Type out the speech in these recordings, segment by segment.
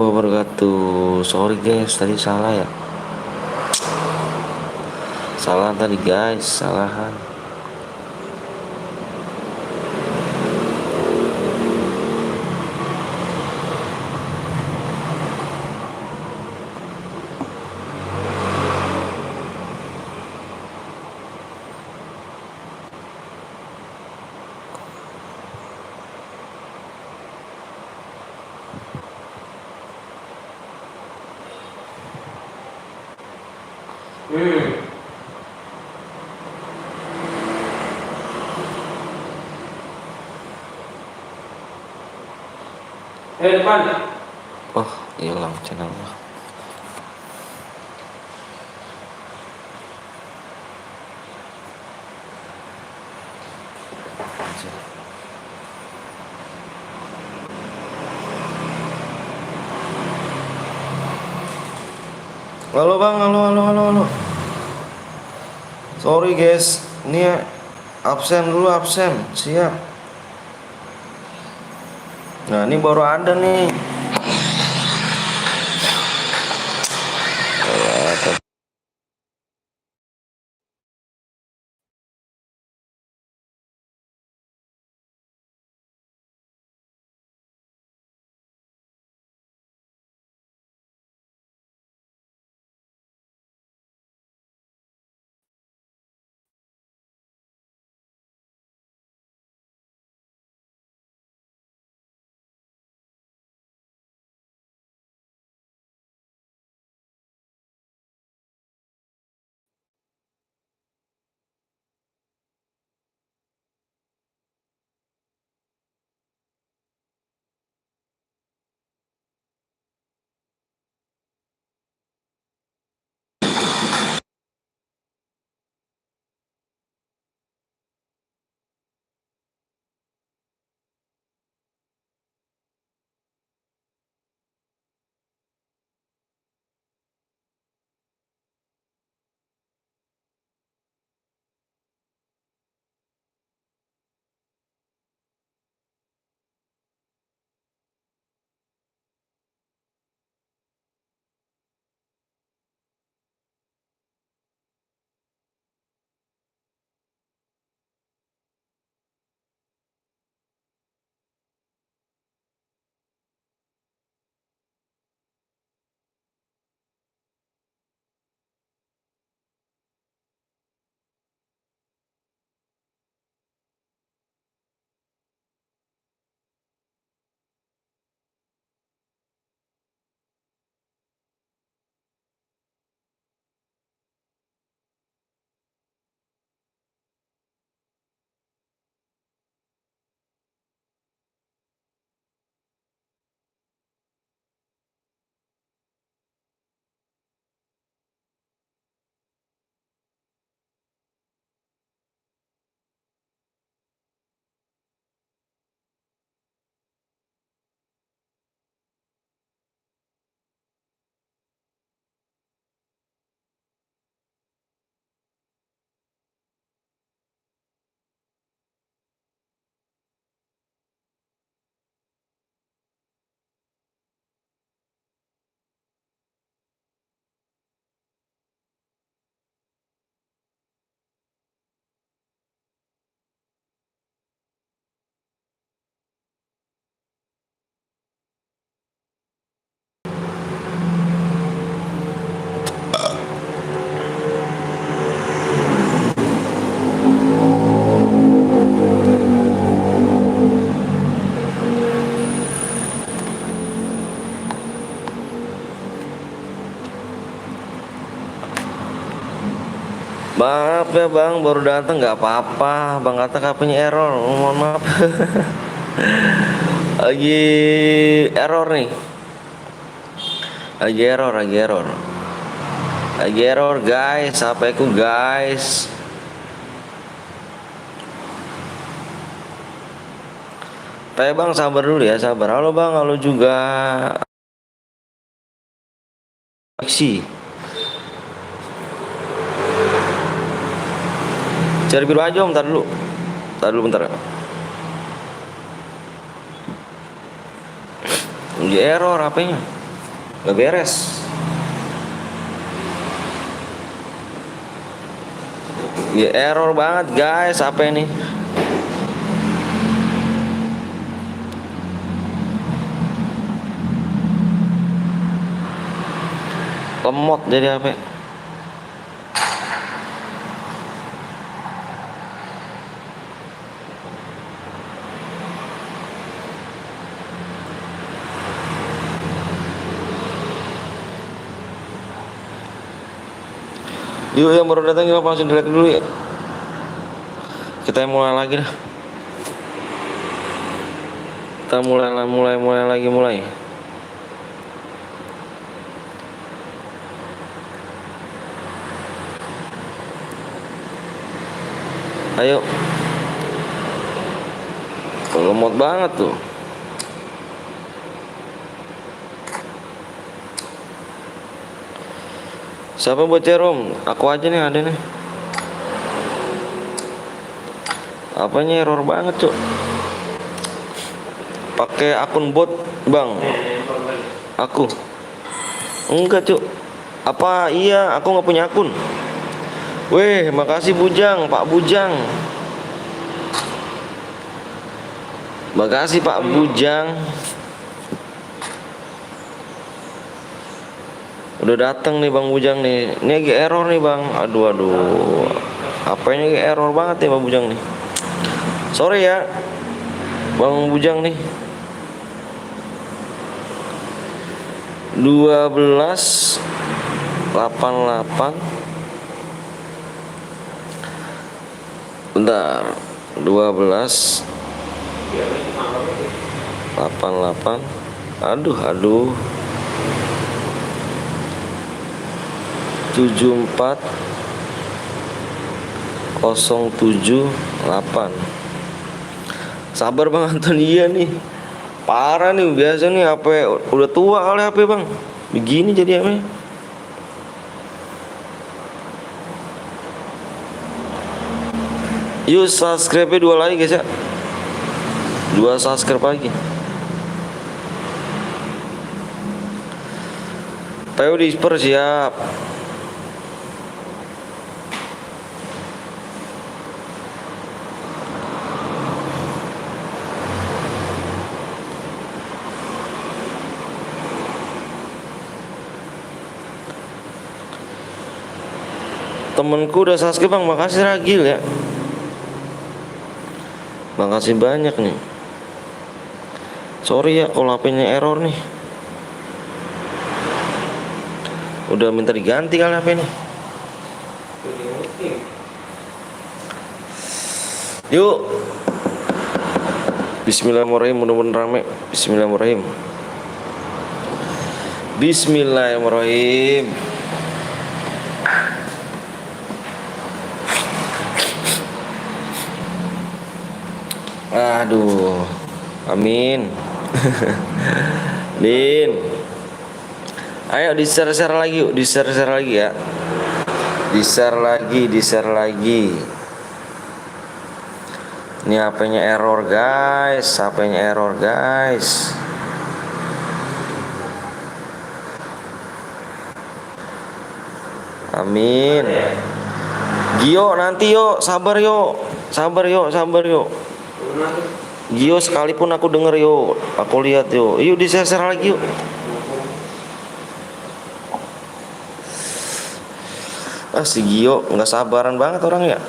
Wabarakatuh. Sorry guys, tadi salah ya. Salah tadi guys, salahan. Depan. Oh, hilang channelnya. Halo bang, halo. Sorry guys, ini ya, absen dulu, siap. Nah ini baru ada nih. Maaf ya bang, baru datang nggak apa-apa. Bang kata HP-nya error, mohon maaf. Lagi error nih. Lagi error guys, HP ku guys. Bang sabar dulu ya, sabar. Halo bang, halo juga. Aksi. Cari biru aja om, bentar dulu bentar. Lagi error HP-nya. Nggak beres. Ya error banget guys, apa ini? Lemot jadi apa? Yuk yang baru datang kita langsung delete dulu ya. Kita mulai lagi dah. Kita mulai lagi. Ayo. Lemot banget tuh. Siapa buat Cerom? Aku aja nih, ada nih. Apanya error banget, Cuk. Pakai akun bot, Bang. Aku. Enggak, Cuk. Apa iya, aku nggak punya akun. Weh, makasih Bujang, Pak Bujang. Makasih Pak Bujang. Udah datang nih Bang Bujang nih. Ini lagi error nih Bang. Aduh. Apa ini error banget nih Bang Bujang nih. Sorry ya Bang Bujang nih. 1288. Bentar. 1288. Aduh. 74078. Sabar Bang Antonia nih. Parah nih, biasa nih HP udah tua kali HP Bang. Begini jadi HP. Yuk subscribe 2 lagi guys ya. 2 subscribe lagi. PO disper siap. Temenku udah subscribe Bang, makasih Ragil ya. Makasih banyak nih. Sorry ya kalau HP-nya error nih. Udah minta diganti kali HP ini. Yuk. Bismillahirrahmanirrahim, mudah-mudahan rame. Bismillahirrahmanirrahim. Aduh. Amin. Din. Ayo di-share lagi yuk, di-share lagi ya. Di-share lagi. Ini HP-nya error guys, Amin. Gio nanti yuk, sabar yuk. Gio sekalipun aku denger yuk, aku lihat yuk. Yuk di-share lagi yuk. Si Gio nggak sabaran banget orang ya.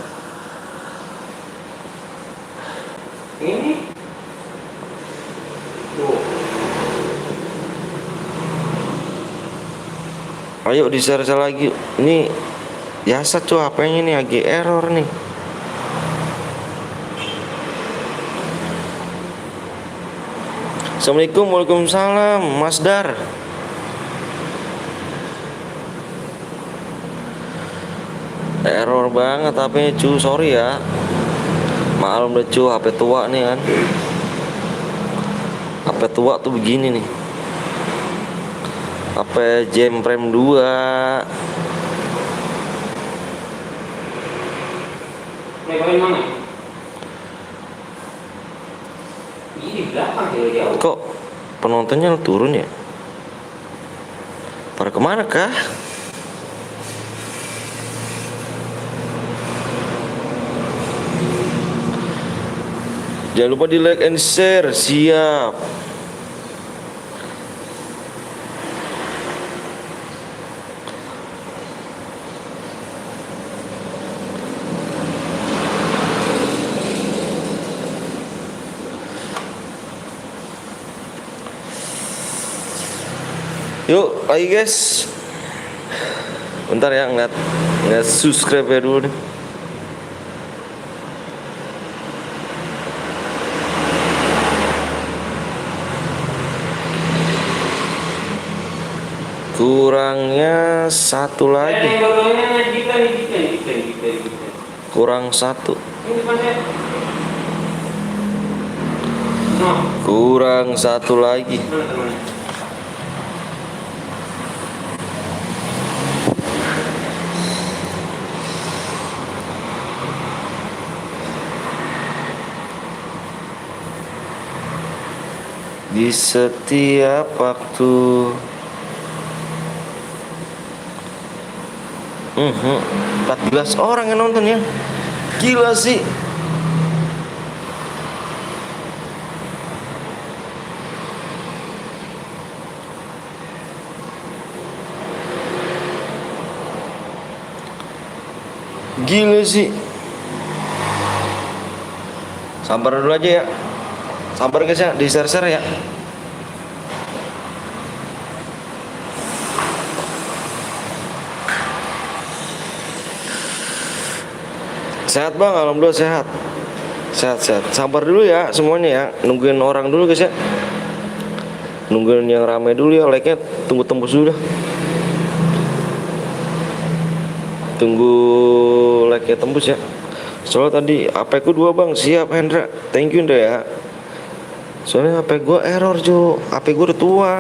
Ini tuh. Ayo di-share lagi. Ini biasa cuy, HP-nya nih lagi error nih. Assalamualaikum, waalaikumsalam, Mas Dar. Error banget HP-nya cuy, sorry ya. Maklum deh cuy, HP tua nih kan. HP tua tuh begini nih. HP Gem Prime 2. Mana? Ini belakang jauh. Kok penontonnya turun ya? Pada kemana kah? Jangan lupa di like and share. Siap. Yuk, lagi guys. Bentar ya, ngeliat subscribe ya dulu nih. Kurangnya satu lagi. Kurang satu. Kurang satu lagi. Di setiap waktu 14 orang yang nonton ya. Gila sih. Gila sih. Sabar dulu aja ya. Sabar guys ya, di share-share ya. Sehat bang, alhamdulillah sehat. Sehat. Sabar dulu ya semuanya ya. Nungguin orang dulu guys ya. Nungguin yang ramai dulu ya. Like-nya tunggu tembus dulu dah. Tunggu like-nya tembus ya. Soalnya tadi HP ku 2 bang. Siap Hendra. Thank you Hendra ya. Soalnya HP gua error Jo. HP gua udah tua.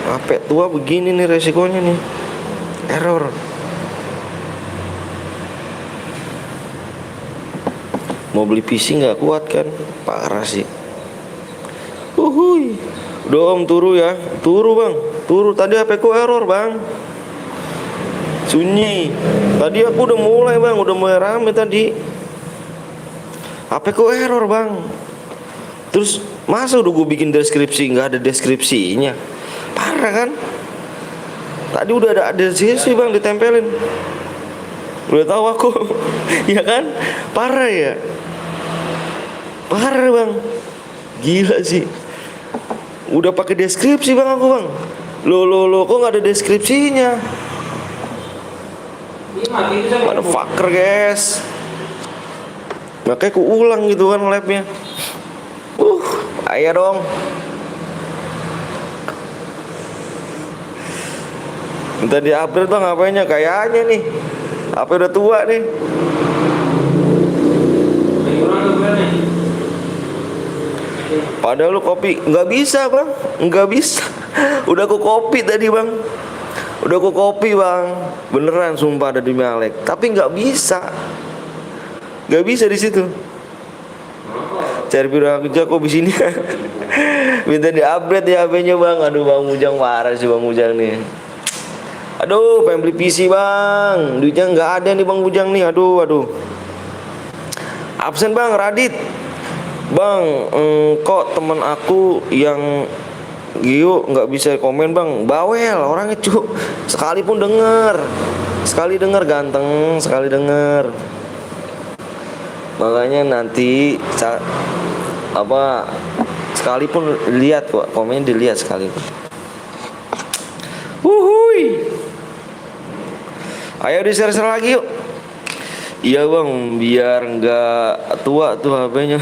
HP tua begini nih resikonya nih. Error. Mau beli PC nggak kuat kan, parah sih. Uhuy, udah om turu ya, turu bang, turu. Tadi HP ku error bang, sunyi. Tadi aku udah mulai bang, udah mulai rame tadi. HP ku error bang. Terus masa udah gue bikin deskripsi nggak ada deskripsinya, parah kan? Tadi udah ada deskripsi bang, ditempelin. Udah tahu aku, ya kan? Parah ya. Parah bang, gila sih. Udah pakai deskripsi bang aku bang. Lo kok nggak ada deskripsinya? Motherfucker guys. Makanya ku ulang gitu kan labnya. Ayo dong. Minta di upgrade bang HP-nya kayaknya nih. HP udah tua nih. Padahal lu kopi nggak bisa bang, nggak bisa. Udah aku kopi tadi bang, udah aku kopi bang, beneran sumpah ada di Malek. Tapi nggak bisa di situ. Cari biru kerja kok di sini. Minta di upgrade ya HP-nya bang. Aduh bang Ujang parah sih bang Ujang nih. Aduh pengen beli PC bang, duitnya nggak ada nih bang Ujang nih. Aduh. Absen bang Radit. Bang, kok temen aku yang Gio nggak bisa komen bang, bawel orangnya cu. Sekali denger ganteng, sekali denger. Makanya nanti sekalipun lihat kok komennya dilihat sekalipun. Wuhui. Ayo di share lagi yuk. Iya bang, biar nggak tua tuh HP-nya.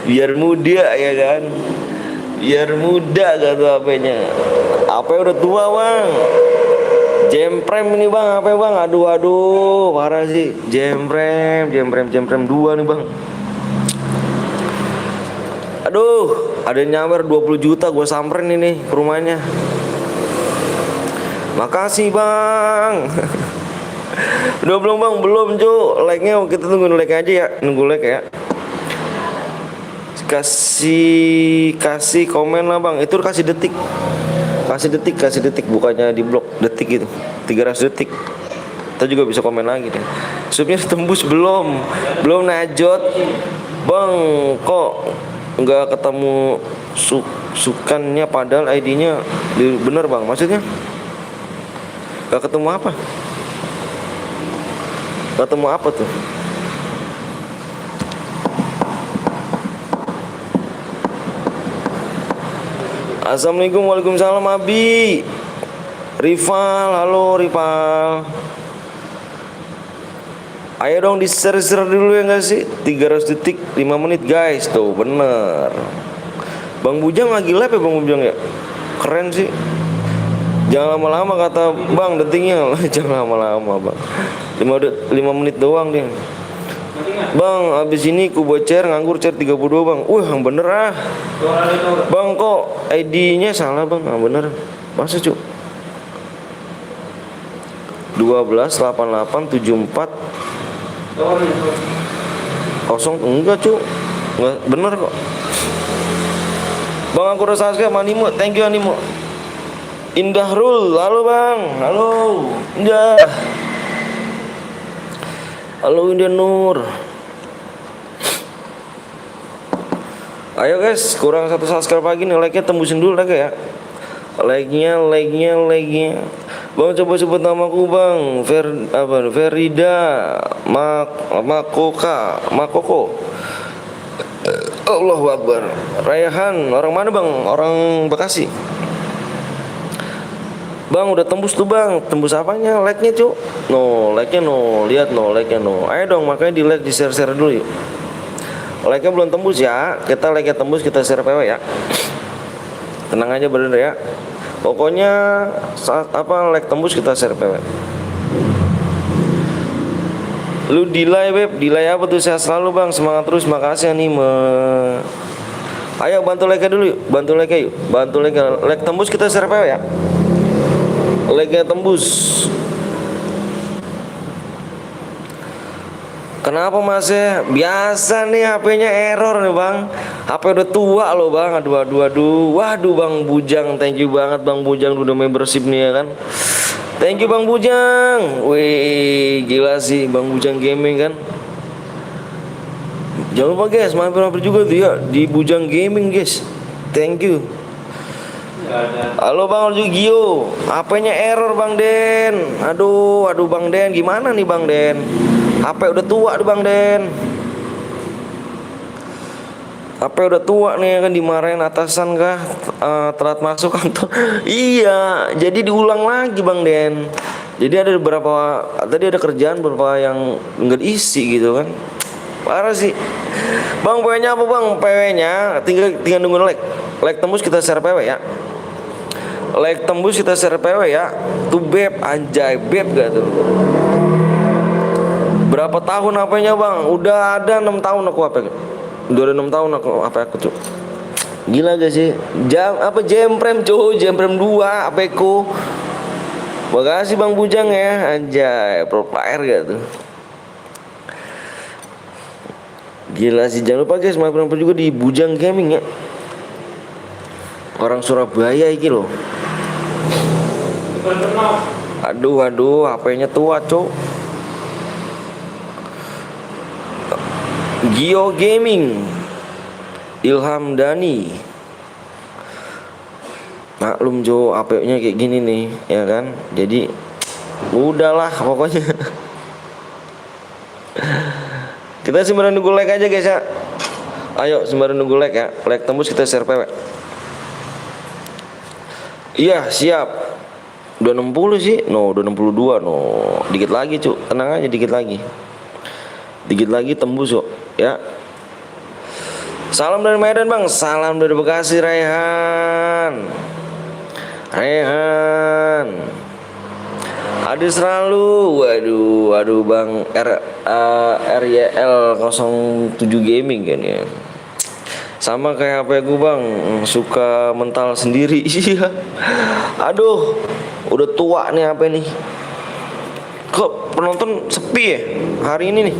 Biar muda ya kan. Biar muda gak tuh HP-nya. HP udah tua bang. Jemprem ini bang, HP bang. Aduh, parah sih. Jemprem 2 nih bang. Aduh, ada yang nyawer 20 juta gue samperin ini ke rumahnya. Makasih bang. Udah belum bang? Belum cu. Like-nya kita tunggu like aja ya. Nunggu like ya. kasih komen lah bang. Itu kasih detik, bukannya di blok, detik itu 300 detik. Kita juga bisa komen lagi deh. Subnya tembus belum najot bang, kok nggak ketemu sukannya padahal ID-nya bener bang. Maksudnya nggak ketemu apa? Ketemu apa tuh? Assalamualaikum, waalaikumsalam Abi. Rival, halo Rival. Ayo dong di share dulu ya nggak sih? 300 detik 5 menit guys. Tuh bener. Bang Bujang lagi live ya Bang Bujang ya? Keren sih. Jangan lama-lama kata Bang detiknya. Jangan lama-lama Bang. 5 menit doang dia. Bang, abis ini ku bocer nganggur cer 32 bang. Yang bener ah. Bang kok ID-nya salah bang? Bener. Masa cuk? 128874 kosong enggak cuk? Enggak bener kok. Bang aku udah subscribe Animo. Thank you Animo. Indahrul, halo bang. Halo. Indah. Halo Indah Nur. Ayo guys, kurang 1 subscribe lagi nih, like-nya tembusin dulu lagi ya. Like-nya. Bang coba sebut namaku bang. Ferida Makoko. Allahu Akbar. Rayhan, orang mana bang? Orang Bekasi. Bang udah tembus tuh bang. Tembus apanya? Like-nya cuk. No, like-nya no. Lihat no, like-nya no. Ayo dong, makanya di like, di share dulu yuk. Like-nya belum tembus ya. Kita like-nya tembus, kita share PW ya. Tenang aja bener ya. Pokoknya saat like tembus kita share PW. Lu delay beb, delay apa tuh? Sehat selalu bang, semangat terus, makasih Anime. Ayo bantu like dulu yuk, bantu like yuk. Bantu like tembus kita share PW ya. Like-nya tembus. Kenapa mas ya? Biasa nih HP-nya error nih bang. HP udah tua loh bang. Aduh. Waduh bang Bujang, thank you banget bang Bujang udah membership nih ya kan. Thank you bang Bujang. Wih gila sih bang Bujang Gaming kan. Jangan lupa guys, mampir juga tuh ya di Bujang Gaming guys. Thank you. Halo bang Orju Gio, HP-nya error bang Den. Aduh bang Den, gimana nih bang Den? HP udah tua tuh bang Den. HP udah tua nih kan, dimarahin atasan kah? Telat masuk kantor. Iya, jadi diulang lagi bang Den. Jadi ada beberapa, tadi ada kerjaan beberapa yang nggak diisi gitu kan. Parah sih. Bang PW-nya apa bang? PW-nya tinggal nunggu like tembus kita share PW ya. Like tembus kita share PW ya. Tuh beb, anjay beb gak tuh. Berapa tahun HP-nya bang? Udah ada 6 tahun aku HP. Udah ada 6 tahun aku HP aku tuh. Gila gak sih? Jamprem cuy, Jamprem 2 HP ku. Makasih bang Bujang ya. Anjay, pro player gak tuh. Gila sih, jangan lupa guys, mampir juga di Bujang Gaming ya. Orang Surabaya iki loh. Aduh, HP-nya tua, cok. Gio Gaming. Ilham Dani. Maklum Jo, HP-nya kayak gini nih, ya kan? Jadi udahlah pokoknya. Kita sembari nunggu like aja guys ya. Ayo sembari nunggu like ya. Like tembus kita share PW. Iya siap. Udah 60 sih. Udah 62 Dikit lagi cuk. Tenang aja dikit lagi. Dikit lagi tembus kok ya. Salam dari Medan bang. Salam dari Bekasi Rayhan. Hadir selalu. Waduh bang RYL 07 Gaming kan ya. Sama kayak HP gue bang, suka mental sendiri. Iya. Aduh, udah tua nih HP nih. Kok penonton sepi ya hari ini nih?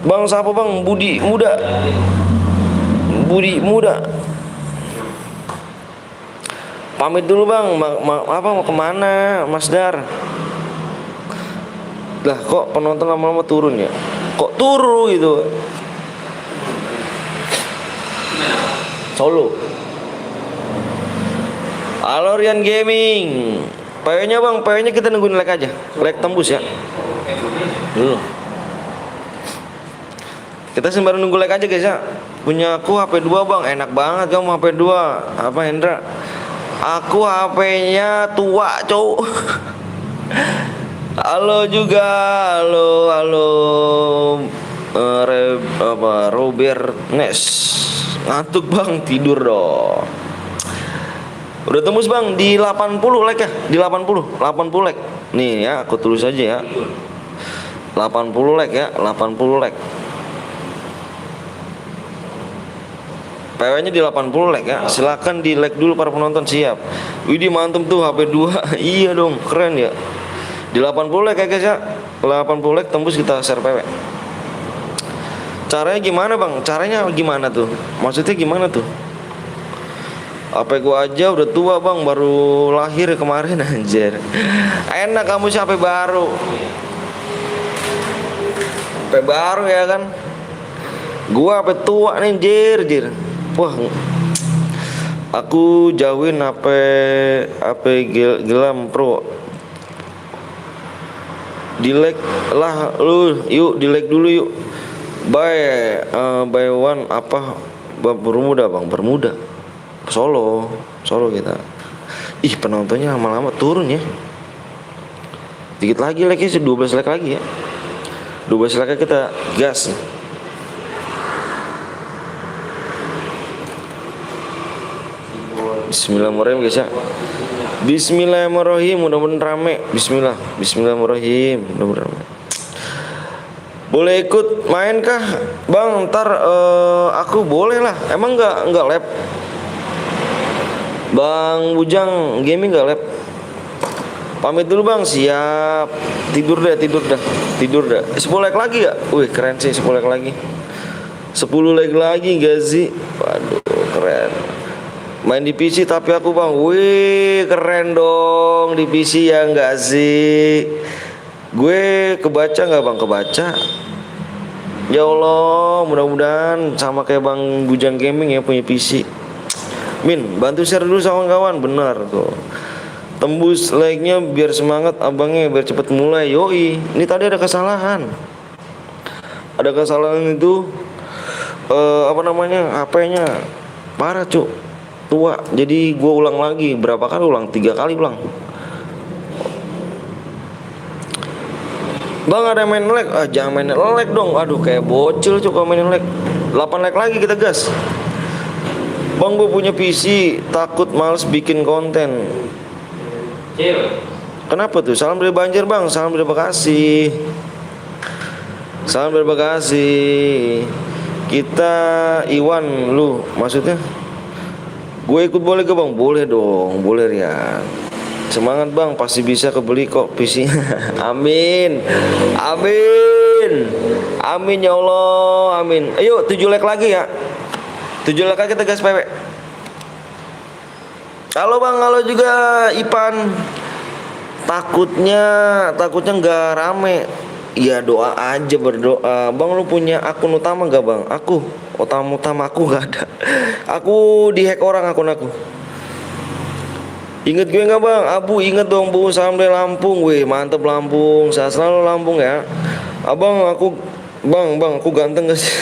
Bang siapa bang? Budi Muda. Budi Muda. Pamit dulu bang. Apa mau kemana Mas Dar? Lah kok penonton lama-lama turun ya? Kok turun gitu? Solo. Halo Rian Gaming. PW-nya bang, PW-nya kita nungguin like aja. Like tembus ya. Dulu. Kita sembari nunggu like aja guys ya. Punya aku HP 2 bang, enak banget kamu HP 2. Apa Hendra? Aku HP-nya tua cowok. Halo juga, halo Robert Nes. Ngantuk bang, tidur dong. Udah tembus bang di 80 like ya, di 80 like. Nih ya, aku tulis aja ya. 80 like ya, 80 like. PW-nya di 80 like ya. Silakan di like dulu para penonton, siap. Widih mantep tuh HP 2. Iya dong, keren ya. Di 80 like ya guys ya. 80 like tembus kita share PW. Caranya gimana bang? Caranya gimana tuh? Maksudnya gimana tuh? HP gua aja udah tua bang, baru lahir kemarin anjir. Enak kamu sih HP baru. HP baru ya kan. Gua HP tua nih jir. Wah, aku jauhin HP Gelam Pro. Di-like lah lu, yuk di-like dulu yuk. By one apa Bermuda bang, Bermuda. Solo kita. Ih, penontonnya lama-lama turun ya. Dikit lagi like nya 12 like lagi ya. 12 like kita gas. Bismillahirrahmanirrahim guys ya. Bismillahirrahmanirrahim, mudah-mudahan rame. Bismillahirrahmanirrahim, mudah-mudahan rame. Boleh ikut main kah bang? Ntar aku boleh lah. Emang nggak lab? Bang Bujang Gaming nggak lab? Pamit dulu bang, siap. Tidur dah. 10 like lagi ya? Wih keren sih, 10 like lagi. 10 like lagi gak sih? Waduh keren. Main di PC tapi aku bang, wih keren dong di PC ya nggak sih? Gue kebaca nggak bang? Kebaca. Ya Allah, mudah-mudahan sama kayak Bang Bujang Gaming ya punya PC. Min, bantu share dulu sama kawan, benar tuh. Tembus like-nya biar semangat abangnya, biar cepet mulai. Yoi, ini tadi ada kesalahan. Ada kesalahan itu HP-nya parah cuk, tua. Jadi gue ulang lagi, berapa kali ulang? 3 kali ulang. Bang ada main lag, jangan main lag dong. Aduh kayak bocil cuk kalau main lag. 8 lag lagi kita gas. Bang gue punya PC, takut males bikin konten. Kenapa tuh? Salam dari Banjar bang, salam dari Bekasi. Salam dari Bekasi. Kita Iwan lu maksudnya? Gue ikut boleh ke bang? Boleh dong, boleh ya. Semangat bang, pasti bisa kebeli kok PC. Amin. Amin ya Allah, amin. Ayo 7 like lagi ya. 7 like lagi kita gas PW. Halo bang, halo juga Ipan. Takutnya nggak rame. Ya doa aja, berdoa. Bang lu punya akun utama gak bang? Aku utama aku gak ada. Aku dihack orang akun aku. Ingat gue nggak bang? Abu inget dong bu, salam dari Lampung. Wih mantep Lampung, saya selalu Lampung ya. Abang aku bang aku ganteng gak sih?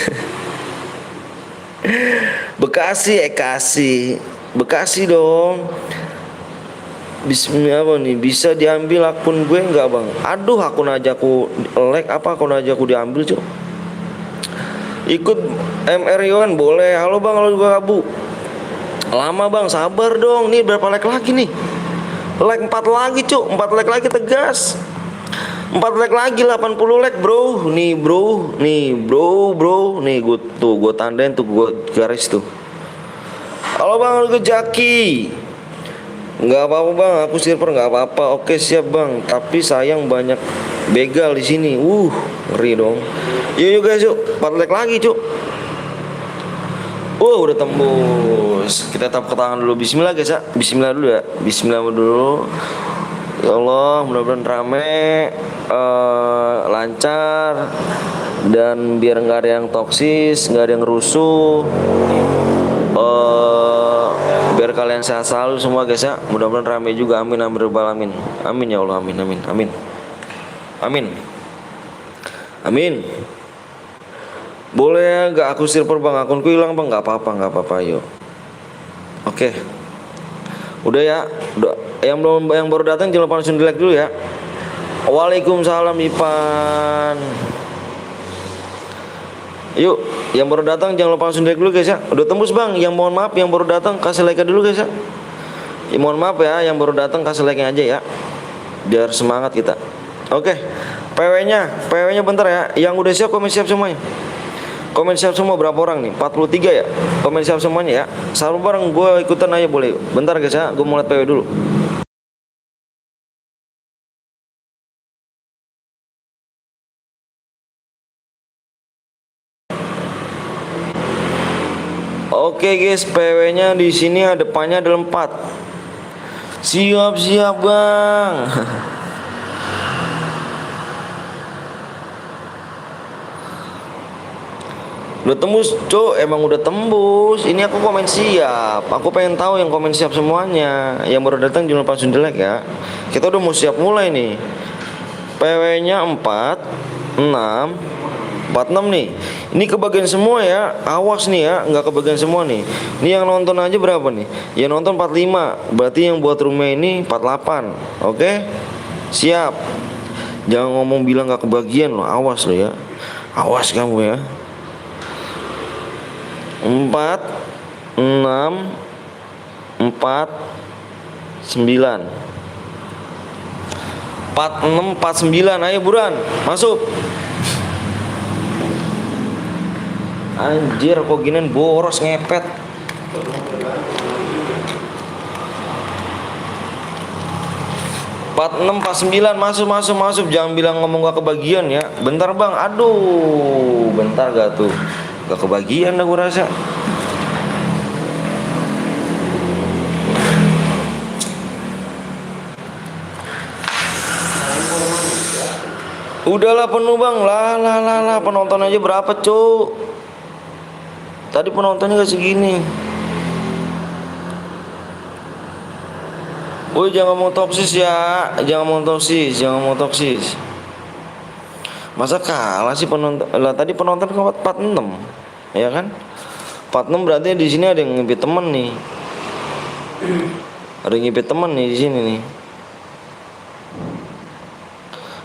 Bekasi dong. Bismillah apa nih? Bisa diambil akun gue nggak bang? Aduh akun aja aku like, apa akun aja aku diambil cok. Ikut MR Yohan boleh. Halo bang, halo juga Abu. Lama bang, sabar dong. Nih berapa like lagi nih? Like 4 lagi cuk, 4 like lagi tegas. 4 like lagi 80 like bro. Nih bro. Nih gue tandain tuh, gue garis tuh. Halo bang, lu Jaki. Nggak apa-apa bang, aku silver nggak apa-apa. Oke siap bang, tapi sayang banyak begal di sini. Ngeri dong. Yuk guys, yuk. 4 leg lagi, Cuk. Udah tembus. Kita tepuk tangan dulu. Bismillah guys ya. Bismillah dulu ya. Bismillah dulu. Ya Allah, mudah-mudahan rame, lancar, dan biar nggak ada yang toksis, nggak ada yang rusuh. Biar kalian sehat selalu semua guys ya. Mudah-mudahan rame juga. Amin amin rabbal alamin. Amin ya Allah. Amin amin amin. Amin. Amin. Boleh nggak aku silver bang? Akunku hilang bang. Nggak apa-apa yuk. Oke. Udah ya. Udah. Yang baru datang jangan lupa langsung di like dulu ya. Waalaikumsalam Ipan. Yuk, yang baru datang jangan lupa langsung di like dulu guys ya. Udah tembus bang. Yang mohon maaf yang baru datang kasih like dulu guys ya. Mohon maaf ya yang baru datang kasih like aja ya. Biar semangat kita. Oke. PW-nya bentar ya. Yang udah siap komen siap semuanya. Komen siap semua berapa orang nih? 43 ya. Komen siap semuanya ya. Selalu bareng gue ikutan aja boleh. Bentar guys ya. Gue mau lihat PW dulu. Oke guys, PW-nya di sini depannya ada 4. Siap bang. Udah tembus, Cuk. Emang udah tembus. Ini aku komen siap. Aku pengen tahu yang komen siap semuanya. Yang baru datang jangan lupa langsung di like ya. Kita udah mau siap mulai nih. PW-nya 4, 6, 46 nih. Ini kebagian semua ya. Awas nih ya, nggak kebagian semua nih. Ini yang nonton aja berapa nih? Yang nonton 45. Berarti yang buat rumah ini 48. Oke? Siap. Jangan ngomong bilang nggak kebagian loh. Awas lo ya. Awas kamu ya. 4, 6, 4, 9, 46, 49. Ayo buruan masuk. Anjir kok ginian boros ngepet. 46, 49 masuk. Jangan bilang ngomong gak kebagian ya. Bentar bang. Aduh, bentar gak tuh. Gak kebagian dah gue rasa. Udahlah penuh bang. Lah penonton aja berapa cuk? Tadi penontonnya gak segini. Woi jangan ngomong toksis ya. Jangan ngomong toksis. Masa kalah sih penonton? Lah tadi penonton 46. Ya kan? 46 berarti di sini ada yang ngipit temen nih. Ada yang ngipit temen nih di sini nih.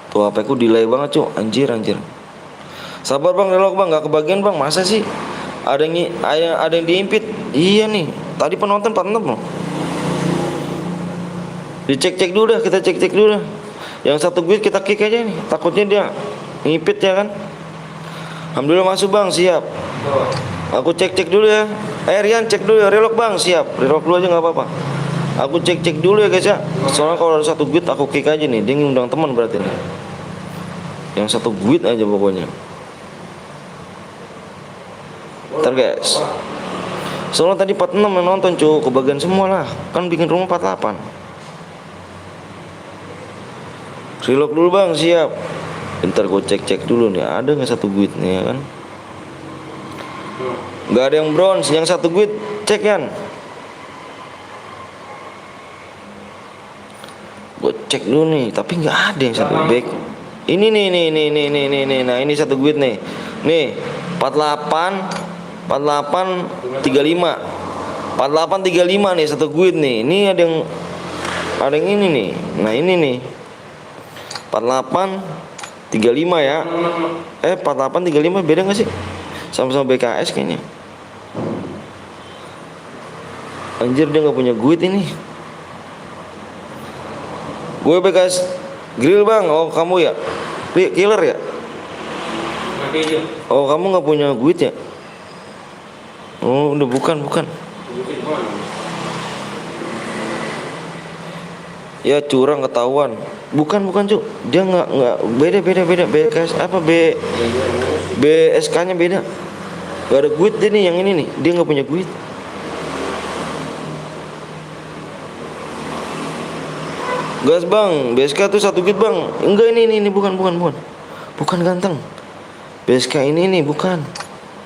Tuh HP ku delay banget cuk. Anjir. Sabar bang, relok bang, gak kebagian bang. Masa sih? Ada yang diimpit. Iya nih. Tadi penonton 46 loh. Dicek dulu dah, kita cek dulu dah. Yang satu guys kita kick aja nih. Takutnya dia ngipit ya kan. Alhamdulillah masuk bang, siap. Aku cek dulu ya. Rian cek dulu ya, relok bang, siap. Relok dulu aja nggak apa-apa. Aku cek dulu ya guys ya. Soalnya kalau ada satu guide aku kick aja nih. Dia ngundang teman berarti nih. Yang satu guide aja pokoknya. Ntar guys. Soalnya tadi 46 yang nonton cuy, kebagian semua lah. Kan bikin rumah 48. Relok dulu bang, siap. Bentar gue cek dulu nih, ada nggak satu guide nih ya kan? Nggak ada yang bronze, yang satu guide cek kan? Gue cek dulu nih, tapi nggak ada yang satu back. Ini nih, nah ini satu guide nih, 48, 35, 4835 nih satu guide nih. Ini ada yang ini nih, nah ini nih, 4835 ya. 4835 beda gak sih? Sama-sama BKS kayaknya. Anjir dia gak punya guide ini. Gue BKS grill bang. Oh kamu ya killer ya? Oh kamu gak punya guide ya? Oh udah bukan. Ya curang ketahuan. Bukan cuk. Dia nggak beda BKS apa BSK-nya beda. Gak ada guit dia nih yang ini nih. Dia nggak punya guit. Gas bang, BSK tuh 1 guit bang. Enggak ini bukan. Bukan ganteng. BSK ini nih bukan.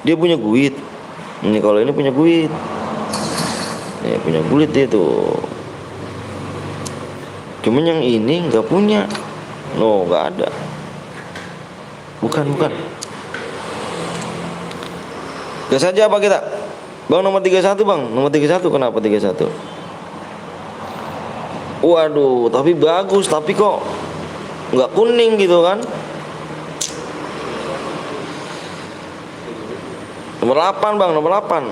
Dia punya guit. Ini kalau ini punya guit. Nih punya guit dia tuh. Cuman yang ini nggak punya. No, nggak ada. Bukan. Gas aja apa kita? Bang nomor 31 bang. Nomor 31 kenapa 31? Waduh, tapi bagus. Tapi kok nggak kuning gitu kan? Nomor 8 bang, nomor 8.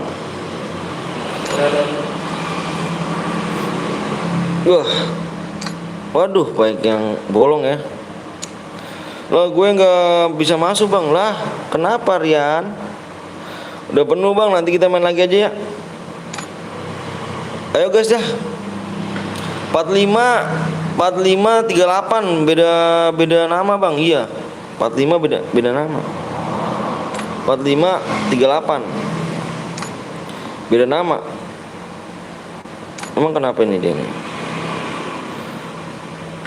Wah. Waduh, baik yang bolong ya. Lah gue nggak bisa masuk bang. Lah kenapa Rian? Udah penuh bang, nanti kita main lagi aja ya. Ayo guys dah. 45 38 beda nama bang. Iya 45 beda nama. 45 38 beda nama. Emang kenapa ini dia nih?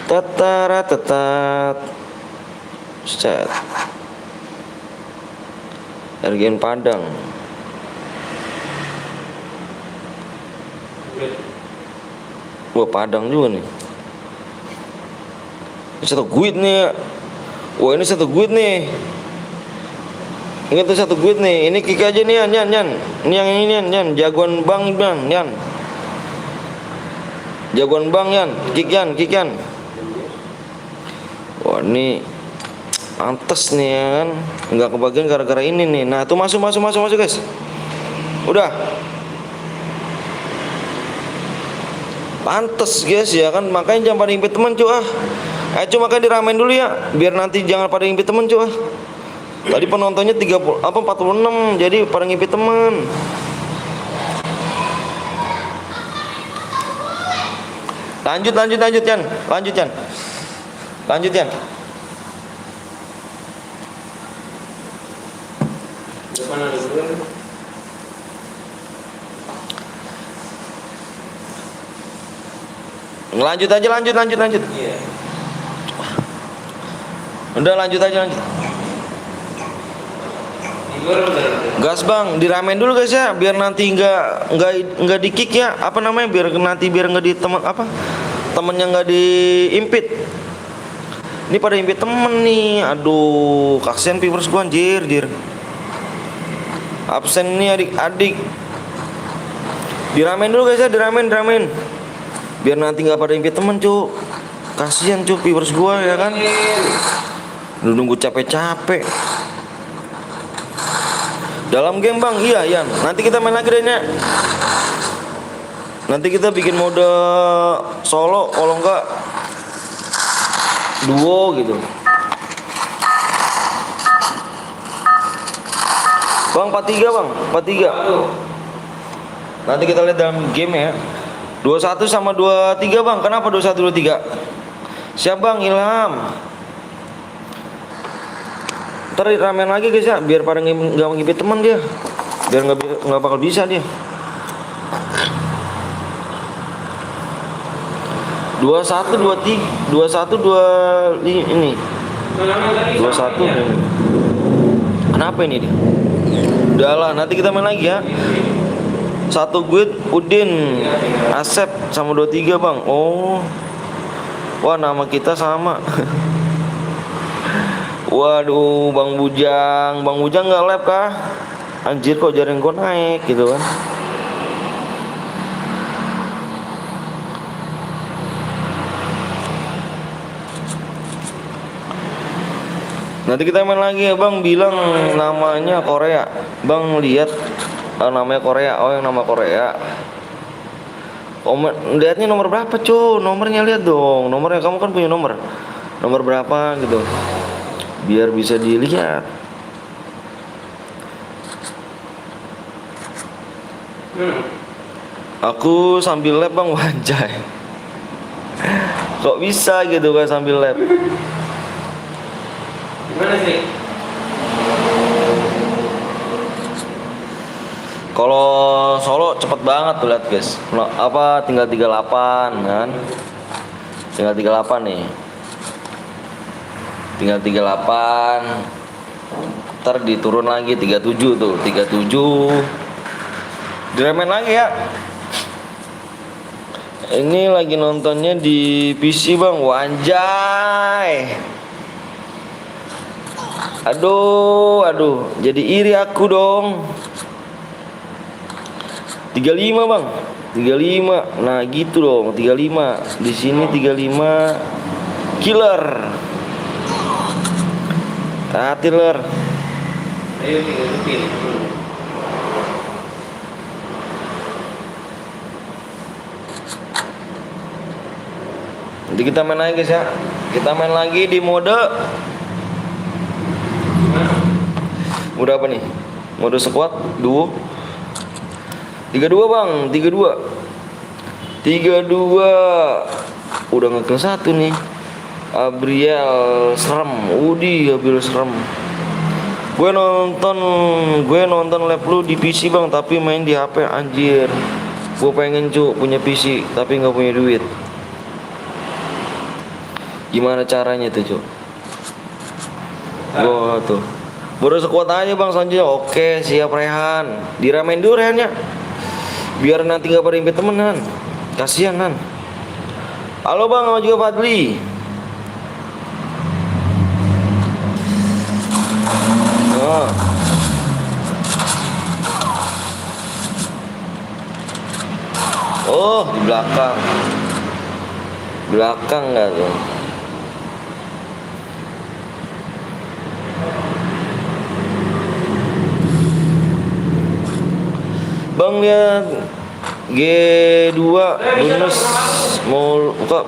Tetat set Ergen Padang. Wah Padang juga nih. Ini 1 guit nih. Wah ini 1 guit nih. Ingat tuh 1 guit nih. Ini kick aja nih Yan. Ini yang ini Yan. Jagoan bang Yan. Jagoan bang Yan. Kick Yan. Wah ini pantes nih ya kan. Nggak kebagian gara-gara ini nih. Nah tuh masuk guys. Udah. Pantes guys ya kan. Makanya jangan pada impit temen cuy ah. Ayo makanya diramein dulu ya. Biar nanti jangan pada impit temen cuy ah. Tadi penontonnya 46 jadi pada ngipit temen. Lanjut Yan. Lanjut Yan. Depan ada dulu. Lanjut aja. Iya. Udah lanjut aja. Gas bang, diramein dulu guys ya, biar nanti nggak di kick ya, apa namanya, biar nggak di teman apa, temennya nggak diimpit. Ini pada impit temen nih, aduh, kasihan viewers gua anjir. Absen nih adik-adik. Diramein dulu guys ya, diramein. Biar nanti nggak pada impit temen cu, kasihan cu viewers gua ya kan. Udah nunggu capek-capek. Dalam game bang, iya Yan. Nanti kita main lagi deh ya. Nanti kita bikin mode solo, kalau enggak duo gitu. Bang 43 bang, 43. Nanti kita lihat dalam game ya. 21 sama 23 bang. Kenapa 21 23? Siap bang Ilham. Ntar ramen lagi guys ya, biar pada nggak ngibit teman dia, biar nggak bakal bisa dia. 21 23 21 2 ini 21 ini. Kenapa ini dia? Udahlah, nanti kita main lagi ya. 1 guit Udin Asep sama 23 bang. Oh, wah nama kita sama. Waduh, Bang Bujang nggak lab kah? Anjir kok jaring gua naik gitu kan? Nanti kita main lagi ya bang, bilang namanya Korea. Bang lihat namanya Korea, oh yang nama Korea. Lihatnya nomor berapa cu? Nomornya lihat dong, nomornya kamu kan punya nomor berapa gitu, biar bisa dilihat. Aku sambil lab bang, wajah. Kok bisa gitu kan sambil lab? Gimana sih? Kalau Solo cepet banget tuh lihat guys. Apa tinggal 38 kan? Tinggal 38 nih. Tinggal 38. Ntar diturun lagi 37 tuh, 37. Diremen lagi ya. Ini lagi nontonnya di PC bang, wanjay. Aduh, jadi iri aku dong. 35 bang, 35. Nah gitu dong, 35. Di sini 35. Killer. Killer. Ayo pilih. Nanti kita main lagi guys ya. Kita main lagi di mode apa nih? Mode squad duo. 32 bang, 32. Udah ngekill satu nih. Abriel serem. Abriel serem. Gue nonton lab lu di PC bang, tapi main di HP anjir. Gue pengen punya PC, tapi nggak punya duit. Gimana caranya tuh Cuk? Gua tuh baru sekuat aja bang selanjutnya. Oke siap Rehan. Diramein dulu Rehannya, biar nanti gak pada invite temenan. Kasian kan. Halo bang, sama juga Fadli. Oh di belakang nggak tuh. Bang lihat G2 bonus mau buka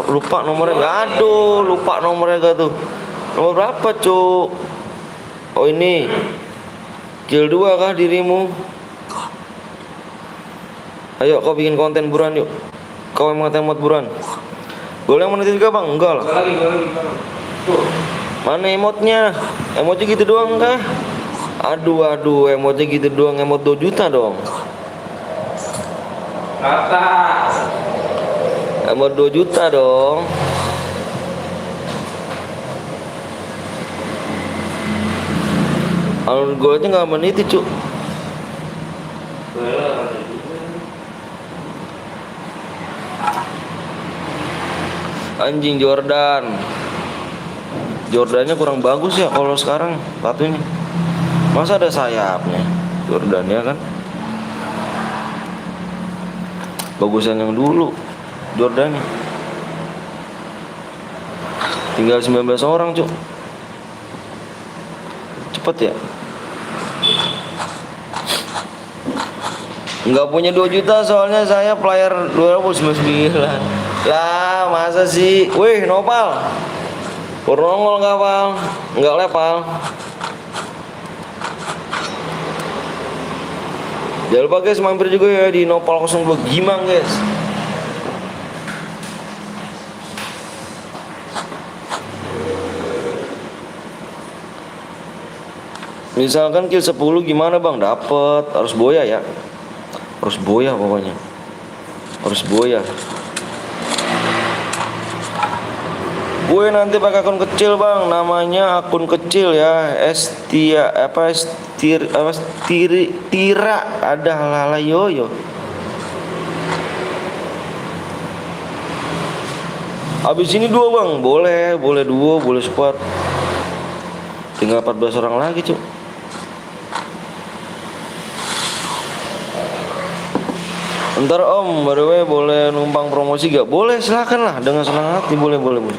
lupa nomornya. Aduh, lupa nomornya gak tuh. Nomor berapa, Cuk? Oh, ini. Kill 2 kah dirimu? Ayo kau bikin konten buruan yuk. Kau emang temot buruan. Boleh yang menit juga, Bang? Enggak lah. Lagi. Tuh. Mana emotnya? Emotnya gitu doang kah? Aduh, emotnya gitu doang. Emot 2 juta dong. Rata. Emot 2 juta dong. Alur gue aja gak meniti Cuk. Anjing Jordannya kurang bagus ya kalau sekarang tatunya. Masa ada sayapnya Jordannya kan. Bagusan yang dulu Jordannya. Tinggal 19 orang Cuk. Cepet ya. Nggak punya 2 juta soalnya saya player 299. Lah masa sih. Wih Nopal Purnongol nggak pal. Nggak lepal. Jangan lupa guys mampir juga ya di Nopal 02 Gimang guys. Misalkan kill 10 gimana bang? Dapet harus boya ya. Harus boya pokoknya. Harus boya. Gue nanti pakai akun kecil bang, namanya akun kecil ya. Tira ada halala yoyo. Abis ini 2 bang, boleh 2, boleh squad. Tinggal 14 orang lagi Cuk. Ntar om, by the way boleh numpang promosi gak? Boleh, silakan lah, dengan senang hati, boleh. Boleh.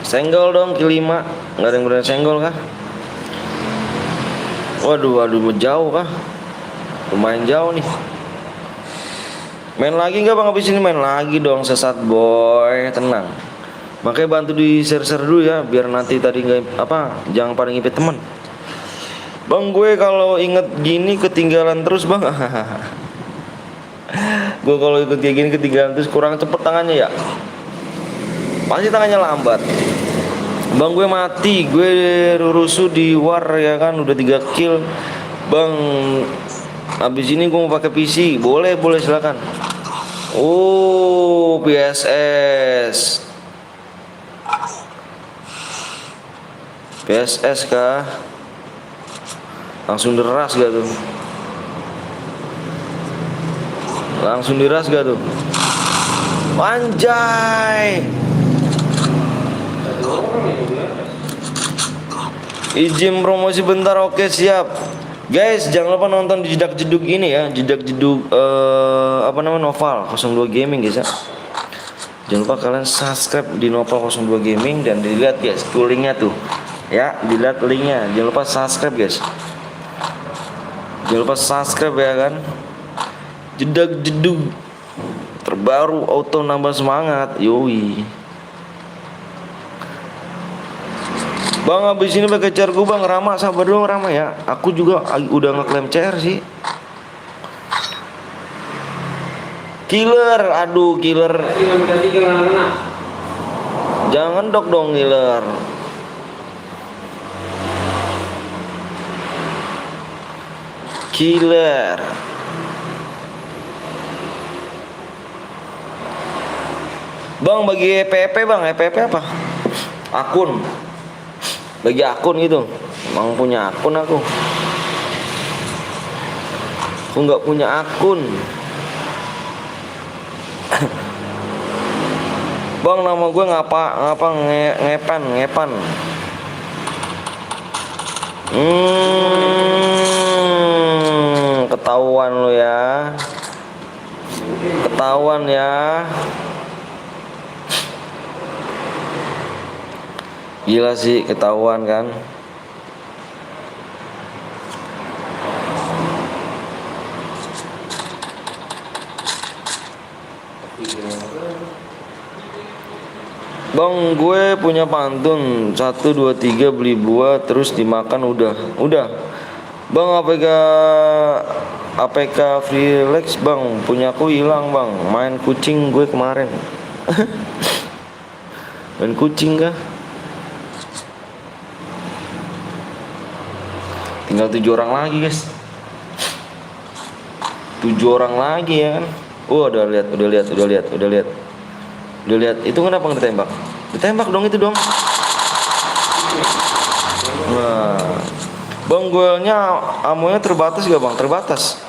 Senggol dong kill 5. Nggak ada yang berani senggol kah? Waduh, jauh kah? Lumayan jauh nih. Main lagi nggak bang? Habis ini main lagi dong, sesat boy, tenang. Makanya bantu di share-share dulu ya, biar nanti tadi nggak apa, jangan pada ngipet teman. Bang gue kalau inget gini ketinggalan terus bang. Gue kalau ikut kayak gini ketinggalan terus, kurang cepet tangannya ya. Pasti tangannya lambat. Bang gue mati, gue rusuh di war ya kan, udah 3 kill. Bang, abis ini gue mau pakai PC, boleh silakan. Oh, PSS. PSS kah? Langsung deras gak tuh? Langsung diras gak tuh? Anjay. Ada orang yang bilang. Izin promosi bentar, oke siap. Guys, jangan lupa nonton di Jedak Jeduk ini ya, Jedak Jeduk apa namanya, Noval 02 Gaming guys ya. Jangan lupa kalian subscribe di Noval 02 Gaming dan dilihat guys tuh linknya tuh. Ya, dilihat linknya. Jangan lupa subscribe guys. Jangan lupa subscribe ya kan. Jedak Jeduk terbaru, auto nambah semangat. Yoi. Bang, abis ini pakai CR gue bang. Rama, sabar dong Rama ya. Aku juga udah ngeklaim CR sih. Killer, aduh killer. Tadi nggak minta 3 nggak kena. Jangan dok dong killer. Killer. Bang, bagi EPP bang, EPP apa? Akun. Bagi akun gitu. Emang punya akun aku. Aku nggak punya akun. Bang, nama gue ngepan. Ketahuan lo ya. Ketahuan ya. Gila sih, ketahuan kan. Bang, gue punya pantun 1, 2, 3 beli buah terus dimakan udah. Bang, APK Freelix bang, punya aku hilang bang. Main kucing gue kemarin. Main kucing kah? Tinggal 7 orang lagi guys. 7 orang lagi ya kan. Udah lihat. Itu kenapa nggak ditembak? Ditembak dong itu dong. Nah, bang, goelnya amonya terbatas gak bang? Terbatas.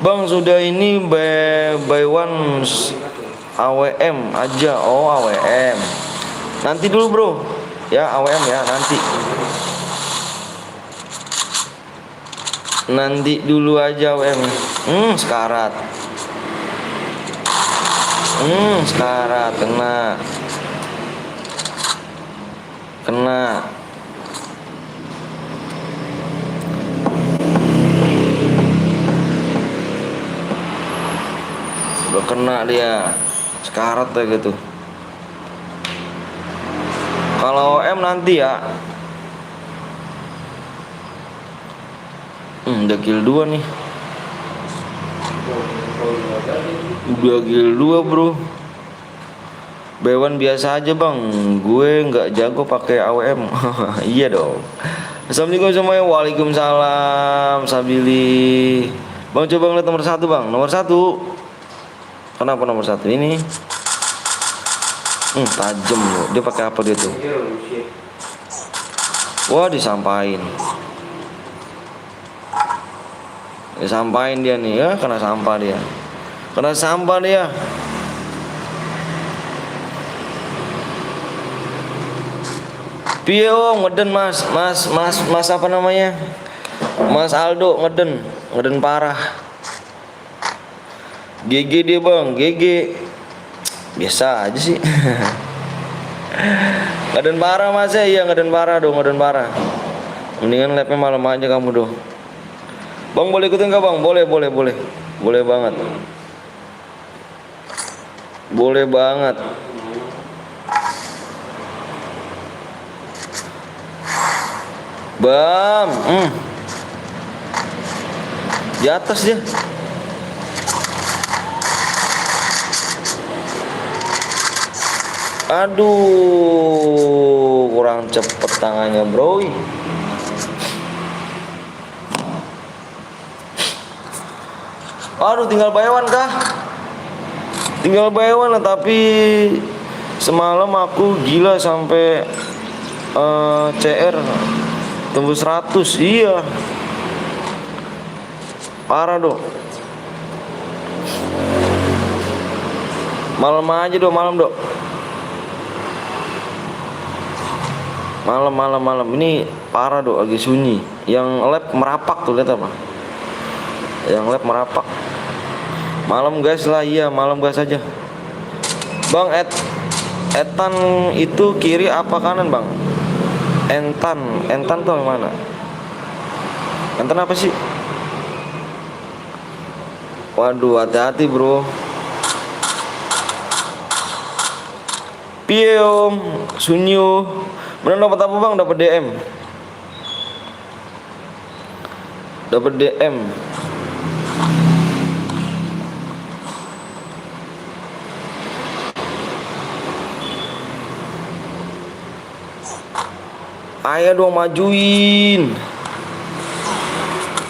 Bang, sudah ini by one AWM aja. Oh, AWM. Nanti dulu bro. Ya, AWM ya nanti. Nanti dulu aja AWM. Sekarat. Sekarat kena. Udah kena dia. Sekarat ya gitu. Kalau OM nanti ya. Udah kill 2 nih. Udah kill 2 bro. Bewan biasa aja bang. Gue nggak jago pakai AWM. Iya dong. Assalamualaikum semuanya. Waalaikumsalam Sabili. Bang, coba ngeliat nomor 1 bang. Nomor 1. Kenapa nomor 1 ini? Tajam loh. Dia pakai apa dia tuh? Wah, disampain dia nih ya. Kena sampah dia. Piye om ngeden mas apa namanya, Mas Aldo ngeden parah. GG dia bang, GG biasa aja sih. Ngeden parah mas ya, iya ngeden parah. Mendingan lapnya malam aja kamu dong. Bang, boleh ikutin gak bang? Boleh banget. Boleh banget. Bam. Di atas dia. Aduh, kurang cepet tangannya, bro. Aduh, tinggal bayawan kah? Tinggal bayawan lah, tapi semalam aku gila sampai CR tembus 100. Iya. Parah, Dok. Malam aja, Dok, malam, Dok. Malam. Ini parah, Dok, lagi sunyi. Yang lab merapak tuh, lihat apa? Yang lab merapak. Malam guys lah, iya malam guys aja. Bang, Etan itu kiri apa kanan, Bang? Entan tuh mana? Entan apa sih? Waduh, hati-hati, bro. Piye om, Sunyu. Bener dapat apa, Bang? Dapat DM. Dapat DM. Ayo dong majuin.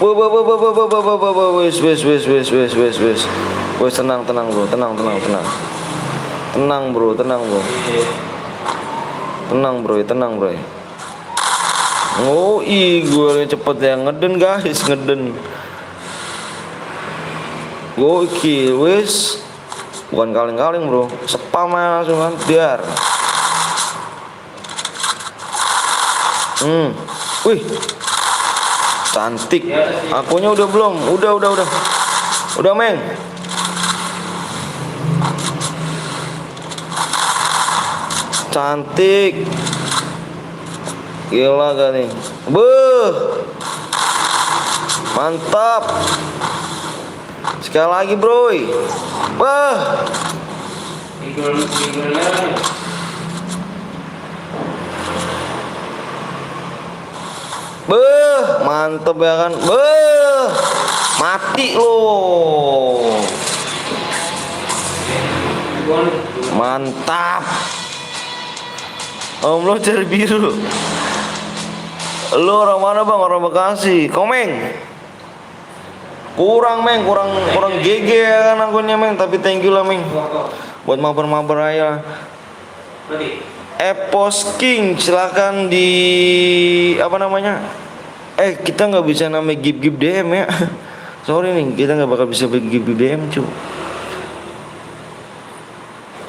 Wes. Wes, tenang bro, tenang bro. Tenang bro. Oh gue cepet ya, ngeden guys, ngeden. Gokil wes. Bukan kaleng-kaleng bro, spam langsung kan, biar. Wih, cantik. Akunya udah belum? Udah, Meng. Cantik. Gila gak nih? Beuh. Mantap. Sekali lagi, bro. Beuh. Beuh, mantep ya kan? Beuh, mati loh. Mantap. Om lo cari biru. Lo orang mana, Bang? Orang Bekasi. Komeng. Kurang GG ya kan akunnya, Meng. Tapi thank you lah, Meng. Buat mabar-mabar aja. Epos King, silakan di apa namanya? Kita nggak bisa namanya give DM ya. Sorry nih, kita nggak bakal bisa give DM cu.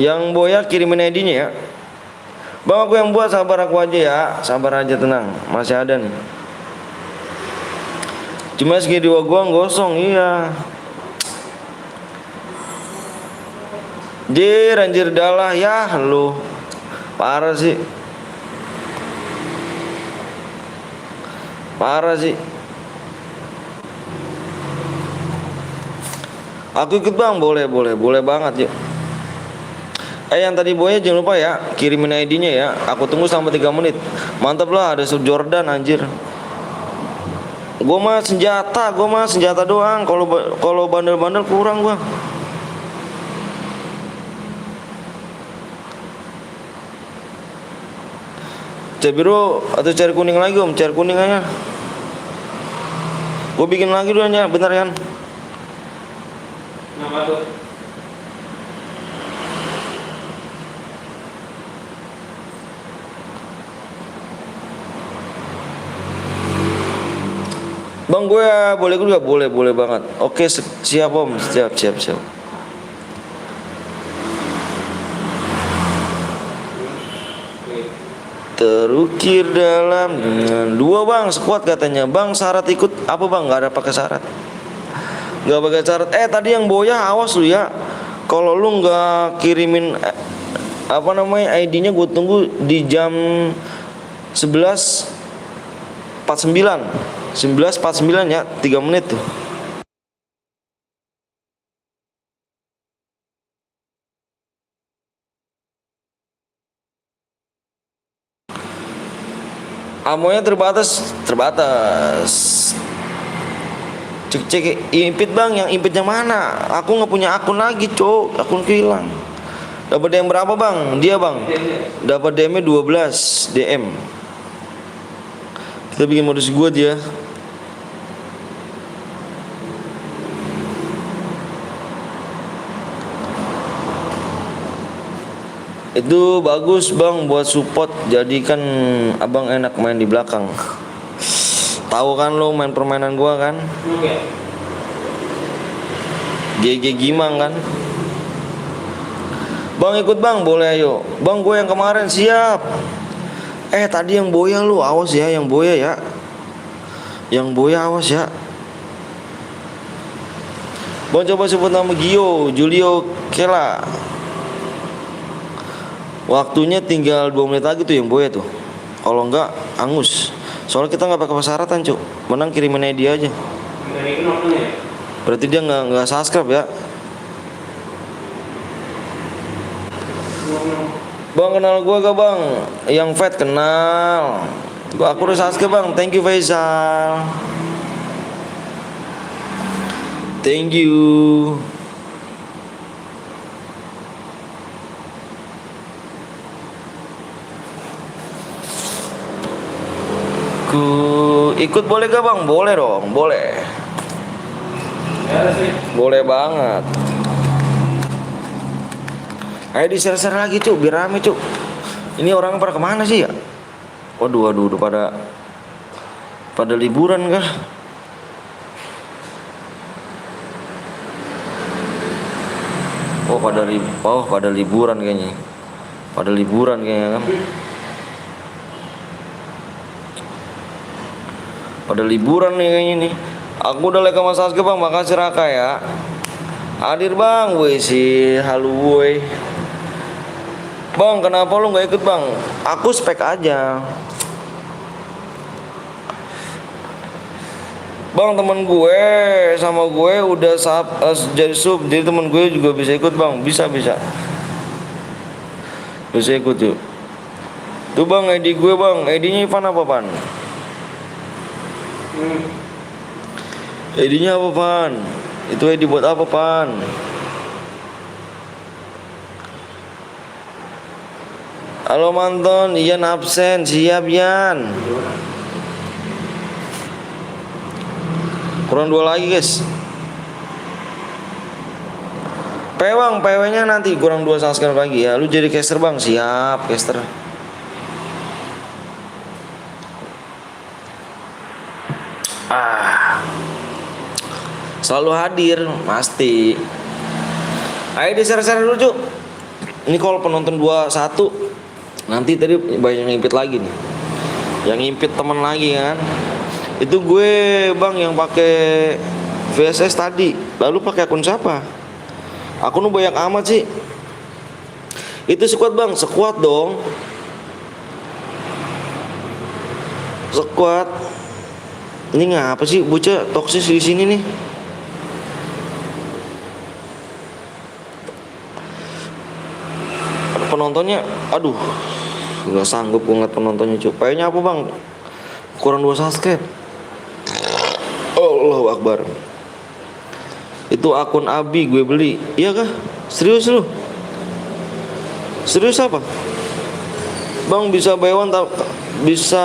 Yang Boya kirimin ID-nya ya. Bang, aku yang buat, sabar aku aja ya. Sabar aja, tenang, masih ada nih. Cuma segini dua gua gosong, iya. Anjir dalah ya lu. Parah sih. Aku ikut, Bang, boleh banget yuk. Yang tadi Boya jangan lupa ya, kirimin ID-nya ya. Aku tunggu selama 3 menit. Mantap lah, ada Sub Jordan anjir. Gua mah senjata doang. Kalau bandel-bandel kurang gua. Cari biru atau cari kuning lagi, Om? Cari kuning aja. Gue bikin lagi dulu ya, bentar ya. Kenapa tuh? Bang, gue boleh juga, boleh banget. Oke, siap Om, siap. Terukir dalam dengan 2, Bang, squad katanya. Bang, syarat ikut apa, Bang? Nggak ada pakai syarat. Nggak pakai syarat. Tadi yang Boya, awas lu ya. Kalau lu nggak kirimin apa namanya ID-nya, gue tunggu di jam 11.49 ya, 3 menit tuh. Amonya terbatas. Cek impit bang, yang impit yang mana? Aku nggak punya akun lagi cok, akunku hilang. Dapat DM berapa bang? Dia bang dapat DM-nya 12 DM. Kita bikin modus gua dia. Itu bagus bang buat support, jadikan abang enak main di belakang. Tahu kan lo main permainan gua kan? Oke. GG Gimang kan? Bang ikut bang, boleh ayo. Bang gue yang kemarin siap. Tadi yang boya lu, awas ya yang boya ya. Yang boya awas ya. Bang coba sebut nama Julio Kela. Waktunya tinggal 2 menit lagi tuh yang boya tuh. Kalau enggak angus. Soalnya kita nggak pakai persyaratan cuk. Menang kirimin dia aja. Berarti dia nggak subscribe ya. Bang kenal gua gak bang? Yang fat kenal. Aku udah subscribe bang. Thank you Faisal. Thank you. Ikut boleh gak bang? Boleh dong, boleh. Boleh banget. Ayo di share lagi cuk, biar rame cuk. Ini orang pada kemana sih ya? Waduh, udah pada liburan kah? Pada liburan kayaknya. Pada liburan kayaknya kan. Pada liburan nih kayaknya nih. Aku udah like sama Sasuke bang, makasih Raka ya. Hadir bang, woi si halu woi. Bang kenapa lu nggak ikut bang? Aku spek aja. Bang temen gue sama gue udah jadi sub, jadi temen gue juga bisa ikut bang, bisa ikut yuk. Tuh bang ID gue bang, ID-nya Ivan apa pan? ID-nya apa pan? Itu ID buat apa pan? Halo manton, Ian absen, siap Ian. Kurang 2 lagi guys. PW nya nanti kurang 2 subscribe lagi ya. Lu jadi caster bang, siap caster. Selalu hadir, pasti. Ayo di share dulu cuk. Ini kalau penonton 21, nanti tadi banyak yang ngimpit lagi nih. Yang ngimpit temen lagi kan. Itu gue bang yang pakai VSS tadi. Lalu pakai akun siapa? Akun banyak amat sih. Itu squad bang, squad dong. Squad. Ini ngapa sih bocah toksis di sini nih? Penontonnya, aduh, nggak sanggup gue ngeliat penontonnya cuy. Kayaknya apa bang? Kurang 2 subscribe. Allahu Akbar. Itu akun Abi gue beli. Iya kah? Serius lu? Serius apa? Bang bisa buy one bisa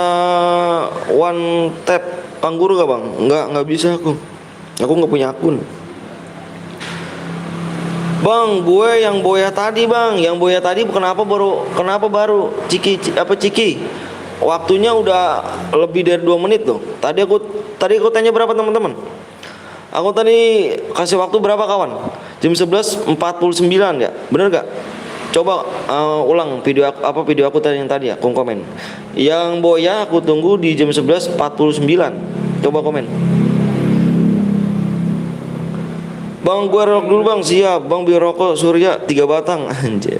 one tap Pangguru gak bang? Nggak bisa aku. Aku nggak punya akun. Bang, gue yang boya tadi bang, kenapa baru Ciki? Waktunya udah lebih dari 2 menit tuh. Tadi aku tanya berapa teman-teman? Aku tadi kasih waktu berapa kawan? Jam 11.49 ya, bener gak? Coba ulang video aku tadi yang tadi ya, komen. Yang boya aku tunggu di jam 11.49. Coba komen. Bang gue rokok dulu bang, siap. Bang biar rokok Surya 3 batang. Anjir.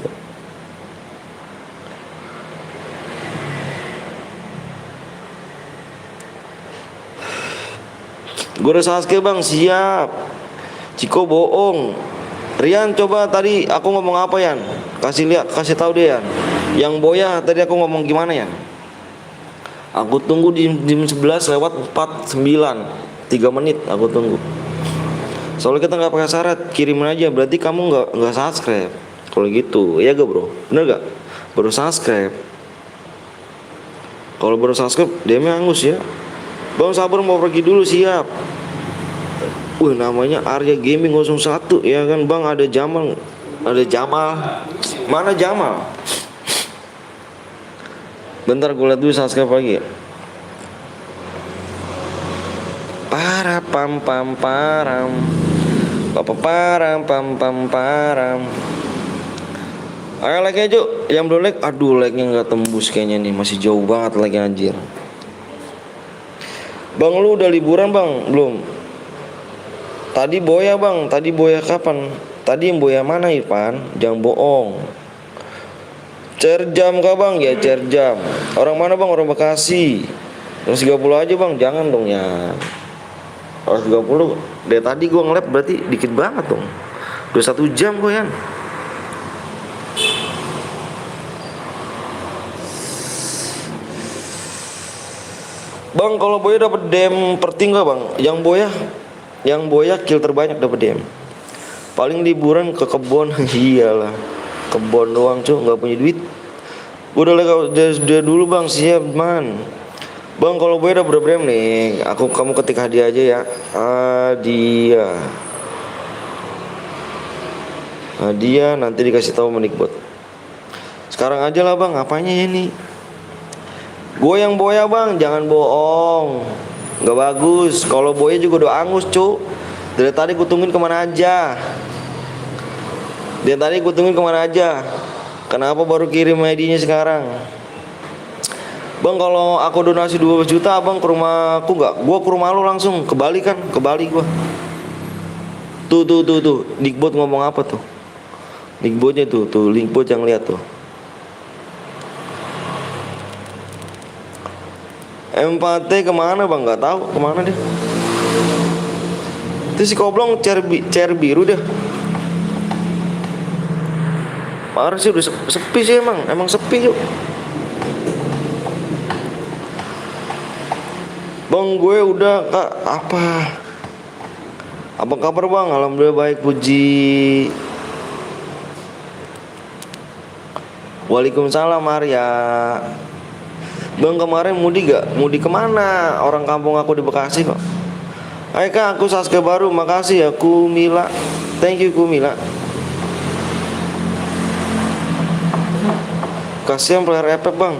Gue udah Sasuke bang, siap. Ciko bohong. Rian coba tadi aku ngomong apa Yan? Kasih tahu dia Yan. Yang boya tadi aku ngomong gimana Yan? Aku tunggu di jam 11 lewat 49, 3 menit aku tunggu. Soalnya kita nggak pakai syarat, kirimin aja. Berarti kamu nggak subscribe. Kalau gitu, ya gak bro? Bener gak? Baru subscribe. Kalau baru subscribe, DM-nya angus ya. Bang sabar mau pergi dulu, siap. Wih, namanya Arya Gaming 01 ya kan bang. Ada Jamal. Mana Jamal? Bentar gue liat dulu subscribe lagi ya. Para pam pam param. Papa param pam pam param. Ayo like-nya Ju. Yang belum like, aduh like-nya nggak tembus kayaknya nih, masih jauh banget lagi anjir. Bang lu udah liburan bang? Belum. Tadi boya bang, tadi boya kapan? Tadi yang boya mana Irfan? Jangan bohong. Cerjam kah bang? Ya Cerjam. Orang mana bang? Orang Bekasi. Yang 30 aja bang, jangan dong ya. Orang 30 dari tadi gua nge-lab berarti dikit banget dong. Udah 1 jam gua ya. Bang kalau boya dapat DM per tinggal bang. Yang boya kill terbanyak dapat DM. Paling liburan ke kebon. Iyalah, kebon doang cuy, nggak punya duit. Udah lewat dia dulu bang, siap man. Bang kalau boya dapat berapa DM nih? Kamu ketik hadiah aja ya. Hadiah nanti dikasih tahu menikbot. Sekarang aja lah bang, apanya ini? Gue yang boya bang, jangan bohong. Gak bagus. Kalau boya juga udah angus cu. Dari tadi gue tungguin kemana aja. Kenapa baru kirim ID-nya sekarang? Bang kalau aku donasi 12 juta abang ke rumahku nggak? Gue ke rumah lu langsung. Ke Bali kan? Ke Bali gue. Tuh Nickbot ngomong apa tuh? Nickbotnya tuh Linkbot yang lihat tuh. M4T kemana bang? Nggak tahu kemana deh. Itu si Koblong cair biru deh. Parah sih, udah sepi sih emang sepi yuk. Bang gue udah kak apa kabar bang? Alhamdulillah baik puji. Waalaikumsalam Arya. Bang kemarin mudik gak? Mudik kemana? Orang kampung aku di Bekasi kok. Hai kak, aku Sasuke baru. Makasih ya Kumila. Thank you Kumila. Kasihan player efek bang.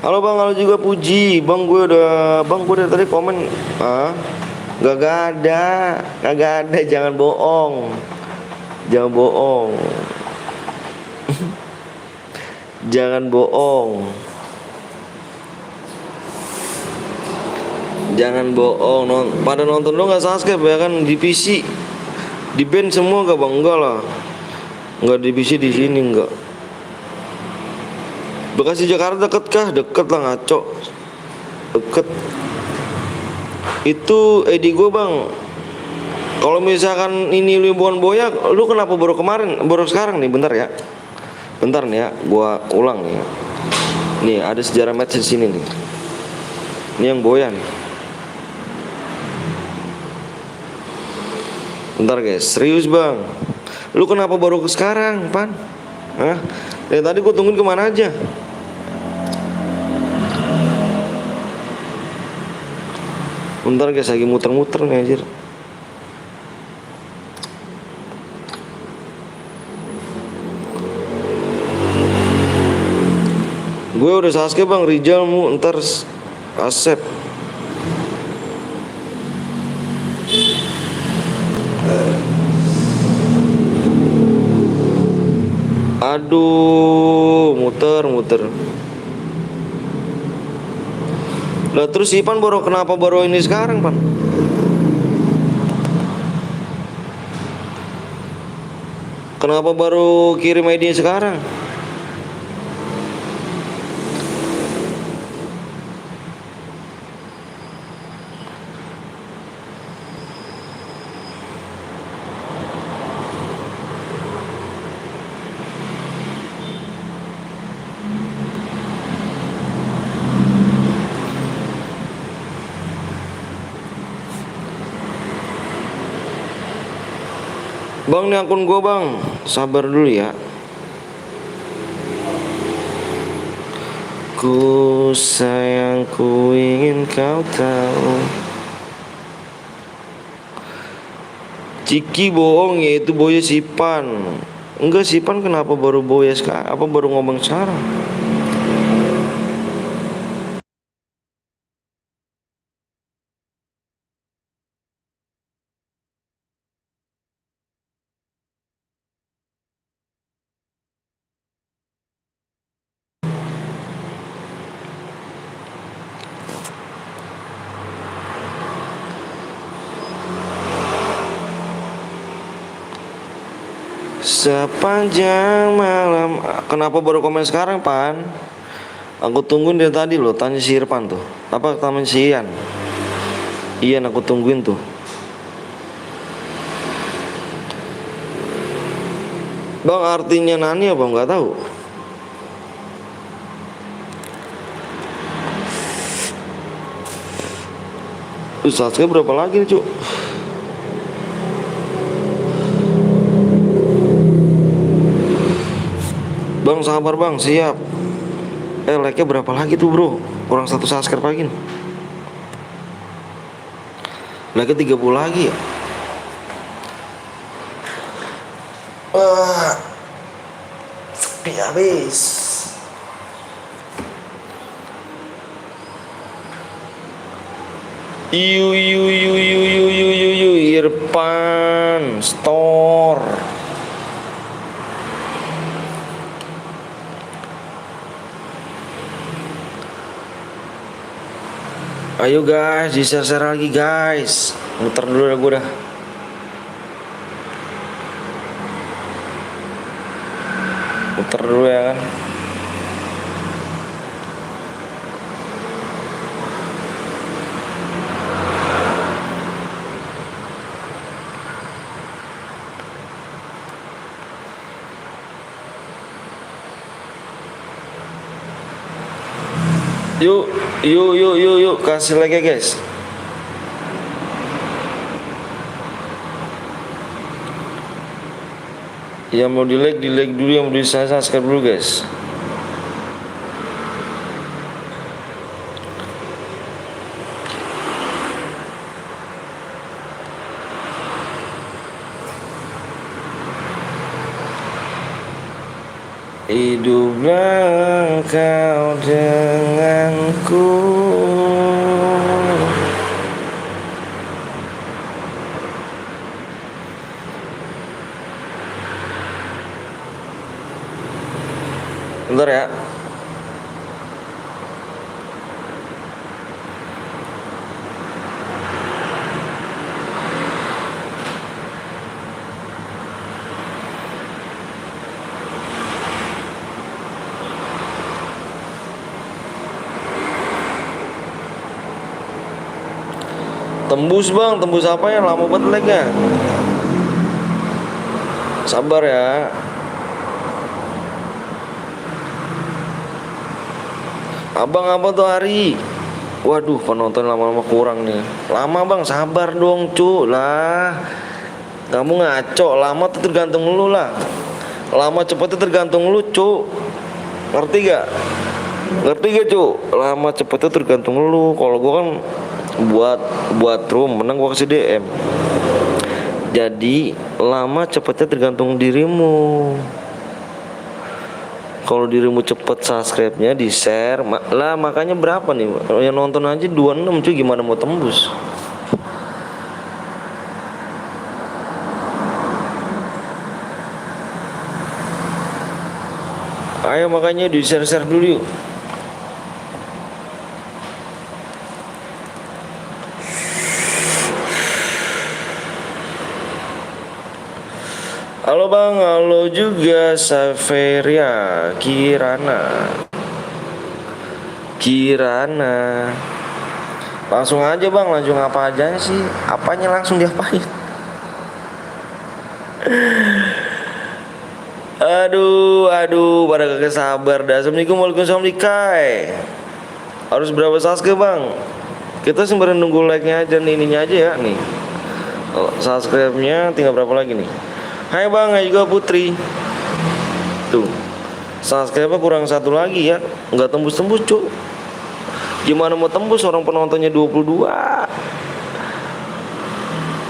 Halo bang, halo juga Puji. Bang gue dari tadi komen. Gak ada. Jangan bohong. Jangan bohong. Pada nonton lo nggak subscribe ya kan di PC. Di band semua gak bang? Enggak lah. Enggak di PC di sini enggak. Bekasi Jakarta deket kah? Deket lah ngaco. Deket. Itu Edi gue bang. Kalau misalkan ini liburan boya, lu kenapa baru sekarang nih? Bentar nih ya, gua ulang nih ya. Nih ada sejarah match di sini nih. Ini yang boya nih. Bentar guys, serius bang. Lu kenapa baru sekarang, Pan? Dari tadi gue tungguin kemana aja. Bentar guys, lagi muter-muter nih anjir. Gue udah Sasuke bang, Rijalmu ntar Asep. Aduh, muter. Lah terus Ipan kenapa baru ini sekarang, Pan? Kenapa baru kirim ID sekarang? Bang, ini akun gua bang, sabar dulu ya. Ku sayang, ku ingin kau tahu. Ciki bohong ya, itu Boya Sipan. Enggak, Sipan kenapa baru Boya sekarang? Apa baru ngomong sekarang? Sepanjang malam. Kenapa baru komen sekarang, Pan? Aku tungguin dari tadi loh, tanya si Irfan tuh. Apa taman si Ian? Ian aku tungguin tuh. Bang, artinya nani apa nggak tahu? Subscribe berapa lagi nih, Cuk? Bang, sabar bang, siap. Like-nya berapa lagi tuh bro? Kurang 1 subscribe lagi nih. Like-nya 30 lagi ya. Sepi habis. Irfan store. Ayo guys, di share lagi guys. Muter dulu dah gue dah. Muter dulu ya kan. Yuk, kasih like ya guys. Yang mau di like dulu, yang mau di subscribe dulu guys. Hiduplah kau denganku. Bentar ya. Tembus bang, tembus apa ya? Lama banget like-nya. Sabar ya. Abang apa tuh Hari? Waduh, penonton lama-lama kurang nih. Lama bang, sabar dong cu lah. Kamu ngaco, lama tuh tergantung lu lah. Lama cepet tuh tergantung lu cu. Ngerti gak? Ngerti gak cu? Lama cepet tuh tergantung lu. Kalau gua kan buat room menang gua kasih DM. Jadi lama cepetnya tergantung dirimu. Kalau dirimu cepet subscribe-nya di share lah, makanya berapa nih yang nonton aja 26 cuy, gimana mau tembus. Ayo makanya di share dulu yuk. Halo bang, halo juga Saveria Kirana. Langsung aja bang, langsung apa aja sih? Apanya langsung diapain? Aduh, pada kagak sabar dah. Assalamualaikum, waalaikumsalam Likai. Harus berapa subscribe bang? Kita sembari nunggu like-nya aja nih, ininya aja ya nih. Subscribe-nya tinggal berapa lagi nih? Hai bang, hai juga Putri. Tuh, subscribe kurang satu lagi ya. Nggak tembus-tembus cu. Gimana mau tembus orang penontonnya 22.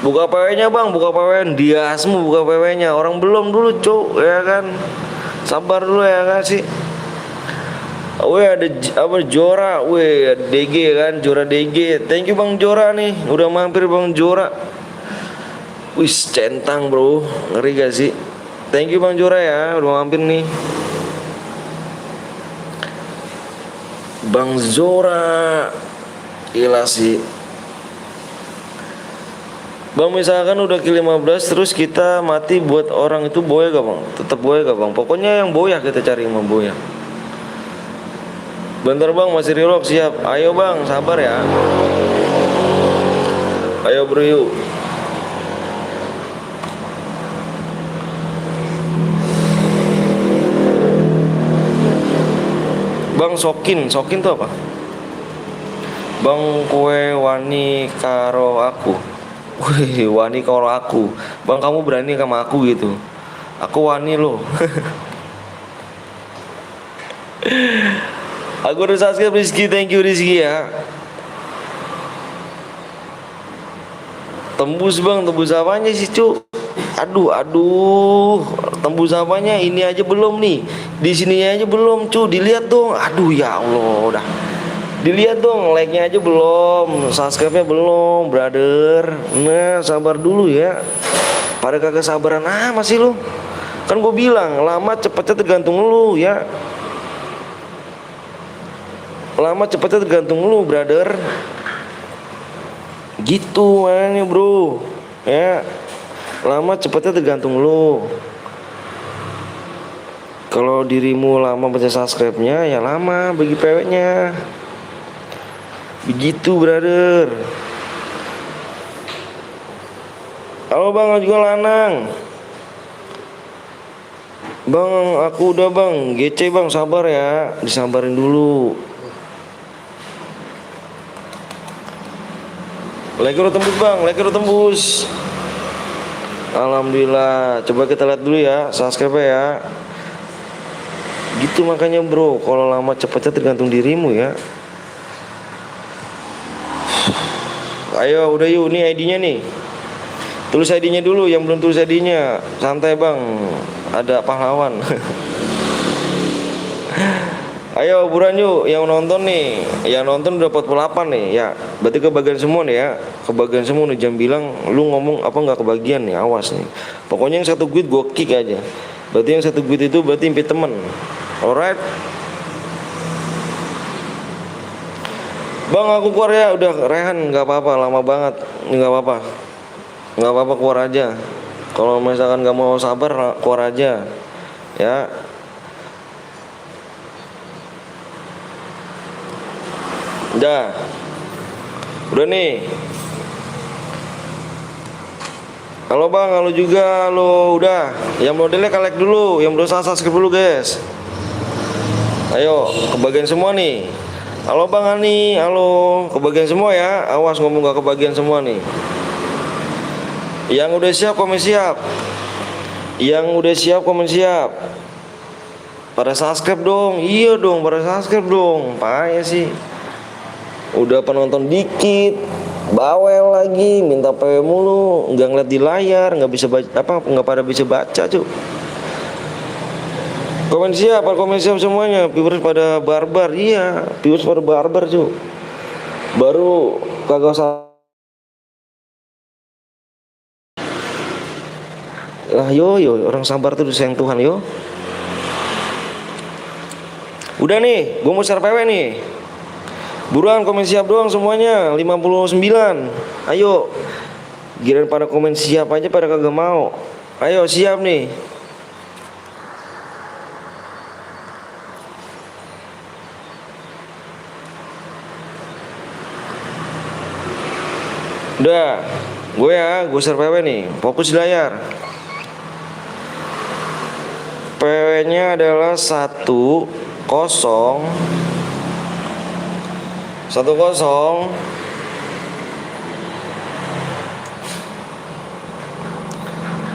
Buka PW-nya bang, buka PW. Diasmu buka PW-nya. Orang belum dulu cu, ya kan. Sabar dulu ya kan sih. Weh ada apa Jora, weh ada DG kan, Jora DG. Thank you Bang Jora nih, udah mampir Bang Jora. Wis centang bro, ngeri gak sih? Thank you Bang Jora ya, udah mampir nih. Bang Zora, gila sih. Bang misalkan udah ke 15 terus kita mati buat orang itu boleh gak bang? Tetap boleh gak bang? Pokoknya yang boya kita cari yang boya. Bentar bang, masih reload siap. Ayo bang, sabar ya. Ayo bro yuk. Bang Sokin tuh apa? Bang kue wani karo aku. Wih, wani karo aku. Bang kamu berani sama aku gitu. Aku wani loh. Aku udah subscribe Rizky, thank you Rizky ya. Tembus bang, tembus apanya sih cu? Aduh, tembus apanya? Ini aja belum nih. Di sini aja belum cu, dilihat dong. Aduh ya Allah, udah. Dilihat dong, like-nya aja belum, subscribe-nya belum, brother. Nah, sabar dulu ya. Pada kagak sabaran masih lu. Kan gue bilang, lama cepetnya tergantung lu ya. Lama cepetnya tergantung lu brother. Gitu makanya bro. Ya, lama cepetnya tergantung lu. Kalau dirimu lama baca subscribe-nya, ya lama bagi PW-nya. Begitu brother. Halo bang, juga lanang. Bang, aku udah bang, GC bang, sabar ya. Disabarin dulu. Like udah tembus bang, like udah tembus. Alhamdulillah. Coba kita lihat dulu ya, subscribe ya. Gitu makanya bro, kalau lama cepetnya tergantung dirimu ya. Ayo udah yuk, nih ID-nya nih. Tulis ID-nya dulu, yang belum tulis ID-nya. Santai bang, ada pahlawan. Ayo buruan yuk, yang nonton nih. Yang nonton udah 48 nih ya. Berarti kebagian semua nih ya. Kebagian semua nih, jam bilang lu ngomong apa nggak kebagian nih, awas nih. Pokoknya yang satu guide gue kick aja. Berarti yang satu guide itu berarti impi temen. Alright. Bang aku keluar ya, udah rehan nggak apa-apa, lama banget, nggak apa-apa, nggak apa-apa keluar aja. Kalau misalkan nggak mau sabar keluar aja, ya. Udah nih. Halo bang, halo juga, halo udah. Yang modelnya kalek dulu, yang belum subscribe dulu guys. Ayo, kebagian semua nih. Halo bang Ani, halo, kebagian semua ya. Awas ngomong gak kebagian semua nih. Yang udah siap komen siap. Yang udah siap komen siap. Pada subscribe dong, iya dong, pada subscribe dong. Payah sih. Udah penonton dikit, bawel lagi, minta PW mulu, nggak ngeliat di layar, nggak bisa baca nggak pada bisa baca cuy. Komen siap semuanya. Viewers pada barbar, iya, viewers pada barbar cuy. Baru kagak usah lah yo orang sabar tuh sayang Tuhan yo. Udah nih, gue mau share PW nih. Buruan komen siap doang semuanya 59. Ayo. Giliran pada komen siap aja pada kagak mau. Ayo siap nih. Udah. Gue share PW nih. Fokus di layar. PW-nya adalah 10 1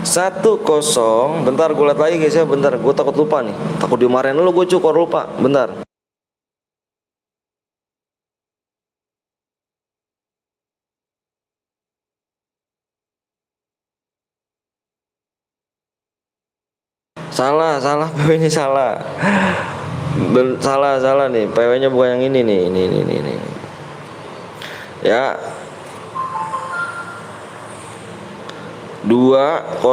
1-0. Bentar gue liat lagi guys ya. Bentar, gue takut lupa nih. Takut dimarahin lu gue kalau lupa. Bentar. Salah PW-nya salah. Salah nih. PW-nya bukan yang ini nih. Ini. Ya. 2005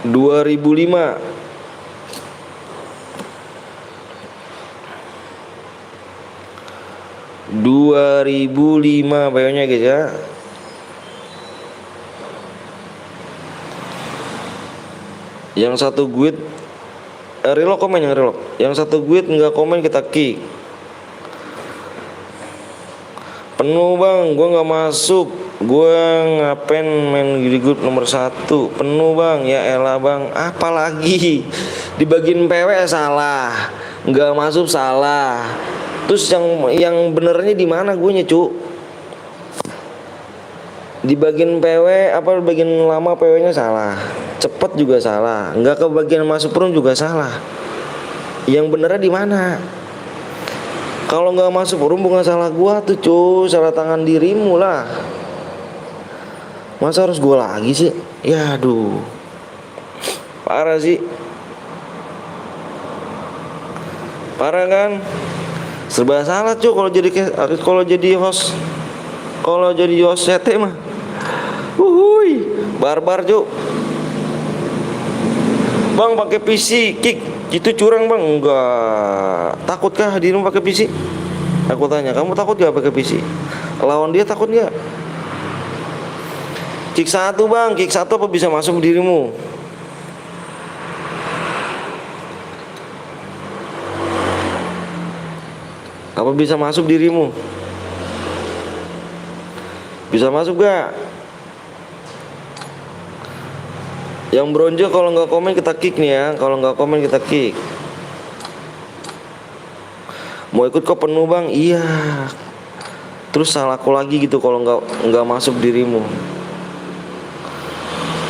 2005. Dua ribu lima. PO-nya guys ya. Yang satu guide relock komen yang relock. Yang satu guide nggak komen kita kick. Penuh bang, gue nggak masuk. Gue ngapain main di grup nomor 1. Penuh bang, ya elah bang. Apalagi dibagiin PW salah, nggak masuk salah. Terus yang benernya di mana gue cu? Di bagian PW apa bagian lama PW-nya salah, cepet juga salah, nggak ke bagian masuk room juga salah. Yang benernya di mana? Kalau nggak masuk room bukan salah gua tuh salah tangan dirimu lah. Masa harus gua lagi sih? Ya aduh, parah sih, parah kan? Serba salah kalau jadi host CT mah. Wuhui, barbar Bang pakai PC kick itu curang bang. Enggak. Takutkah dirimu pakai PC? Aku tanya, kamu takut gak pakai PC? Lawan dia takut gak? Kick 1 bang, kick 1 apa bisa masuk dirimu? Apa bisa masuk dirimu? Bisa masuk gak? Yang bronze kalau nggak komen kita kick nih ya. Kalau nggak komen kita kick. Mau ikut kok penuh bang? Iya. Terus salahku lagi gitu kalau nggak masuk dirimu.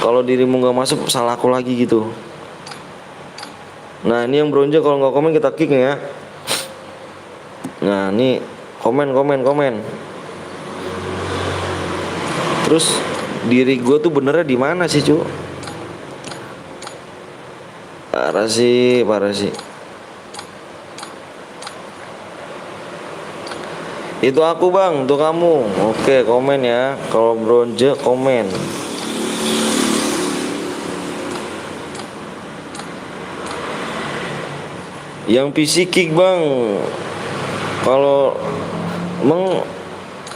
Kalau dirimu nggak masuk salahku lagi gitu. Nah ini yang bronze kalau nggak komen kita kick nih ya. Nah ini komen. Terus diri gue tuh benernya di mana sih cu? Parah sih. Itu aku bang, untuk kamu. Oke komen ya. Kalau bronze komen. Yang PC kick bang. Kalau emang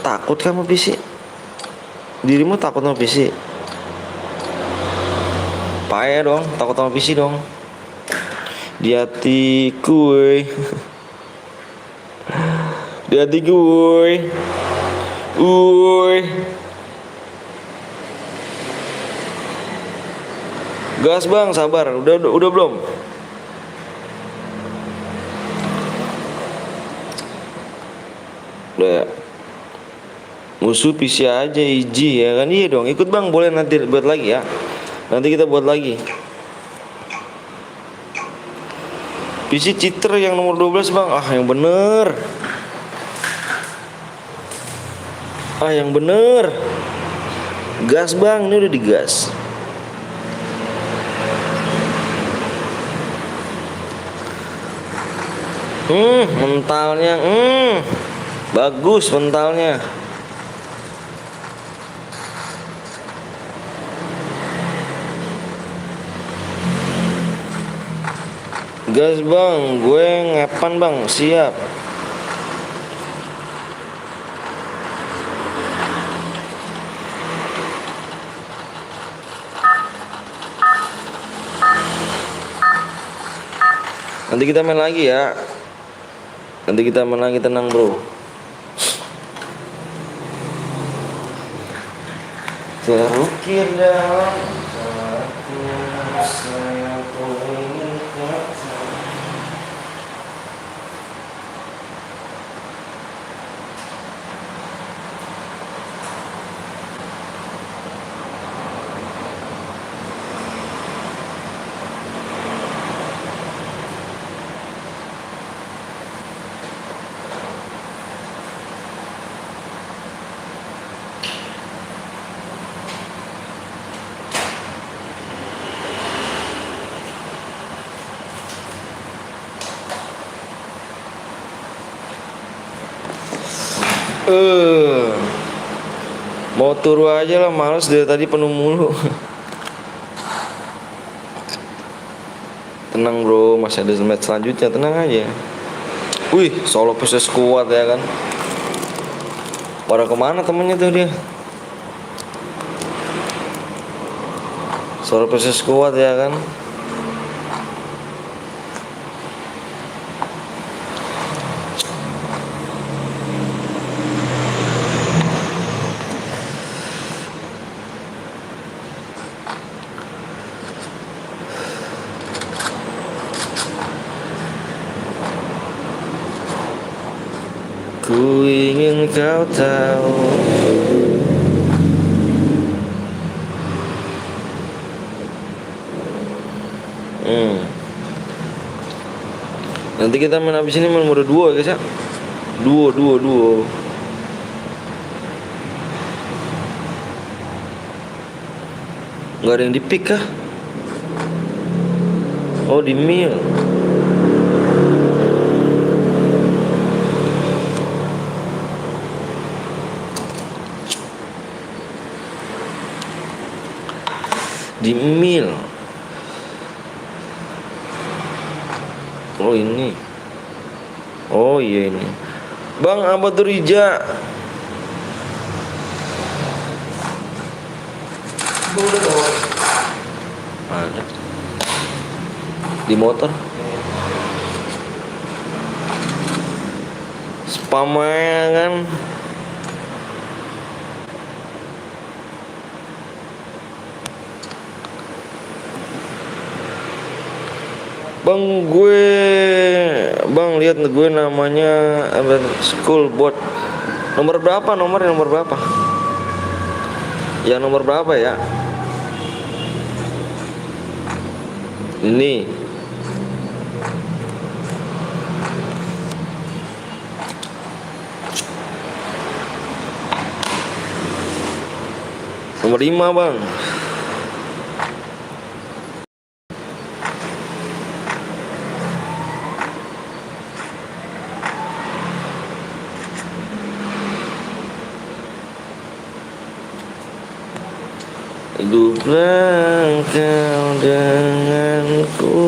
takut kamu PC? Dirimu takut sama PC? Payah dong, takut sama PC dong. Di hatiku di hatiku gas bang, sabar. Udah belum? Udah ya. Musuh PC aja iji ya kan. Iya dong, ikut bang, boleh nanti buat lagi ya. Nanti kita buat lagi. PC cheater yang nomor 12 bang. Yang bener. Gas bang, ini udah digas. Mentalnya bagus mentalnya. Gas bang, gue ngepan bang, siap. Nanti kita main lagi ya. Tenang bro. Terukir dalam hatiku, sayang ku ingin kata. Mau turu aja lah, males dari tadi penuh mulu. Tenang bro, masih ada match selanjutnya, tenang aja. Wih, Solo versus kuat ya kan. Pada kemana temennya tuh dia? Solo versus kuat ya kan. Ku ingin kau tahu. Nanti kita main abis ini main mode duo ya guys ya. Duo. Gak ada yang di pick kah? Oh di mil. Di mil. Oh ini. Oh iya ini. Bang Abadur Rija. Ada. Di motor. Spam aja kan. Bang lihat gue namanya school board. Nomor berapa? Nomor berapa? Yang nomor berapa ya? Ini. Nomor 5 bang. Hiduplah kau denganku.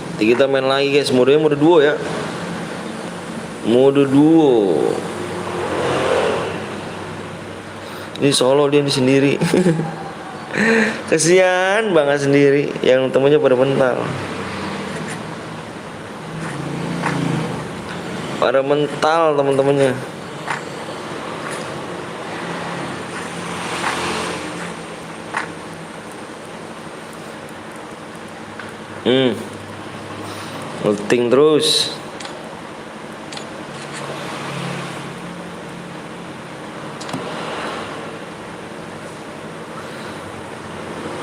Nanti kita main lagi guys. Modenya mode duo ya. Mode duo. Ini Solo dia sendiri. Kesian banget sendiri. Yang temennya pada mental. Pada mental teman-temannya. Ulting terus.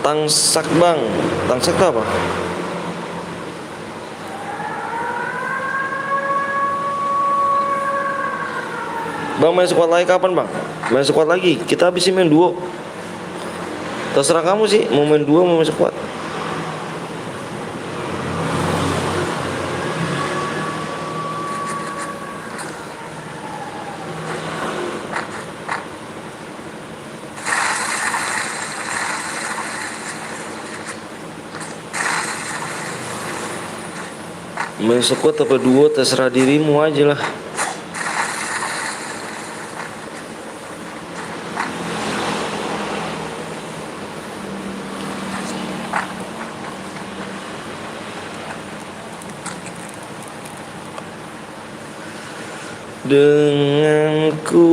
Tangsak bang. Tangsak itu apa? Bang main squad lagi kapan bang? Main squad lagi. Kita habis main duo. Terserah kamu sih. Mau main duo mau main squad. Main squad apa duo terserah dirimu aja lah. Dengan hatiku.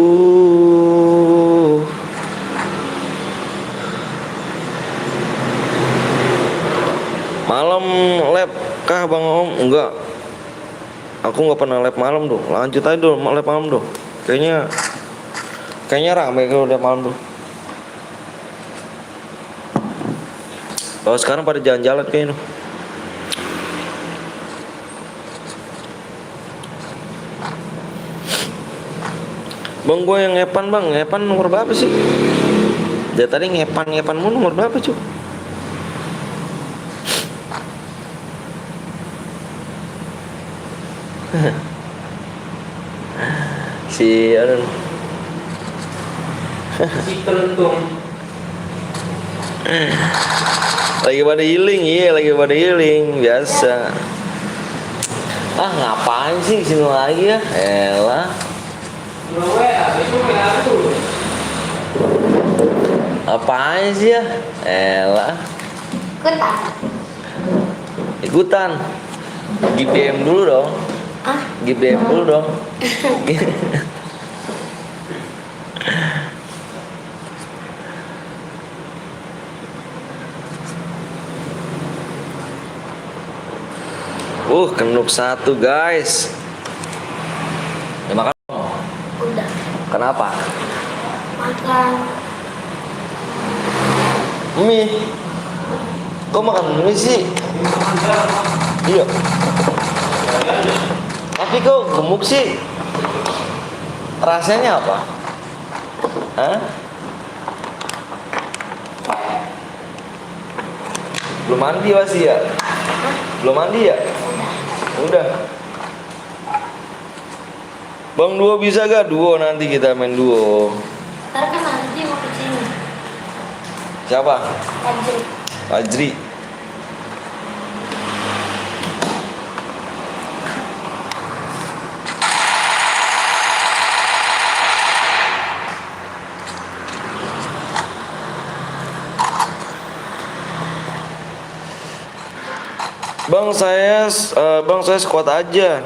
Malam lab kah Bang Om? Enggak. Aku nggak pernah lab malam tuh. Lanjut aja dulu lab malam tuh. Kayaknya rame kalau udah malam tuh. Oh sekarang pada jalan-jalan kayaknya tuh. Bang gue yang ngepan bang, ngepan nomor berapa sih? Dia tadi ngepanmu nomor berapa cuy? Si Arun Si kelentung. lagi pada healing, iya lagi pada healing biasa. Ah ngapain sih sini lagi ya? Elah. Belum WA, besok WA tuh. Apaan sih ya? Elah. Ikutan. Give DM dulu dong. Give DM dulu dong. Kenuk satu guys. Ya makan. Udah Kenapa? makan. Mie. Kok makan mie sih? Iya. Tapi kok gemuk sih? Rasanya apa? Hah? Belum mandi masih ya? Belum mandi ya? Udah. Bang duo bisa gak? Duo nanti kita main duo. Ntar kan nanti mau kesini. Siapa? Lanjut. Fajri. Bang saya squad aja.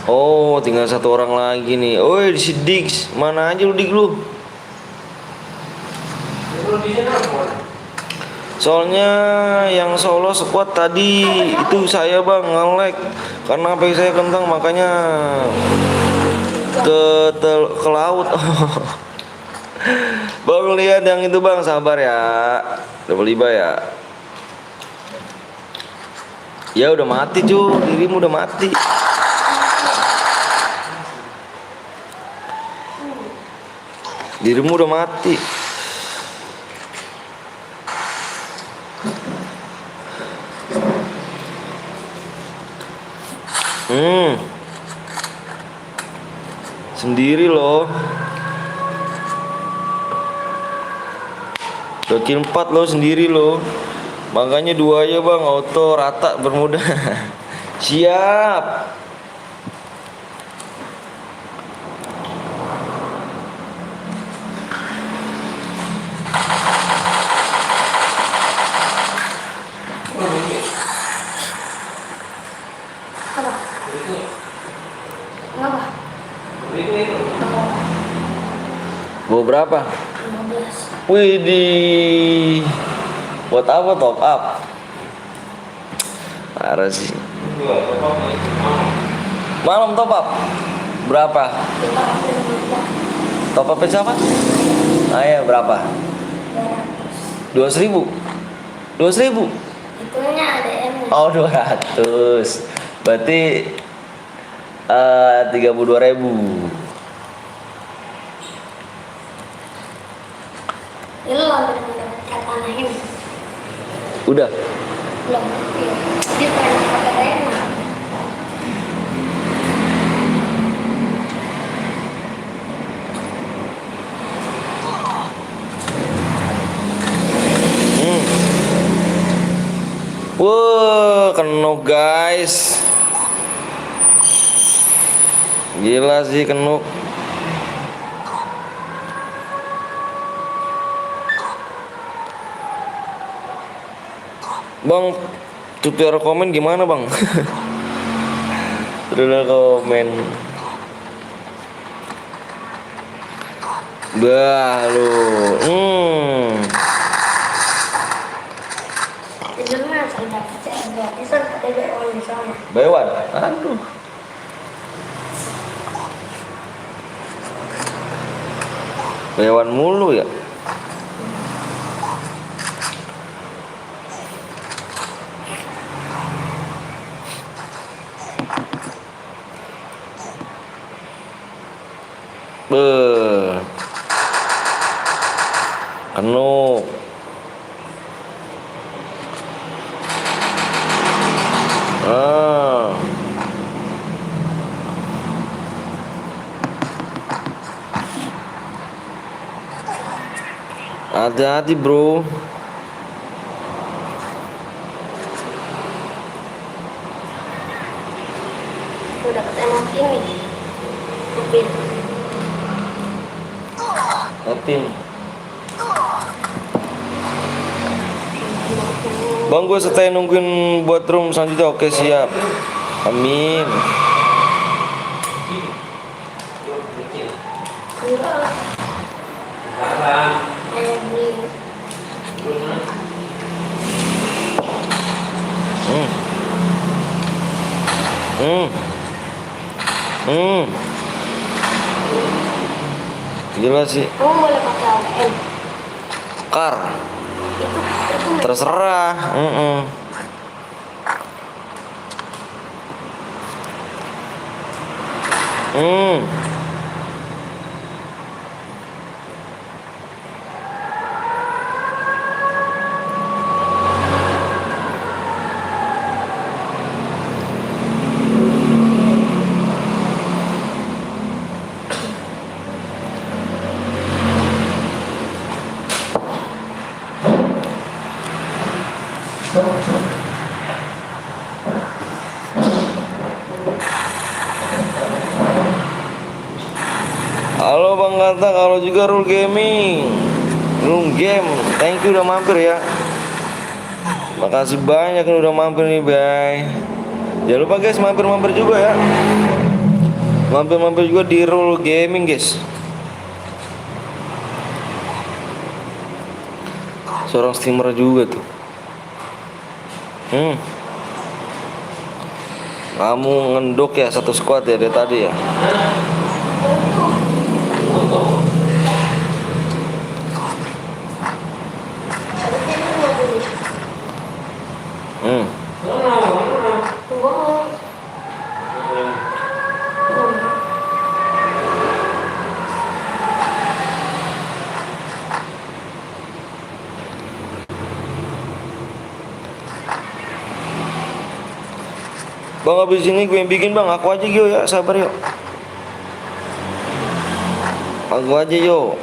Oh, tinggal satu orang lagi nih. Oi, si Dix, mana aja lu Dik lu? Belum bisa nelfon. Soalnya yang solo squad tadi itu saya bang nge-lag karena HP saya kentang makanya ke laut. Bang lihat yang itu bang, sabar ya. Double IBA ya. Ya udah mati cuy, dirimu udah mati. Dirimu udah mati. Sendiri loh. Udah kill 4 loh sendiri loh. Makanya 2 aja bang, auto rata bermuda. Siap. Apa? Kenapa? Itu. Bawa berapa? 15. Widih. Buat apa top up? Parah sih. Malam top up. Berapa? Kita ambil mudah. Top up siapa? Ya berapa? 200.000. 200.000. Itunya ada M. Oh 200. Berarti 32.000. Itu ambil mendapatkan tanah ini. Udah. Belum. Iya. Dia pengen pakai Rena. Wah, kenuk guys. Gila sih kenuk. Bang, Tutorial komen gimana bang? Tutorial komen. Bah lu. Itu mah saya dapat CS gratisan ada orang di sana. Baywan. Aduh. Baywan mulu ya. Beuh. Penuh. Ah. Hati-hati bro. Aku dapat emosi nih. Mobil. Hati. Bang, gue stay nungguin buat room selanjutnya. Oke, siap. Amin. Enggak. Sekarang. Kayak beli. Hmm. Hmm. Hmm. Gila sih. Kamu boleh pakai ATM. Kar. Itu Terserah. Hmm. Halo Bang Gata, kalau juga Rule Gaming, Rule Game, thank you udah mampir ya. Makasih banyak yang udah mampir nih, bye. Jangan lupa guys, mampir-mampir juga ya. Mampir-mampir juga di Rule Gaming guys. Seorang streamer juga tuh. Kamu ngendok ya satu squad ya dari tadi ya. Bang, habis ini gue yang bikin bang, aku aja yuk ya, sabar yuk. Aku aja yuk.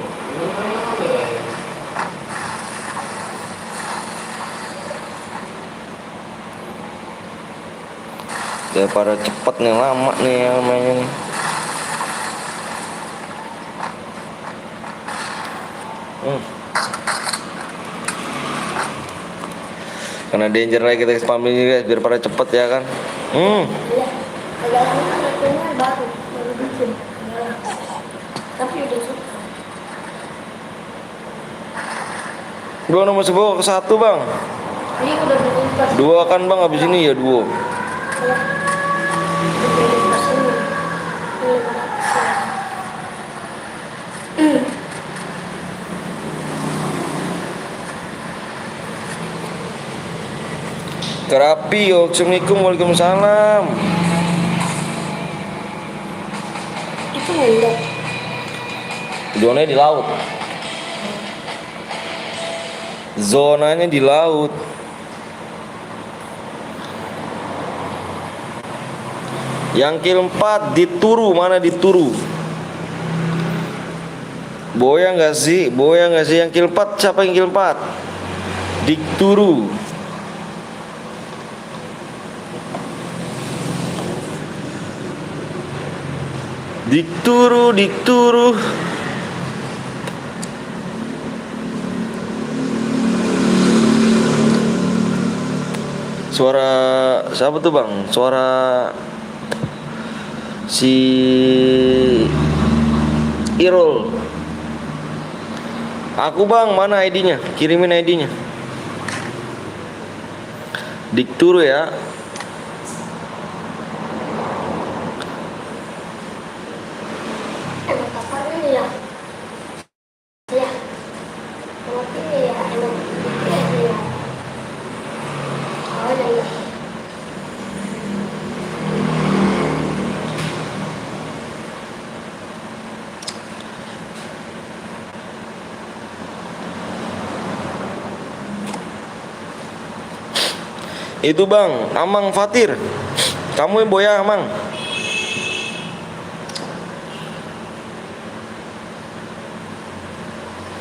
Daripada cepet nih, lama nih yang mainnya nih. Karena danger lagi kita spam ini guys, biar pada cepet ya kan. Iya. Perjalanan akhirnya baru bikin. Tapi udah suka. Bang, nomor sebuah ke satu bang. Ini udah berubah. Dua kan bang, habis ini ya dua. Terapi, assalamualaikum, waalaikumsalam. Itu enggak. Zonanya di laut. Zonanya di laut. Yang kill 4 di Turu, mana di Turu? Boya nggak sih? Boya nggak sih yang kill 4? Siapa yang kill 4? Di Turu. Dikturu, dikturu. Suara siapa tuh bang? Suara si Irul. Aku bang, mana ID-nya? Kirimin ID-nya. Dikturu ya. Emang kapan ini ya? Ya. Emang ini ya. Emang ini ya. Oh iya. Itu bang, Amang Fatir. Kamu yang boya Amang.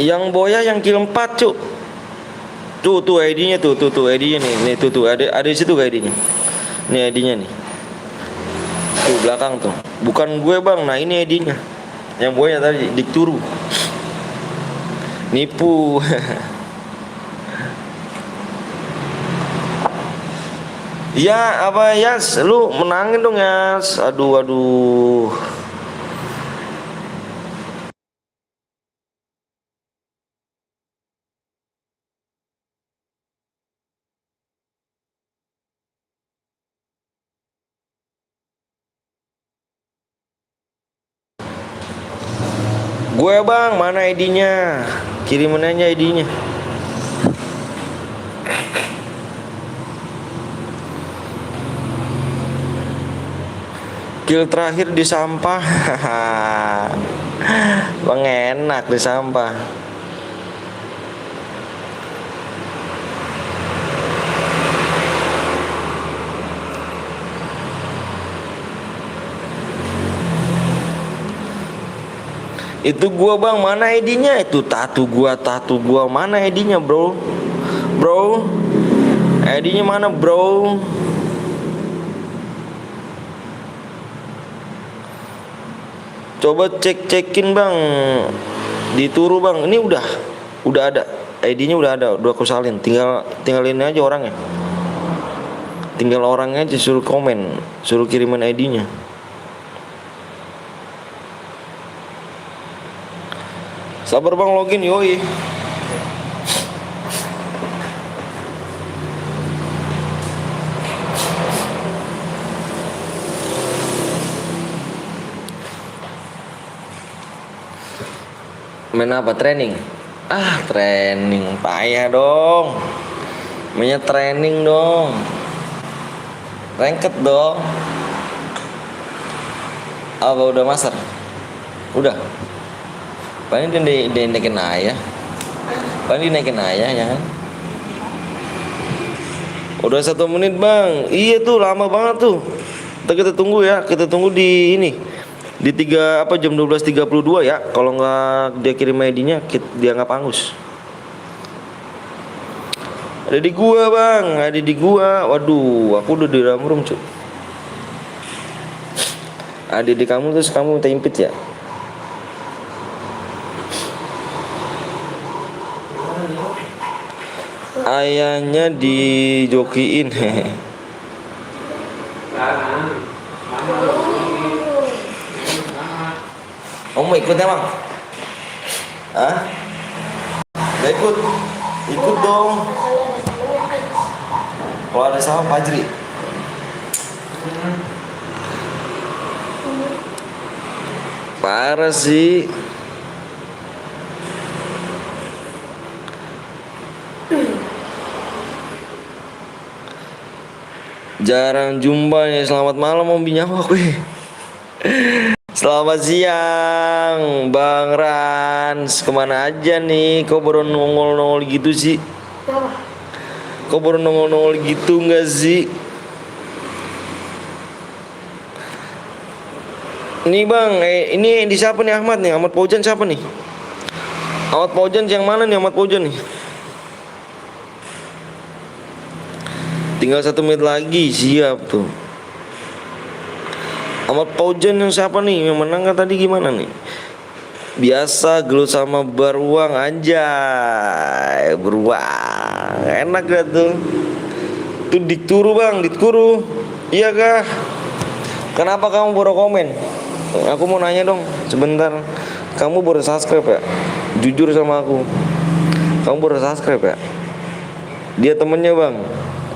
Yang boya yang kill 4 cuk. Tuh ID-nya tuh ID-nya nih tuh ada di situ ID-nya. Nih ID-nya nih. Tuh belakang tuh. Bukan gue bang, nah ini ID-nya. Yang boya tadi dikturu. Nipu. Ya apa Yas, lu menangin dong Yas. Aduh. Gue bang, mana ID-nya? Kirimin aja ID-nya. Kill terakhir di sampah. Bang enak di sampah. Itu gua bang, mana ID-nya? Itu tato gua mana ID-nya bro? Bro, ID-nya mana bro? Coba cekin bang, dituru bang. Ini udah ada ID-nya, udah aku salin. Tinggalin aja orangnya. Tinggal orangnya aja suruh komen, suruh kiriman ID-nya. Sabar bang, login yoi. Main apa? Training? Training payah dong. Mainnya training dong. Ranked dong. Apa udah master? Udah. Paling dinaikin ayah. Paling dinaikin ayah ya kan? Udah 1 menit bang. Iya tuh lama banget tuh. Kita tunggu ya. Kita tunggu di ini. Di jam 12.32 ya. Kalau nggak dia kirim ID-nya, dia nggak pangus. Ada di gua bang, ada di gua. Waduh, aku udah di dalam room cuy. Ada di kamu terus kamu minta impit ya. Ayahnya dijokiin. Kamu mau ikut emang? Hah? Gak ikut? Ikut dong. Kalau ada sama Fajri. Parah sih. Jarang jumpa ya. Selamat malam Om Binyawa gue. Selamat siang Bang Rans. Kemana aja nih? Kok baru nongol-nongol gitu sih? Kok baru nongol-nongol gitu gak sih? Nih bang, ini di siapa nih Ahmad nih? Ahmad Paujan siapa nih? Ahmad Paujan yang mana nih Ahmad Paujan nih? Tinggal 1 menit lagi, siap tuh. Ahmad Paujan yang siapa nih? Yang menang kan tadi gimana nih? Biasa gelut sama beruang aja. Beruang. Enak gak tuh? Itu Dikturu bang, Ditkuru. Iya kah? Kenapa kamu baru komen? Aku mau nanya dong, sebentar. Kamu baru subscribe ya? Jujur sama aku. Kamu baru subscribe ya? Dia temennya bang.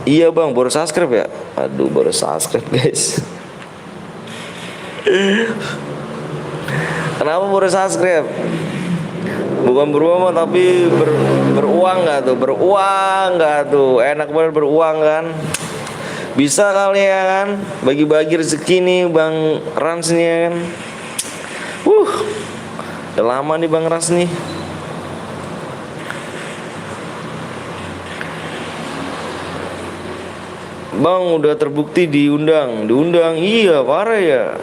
Iya bang, baru subscribe ya? Aduh, baru subscribe guys. Kenapa baru subscribe? Bukan beruang tapi beruang nggak tuh? Beruang nggak tuh? Enak banget beruang kan? Bisa kali ya kan? Bagi-bagi rezeki nih Bang Rans nih ya kan? Udah lama nih Bang Rans nih. Bang udah terbukti diundang. Iya parah ya.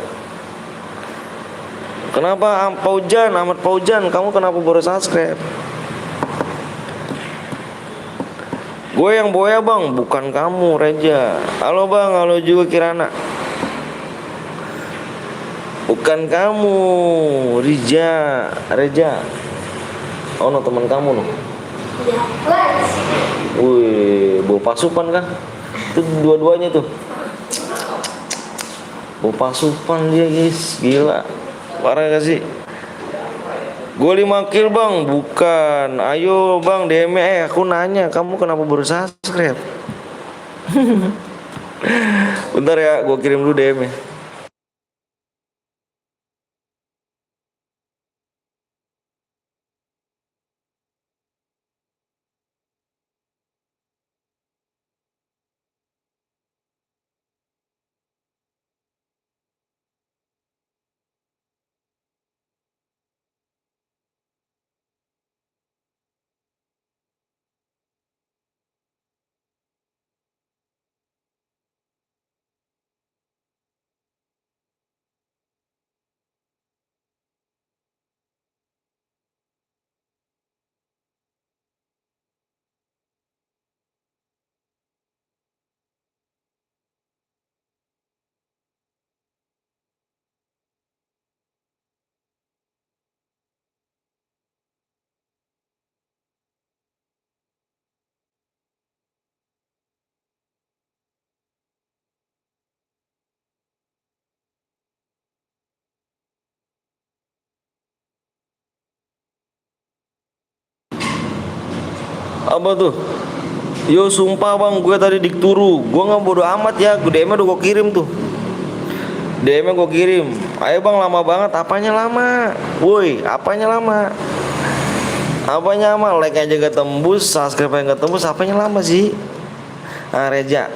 Kenapa Ahmad Paujan, kamu kenapa baru subscribe? Gue yang boya bang, bukan kamu Reja. Halo bang, halo juga Kirana. Bukan kamu Reja. Oh no, teman kamu no. Ya, guys. Wih, bau pasupan kah? Itu dua-duanya tuh. Bau pasupan dia guys, gila. Parah gak sih? Gue 5 kill bang, bukan. Ayo bang DM aku nanya, kamu kenapa baru subscribe? Bentar ya, gue kirim dulu DM. Apa tuh? Yo sumpah bang, gue tadi Dikturu. Gue nggak bodo amat ya, gue DM udah gue kirim tuh. DM gue kirim. Ayo bang, lama banget. Apanya lama? Woi, apanya lama? Apanya lama? Like aja gak tembus, subscribe aja gak tembus. Apanya lama sih? Ah Reja.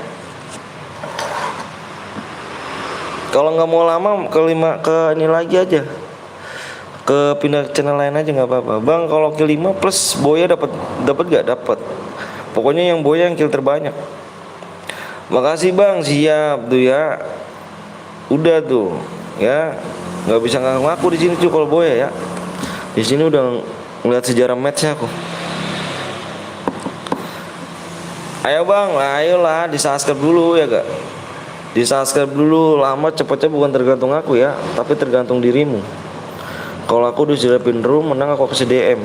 Kalau nggak mau lama ke ini lagi aja. Ke pindah channel lain aja nggak apa-apa. Bang kalau kill 5 plus boya dapat gak? Dapat. Pokoknya yang boya yang kill terbanyak. Makasih bang, siap tuh ya. Udah tuh ya, nggak bisa ngaku di sini tuh kalau boya ya. Di sini udah ngeliat sejarah matchnya aku. Ayo bang, ayolah di subscribe dulu ya gak? Di subscribe dulu, lama cepetnya bukan tergantung aku ya, tapi tergantung dirimu. Kalau aku udah siapin room, menang aku kasih DM.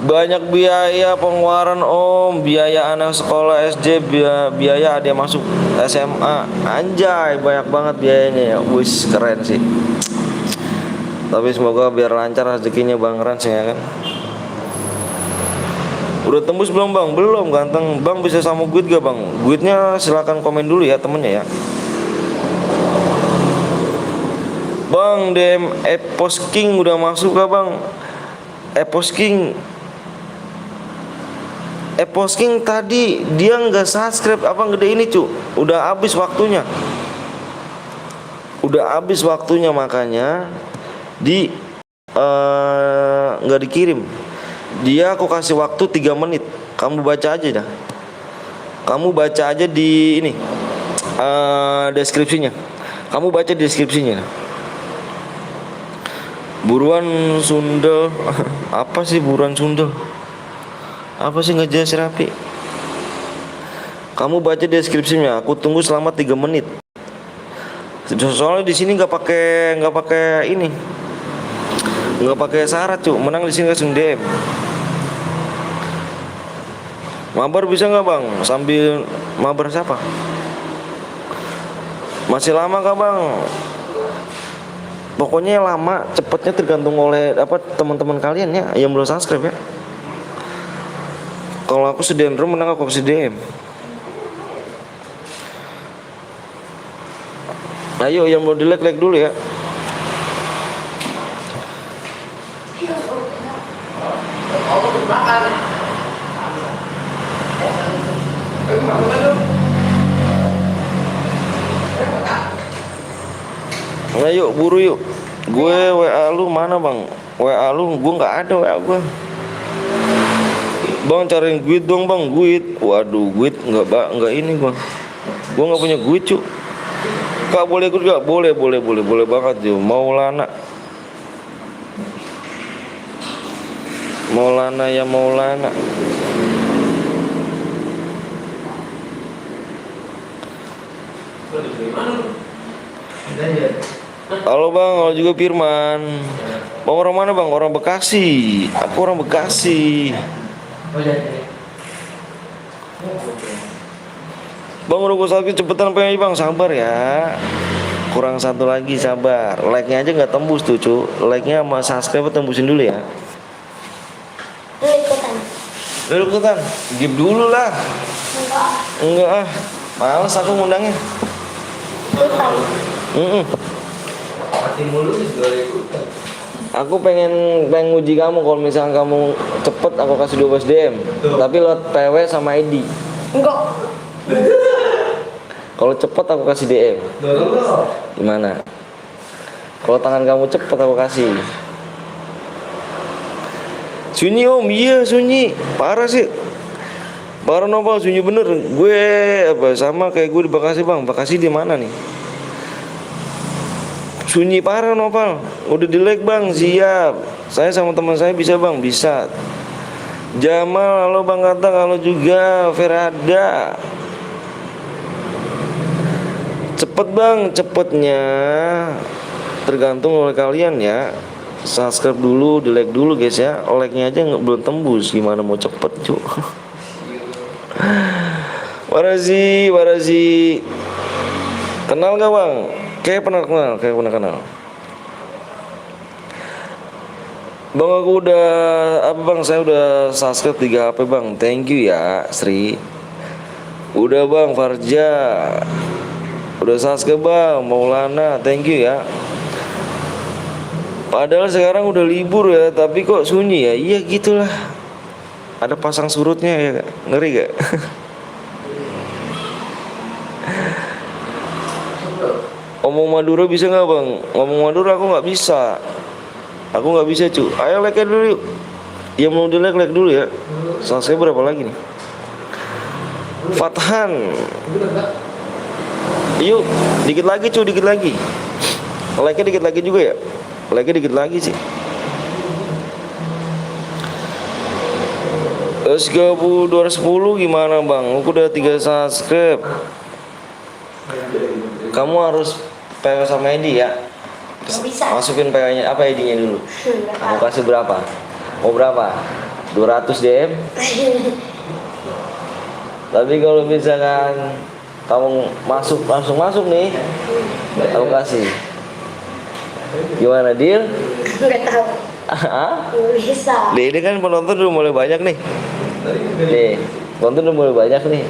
Banyak biaya pengeluaran om, biaya anak sekolah SD, biaya adik masuk SMA. Anjay, banyak banget biayanya ya. Wis, keren sih. Tapi semoga biar lancar rezekinya Bang Rans ya kan. Udah tembus belum bang? Belum ganteng. Bang bisa sama guide gak bang? Guide-nya silakan komen dulu ya temennya ya. Bang DM Epos King udah masuk gak bang? Epos King tadi dia nggak subscribe apa gede ini cu. Udah habis waktunya. Makanya di nggak dikirim. Dia aku kasih waktu 3 menit. Kamu baca aja dah. Kamu baca aja di ini deskripsinya. Kamu baca deskripsinya. Buruan sundel. Apa sih buruan sundel? Apa sih nggak jelas rapi? Kamu baca deskripsinya. Aku tunggu selama 3 menit. Soalnya di sini nggak pakai ini. Nggak pakai syarat cuy. Menang di sini langsung DM. Mabar bisa nggak bang? Sambil mabar siapa? Masih lama kah bang? Pokoknya lama, cepatnya tergantung oleh apa teman-teman kalian ya yang belum subscribe ya. Kalau aku sediain room, menang aku kasih DM. Ayo yang mau like dulu ya. Ayo buru yuk. Gue WA lu mana bang? WA lu gue nggak ada WA gue. Bang cariin guit dong bang, guit. Waduh guit nggak ini bang. Gue nggak punya guit cu. Kak boleh ikut gak? Boleh banget cu. Maulana ya Maulana. Halo bang, halo juga Firman. Bang orang mana bang? Orang Bekasi. Aku orang Bekasi. Bang udah gue sakit cepetan pengen bang, sabar ya. Kurang satu lagi sabar. Like-nya aja nggak tembus tuh cu. Like-nya sama subscribe tembusin dulu ya. Lu ikutan. Ikutan. Give dulu lah. Enggak. Enggak ah. Males aku ngundangnya. Ikutan. Mati mulu juga ikutan. Aku pengen uji kamu kalau misalnya kamu cepet aku kasih 12 DM. Tapi lewat PW sama ID. Enggak. Kalau cepet aku kasih DM. Gimana? Kalau tangan kamu cepet aku kasih. Sunyi om, iya sunyi. Parah sih. Parah nopal, sunyi bener. Gue apa sama kayak gue di Bekasi bang. Bekasi di mana nih? Sunyi parah nopal. Udah di like bang, siap. Saya sama teman saya bisa bang, bisa. Jamal, halo bang Kata, halo juga Ferada. Cepet bang, cepetnya tergantung oleh kalian ya. Subscribe dulu, di like dulu guys ya. Like-nya aja belum tembus, gimana mau cepet cu. Warazi. Kenal gak bang? Kayak pernah kenal. Bang aku udah apa bang? Saya udah subscribe 3 HP bang. Thank you ya Sri. Udah bang Farja. Udah subscribe bang Maulana. Thank you ya. Padahal sekarang udah libur ya, tapi kok sunyi ya? Iya gitulah. Ada pasang surutnya ya, ngeri gak? Ngomong Madura bisa nggak bang? Ngomong Madura aku nggak bisa. Aku nggak bisa cu. Ayo like dulu yuk. Yang mau di like dulu ya. Subscribe berapa lagi nih? Fathan. Yuk, dikit lagi cu, dikit lagi. Like-nya dikit lagi juga ya. Like-nya dikit lagi sih. Esgabu 210 gimana bang? Aku udah 3 subscribe. Kamu harus PW sama ID ya. Nggak bisa. Masukin PW-nya apa ID-nya dulu? Mau kasih berapa? Mau berapa? 200 DM? Tapi kalau misalkan kamu langsung masuk nih, aku kasih. Gimana deal? Nggak tahu. Nggak bisa. Ini kan penonton udah mulai banyak nih. Nih, penonton udah mulai banyak nih.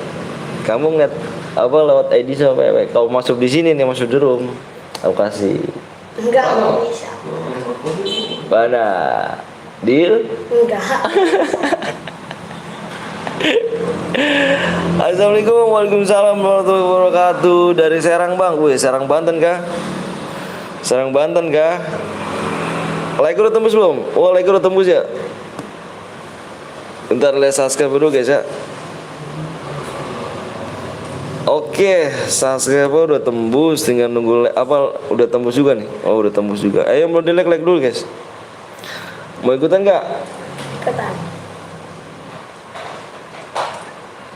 Kamu ngeliat apa lewat ID sama PW. Kalau masuk di sini nih, masuk di room, aku kasih. Nggak bisa. Mana? Deal? Enggak. Assalamualaikum, waalaikumsalam warahmatullahi wabarakatuh. Dari Serang bang, gue Serang Banten kah? Serang Banten kah? Like udah tembus belum? Oh like udah tembus ya. Bentar lihat subscribe dulu guys ya. Oke, subscribe udah tembus, tinggal nunggu apa udah tembus juga nih. Oh udah tembus juga. Ayo mau di like dulu guys. Mau ikutan nggak? Ikutan.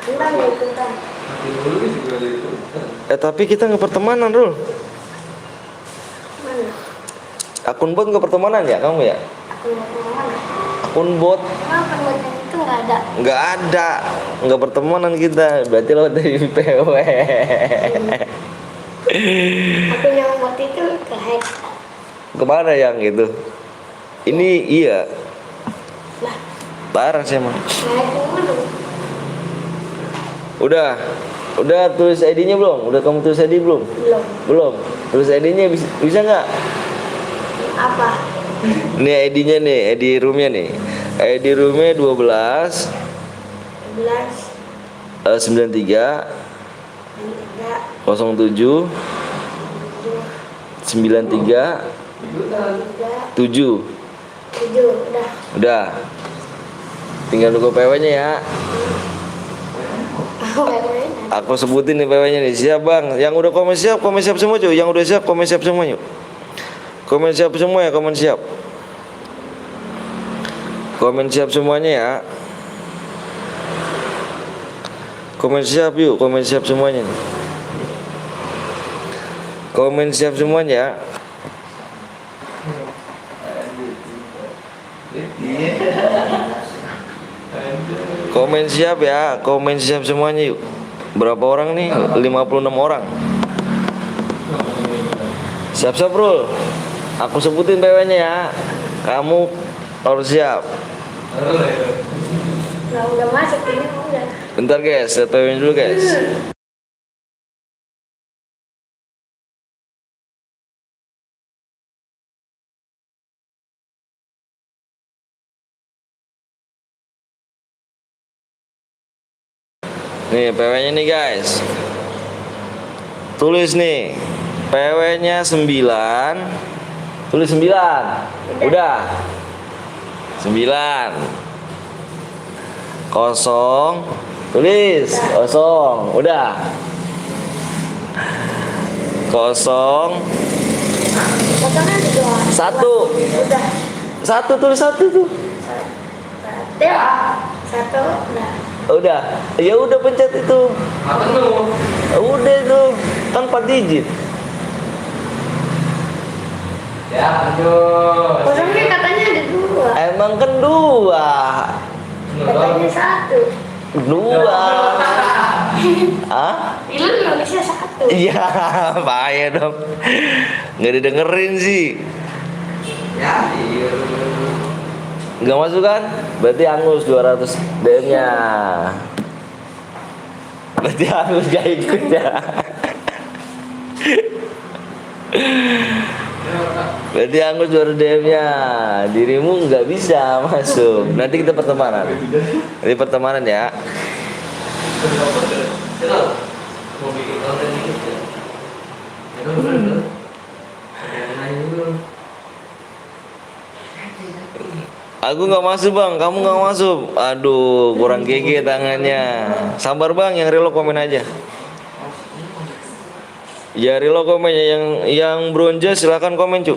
Ikutan ya ikutan. Tapi kita nggak pertemanan Rul. Mana? Akun bot nggak pertemanan ya kamu ya? Aku nggak tahu mana. Akun bot. Kenapa buat yang itu nggak nggak ada. Nggak pertemanan kita, berarti lo dari PW. Aku yang buat itu kehack. Kemana yang itu? Ini iya, Lah, parah sih emang. kehack mana? Udah tulis ID-nya belum? Udah kamu tulis ID belum? Belum. Tulis ID-nya bisa nggak? Apa? Nih ID-nya nih, ID roomnya nih. ID roomnya 12 11 93 3 07 93 3 7. 7 udah. Udah. Tinggal nunggu PW-nya ya. Aku sebutin nih PW-nya nih. Siap bang. Yang udah komen siap semua cuy. Yang udah siap komen siap semua yuk. Komen siap semua ya, komen siap. Komen siap semuanya ya. Komen siap yuk, komen siap semuanya nih. Komen siap semuanya. Komen siap ya, komen siap semuanya yuk. Berapa orang nih? 56 orang. Siap-siap bro. Aku sebutin PW-nya ya. Kamu harus siap. Nah, udah masuk ini udah. Bentar guys, lihat PW-nya dulu guys. Nih PW-nya nih guys. Tulis nih. PW-nya 9. Tulis 9. Udah. 9. Kosong. Tulis kosong. Udah. Kosong. Potongnya ada dua. 1. Udah. 1 tulis 1 tuh. Satu. Udah. Udah. Ya udah pencet itu. Apa tuh? Udah itu. Kan 4 digit. Ya, lanjut. Kosongnya katanya ada dua. Emang kan 2. Katanya satu. 2. Hah? Itu nulisnya satu. Iya, bahaya dong. Nggak didengerin sih. Ya, iya. Nggak masuk kan? Berarti Angus 200 DM-nya. Berarti Angus gak ikut ya. Berarti Angus 200 DM-nya. Dirimu nggak bisa masuk. Nanti kita pertemanan. Nanti pertemanan ya. Mau bikin konten dikit ya? Ya kan bener. Yang lain dulu. Aku nggak masuk bang, kamu nggak masuk. Aduh, kurang GG tangannya. Sabar bang, yang reload komen aja. Ya reload komennya, yang bronze silakan komen cuk.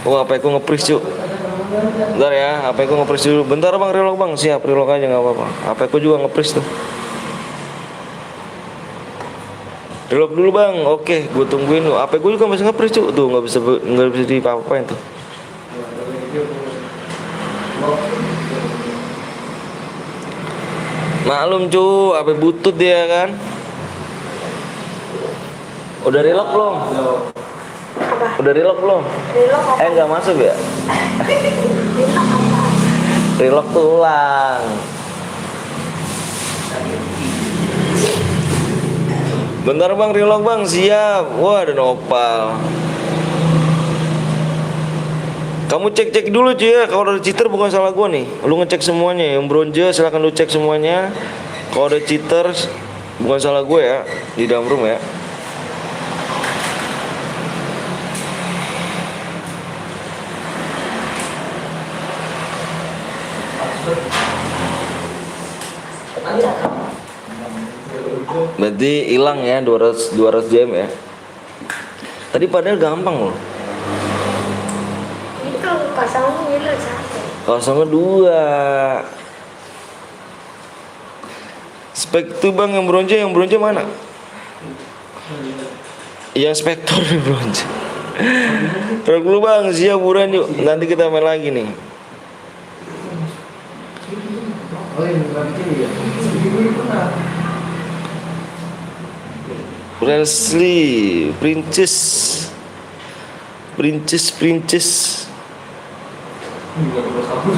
Oh, HP ku nge-freeze cuk. Bentar ya, HP ku nge-freeze dulu. Bentar bang, reload bang, siap reload aja nggak apa-apa. HP ku juga nge-freeze tuh. Reload dulu bang, oke, gue tungguin. HP gue juga masih nge-freeze cuk, tuh nggak bisa diapa-apain tuh. Maklum cu, HP butut dia kan. Udah reload belum? Apa? Udah reload belum? Relock apa? Nggak masuk ya? Relock apa? Reload tuh ulang. Bentar bang, reload bang, siap. Wah ada nopal. Kamu cek dulu cuy ya. Kalau ada cheater bukan salah gua nih. Lu ngecek semuanya. Yang bronze silakan lu cek semuanya. Kalau ada cheater bukan salah gue ya. Di dalam room ya. Berarti hilang ya 200 jam ya. Tadi padahal gampang loh. Itu pasang itu satu. Kosongnya 2. Spek itu bang yang bronze mana? Yang spektor bronze. Rok dulu bang, siap buruan yuk. Nanti kita main lagi nih. Oh ini bukan ini ya. Ini pernah. Leslie, Princess. Ini bukan bos aku.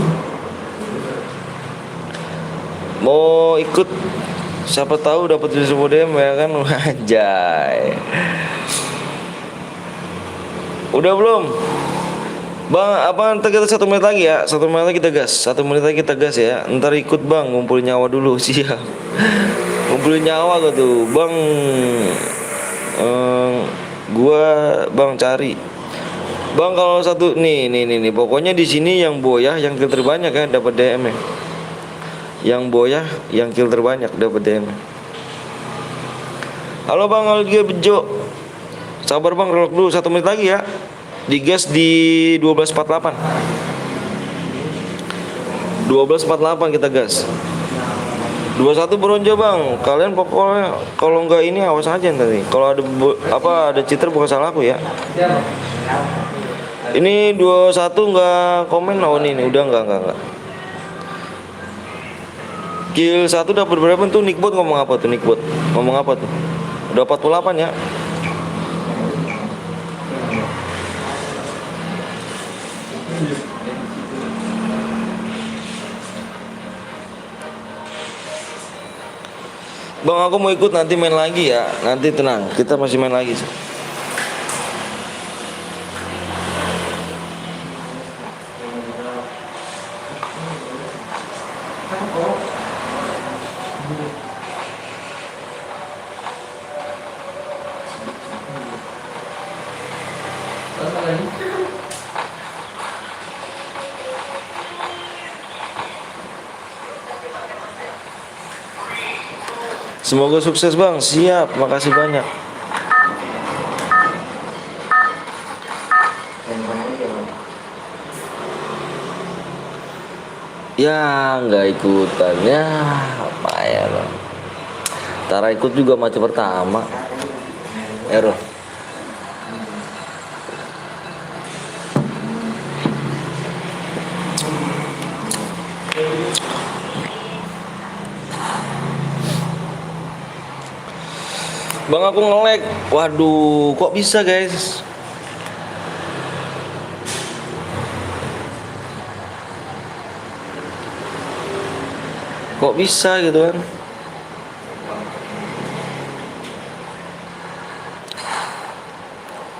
Mau ikut? Siapa tahu dapat ilmu DM ya kan? Anjay. Udah belum? Bang, apa ntar kita 1 menit lagi ya? 1 menit lagi kita gas. 1 menit lagi kita gas ya. Ntar ikut bang, ngumpulin nyawa dulu. Siap. Ngumpulin nyawa gak tuh, bang? Gua bang cari. Bang kalau satu nih. Pokoknya di sini yang boyah yang kill terbanyak ya dapat DM ya. Yang boyah yang kill terbanyak dapat DM. Halo bang, Aldia Bejo. Sabar bang, relok dulu 1 menit lagi ya. Digas di 12.48. 12.48 kita gas. 21 bronja bang. Kalian pokoknya kalau nggak ini awas aja nanti. Kalau ada cheater bukan salah aku ya. Siapa? Ini 21 nggak komen. Oh ini udah nggak. Kill 1 dapat berapa tuh? Nickbot ngomong apa tuh? Udah 48 ya. Bang aku mau ikut nanti main lagi ya. Nanti tenang, kita masih main lagi. Apa lagi? Semoga sukses bang. Siap, makasih banyak. Ya nggak ikutan ya apa ya bang. Tara ikut juga match pertama. Error. Bang aku nge-lag. Waduh, kok bisa guys? Kok bisa gitu kan?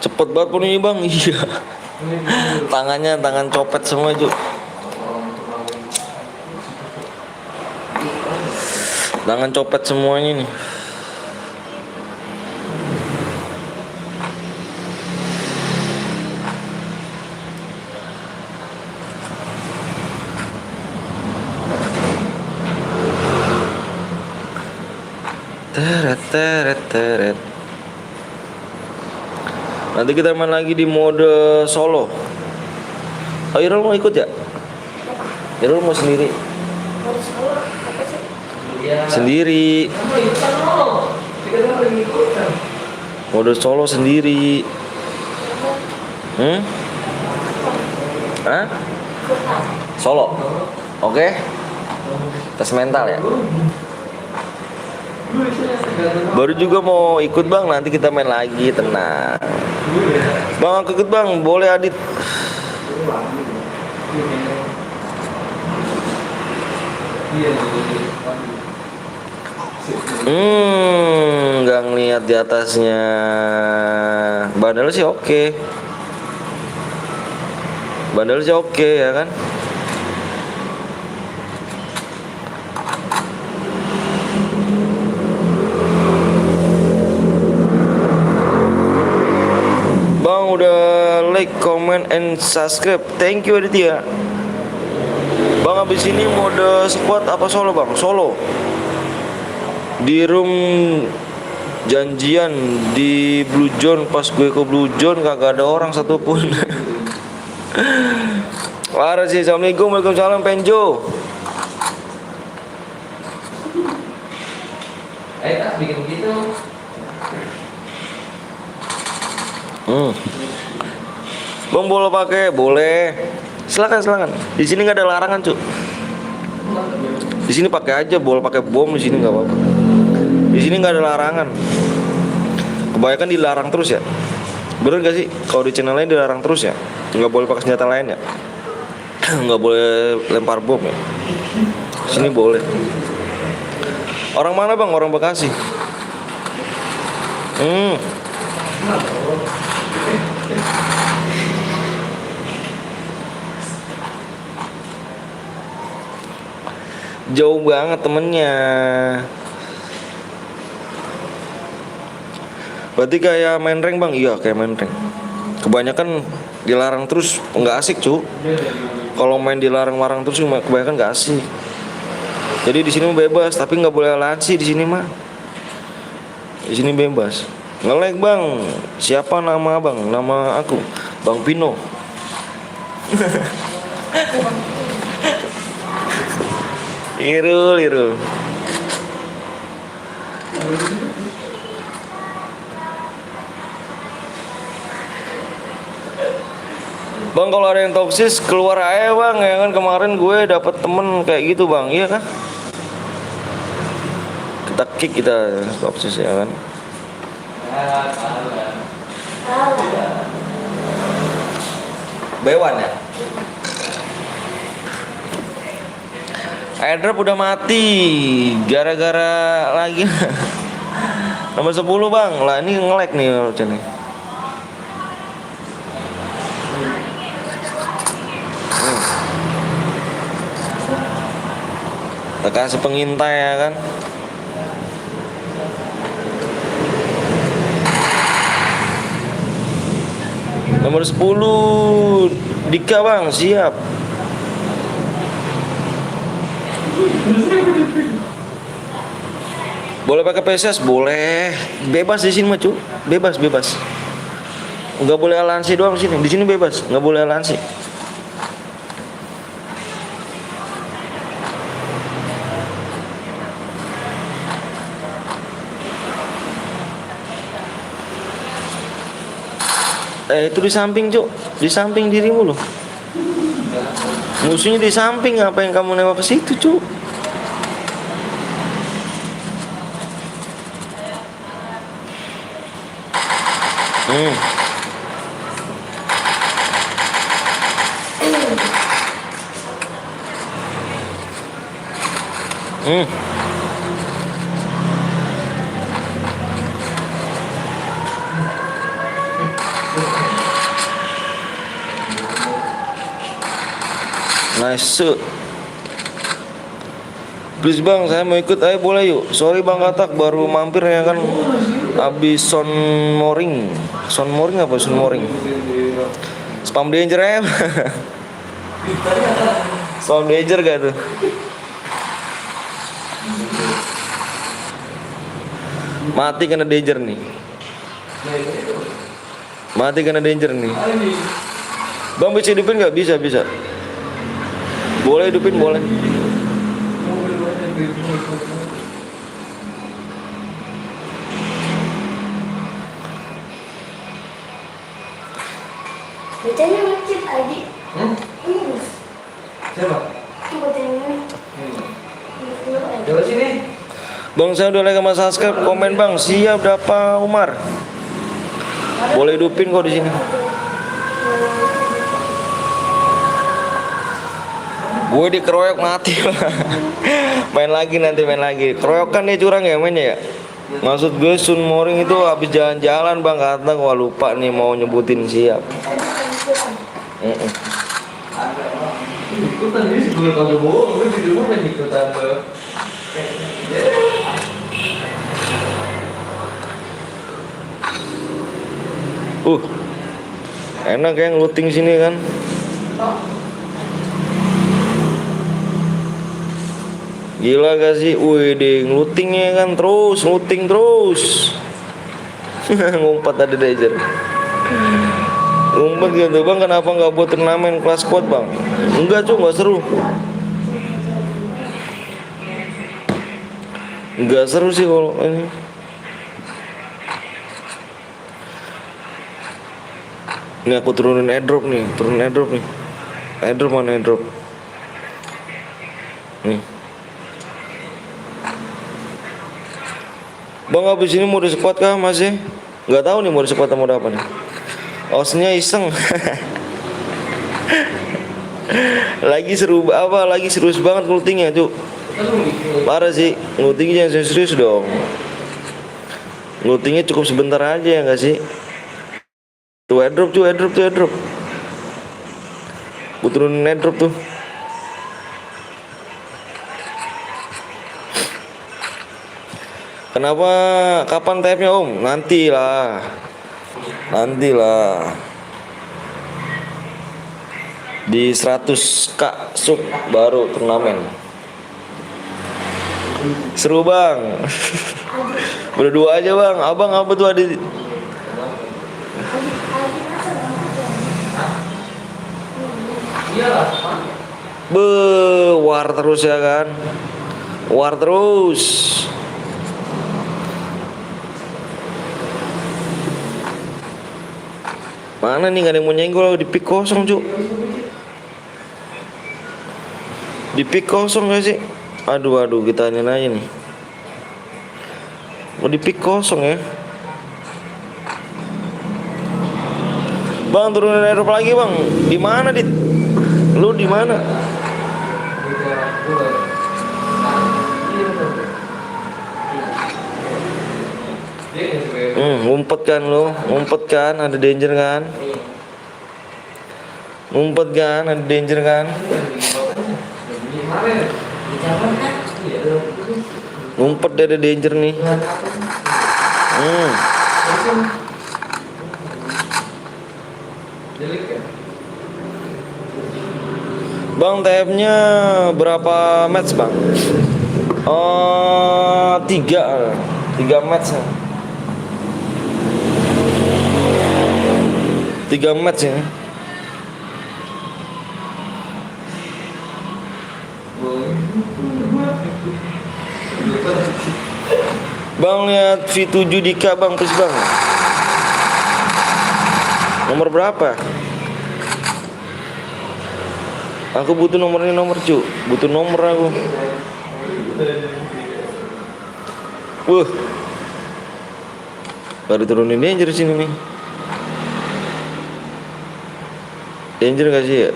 Cepet banget pun ini bang. Iya. Tangan copet semua Ju. Tangan copet semuanya nih. Teret. Nanti kita main lagi di mode solo. Oh Irul mau ikut ya? Irul mau sendiri? Harus keluar apa sih? Iya. Sendiri. Kamu ikutan lo. Kita kan lagi ikutan. Mode solo sendiri. Hah? Solo. Oke. Tes mental ya. Baru juga mau ikut bang, nanti kita main lagi, tenang. Bang aku ikut bang, boleh Adit. Nggak ngeliat di atasnya. Bandel sih oke. Ya kan? Bang udah like, comment, and subscribe. Thank you Aditya. Bang abis ini mode squad apa solo bang? Solo. Di room janjian di Blue Zone, pas gue ke Blue Zone kagak ada orang satupun. Parah sih. Assalamualaikum, waalaikumsalam Penjo. Tak bikin begitu. Bang boleh pakai, boleh. Silakan silakan. Di sini nggak ada larangan, Cuk. Di sini pakai aja, boleh pakai bom di sini nggak apa-apa. Di sini nggak ada larangan. Kebanyakan dilarang terus ya. Bener gak sih? Kalau di channel lain dilarang terus ya. Nggak boleh pakai senjata lain ya. Nggak boleh lempar bom ya. Sini boleh. Orang mana bang? Orang Bekasi. Jauh banget temennya. Berarti kayak main rank bang? Iya kayak main rank. Kebanyakan dilarang terus nggak asik cu. Kalau main dilarang-larang terus kebanyakan nggak asik. Jadi di sini bebas, tapi nggak boleh lansi di sini mah. Di sini bebas. Nge-lag bang. Siapa nama bang? Nama aku Bang Pino. Irul. Bang kalau ada yang toksis keluar aja bang, ya kan kemarin gue dapet temen kayak gitu bang, iya kan? Kita kick kita toksis ya kan? Bewan ya? Airdrop udah mati gara-gara lagi nomor 10 bang, lah ini nge-lag nih channel. Kita kasih pengintai ya kan. Nomor 10 Dika bang, siap. Boleh pakai PSS? Boleh. Bebas di sini mah cu. Bebas. Nggak boleh aliansi doang di sini. Di sini bebas, nggak boleh aliansi. Itu di samping cuk, di samping dirimu loh. Musuhnya di samping, apa yang kamu nengok ke situ cuk? Nice. Please bang, saya mau ikut. Ayo boleh yuk. Sorry bang Katak, baru mampir ya kan. Abis Sonmoring apa Sonmoring? Spam danger ya. Spam danger gak tuh? Mati karena danger nih. Mati karena danger nih. Bang bisa hidupin nggak? Bisa. Boleh hidupin, boleh. Bacanya ngecip Adi. Ini Siapa? bacanya. Coba sini. Bang saya udah like sama subscribe, komen bang. Siap dapat Umar. Boleh hidupin kok di sini. Gue dikeroyok mati. main lagi. Keroyokan dia curang ya mainnya ya. Maksud gue Sunmoring itu habis jalan-jalan bang, kata gua lupa nih mau nyebutin siap. Ikutan ini sebelum kamu bohong, lu di rumah kan ikutan. Enak ya ngeluting sini kan. Gila gak sih? Wih deh, ngelutingnya kan terus, ngeluting terus. Ngumpat ada danger. Ngumpet gitu bang, kenapa nggak buat turnamen kelas squad bang? Enggak cuy, nggak seru. Nggak seru sih kalau ini. Ini aku turunin airdrop nih, turunin airdrop nih. Airdrop mana airdrop? Nih. Bang, habis ini mode squad kah masih? Nggak tahu nih mode squad mode apa nih. Osnya iseng. Lagi seru apa? Lagi serius banget ngelutingnya, Cuk. Parah sih, ngelutingnya jangan serius dong. Ngelutingnya cukup sebentar aja ya nggak sih? Tuh airdrop, tuh airdrop, tuh airdrop. Gue turunin airdrop tuh. Kenapa? Kapan TF-nya Om? Nantilah. Nantilah. Di 100k sub baru turnamen. Seru bang. Berdua aja bang. Abang apa tuh ada? Iyalah. War terus ya kan? War terus. Mana nih, gak ada yang mau nyenggol di pick kosong Cuk. Di pick kosong gak sih? Aduh kita tanyain aja nih. Mau di pick kosong ya. Bang turunin airdrop lagi bang. Di mana Dit? Lu di mana? Ngumpet kan lu, ngumpet kan, ada danger kan? Ngumpet kan, ada danger kan? Ngumpet dia ada danger nih. Bang TF-nya berapa match bang? 3 match ya. 3 match ya. Bang lihat V7 Dika bang, please bang. Nomor berapa? Aku butuh nomornya, nomor cu. Butuh nomor aku. Baru turunin danger sini nih. Danger gak sih ya?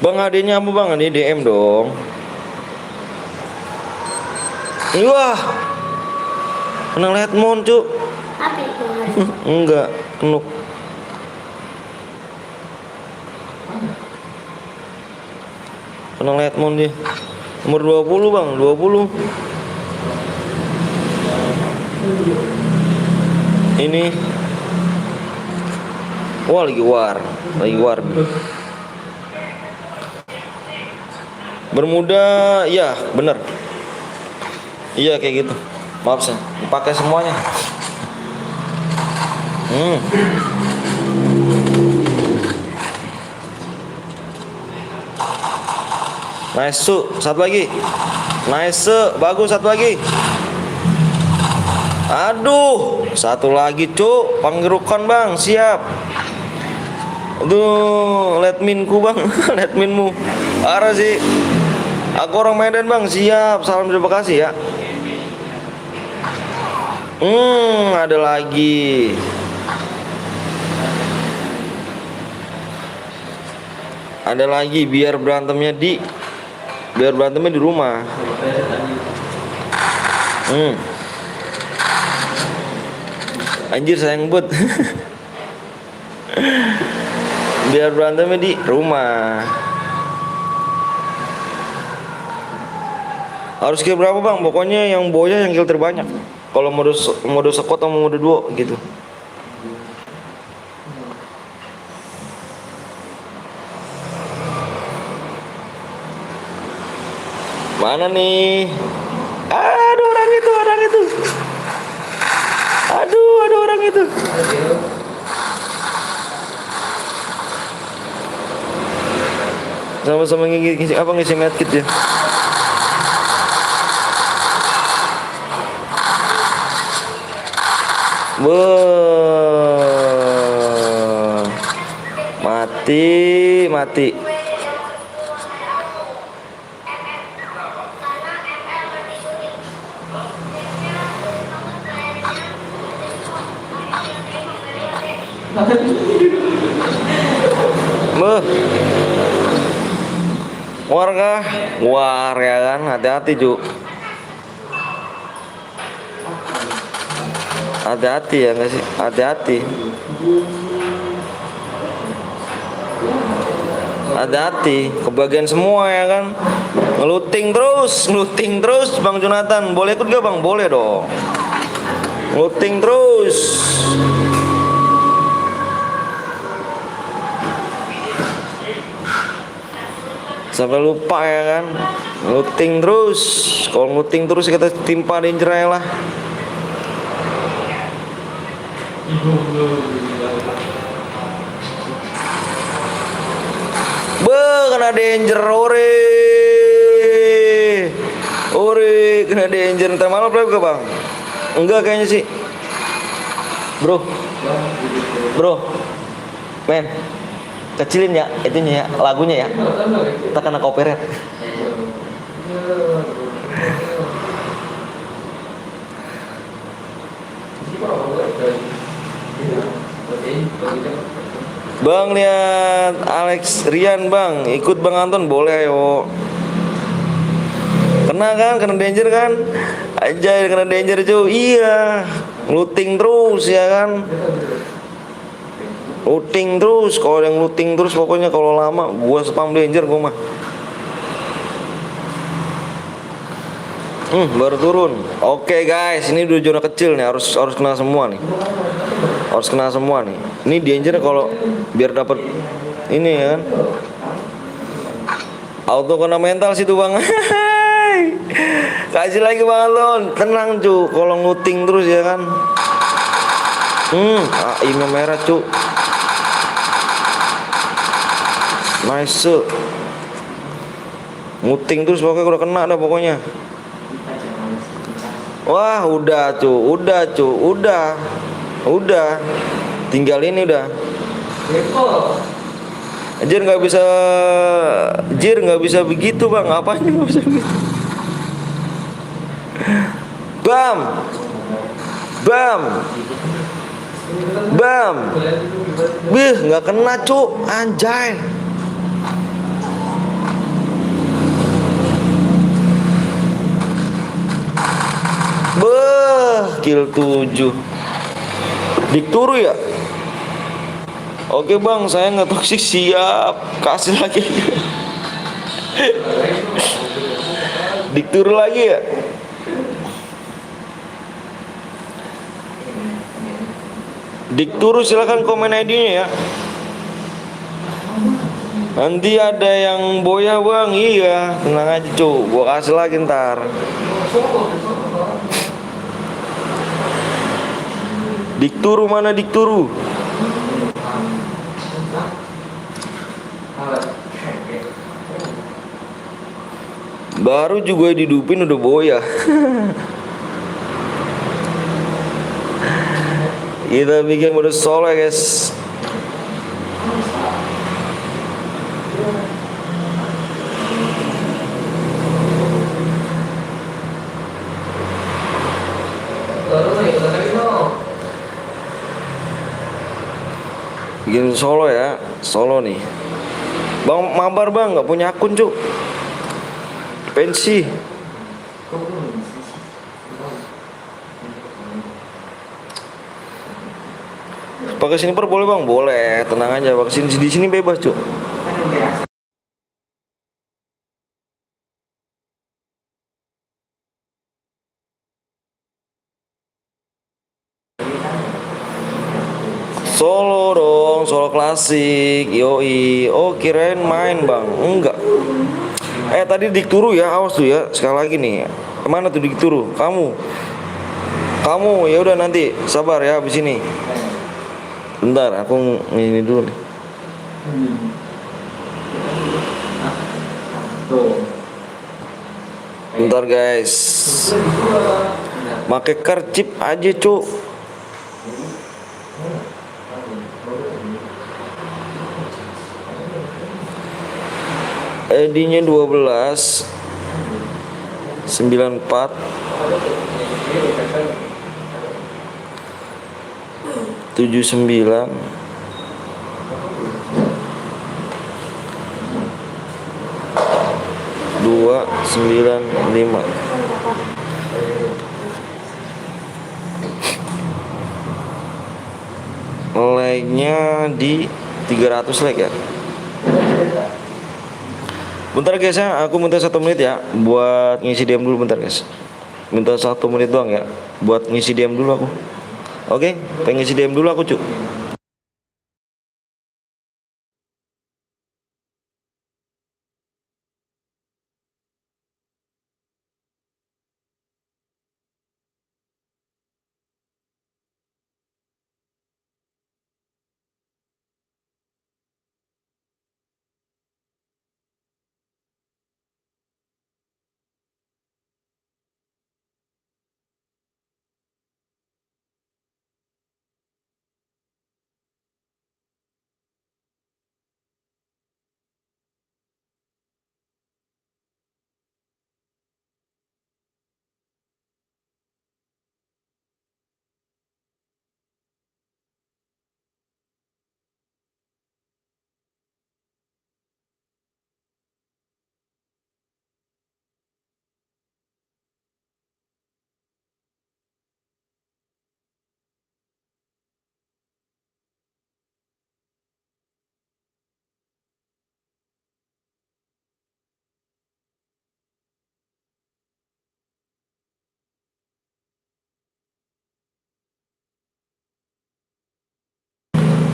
Bang adanya apa bang? Ini DM dong. Wah, kena Letmon cu. Apa itu? Enggak, kenuk. Kena Letmon dia. Nomor 20 bang, 20. Ini. Wah lagi war. Bermuda, ya bener. Iya kayak gitu. Maaf sih, dipakai semuanya. Nice su, satu lagi. Nice, bagus satu lagi. Aduh, satu lagi cuk, panggerukan bang, siap. Aduh, letminku bang, letminmu. Parah sih. Aku orang Medan bang, siap. Salam terima kasih ya. Ada lagi. Ada lagi biar berantemnya di rumah. Anjir sayang buat. Biar berantemnya di rumah. Harus kill berapa bang? Pokoknya yang boya yang kill terbanyak. Kalau mode squad atau mode duo gitu. Mana nih? Aduh orang itu. Aduh ada orang itu. Sama-sama ngisi medkit ya. Beuh. Mati, mati. Beuh. Warga, war ya kan, hati-hati Ju. Hati-hati ya nggak sih, hati-hati. Hati-hati, kebagian semua ya kan. Ngeluting terus Bang Jonathan. Boleh ikut gak Bang? Boleh dong. Ngeluting terus. Sampai lupa ya kan. Ngeluting terus. Kalau ngeluting terus kita timpa danger aja lah. Kena danger, ore kena danger. Ntar malam berapa ke Bang? Enggak kayaknya sih, bro, men, kecilin ya itunya ya, lagunya ya, kita kena copyright. Bang lihat Alex Rian Bang, ikut Bang Anton boleh ayo. Kena kan, kena danger kan? Aja kena danger cuy. Iya, looting terus ya kan? Looting terus, kalau yang looting terus pokoknya kalau lama gua spam danger gua mah. Baru turun. Oke guys, ini udah zona kecil nih, harus kena semua nih. Harus kena semua nih. Ini danger kalau biar dapat ini ya kan. Auto kena mental situ Bang. Kasih lagi Bang Alon. Tenang cu, kalau nguting terus ya kan. Ini merah cu. Nice. Nguting terus pokoknya udah kena dah pokoknya. Wah, udah. Tinggal ini udah. Jir nggak bisa begitu Bang. Apanya nggak bisa begitu? Bam. Bih, nggak kena cu, anjay. Kill 7 Dikturu ya. Oke Bang, saya nggak toksik, siap. Kasih lagi. Dikturu lagi ya. Dikturu silakan komen ID-nya ya. Nanti ada yang boya Bang. Iya, tenang aja cu, gua kasih lagi ntar. Dikturu mana Dikturu? Baru juga didupin udah boya. Kita bikin mode solo ya guys. Bikin solo ya, solo nih. Bang mabar Bang, nggak punya akun cuk. Pensi. Pakai sniper boleh Bang, boleh. Tenang aja, pakai sini di sini bebas cuk. Solo dong, solo klasik, yoi. Oh kirain main Bang, enggak. Tadi Dikturu ya, awas tuh ya. Sekali lagi nih, kemana tuh Dikturu? Kamu ya udah nanti, sabar ya abis ini. Bentar, aku ini dulu nih. Bentar guys. Pakai karcip aja cuk. ID-nya 12 94 79 295. Like-nya di 300 like ya. Bentar guys ya, aku minta 1 menit ya buat ngisi DM dulu bentar guys. Minta 1 menit doang ya buat ngisi DM dulu aku. Oke, pengen ngisi DM dulu aku cuk.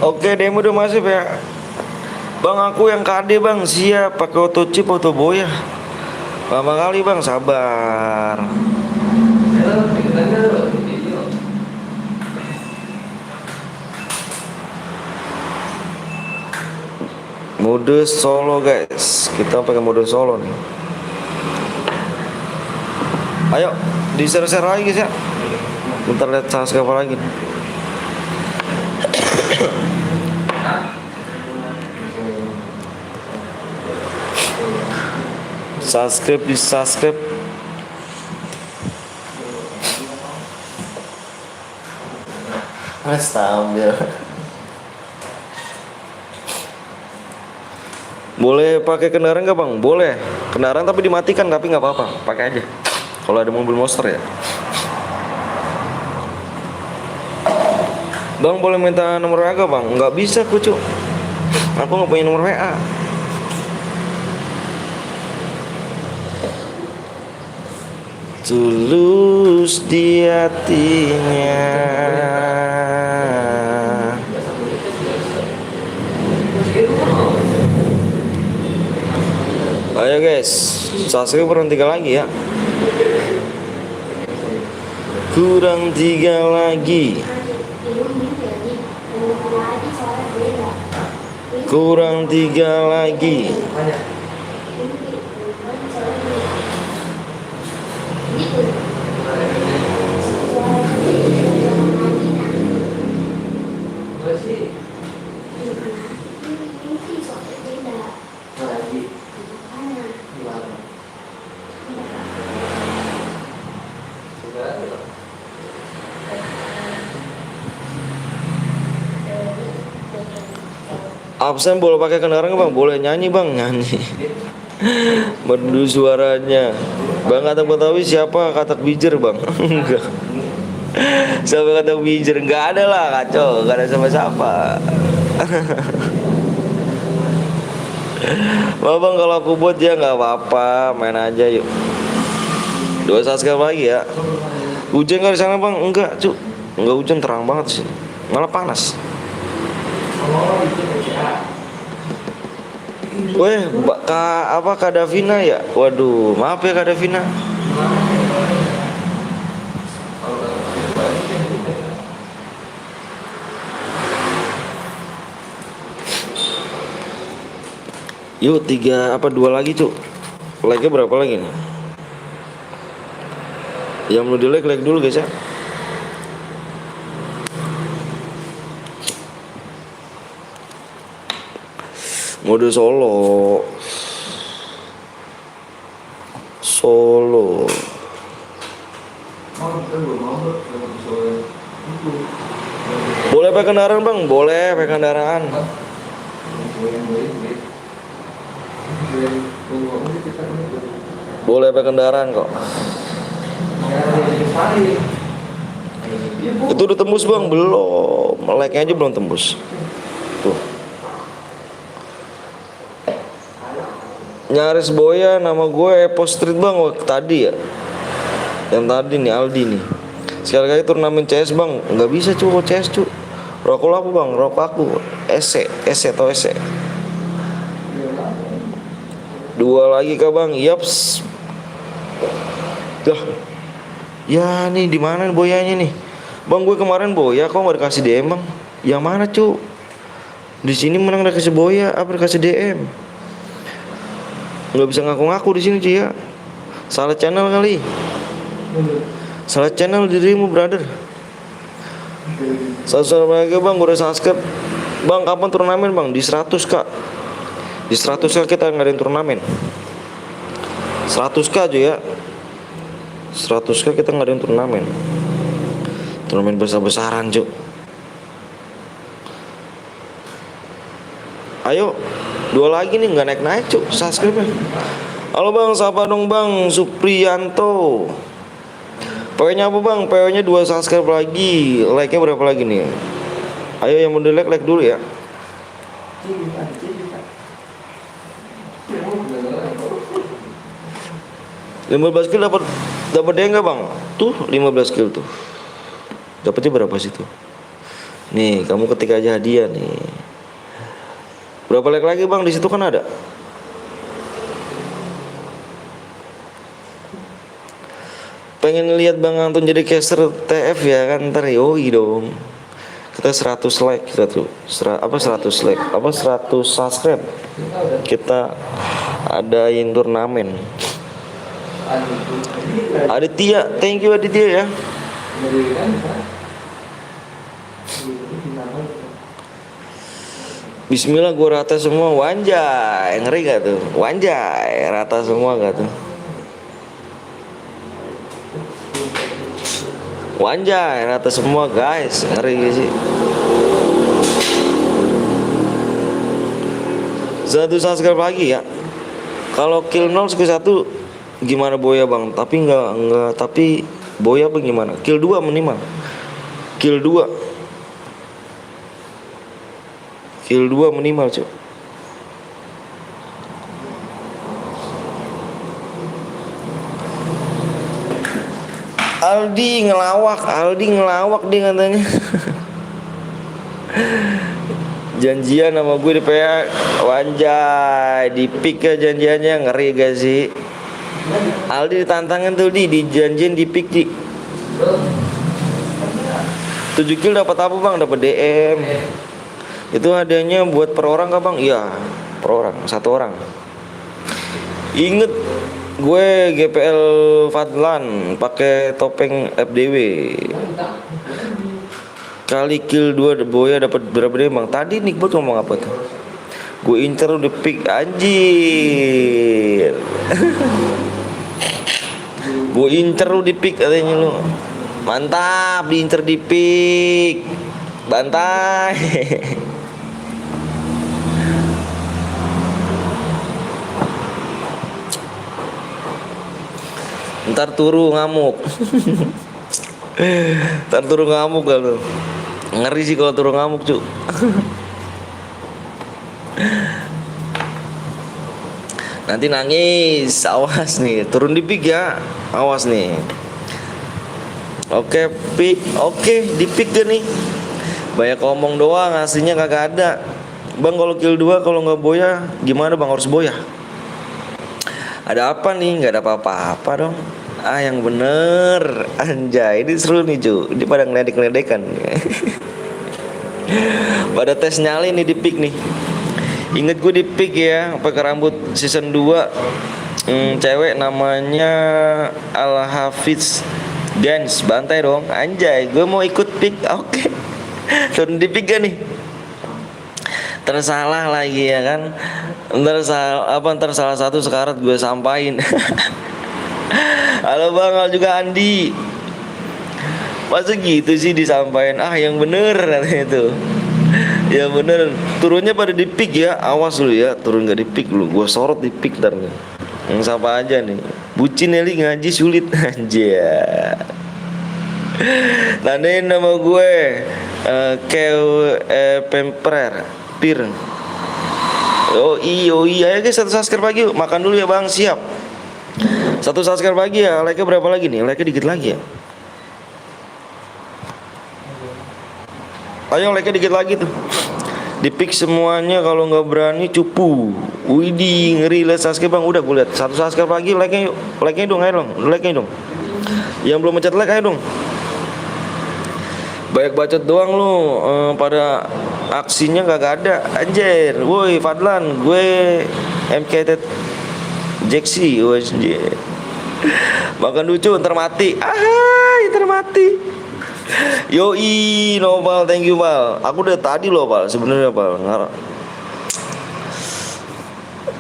Oke, DM udah masif ya. Bang, aku yang KD bang, siap pakai auto chip auto boya. Lama kali bang, sabar. Mode solo guys, kita pakai mode solo nih. Ayo di share lagi guys ya. Bentar lihat subscribe lagi. Subscribe di subscribe. Astaga. Boleh pakai kendaraan nggak bang? Boleh. Kendaraan tapi dimatikan tapi nggak apa-apa. Pakai aja. Kalau ada mobil monster ya. Bang boleh minta nomor WA bang? Nggak bisa kucu. Aku nggak punya nomor WA. Tulus di hatinya. Ayo guys, subscribe kurang 3 lagi ya. Kurang 3 lagi. Kurang 3 lagi. Absen boleh pakai kendaraan nggak bang? Boleh nyanyi bang, nyanyi. Merdu suaranya. Bang Katak Betawi siapa? Katak Bijer bang? Enggak. Siapa Katak Bijer? Enggak ada lah kacau, enggak ada siapa-siapa. Bang kalau aku buat ya nggak apa-apa, main aja yuk. 2 subscribe lagi ya. Hujan nggak di sana bang? Enggak cu, enggak hujan, terang banget sih, malah panas. Weh, Kak Davina ya? Waduh, maaf ya Kak Davina. Yuk 2 lagi cuk. Like-nya berapa lagi nih? Yang belum di like dulu guys ya. Mode solo. Solo. Mau kita belum mau belum soal itu. Boleh pakai kendaraan bang? Boleh pakai kendaraan. Boleh pakai kendaraan kok. Itu udah tembus bang? Belum. Like-nya aja belum tembus. Tuh. Nyaris Boya, nama gue Epo Street bang. Wah, tadi ya. Yang tadi nih Aldi nih. Sekali-kali turnamen CS bang. Nggak bisa cu CS cu. Rokok lu apa bang? Rokok aku SC atau SC. Dua lagi kah bang? Yaps. Dah. Ya nih di mana Boyanya nih? Bang gue kemarin Boya kok nggak dikasih DM bang? Yang mana cu? Di sini menang dikasih Boya, apa dikasih DM? Nggak bisa ngaku-ngaku di sini cuy ya. Salah channel kali. Salah channel dirimu brother. Subscribe lagi bang, gue udah subscribe. Bang kapan turnamen bang? Di 100 kak. Di 100 kak kita ngadain turnamen. 100 kak aja ya. 100 kak kita ngadain turnamen. Turnamen besar-besaran cuk. Ayo, dua lagi nih nggak naik-naik cuk subscribe-nya. Halo bang, siapa dong bang? Supriyanto. PO-nya apa bang? PO-nya 2 subscribe lagi. Like-nya berapa lagi nih? Ayo yang mau like dulu ya. Lima 15 kill dapat dia enggak bang? Tuh 15 kill tuh. Dapatnya berapa sih tuh? Nih kamu ketik aja hadiah nih. Berapa like lagi bang? Di situ kan ada. Pengen lihat Bang Anton jadi caster TF ya kan ntar yoi dong. Kita 100 like kita tuh 100 like 100 subscribe kita adain turnamen. Aditya, thank you Aditya ya. Bismillah gue rata semua. Wanjay, ngeri gak tuh? Wanjay, rata semua gak tuh? Wanjay, rata semua guys. Ngeri sih. 1 subscribe lagi ya. Kalau kill 0 ke 1 gimana Boya bang? Tapi enggak tapi Boya bagaimana? Kill 2 minimal. Kill 2 minimal cuy. Aldi ngelawak dia katanya. Janjian sama gue di PA. Wanjay, di pick ya janjiannya. Ngeri gak sih? Aldi ditantangin tuh di janjian di pick di 7 kill dapat apa bang? Dapat DM. Itu hadiahnya buat per orang kah bang? Iya, per orang, 1 orang. Inget gue GPL Fadlan pakai topeng FDW. Kali kill 2 Boya dapat berapa deh bang? Tadi Nickbot ngomong apa tuh? Gue incer udah pick anjir. Gue incer lu di pick katanya lu. Mantap diincer di pick. Bantai. Ntar turu ngamuk. Ntar turu ngamuk gak lu? Ngeri sih kalau turu ngamuk cu. Nanti nangis. Awas nih. Turun di pick ya. Awas nih. Oke pick. Oke di pick gak nih? Banyak ngomong doang, hasilnya kagak ada. Bang kalau kill 2 kalau nggak Boya gimana bang? Harus Boya? Ada apa nih? Nggak ada apa-apa dong. Yang bener. Anjay, ini seru nih cu. Ini pada ngeledek-ngeledekan. Pada tes nyali nih di pick nih. Ingat gue di pick ya, pakai rambut season 2. Cewek namanya Al Hafiz Dance. Bantai dong. Anjay, gue mau ikut pick. Oke. Turun di pick gak nih? tersalah lagi ya kan. Ntar salah satu sekarat gue sampain. Halo bang, halo juga Andi. Masa gitu sih disampain? Ah yang bener katanya itu. Ya bener. Turunnya pada di pick ya. Awas lu ya, turun gak di pick lu. Gue sorot di pick ntar nih. Yang siapa aja nih? Bucin Eli ngaji sulit aja. Nandain nama gue Pemper Pir. Oh iya, ayo guys, satu subscribe lagi yuk. Makan dulu ya bang, siap. Satu subscribe lagi ya. Like-nya berapa lagi nih? Like-nya dikit lagi ya. Ayo like-nya dikit lagi tuh. Di-pick semuanya, kalau nggak berani cupu. Widih, ngeri. Lihat subscribe bang, udah gue lihat. Satu subscribe lagi, like-nya yuk. Like-nya dong, ayo dong. Like-nya dong. Yang belum mencet like, ayo dong. Banyak bacot doang lu, pada aksinya gak ada. Anjir, woi Fadlan, gue MKT Jeksi, anjir. Makan lucu, ntar mati. Ahai, ntar mati. Yoi, Nopal, thank you Pal. Aku dari tadi loh Pal, sebenarnya Pal.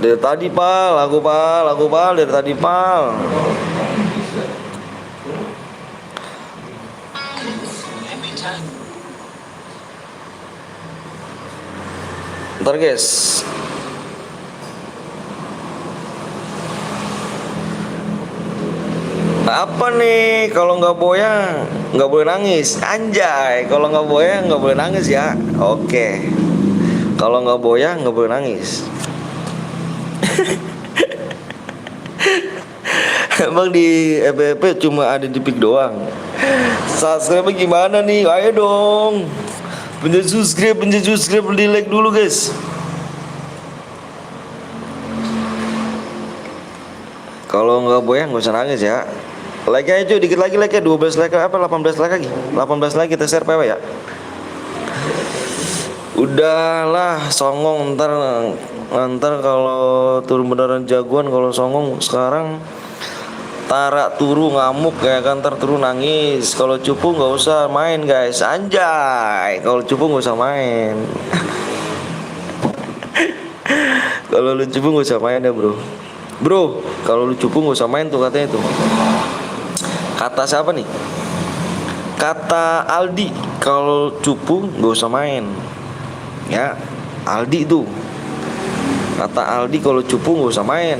Dari tadi Pal, aku Pal, dari tadi Pal. Ntar guys. Apa nih, kalau nggak boyang nggak boleh nangis. Anjay, kalau nggak boyang nggak boleh nangis ya. Oke. Kalau nggak boyang nggak boleh nangis. Emang di FBP cuma ada di pick doang. Subscribe gimana nih? Ayo dong. Pencet subscribe, di like dulu guys. Kalau nggak boyang nggak usah nangis ya. Like aja cuy, dikit lagi like-nya, 12 like apa 18 like lagi. 18 like kita share PW ya. Udahlah songong, ntar kalau turun beneran jagoan. Kalau songong sekarang Tara turu ngamuk ya kan, ntar turu nangis. Kalau cupu nggak usah main guys, anjay. Kalau cupu nggak usah main. Kalau lu cupu nggak usah main ya bro. Kalau lu cupu nggak usah main tuh katanya tuh. Kata siapa nih? Kata Aldi. Kalau cupu nggak usah main. Ya Aldi tuh. Kata Aldi kalau cupu nggak usah main.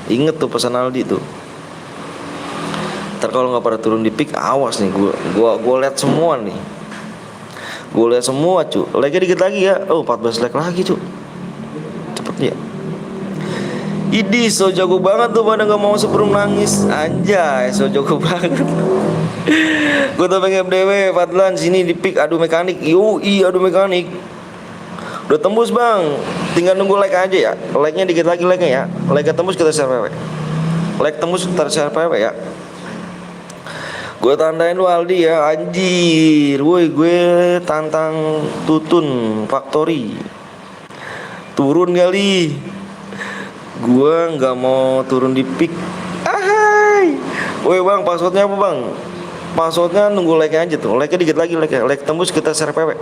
Inget tuh pesan Aldi tuh. Ntar kalau nggak pada turun di pick, awas nih, gua lihat semua nih. Gue lihat semua cu. Like dikit lagi ya. Oh 14 like lagi cu. Cepet ya. Idi so jago banget tuh, pada nggak mau sebelum nangis. Anjay, so jago banget. Gue tuh pengen FDW Fadlan sini di pick adu mekanik. Yoi adu mekanik. Udah tembus bang. Tinggal nunggu like aja ya. Like-nya dikit lagi like-nya ya. Like tembus kita share PW. Like tembus kita share PW ya. Gue tandain lu Aldi ya, anjir. Woi, gue tantang Tutun Factory. Turun kali. Gue nggak mau turun di pick. Ahai. Woi bang, passwordnya apa bang? Passwordnya nunggu like-nya aja tuh. Like-nya dikit lagi like-nya. Like tembus kita share PW.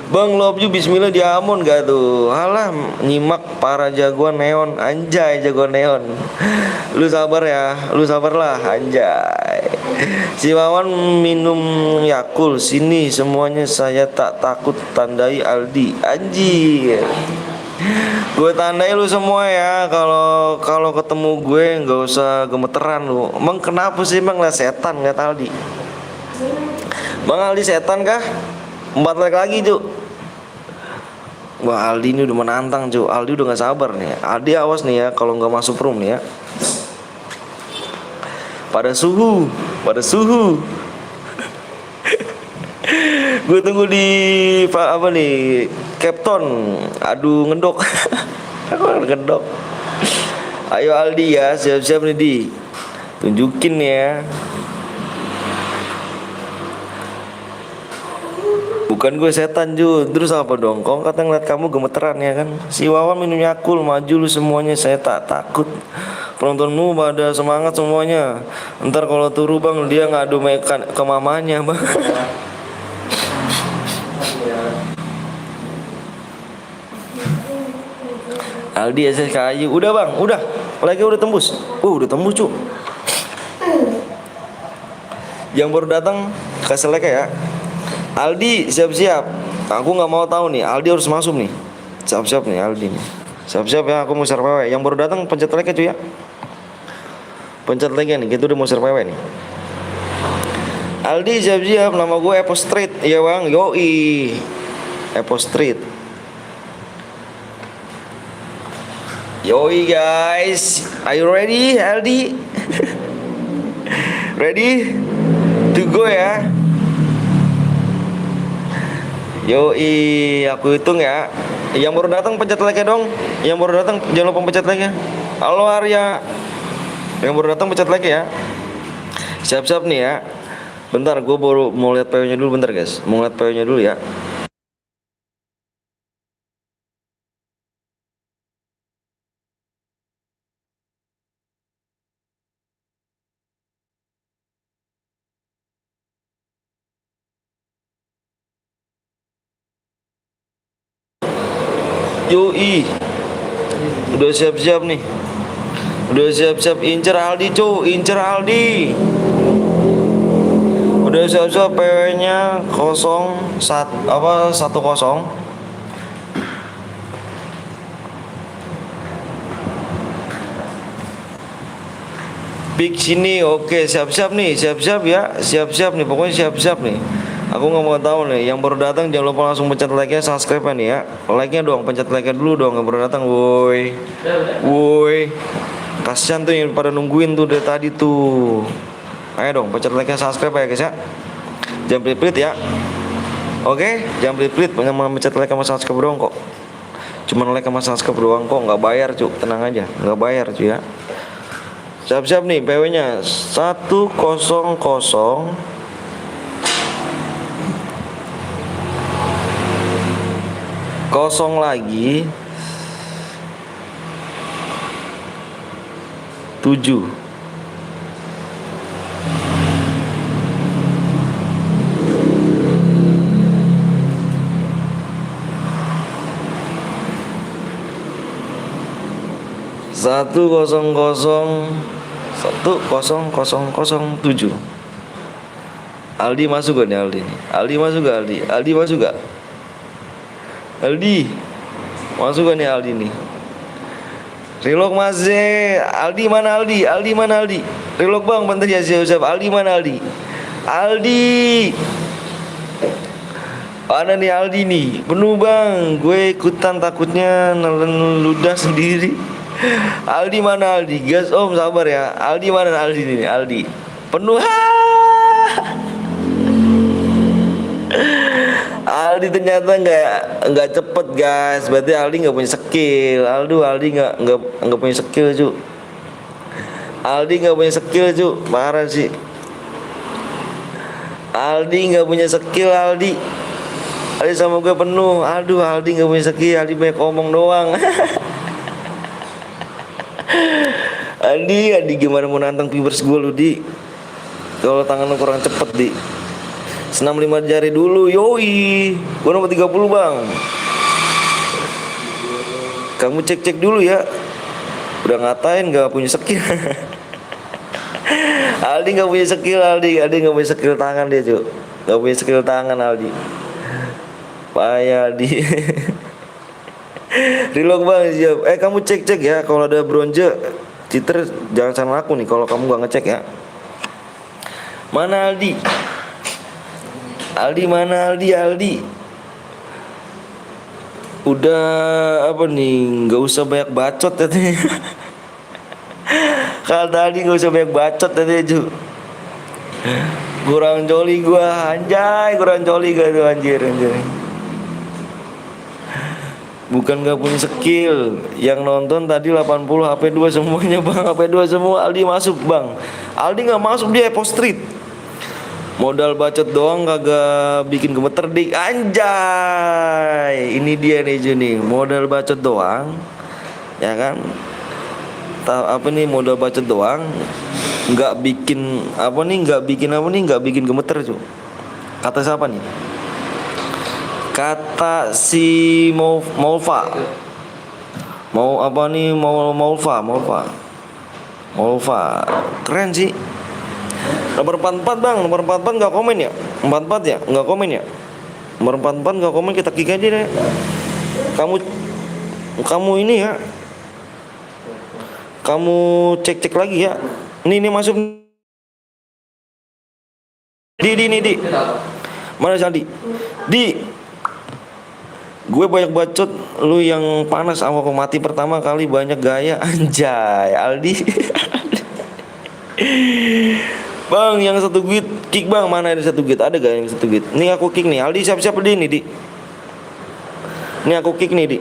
Bang love you, bismillah diamond gak tuh? Halah, nyimak para jagoan neon. Anjay, jagoan neon. Lu sabar ya, lu sabarlah anjay. Si Wawan minum Yakul. Sini semuanya saya tak takut, tandai Aldi. Anjir. Gue tandai lu semua ya. Kalau ketemu gue nggak usah gemeteran lu. Emang kenapa sih bang? Lah setan nggak Aldi? Bang Aldi setan kah? 4 like lagi cu. Wah Aldi ini udah menantang cu. Aldi udah gak sabar nih. Aldi awas nih ya kalau gak masuk room nih ya. Pada suhu. Gue tunggu di apa nih, Capton. Aduh ngendok. Aku ngendok. Ayo Aldi ya, siap-siap nih Di. Tunjukin ya. Bukan gue setan Ju. Terus apa dong? Kau kata ngeliat kamu gemeteran ya kan. Si Wawan minum Yakul. Maju lu semuanya, saya tak takut. Penontonmu pada semangat semuanya. Ntar kalau turu bang, dia ngadu ke mamanya bang. Aldi SSKAyu. Udah bang, udah. Like udah tembus. Udah tembus cu. Yang baru datang kasih like ya. Aldi siap-siap. Aku nggak mau tahu nih. Aldi harus masuk nih. Siap-siap nih Aldi nih. Siap-siap ya. Aku mau share PW. Yang baru datang pencet like cuy ya. Pencet like nih. Kita udah mau share PW nih. Aldi siap-siap. Nama gue Epo Street. Iya bang. Yoi. Epo Street. Yoi guys. Are you ready Aldi? Ready? To go ya. Yoi, aku hitung ya. Yang baru datang pencet like dong. Yang baru datang jangan lupa pencet like ya. Halo Arya. Yang baru datang pencet like ya. Siap-siap nih ya. Bentar, gue baru mau lihat PO-nya dulu bentar guys. Mau lihat PO-nya dulu ya. Yoi. Udah siap-siap nih. Udah siap-siap incer Aldi cu, incer Aldi. Udah siap-siap PW-nya 10. Big sini, oke siap-siap nih, siap-siap ya, siap-siap nih, pokoknya siap-siap nih. Aku nggak mau tahu nih, yang baru datang jangan lupa langsung pencet like-nya, subscribe nih ya. Like-nya dong, pencet like-nya dulu dong yang baru datang, woi, woi. Kasian tuh yang pada nungguin tuh dari tadi tuh. Ayo dong, pencet like-nya, subscribe ya guys ya. Jangan pelit-pelit ya. Oke, jangan pelit-pelit, mau pencet like sama subscribe doang kok. Cuman like sama subscribe doang kok, nggak bayar cu, tenang aja, nggak bayar cu ya. Siap-siap nih PW-nya 100. Kosong lagi 7. Satu kosong kosong 7. Aldi masuk gak nih Aldi? Aldi masuk gak Aldi? Aldi masuk gak? Aldi masuk gak nih Aldi nih? Relog masih. Aldi mana Aldi? Aldi mana Aldi? Relog bang bentar ya siap-siap. Aldi mana Aldi? Aldi mana nih Aldi nih? Penuh bang. Gue ikutan takutnya nelen ludah sendiri. Aldi mana Aldi? Gas om sabar ya. Aldi mana Aldi nih? Aldi penuh. Aldi ternyata nggak cepet guys. Berarti Aldi nggak punya skill. Aldi nggak punya skill cu. Aldi nggak punya skill cu. Parah sih. Aldi nggak punya skill Aldi. Aldi sama gue penuh. Aduh Aldi nggak punya skill. Aldi banyak omong doang. Aldi gimana mau nantang viewers gue lu di? Kalau tangan lu kurang cepet di. Senam 5 jari dulu, yoi. Gue nomor 30 bang. Kamu cek dulu ya. Udah ngatain gak punya skill. Aldi gak punya skill Aldi gak punya skill tangan dia cu. Gak punya skill tangan Aldi. Payah Aldi. Relog bang siap. Kamu cek ya. Kalau ada bronze Citer jangan sama aku nih kalau kamu gak ngecek ya. Mana Aldi? Aldi mana Aldi? Aldi udah apa nih? Gak usah banyak bacot katanya. Kalau tadi gak usah banyak bacot katanya cu. Kurang joli gua anjay. Kurang joli gak tuh anjir. Bukan gak punya skill. Yang nonton tadi 80 HP2 semuanya bang. HP2 semua. Aldi masuk bang. Aldi gak masuk dia Epo Street. Modal bacot doang kagak bikin gemeter dik. Anjay. Ini dia nih Juni. Modal bacot doang. Ya kan. Apa nih modal bacot doang. Gak bikin apa nih. Gak bikin gemeter cu. Kata siapa nih? Kata si Molva Mau apa nih? Maulva. Keren sih. Nomor 44 bang, nomor 44 nggak komen ya? 44 ya, nggak komen ya? Nomor 44 nggak komen, kita kick aja deh. Kamu ini ya. Kamu cek lagi ya. Ini masuk. Di. Mana Saldi? Gue banyak bacot, lu yang panas sama aku mati pertama kali banyak gaya anjay. Aldi. Bang, yang 1 git kick bang, mana ada 1 git? Ada gak yang 1 git? Nih aku kick nih, Aldi siap-siap di nih, Di. Nih aku kick nih, Di.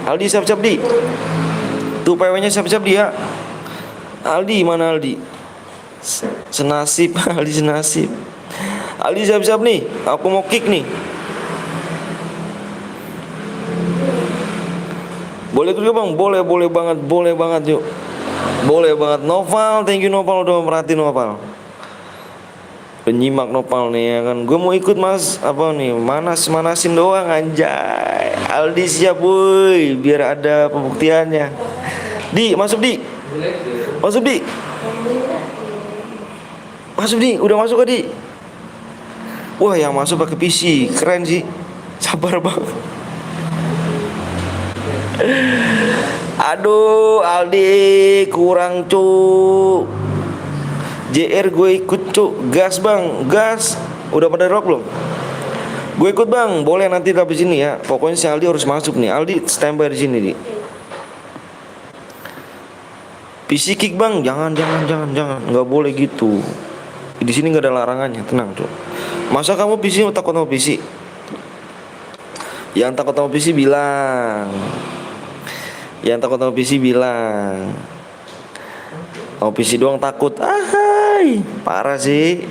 Aldi siap-siap, Di. Tuh PW-nya siap-siap dia. Aldi, mana Aldi? Senasib, Aldi senasib. Aldi siap-siap nih, aku mau kick nih. Boleh juga bang, boleh banget yuk. Boleh banget. Noval, thank you Noval udah merhatiin Noval. Penyimak Noval nih ya kan. Gue mau ikut mas, apa nih, manasin doang anjay. Aldi siap woi, biar ada pembuktiannya. Di, masuk Di. Masuk Di, udah masuk Di. Wah yang masuk pakai PC, keren sih. Sabar bang. Aduh Aldi kurang cuk. JR gue ikut cuk. Gas bang, gas. Udah pada rock belum? Gue ikut bang, boleh nanti habis ini ya. Pokoknya si Aldi harus masuk nih. Aldi standby di sini nih. PC kick bang, jangan, nggak boleh gitu. Di sini nggak ada larangannya, tenang cuk. Masa kamu PC takut sama PC? Yang takut sama PC bilang. Oh PC doang takut. Ahai, parah sih.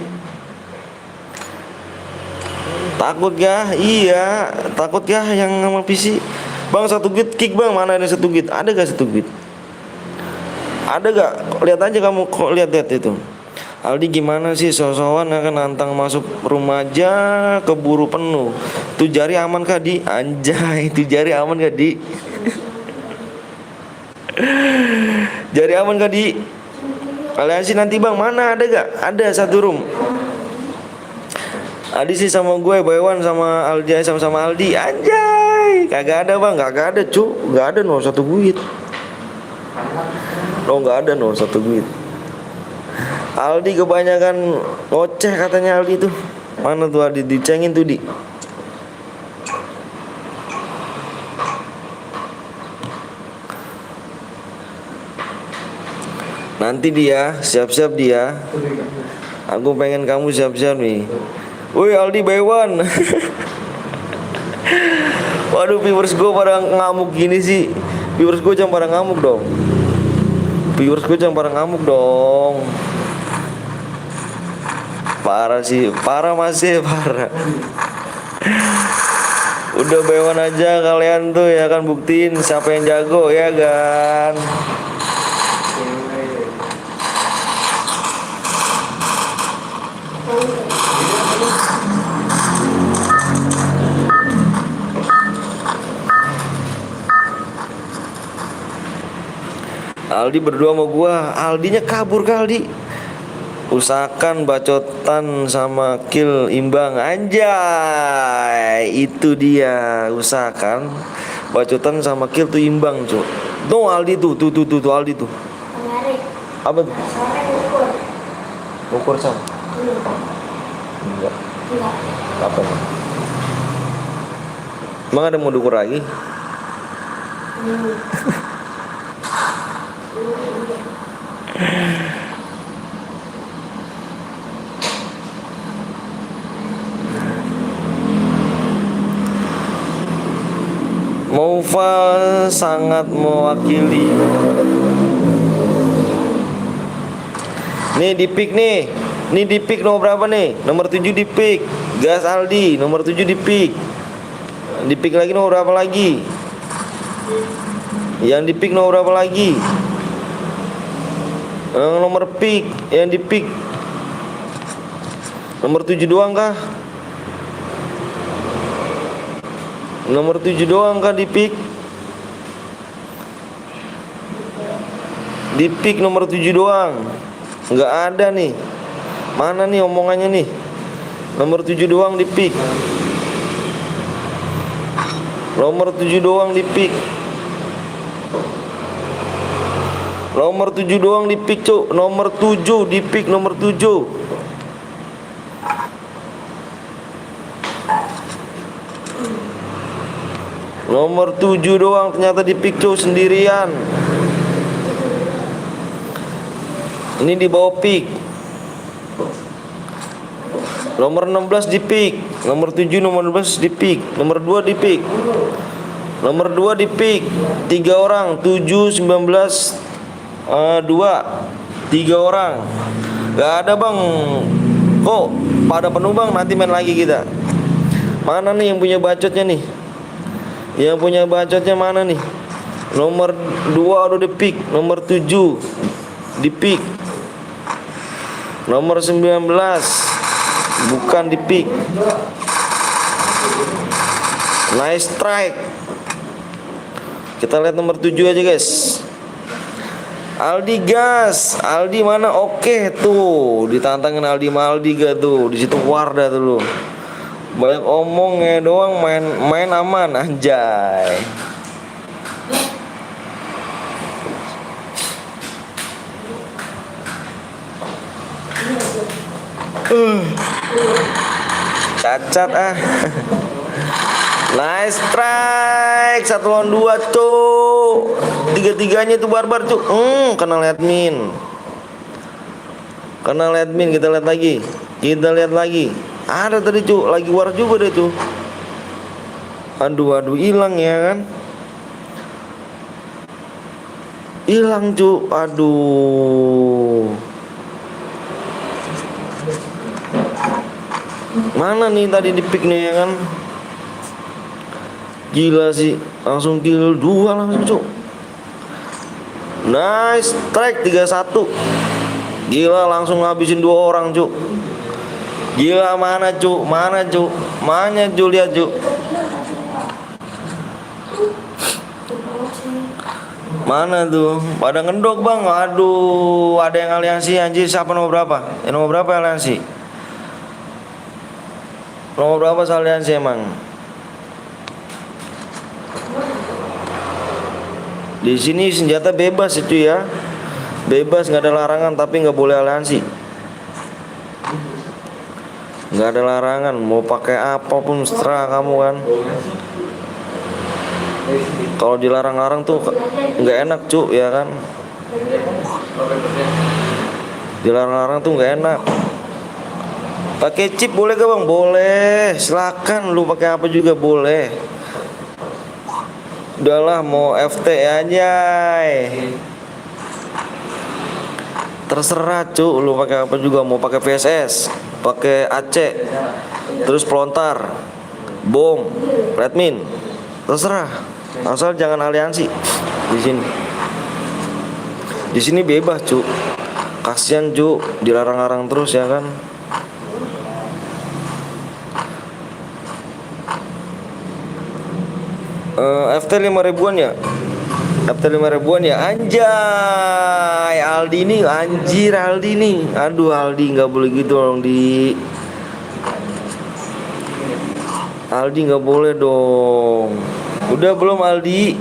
Takut gak? Iya, takut gak yang sama PC? Bang 1 git kick bang, mana ada 1 git? Ada gak 1 git? Ada gak? Lihat aja kamu, kok lihat itu. Aldi gimana sih sosokan akan nantang masuk rumah aja keburu penuh. Tuh jari aman kah Di? Anjay, tuh jari aman kah Di? Jari aman kah Di? Aliansi nanti bang, mana ada gak? Ada 1 room. Adi sih sama gue, Baywan sama Aldi sama Aldi. Anjay, kagak ada bang, kagak ada cu, nggak ada no 1 guit. No nggak ada no 1 guit. Aldi kebanyakan ngoceh katanya Aldi tuh. Mana tuh Aldi, dicengin tuh Di. Nanti dia, siap-siap dia. Aku pengen kamu siap-siap nih. Woi Aldi Baywan. Waduh viewers gue pada ngamuk gini sih. Viewers gue jangan pada ngamuk dong. Parah sih, parah masih parah. Udah Baywan aja kalian tuh ya kan, buktiin siapa yang jago ya kan. Aldi berdua sama gua, Aldinya kabur kali. Usahakan bacotan sama kill imbang. Anjay, itu dia. Usahakan bacotan sama kill tuh imbang, Cuk. Tuh Aldi tuh Aldi tuh. Kemarin Apa tuh? sore ukur. Ukur sama? Enggak. Apa? Emang ada mau diukur lagi? Mova sangat mewakili. Nih di pick nih. Nih di pick nomor berapa nih? Nomor 7 di pick. Gas Aldi, nomor 7 di pick. Di pick lagi nomor berapa lagi? Yang di pick nomor berapa lagi? Nomor pick, yang di pick nomor 7 doang kah? Nomor 7 doang kah di pick? Di pick nomor 7 doang. Nggak ada nih. Mana nih omongannya nih? Nomor 7 doang di pick. Nomor 7 doang di pick. Nomor 7 doang di pick, Cuk. Nomor 7 di pick, nomor 7. Nomor 7 doang ternyata di pick, Cuk, sendirian. Ini di bawah pick. Nomor 16 di pick. Nomor 7, nomor 12 di pick. Nomor 2 di pick. Nomor 2 di pick. 3 orang, 7, 19, 2. 3 orang. Gak ada, Bang. Kok pada penuh, Bang? Nanti main lagi kita. Mana nih yang punya bacotnya nih? Yang punya bacotnya mana nih? Nomor 2 udah di pick. Nomor 7 di pick. Nomor 19 bukan di pick. Nice strike. Kita lihat nomor 7 aja, guys. Aldi gas. Aldi mana? Oke tuh, ditantangin Aldi Maldi gak tuh? Di situ Wardah tuh lu. Banyak omongnya doang, main aman, anjay. Cacat ah. Nice strike. 1 lawan 2, Cuk. 3-3-nya itu barbar, Cuk. Kena admin. Kena admin. Kita lihat lagi. Kita lihat lagi. Ada tadi, Cuk. Lagi war juga deh tuh. Aduh, hilang ya kan? Hilang, Cuk. Aduh. Mana nih tadi di pick nih ya kan? Gila sih, langsung kill 2 langsung, Cuk. Nice strike 3-1. Gila, langsung ngabisin 2 orang, Cuk. Gila, mana, Cuk? Mana, Cuk? Mana, Cuk? Lihat, Cuk. Mana tuh? Pada ngendok, Bang. Aduh, ada yang aliansi anjir. Siapa nomor berapa? Nomor berapa aliansi? Nomor berapa aliansi emang? Di sini senjata bebas itu ya. Bebas, nggak ada larangan, tapi nggak boleh aliansi. Nggak ada larangan, mau pakai apapun seterah kamu kan. Kalau dilarang-larang tuh nggak enak, Cuk, ya kan? Dilarang-larang tuh nggak enak. Pakai chip boleh gak, Bang? Boleh, silakan. Lu pakai apa juga boleh. Udahlah, mau FT aja. Terserah, Cuk. Lu pakai apa juga, mau pakai VSS, pakai AC, terus pelontar, bom, redmin. Terserah. Asal jangan aliansi di sini. Di sini bebas, Cuk. Kasian, Cuk, dilarang-larang terus ya kan. FT 5 ribuan ya. FT 5 ribuan ya. Anjay, Aldi nih, anjir Aldi nih. Aduh, Aldi nggak boleh gitu dong di. Aldi nggak boleh dong. Udah belum, Aldi?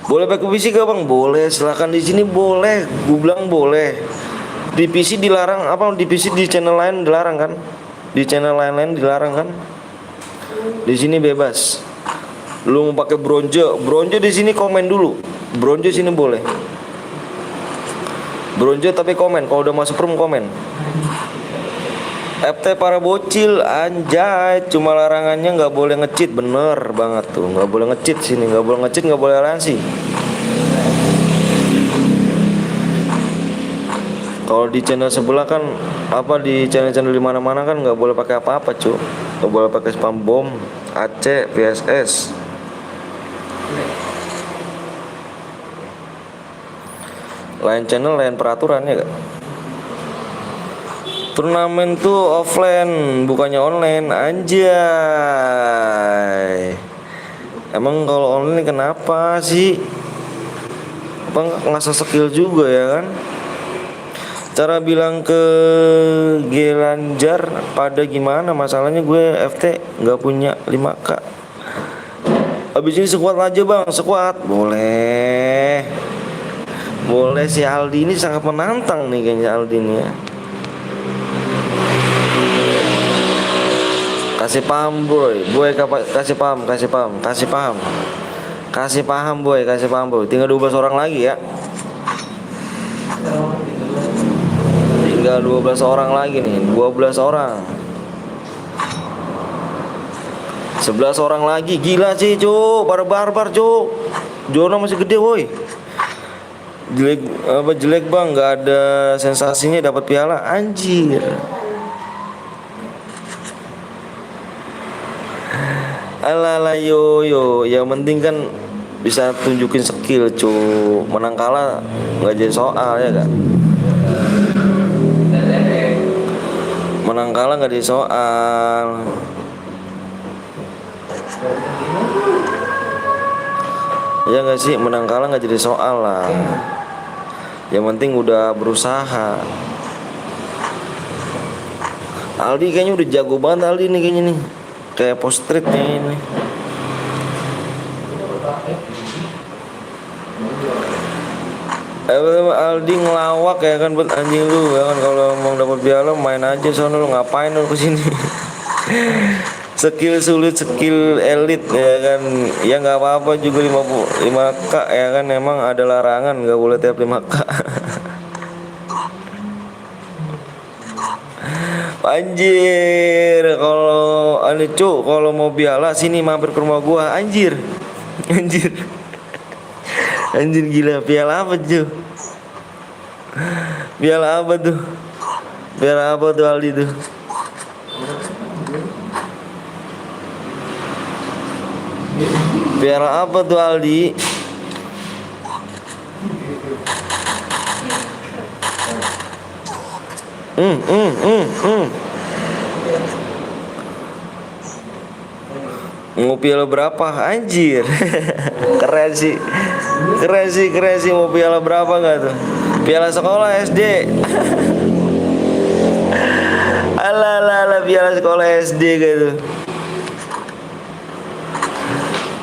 Boleh pakai PC gak, Bang? Boleh, silakan di sini boleh. Gue bilang boleh. Di PC dilarang apa? Di PC di channel lain dilarang kan? Di channel lain-lain dilarang kan? Di sini bebas. Lu mau pakai bronze di sini komen dulu. Bronze sini boleh. Bronze tapi komen. Kalau udah masuk room komen. FT para bocil, anjay. Cuma larangannya nggak boleh nge-cheat, bener banget tuh. Nggak boleh nge-cheat sini, nggak boleh nge-cheat, nggak boleh aliansi. Kalau di channel sebelah kan, apa di channel-channel di mana-mana kan nggak boleh pakai apa-apa, Cuk. Nggak boleh pakai spam bom, AC, VSS. Lain channel, lain peraturan ya gak? Turnamen tuh offline, bukannya online, anjay. Emang kalau online kenapa sih? bang ngasah skill juga ya kan. Cara bilang ke Gelanjar pada gimana, masalahnya gue FT nggak punya 5K. Abis ini sekuat aja bang, sekuat boleh. Boleh, si Aldi ini sangat menantang nih kayaknya Aldi ini ya. Kasih paham boy, kasih paham, kasih paham, kasih paham. Kasih paham boy, kasih paham boy. Tinggal 12 orang lagi ya. Tinggal 12 orang lagi nih, 12 orang. 11 orang lagi, gila sih cuk, barbar cuk. Jono masih gede woi. Jelek bang, nggak ada sensasinya dapat piala anjir. Alah yo, yang penting kan bisa tunjukin skill cuk. Menang kalah nggak jadi soal ya kan. Menang kalah nggak jadi soal. Ya nggak sih, menang kalah nggak jadi soal lah. Yang penting udah berusaha. Aldi kayaknya udah jago banget Aldi nih kayaknya nih. Kayak post street nih ini. Aldi ngelawak ya kan, buat anjing lu ya kan, kalau mau dapat piala main aja sono, lu ngapain lu kesini. Skill sulit, skill elit ya kan. Ya nggak apa-apa juga 5K ya kan, emang ada larangan nggak boleh tiap 5K. Anjir, kalau ane cuk, kalau mau piala sini mampir ke rumah gua anjir. Anjir. Anjir gila, piala apa tuh? Piala apa tuh? Piala apa tuh Aldi tuh? Piala apa tuh Aldi? Mau piala berapa? Anjir. Keren sih. Keren sih mau piala berapa nggak tuh? Piala sekolah SD. Alah, piala sekolah SD gitu.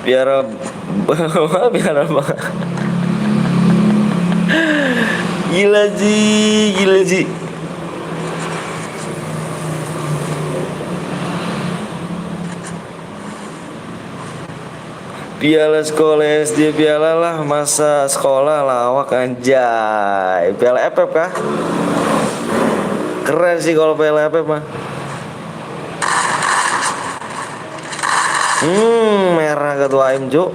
Piala apa? Gila sih. Piala sekolah SD, piala lah masa sekolah lawak anjay. Piala FF kah? Keren sih kalau piala FF mah. Merah ketua AIM cuk.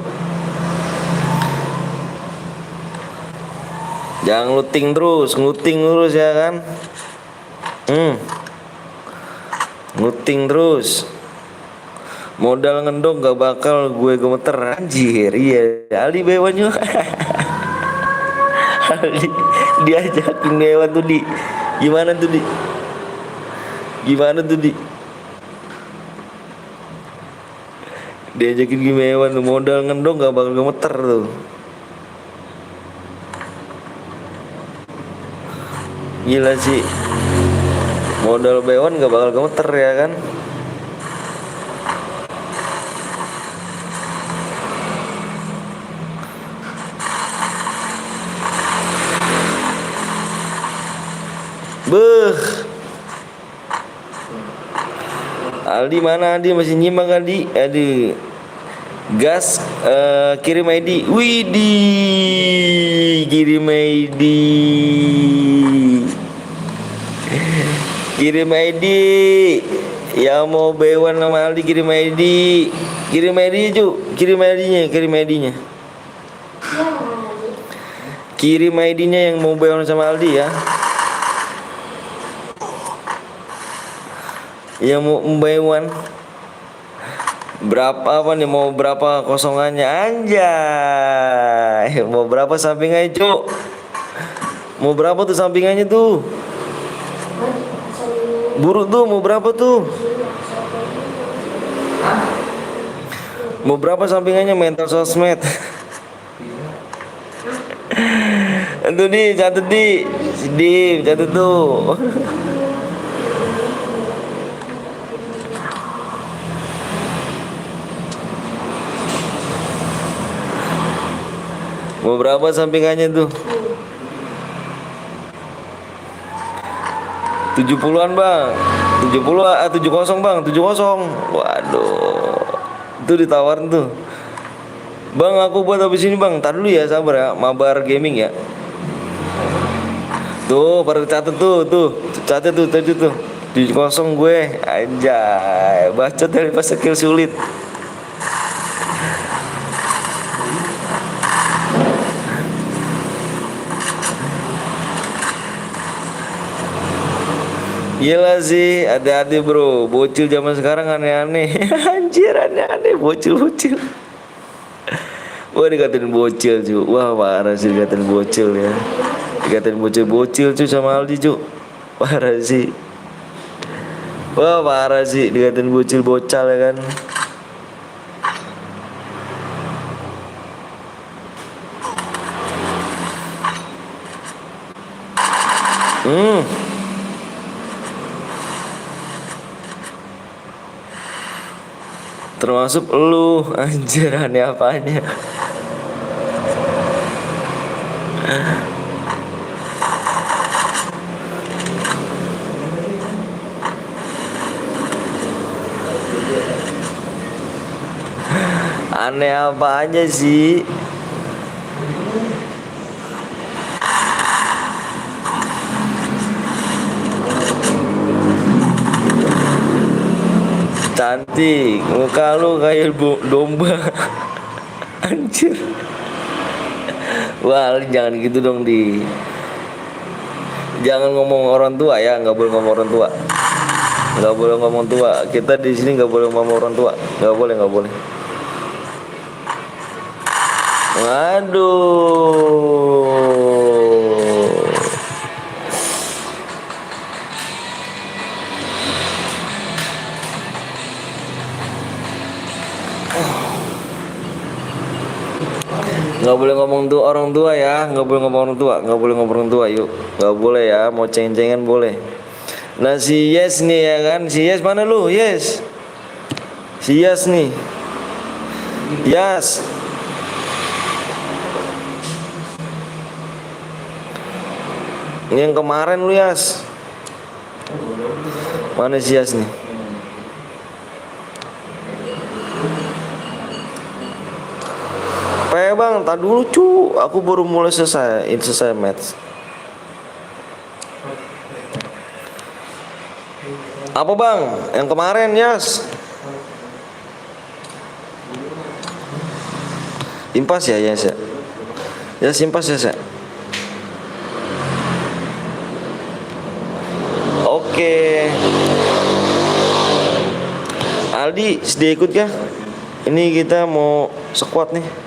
Jangan nguting terus ya kan. Nguting terus. Modal ngendong gak bakal gue gemeter anjir. Iya, Aldi Bewan juga. Aldi diajakin Bewan tuh di. Gimana tuh di? Diajakin Bewan tuh, modal ngendong gak bakal gemeter tuh. Gila sih. Modal Bewan gak bakal gemeter ya kan. Aldi mana? Aldi masih nyimak Aldi. Aduh. Gas, kirim ID. Widih, kirim ID. Kirim ID. Ya mau Bewan sama Aldi kirim ID. Kirim ID cu. Kirim ID-nya. Kirim ID-nya yang mau Bewan sama Aldi ya. Yang mau Bewan berapa apa nih, mau berapa kosongannya anjay, mau berapa sampingannya cuk, mau berapa tuh sampingannya tuh, buruk tuh mau berapa tuh, mau berapa sampingannya mental sosmed. Itu di catat di. Di catat tuh. Mau berapa sampingannya tuh? 70-an bang. 70 70 bang, 70. Waduh. Itu ditawarin tuh. Bang aku buat habis ini bang. Tar dulu ya, sabar ya. Mabar gaming ya. Tuh pada catet tuh. Catet tuh tadi tuh. 70 gue. Anjay. Bacot dari pas skill sulit. Gila sih, hati-hati bro. Bocil zaman sekarang aneh-aneh. Anjir aneh-aneh, bocil-bocil. Wah dikatain bocil cu. Wah parah sih dikatain bocil ya. Dikatain bocil-bocil cu sama Aldi cu. Parah sih. Wah parah sih dikatain bocil bocal ya kan. Termasuk lu. Anjir aneh apanya. Aneh apa aja sih? Cantik, muka lu kayak domba. Anjir. Wah, jangan gitu dong di. Jangan ngomong orang tua ya, nggak boleh ngomong orang tua. Nggak boleh ngomong tua. Kita di sini nggak boleh ngomong orang tua. Nggak boleh. Aduh. Nggak boleh ngomong tuh orang tua ya, nggak boleh ngomong orang tua, nggak boleh ngomong orang tua, yuk, nggak boleh ya, mau ceng-cengan boleh. Nah si Yes nih ya kan, si Yes mana lu, Yes? Si Yes nih, Yes. Ini yang kemarin lu Yas. Mana si Yas nih? Bang, tak dulu cu, aku baru mulai selesai match. Apa bang? Yang kemarin Yas? Impas ya Yas ya? Yas impas Yas ya? Oke. Aldi, sedia ikut kah? Ini kita mau squad nih.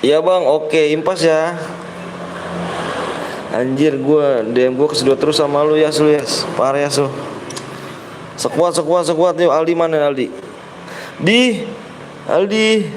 Iya bang, oke, impas ya. Anjir DM gua kesedot terus sama lu ya, parah ya su. Sekuat yuk. Aldi mana Aldi? Aldi.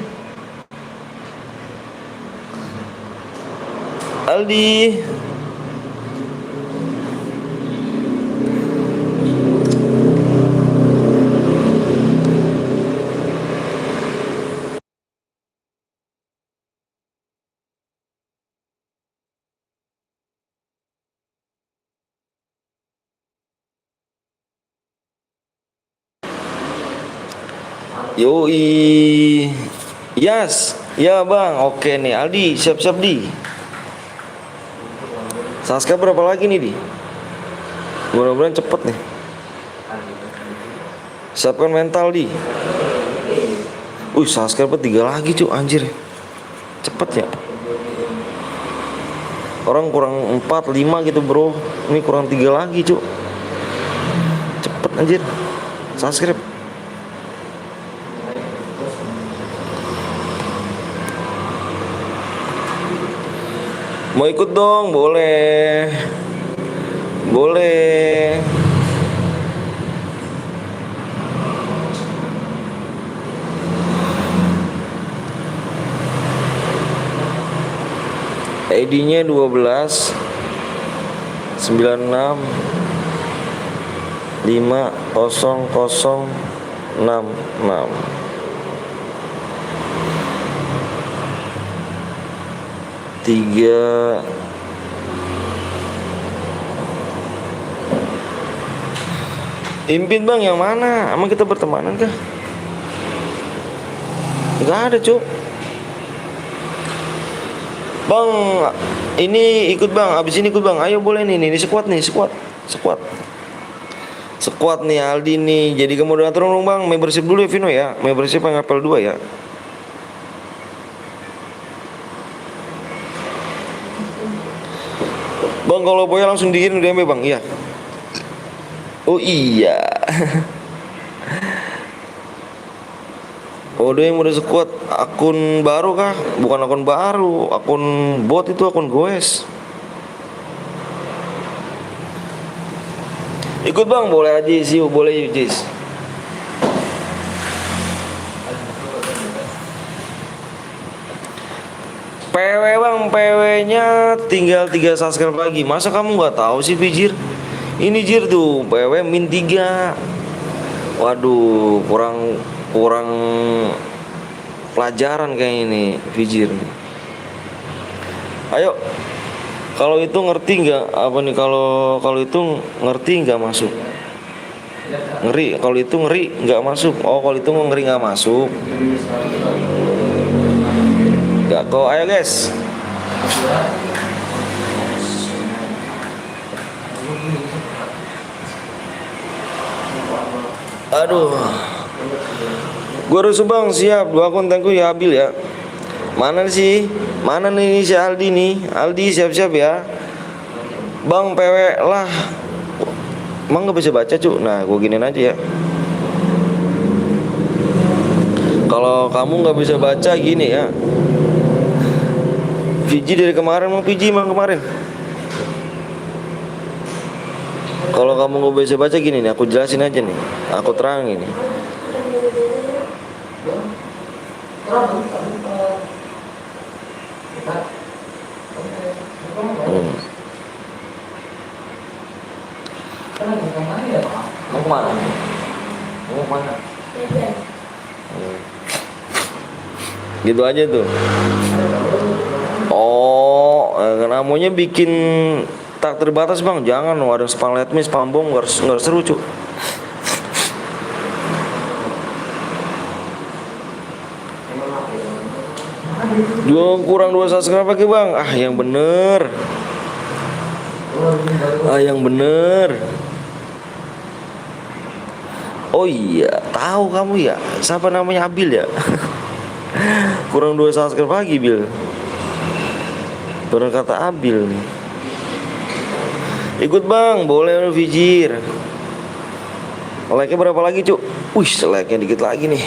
Yoi. Yes. Ya bang, oke nih Aldi, siap-siap di. Saska berapa lagi nih di? Mudah-mudahan cepet nih. Siapkan mental di. Saska dapat 3 lagi cu, anjir. Cepet ya. Orang kurang 4, 5 gitu bro. Ini kurang 3 lagi cu. Cepet anjir. Subscribe. Mau ikut dong, boleh. ID-nya 12 96 50066. Tiga Impin bang, yang mana? Emang kita bertemanan kah? Gak ada cuk. Bang, ini ikut bang, abis ini ikut bang. Ayo boleh nih, ini squad nih, squad nih Aldi nih. Jadi moderator dong bang, membership dulu ya Vino ya. Membership yang level 2 ya. Bang, kalau boya langsung dikirim DM bang, iya. Oh iya. Oh dia yang udah sekuat akun baru kah? Bukan akun baru, akun bot itu, akun goes. Ikut bang, boleh aja sih, boleh Jis. PW bang, PW-nya tinggal 3 subscribe lagi. Masa kamu nggak tahu sih Pijir? Ini Jir tuh, PW min 3. Waduh, kurang pelajaran kayak ini Fijir. Ayo, kalau itu ngerti nggak apa nih, kalau itu ngerti nggak masuk, ngeri kalau itu ngeri nggak masuk. Oh kalau itu ngeri nggak masuk, nggak kok. Ayo guys, aduh. Gue harus bang, siap 2 kontenku ya Abil ya. Mana sih? Mana nih si Aldi nih? Aldi siap-siap ya. Bang PW lah. Emang gak bisa baca cuk. Nah gue giniin aja ya. Kalau kamu gak bisa baca gini ya. Fiji dari kemarin, mau Fiji emang kemarin. Kalau kamu gak bisa baca gini nih, aku jelasin aja nih. Aku terangin nih. Mau kemana? Mau kemana? Gitu aja tuh. Oh, namanya bikin tak terbatas bang. Jangan, ada spam let me, spam bom, nggak seru cu. Kurang 2 subscribe lagi bang. Yang bener. Yang bener. Oh iya, tahu kamu ya. Siapa namanya Abil ya? Kurang 2 subscribe lagi Bil. Kurang kata Abil nih. Ikut bang, boleh lu Fijir. Like-nya berapa lagi cuk? Wih, like-nya dikit lagi nih.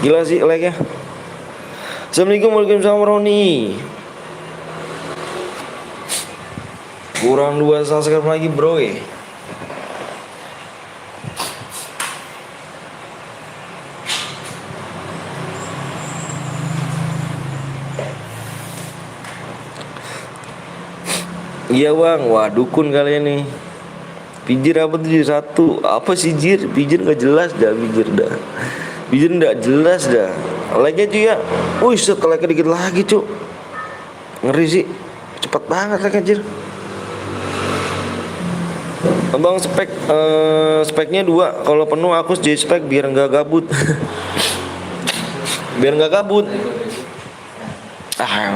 Gila sih like-nya. Assalamualaikum, waalaikumsalam Roni. Kurang 2 subscribe lagi bro ya. Iya bang, wah dukun kalian nih. Pijir apa tuh 1? Apa sih Jir? Pijir gak jelas dah, Pijir dah. Pijir gak jelas dah. Like-nya cuy ya. Wih, like-nya dikit lagi cuy. Ngeri sih. Cepet banget like-nya Jir. Abang speknya 2. Kalau penuh aku jadi spek biar nggak gabut. Biar nggak gabut.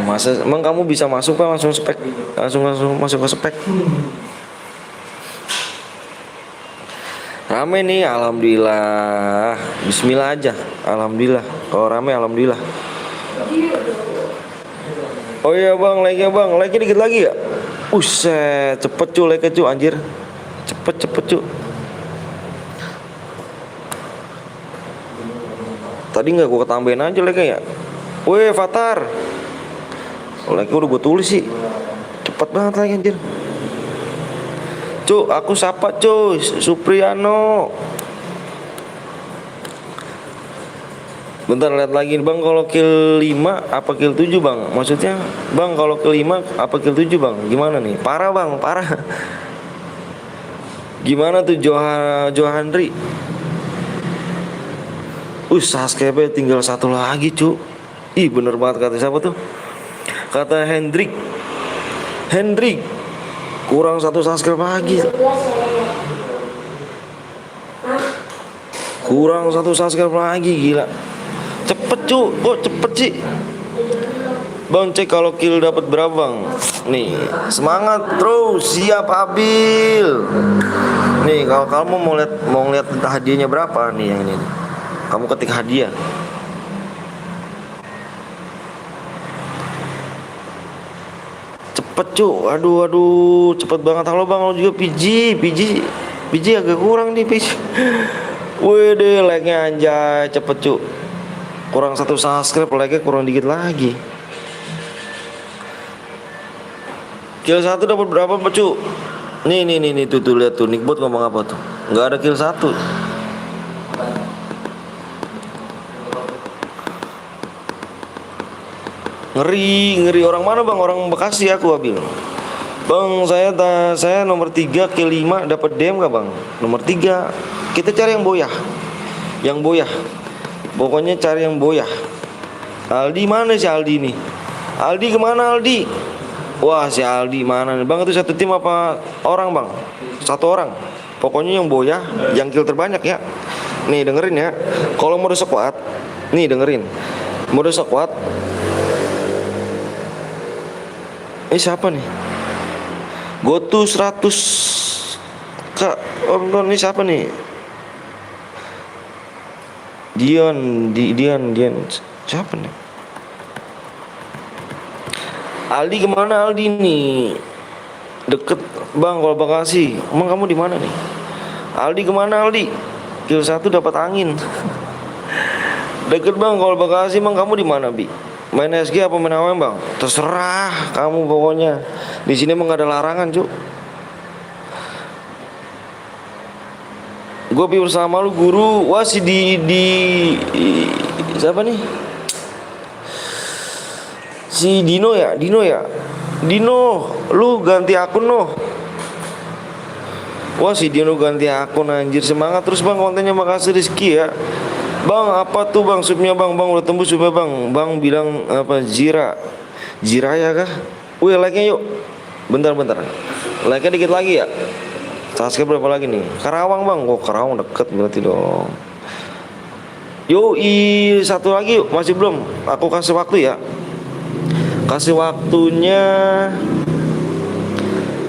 Masa emang kamu bisa masuk kan langsung spek, langsung masuk ke spek. Rame nih, alhamdulillah. Bismillah aja, alhamdulillah. Kalau rame, alhamdulillah. Oh iya bang, like-nya bang, like-nya dikit lagi ya. Uset, cepet cu, like-nya cu, anjir. Cepet cu. Tadi nggak gue ketambahin aja like-nya ya. Weh Fatar, like-nya udah gue tulis sih. Cepet banget like anjir. Cuk, aku sapa cuy, Supriano. Bentar lihat lagi bang, kalau kill 5 apa kill 7 bang? Maksudnya bang kalau kill 5 apa kill 7 bang? Gimana nih? Parah bang, parah. Gimana tuh Johandri? Sasuke tinggal satu lagi cu. Ih bener banget kata siapa tuh? Kata Hendrik kurang satu Sasuke lagi. 12 saya. Hah? Kurang satu Sasuke lagi, gila. Cepet cu, kok cepet sih? Bang cek kalau kill dapat berapa bang? Nih semangat terus, siap Abil. Nih kalau kamu mau lihat hadiahnya berapa nih yang ini? Kamu ketik hadiah. Cepet cu, aduh cepet banget. Halo bang, lo juga PG agak kurang nih PG. Wih deh like-nya anjay, cepet cu. Kurang satu subscribe, like-nya kurang dikit lagi. Kill 1 dapat berapa cu? Nih tuh lihat tuh Nickbot ngomong apa tuh? Nggak ada kill 1. Ngeri orang mana bang? Orang Bekasi aku Abil. Bang saya nomor 3 kill 5 dapat DM gak bang? Nomor 3 kita cari yang boyah. Pokoknya cari yang boyah. Aldi mana si Aldi nih? Aldi kemana Aldi? Wah si Aldi mana nih bang? Itu satu tim apa orang bang? Satu orang. Pokoknya yang boyah, yang kill terbanyak ya. Nih dengerin ya. Kalau mode squad, nih dengerin. Mode squad. Ini siapa nih? Gotu 100 Kak. Ini siapa nih? Dion siapa nih? Aldi kemana Aldi nih? Deket bang kalau Bekasi. Emang kamu di mana nih? Aldi kemana Aldi? Kill 1 dapat angin. Deket bang kalau Bekasi. Emang kamu di mana Bi? Main SG apa main AWM bang? Terserah kamu pokoknya. Di sini emang gak ada larangan cuk. Gue pi bersama lu guru. Wah si siapa nih? Si Dino ya. Dino, lu ganti akun noh. Wah si Dino ganti akun anjir, semangat terus bang kontennya, makasih Rizky ya. Bang apa tuh bang subnya bang udah tembus subnya bang. Bang bilang apa Jiraya kah? Wih like-nya yuk. Bentar. Like-nya dikit lagi ya. Subscribe berapa lagi nih? Karawang bang. Oh Karawang deket berarti dong. Satu lagi yuk. Masih belum. Aku kasih waktu ya. Kasih waktunya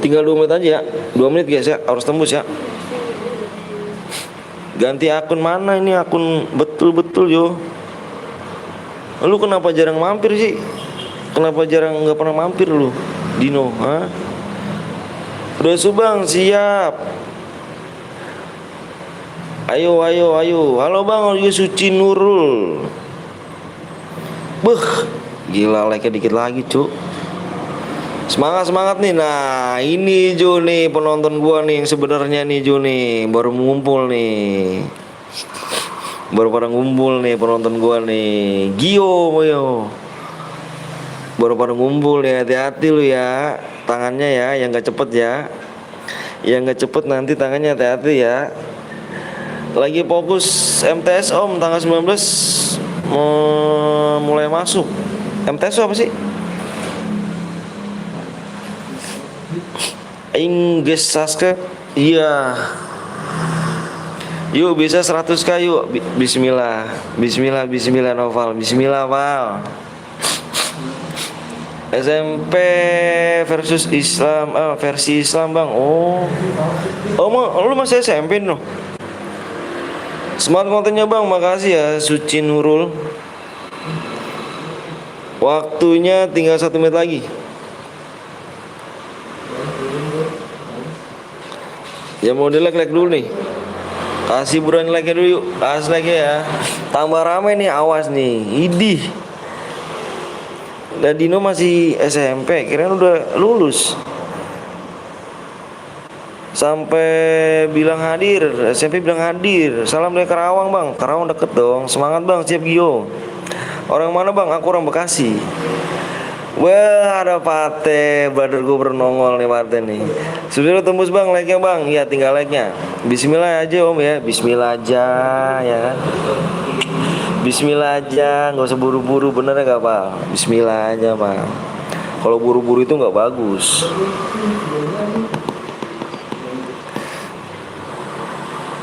tinggal 2 menit aja ya. 2 menit guys ya. Harus tembus ya. Ganti akun mana ini? Akun betul yo. Lu kenapa jarang mampir sih? Kenapa jarang nggak pernah mampir lu, Dino? Hah? Udah subang siap. Ayo. Halo bang, juga Suci Nurul. Gila like-nya dikit lagi cuk. Semangat nih. Nah ini Jo nih penonton gua nih yang sebenarnya nih Jo nih baru ngumpul nih. Baru pada ngumpul nih penonton gua nih. Gio moyo. Baru pada ngumpul nih, hati-hati lu ya. Tangannya ya yang gak cepet ya. Yang gak cepet nanti tangannya hati-hati ya. Lagi fokus MTS om tanggal 19 mulai masuk. MTS apa sih? Inggris Sasuke. Iya. Yuk bisa 100k yuk. Bismillah Noval. Bismillah Val. SMP versus Islam. Versi Islam bang. Oh lu masih SMP no? Semangat kontennya bang. Makasih ya Suci Nurul. Waktunya tinggal 1 menit lagi. Ya mau di like dulu nih. Kasih buruan like dulu yuk. Kasih like ya. Tambah ramai nih, awas nih. Idih. Dan Dino masih SMP, kirain udah lulus. sampai bilang hadir, SMP bilang hadir. Salam dari Karawang bang, Karawang deket dong. Semangat bang, siap Gio. Orang mana bang? Aku orang Bekasi. Wah ada Pate, brother gue bernongol nih Pate nih. Sudah tembus bang, like-nya bang. Iya tinggal like-nya. Bismillah aja om ya, Bismillah aja ya kan. Bismillah aja, nggak usah buru-buru, bener ya gak pak? Bismillah aja pak. Kalau buru-buru itu nggak bagus.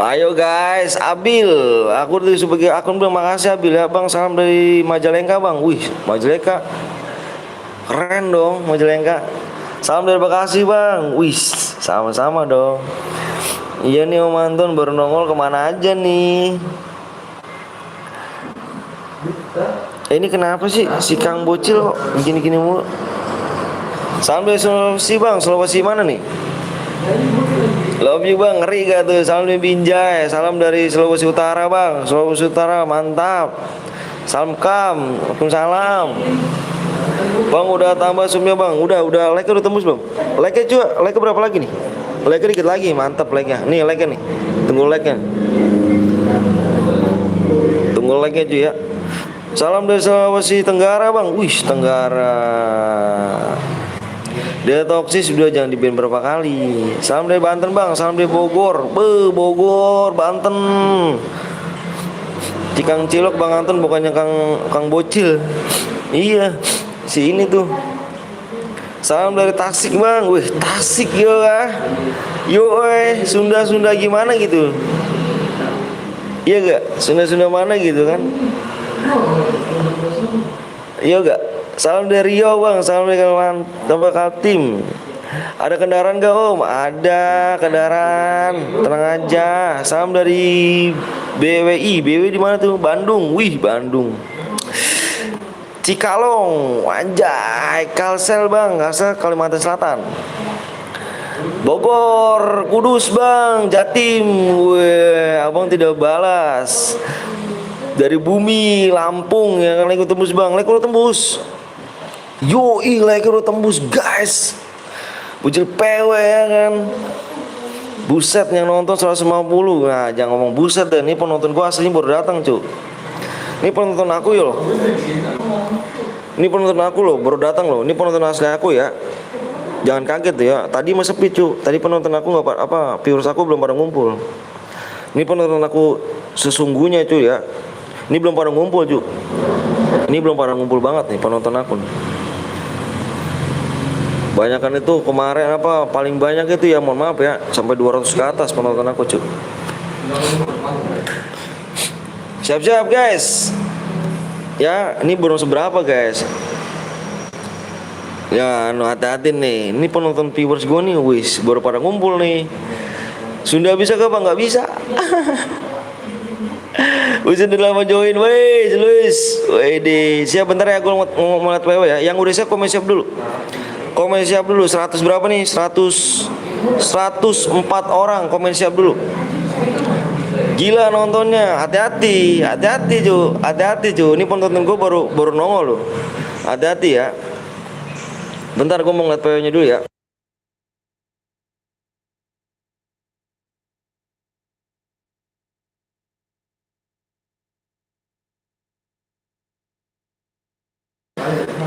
Ayo guys, Abil, aku dari sebagai akun bilang makasih Abil ya bang. Salam dari Majalengka bang. Wih Majalengka keren dong Majalengka. Salam dari Bekasi bang. Wih sama-sama dong. Iya nih Om Anton baru nongol kemana aja nih. Ini kenapa sih si Kang Bocil kok begini-gini mulu. Salam dari Sulawesi bang. Sulawesi mana nih? Love you bang, ngeri gak tuh. Salam dari Binjai. Salam dari Sulawesi Utara bang. Sulawesi Utara mantap. Salam Kam. Waalaikumsalam. Bang udah tambah zoomnya bang. Udah like-nya udah tembus bang. Like-nya juga, like-nya berapa lagi nih? Like-nya dikit lagi, mantap like-nya. Nih like-nya nih. Tunggu like-nya. Tunggu like-nya cuy ya. Salam dari Sulawesi Tenggara bang. Wih Tenggara. Dia toksis udah jangan di ban berapa kali. Salam dari Banten bang. Salam dari Bogor. Bogor, Banten. Cikang Cilok bang Anton bukannya Kang Bocil. Iya, si ini tuh. Salam dari Tasik bang. Wih Tasik yo ah. Yo Sunda gimana gitu. Iya gak? Sunda mana gitu kan. Iya gak? Salam dari Rio bang. Salam dari Kaltim. Ada kendaraan gak om? Ada kendaraan. Tenang aja. Salam dari BWI. BWI di mana tuh? Bandung. Wih Bandung. Cikalong. Anjay. Kalsel bang. Kalsel Kalimantan Selatan. Bogor. Kudus bang. Jatim. Wih abang tidak balas. Dari Bumi Lampung ya kan, like tembus bang. Like udah tembus. Yoi like udah tembus guys. Bocil PW ya kan. Buset yang nonton 150. Nah jangan ngomong buset deh. Ini penonton gua aslinya baru datang cu. Ini penonton aku ya loh. Ini penonton aku loh baru datang loh. Ini penonton asli aku ya. Jangan kaget ya. Tadi masih sepi cu. Tadi penonton aku nggak apa. Viewers aku belum pada ngumpul. Ini penonton aku sesungguhnya cu ya. Ini belum pada ngumpul cu. Ini belum pada ngumpul banget nih penonton aku nih. Banyakan itu kemarin apa paling banyak itu ya mohon maaf ya sampai 200 ke atas penonton aku cu. Siap-siap guys. Ya ini belum seberapa guys. Ya hati-hati nih. Ini penonton viewers gue nih wis baru pada ngumpul nih. Sunda bisa ke apa nggak bisa? Udah lama join, weh, Luis, weh di siap bentar ya, gue mau lihat PW ya. Yang udah siap komen siap dulu. Komen siap dulu. 100 berapa nih? 104 orang komen siap dulu. Gila nontonnya, hati-hati cu, hati-hati cu. Ini penonton gue baru nongol loh. Hati-hati ya. Bentar gue mau ngeliat PW-nya dulu ya.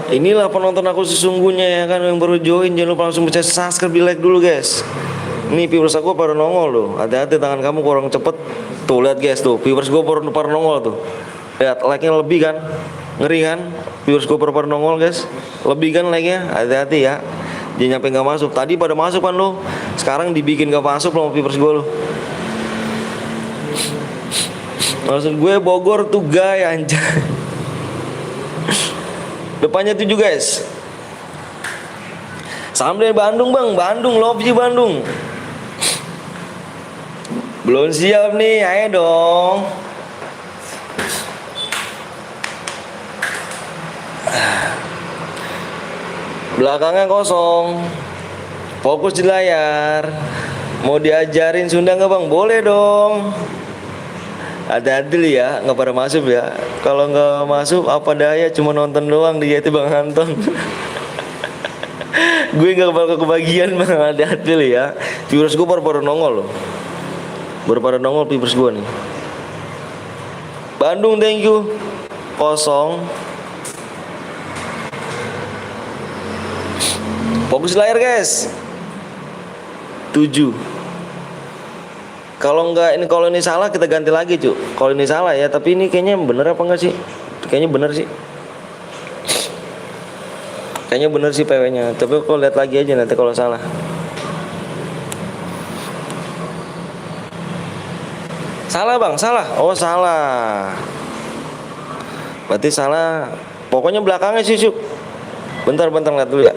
Inilah penonton aku sesungguhnya ya kan, yang baru join jangan lupa langsung pencet subscribe, di like dulu guys. Ini viewers aku baru nongol loh. Hati-hati tangan kamu kurang cepet. Tuh lihat guys tuh, viewers gue baru nongol tuh. Lihat like-nya lebih kan? Ngeri kan? Viewers gue baru nongol guys. Lebih kan like-nya? Hati-hati ya. Dia nyampe nggak masuk. Tadi pada masuk kan lo. Sekarang dibikin gak masuk loh viewers gue lo. Maksud gue Bogor tuh gay anjay. Depannya 7 guys. Salam dari Bandung bang. Bandung, love you Bandung. Belum siap nih, ayo dong. Belakangnya kosong. Fokus di layar. Mau diajarin Sunda nggak bang? Boleh dong. Hati-hati ya, nggak pada masuk ya. Kalau nggak masuk apa daya, cuma nonton doang dia itu bang Anton. Gue gak bakal kebagian bang, hati-hati lo ya. Viewers gue baru-baru nongol loh. Baru-baru nongol viewers gue nih. Bandung thank you. Kosong. Fokus layar guys. 7. Kalau ini salah kita ganti lagi cu. Kalau ini salah ya, tapi ini kayaknya bener apa enggak sih? Kayaknya bener sih. Kayaknya bener sih PW-nya. Tapi kok lihat lagi aja nanti kalau salah. Salah bang, salah. Oh salah. Berarti salah. Pokoknya belakangnya sih Syuk. Bentar lihat dulu ya.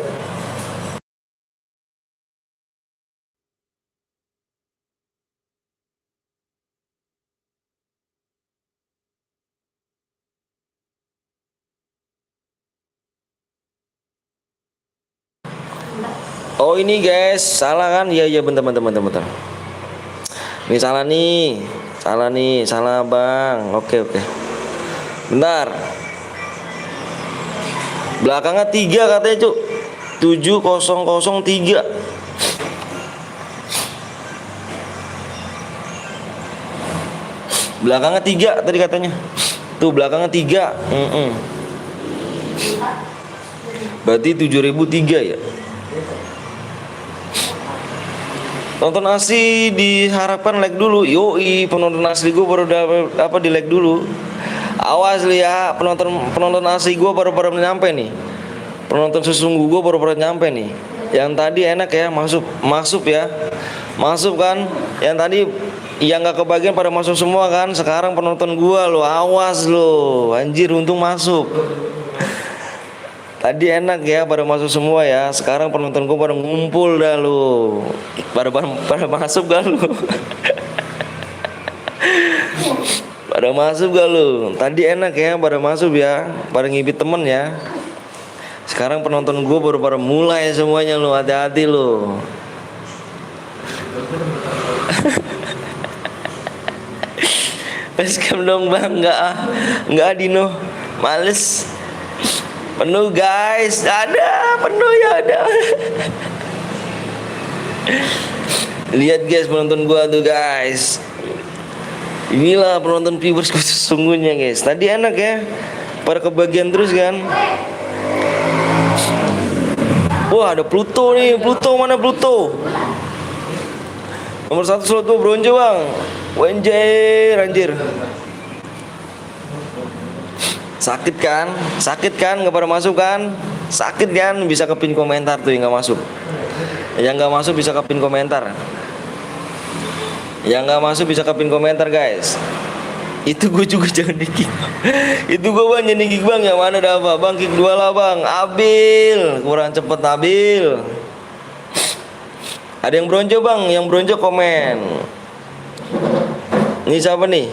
Oh ini guys, salah kan? Iya bentar. Ini salah nih. Salah bang. Oke. Bentar. Belakangnya 3 katanya cuk. 7003. Belakangnya 3 tadi katanya. Tuh belakangnya 3. Berarti 7003 ya. Nonton asli diharapkan like dulu. Yoi, penonton asli gue baru di like dulu. Awas lu ya, penonton asli gue baru nyampe nih. Penonton sesungguh gue baru nyampe nih. Yang tadi enak ya, masuk ya. Masuk kan? Yang tadi yang gak kebagian pada masuk semua kan. Sekarang penonton gue lo, awas lo. Anjir untung masuk. Tadi enak ya pada masuk semua ya. Sekarang penonton gue pada ngumpul dah lu. Pada masuk gak lu? Pada masuk gak lu? Tadi enak ya pada masuk ya. Pada ngibit temen ya. Sekarang penonton gue baru pada mulai semuanya lu. Hati-hati lu. Facecam dong bang. Enggak Dino. Males. Penuh guys, penuh ya ada. Lihat guys penonton gua tuh guys. Inilah penonton viewers gua sesungguhnya guys. Tadi enak ya, pada kebagian terus kan. Wah ada Pluto nih, Pluto mana Pluto? Nomor 1 slot gua bronze bang. Wenjer anjir. Sakit kan nggak pada masuk kan, sakit kan, bisa ke pin komentar tuh yang nggak masuk, bisa ke pin komentar, bisa ke pin komentar guys. Itu gue juga jangan di-kick. Itu gue bang jangan di-kick bang, yang mana dah apa bang, kick 2 lah bang. Abil kurang cepet Abil. Ada yang bronze bang, yang bronze komen. Ini siapa nih?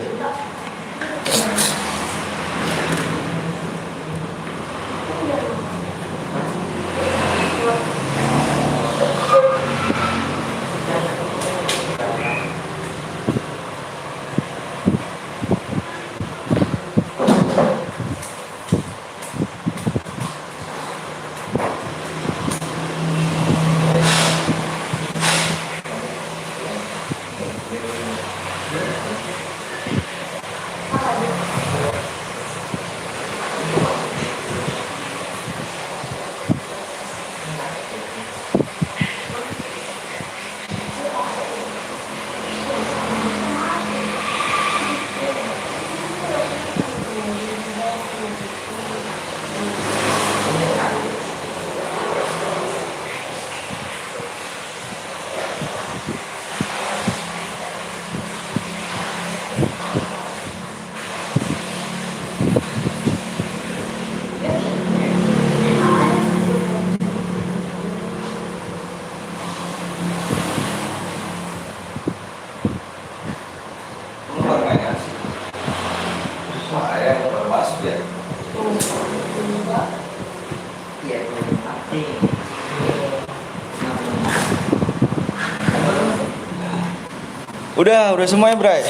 Udah semuanya Bray.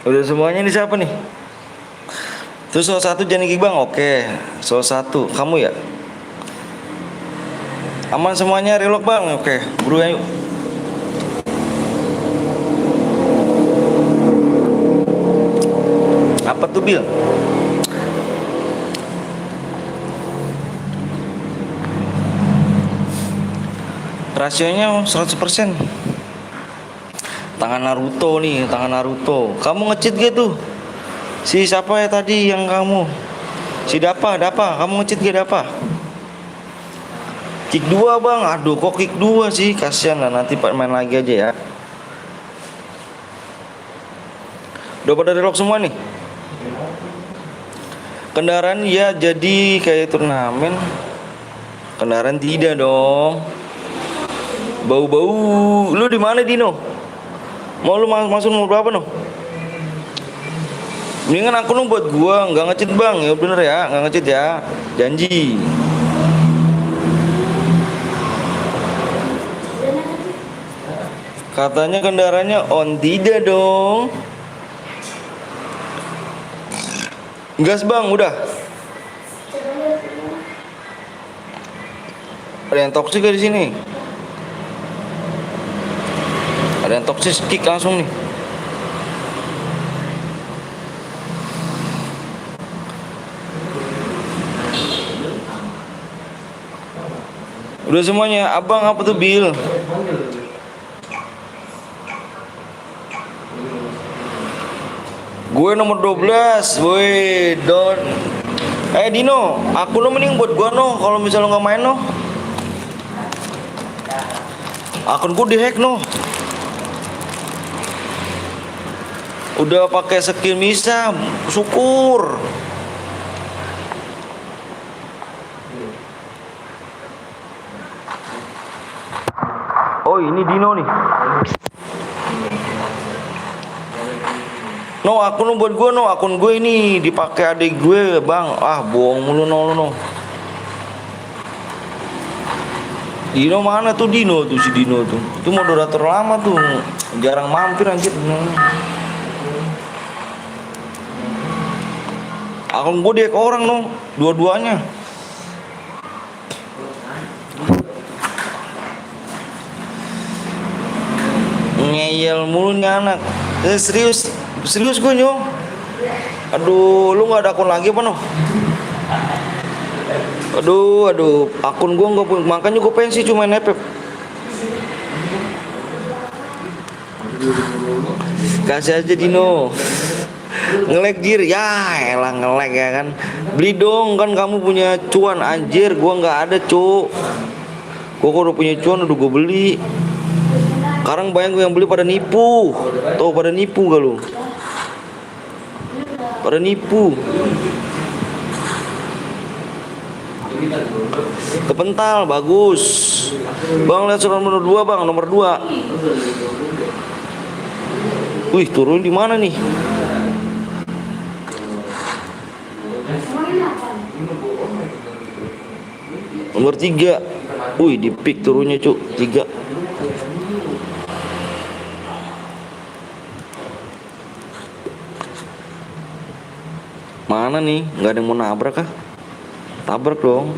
Udah semuanya. Ini siapa nih? Terus salah satu Jani Bang. Oke, salah satu kamu ya. Aman semuanya, relok bang. Oke, buruan yuk. Apa tuh Bil? Rasionya 100%. Tangan Naruto nih, tangan Naruto. Kamu nge-cheat gak tuh? Si siapa ya tadi yang kamu? Si Dapa, kamu nge-cheat gak Dapa? Kick 2 bang, aduh kok kick 2 sih, kasihan lah, nanti Pak main lagi aja ya. Udah pada relok semua nih. Kendaraan ya jadi kayak turnamen. Kendaraan tidak dong. Bau-bau. Lu di mana Dino? Mau lu masuk nomor berapa no? Mendingan aku lu buat gua, nggak nge-cheat bang, ya bener ya, nggak nge-cheat ya, janji. Katanya kendaraannya on, tidak dong. Gas bang, udah. Ada yang toksik di sini. Ada yang toksik, kick langsung nih. Udah semuanya, abang apa tuh Bill? Gue nomor 12, woi Don. Dino, aku lo mending buat gua no, kalau misalnya lo nggak main no. Akun gue dihack no. Udah pakai skill Misa, syukur. Oh ini Dino nih. No, akun buat gue no, akun gue ini dipakai adik gue bang. Ah bohong mulu no. Dino mana tuh Dino tuh, si Dino tuh. Itu moderator lama tuh, jarang mampir anjir. Akun gue dia ke orang no, dua-duanya. Ngeyel mulu nih anak. Serius gue nyo. Aduh, lu nggak ada akun lagi apa no? Aduh, akun gue nggak punya, makanya gue pensi cuma nepep. Kasih aja Dino. Nge-lag jir, ya elah nge-lag ya kan. Beli dong kan kamu punya cuan anjir, gue nggak ada cuk. Gue udah punya cuan udah gue beli. Sekarang banyak yang beli pada nipu. Tuh pada nipu gak lu? Pada nipu. Kepental bagus. Bang lihat surat nomor 2 bang, nomor 2. Wih turun di mana nih? Nomor 3. Wih di pick turunnya cuk 3. Mana nih? Nggak ada yang mau nabrak kah? Tabrak dong.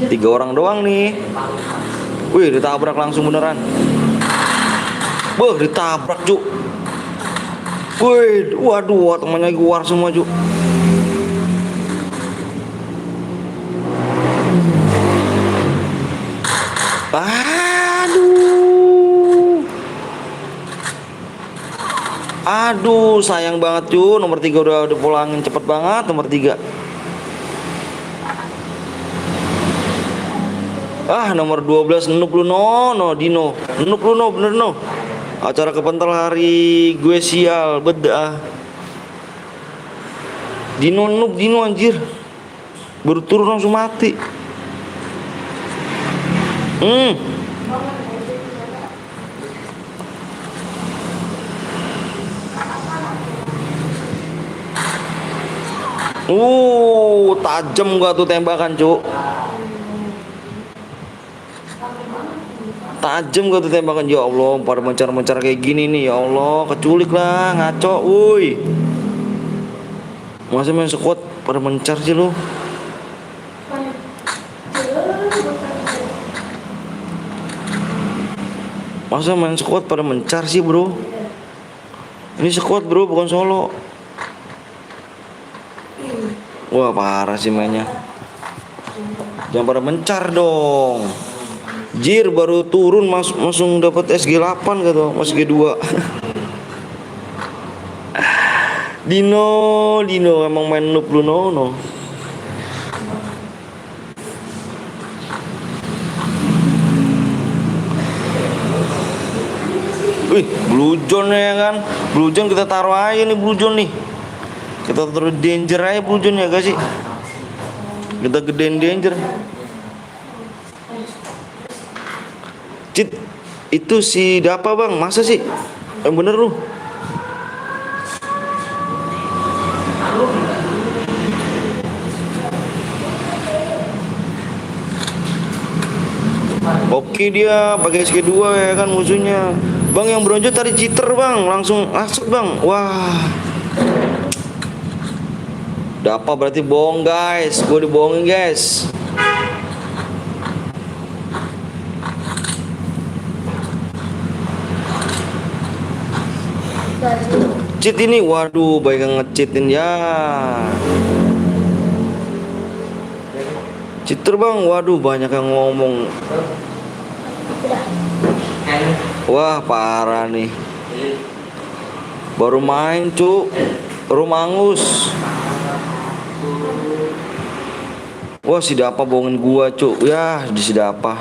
3 orang doang nih. Wih ditabrak langsung beneran. Wah ditabrak cuk. Wih waduh temannya keluar semua cuk. Aduh sayang banget cuy. Nomor 3 udah pulangin cepet banget. Nomor 3. Nomor 12 nup lu no Dino. Nup lu no bener no. Acara kepental hari gue sial beda. Dino nup Dino anjir. Baru turun langsung mati. Tajam gak tuh tembakan cuk. Tajam gak tuh tembakan. Ya Allah pada mencar-mencar kayak gini nih. Ya Allah keculik lah ngaco. Woi masa main squad pada mencar sih lu. Masa main squad pada mencar sih bro? Ini squad bro, bukan solo. Wah parah sih mainnya. Jangan pada mencar dong. Jir baru turun langsung dapat SG 8 gitu, SG 2. Dino emang main noob lu no. Wih, Blue Zone ya kan. Blue Zone kita taruh aja nih Blue Zone nih. Kita taruh danger aja Blue Zone ya guys sih. Kita gedein danger. Cit, itu si Dapa bang, masa sih? Yang bener lu. Oke dia pakai SG2 ya kan musuhnya. Bang yang bronze tadi cheater bang, langsung masuk bang. Wah. Dapa berarti bohong guys, gue dibohongin guys. Cheat ini, waduh, baik yang ngecheatin ya. Cheater bang, waduh banyak yang ngomong. Wah parah nih. Baru main cuk, Romangus. Wah si Dapa bohongin gua cuk. Ya di si Dapa.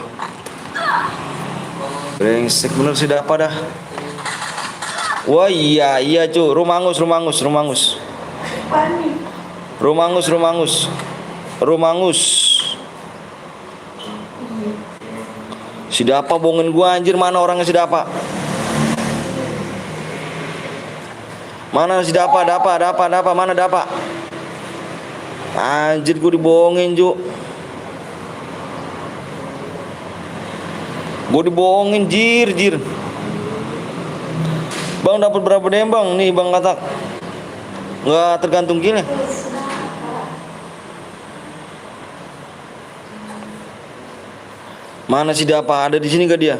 Brengsek bener si Dapa dah. Wah iya cuk, Romangus. Si Dapa bohongin gua anjir, mana orangnya si Dapa? Mana si Dapa, mana Dapa? Anjir gua dibohongin, Juk. Gua dibohongin jir. Bang dapat berapa DM bang? Nih Bang Katak. Nggak tergantung killnya. Mana si Dapa? Ada di sini gak dia?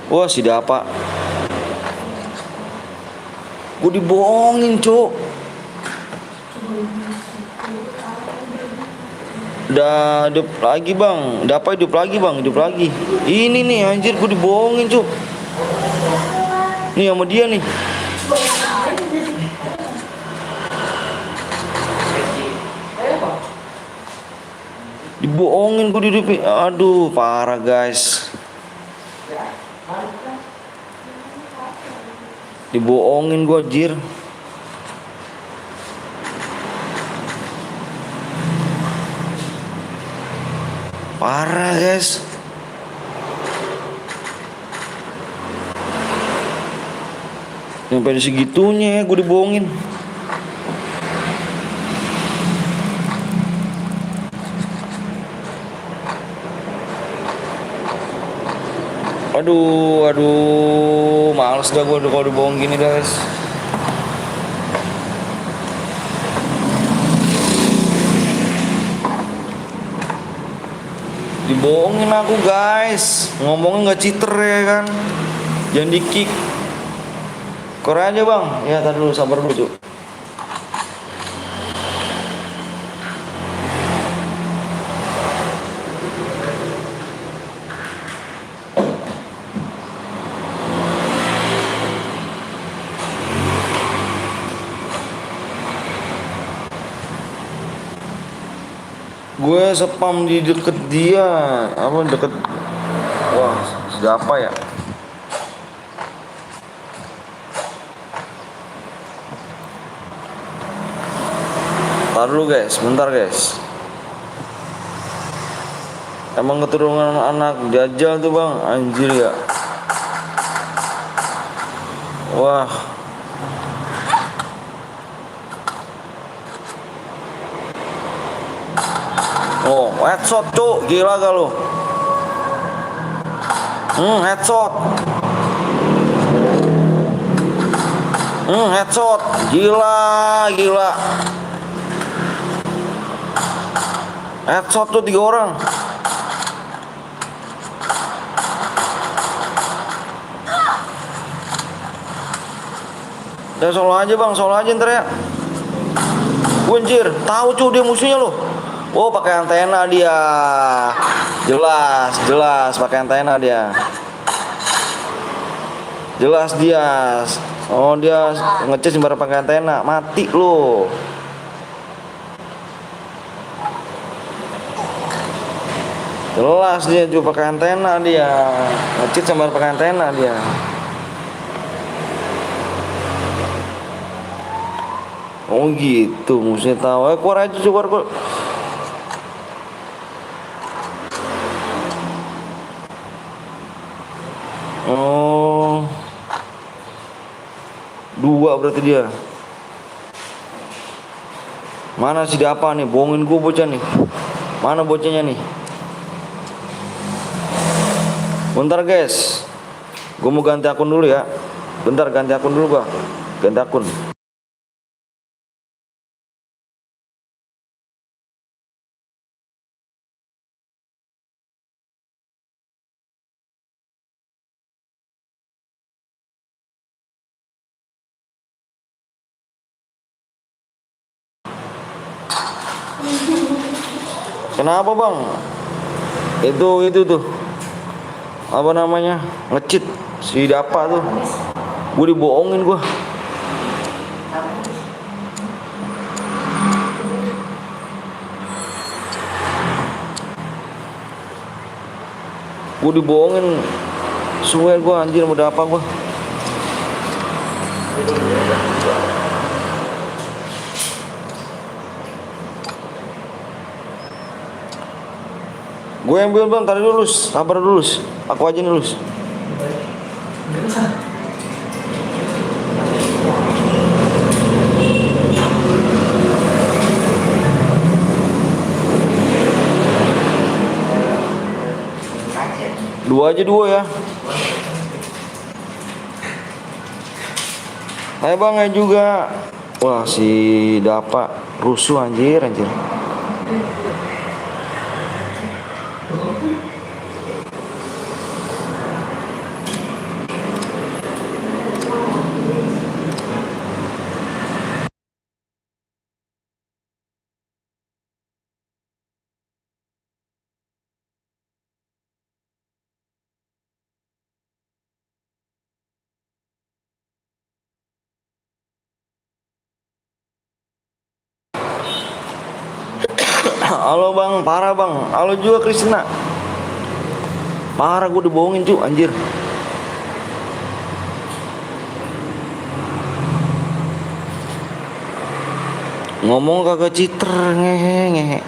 Wah si Dapa. Gue dibohongin cuk. Udah hidup lagi bang. Dapa hidup lagi bang. Ini nih anjir gue dibohongin cuk. Nih sama dia nih. Dibohongin gue di DP. Aduh parah guys. Dibohongin gue anjir. Parah guys. Sampai segitunya ya gue dibohongin. Aduh, males dah gue kalau dibohong gini guys. Dibohongin aku guys, ngomongnya nggak cheater ya kan, jangan di kick. Korea aja bang, ya tadi dulu sabar dulu cuk. Gue spam di deket dia, apa deket, wah siapa ya? Ntar dulu guys, bentar guys. Emang keturunan anak jajal tuh bang, anjir ya. Wah. Oh, headshot cuk, gila gak lu? Headshot. Headshot, gila. Headshot tuh 3 orang. Ya solo aja bang, solo aja ntar ya. Anjir, tahu cuy dia musuhnya loh. Oh pakai antena dia. Jelas, jelas pakai antena dia. Jelas dia. Oh dia ngecas sembarang pakai antena, mati lo. Jelas dia juga pakai antena dia. Ngecas sembarang pakai antena dia. Oh gitu, musuhnya tahu. Keluar aja keluar. Oh, dua berarti dia. Mana sih apa nih? Bohongin gue bocah nih. Mana bocahnya nih? Bentar guys, gue mau ganti akun dulu ya. Bentar ganti akun dulu gua. Ganti akun. Kenapa bang? Itu tuh apa namanya, ngecit si Dapa tuh. Gue dibohongin gue. Gue dibohongin. Swear gue anjir mau Dapa gue. Gue yang ambil bang, tadi lulus, sabar lulus. Aku aja nih lulus. Dua aja dua ya. Ayo bang ya juga. Wah si Dapa rusuh anjir. Halo bang, parah bang. Halo juga Krisna. Parah gue dibohongin cu, anjir. Ngomong kagak citer, ngehe.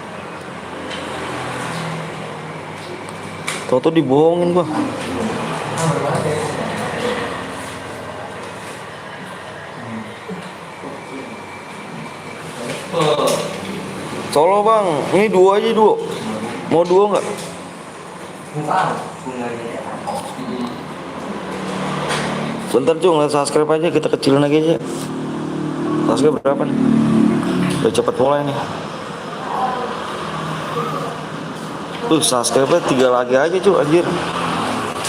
Toto dibohongin gua. Solo bang, ini dua aja dua. Mau dua nggak? Bentar cung, lihat subscribe aja, kita kecilin lagi aja. Subscribe berapa nih? Udah cepet mulai nih. Subscribe 3 lagi aja cu, anjir.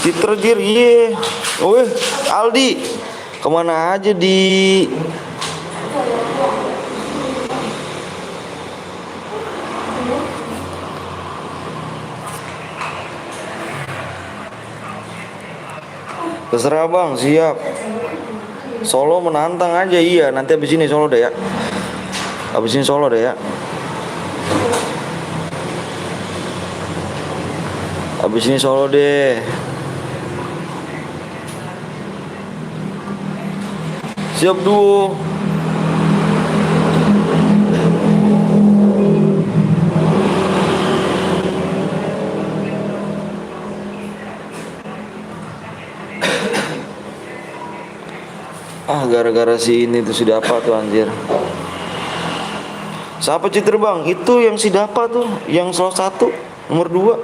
Citra jir, iye. Weh, Aldi, kemana aja di? Terserah bang, siap. Solo menantang aja, iya. Nanti abis ini Solo deh ya. Abis ini Solo deh ya. Abis ini Solo deh. Siap duo. Gara-gara si ini tuh si Dapa tuh anjir. Siapa Citra bang? Itu yang si Dapa tuh, yang salah satu nomor 2.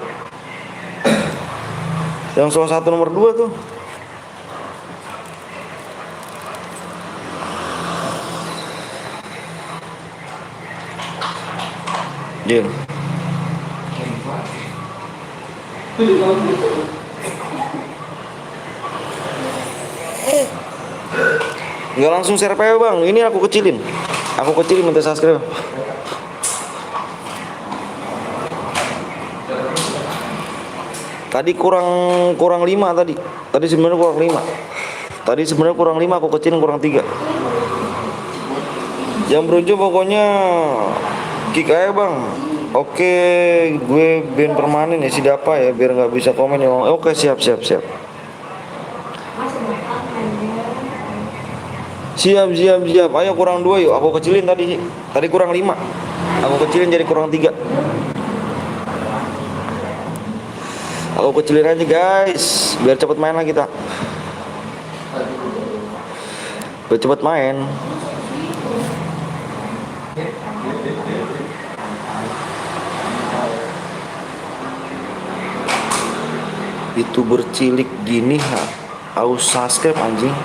Yang salah satu nomor 2 tuh. Jir. Nggak langsung share PW bang, ini aku kecilin minta subscribe. Tadi kurang 5 tadi. Tadi sebenarnya kurang 5, aku kecilin kurang 3. Yang beruntung pokoknya kick aja bang. Oke, gue band permanen ya si Dapa ya, biar nggak bisa komen ya bang. Oke, siap. Siap. Ayo kurang 2 yuk. Aku kecilin tadi kurang 5. Aku kecilin jadi kurang 3. Aku kecilin aja guys, biar cepet main lah kita. Biar cepet main. Itu bercilik gini harus subscribe anjing.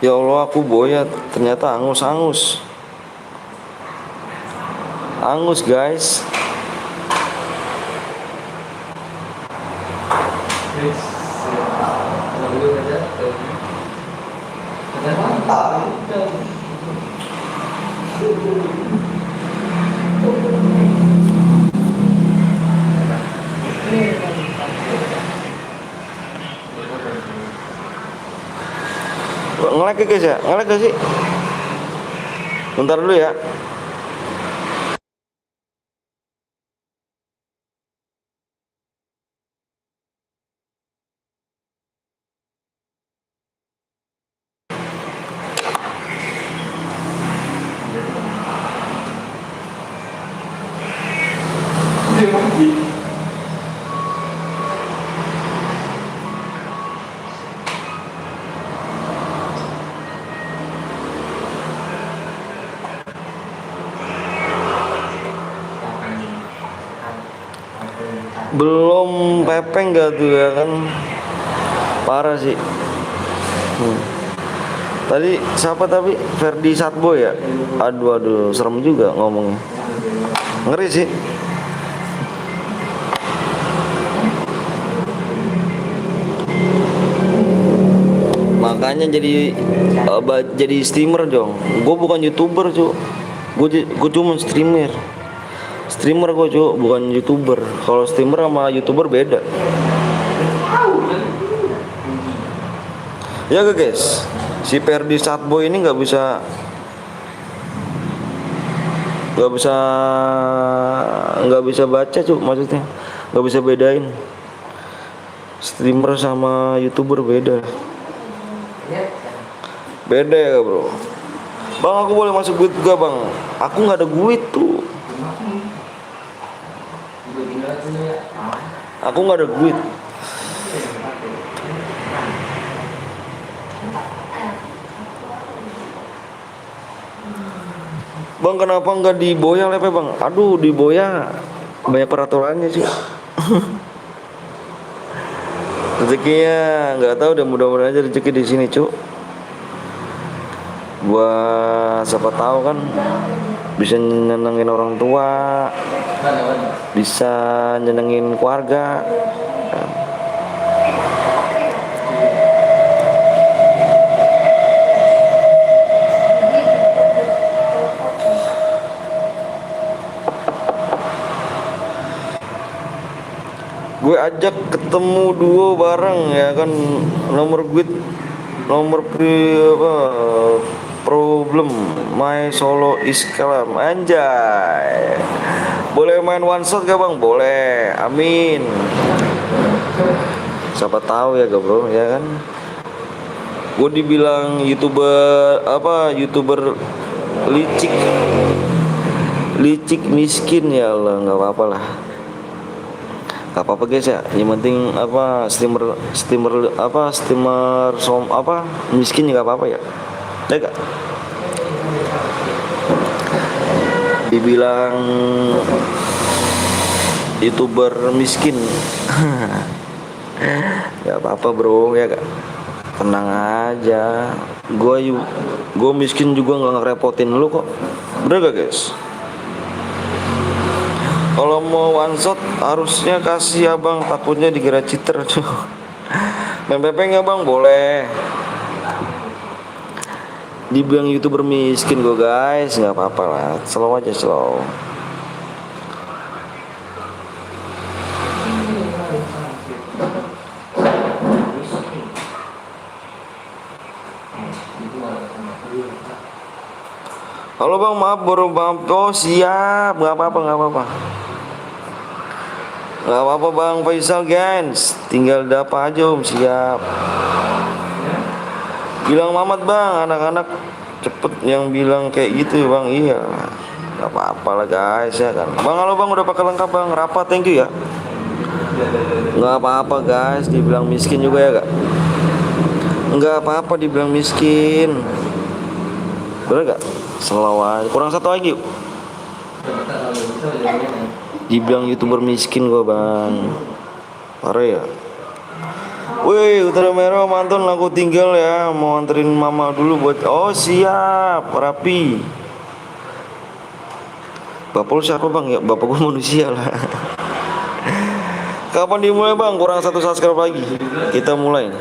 Ya Allah, aku boya ternyata angus guys. Nge-lag ya guys ya? Nge-lag gak sih? Bentar dulu ya. Belum pepeng gak tuh ya kan? Parah sih. Tadi siapa tapi Ferdi Satbo ya? Aduh serem juga ngomongnya. Ngeri sih. Makanya jadi streamer dong. Gue bukan YouTuber cu. Gue cuma streamer. Streamer gue cu, bukan YouTuber. Kalau streamer sama YouTuber beda. Ya guys, si Ferdi Satbo ini nggak bisa baca cu, maksudnya nggak bisa bedain streamer sama YouTuber beda ya bro. Bang, aku boleh masuk duit gak bang? Aku nggak ada duit tuh. Aku nggak ada duit. Bang, kenapa nggak diboya lepe bang? Aduh, diboya banyak peraturannya sih. Rezekinya nggak tahu, udah mudah-mudahan aja rezeki di sini cuk. Buat siapa tahu kan bisa nyenengin orang tua, bisa nyenengin keluarga. Gue ajak ketemu duo bareng ya kan, nomor problem my solo is kalam anjay. Boleh main one shot gak bang? Boleh, amin. Siapa tahu ya gak bro, ya kan. Gue dibilang YouTuber licik miskin, ya Allah, nggak apa-apa lah. Gak apa-apa guys ya, yang penting streamer miskin juga gak apa-apa ya. Ya gak? Dibilang YouTuber miskin gak apa-apa bro, ya gak? Tenang aja. Gue miskin juga nggak ngerepotin lu kok. Bener gak guys? Kalau mau one shot harusnya kasih abang, takutnya dikira cheater tuh. Main PP nggak bang? Boleh. Dibilang youtuber miskin gue guys, nggak apa-apa lah. Slow aja slow. Halo bang, maaf baru maaf. Oh siap, nggak apa-apa, nggak apa-apa. Nggak apa-apa bang Faisal guys, tinggal dapat aja om, siap. Bilang Mamat bang, anak-anak cepet yang bilang kayak gitu bang. Iya, nggak apa-apa lah guys ya kan. Bang halo bang, udah pakai lengkap bang, rapat, thank you ya. Nggak apa-apa guys, dibilang miskin juga ya kak. Nggak apa-apa dibilang miskin. Bener gak? Selalu aja. Kurang satu lagi yuk. Dibilang youtuber miskin gua bang. Parah ya. Wih Utara Merah mantan aku tinggal ya. Mau anterin mama dulu buat. Oh siap. Rapi. Bapak lu siapa bang? Ya bapak gua manusia lah. Kapan dimulai bang? Kurang satu subscribe lagi. Kita mulai.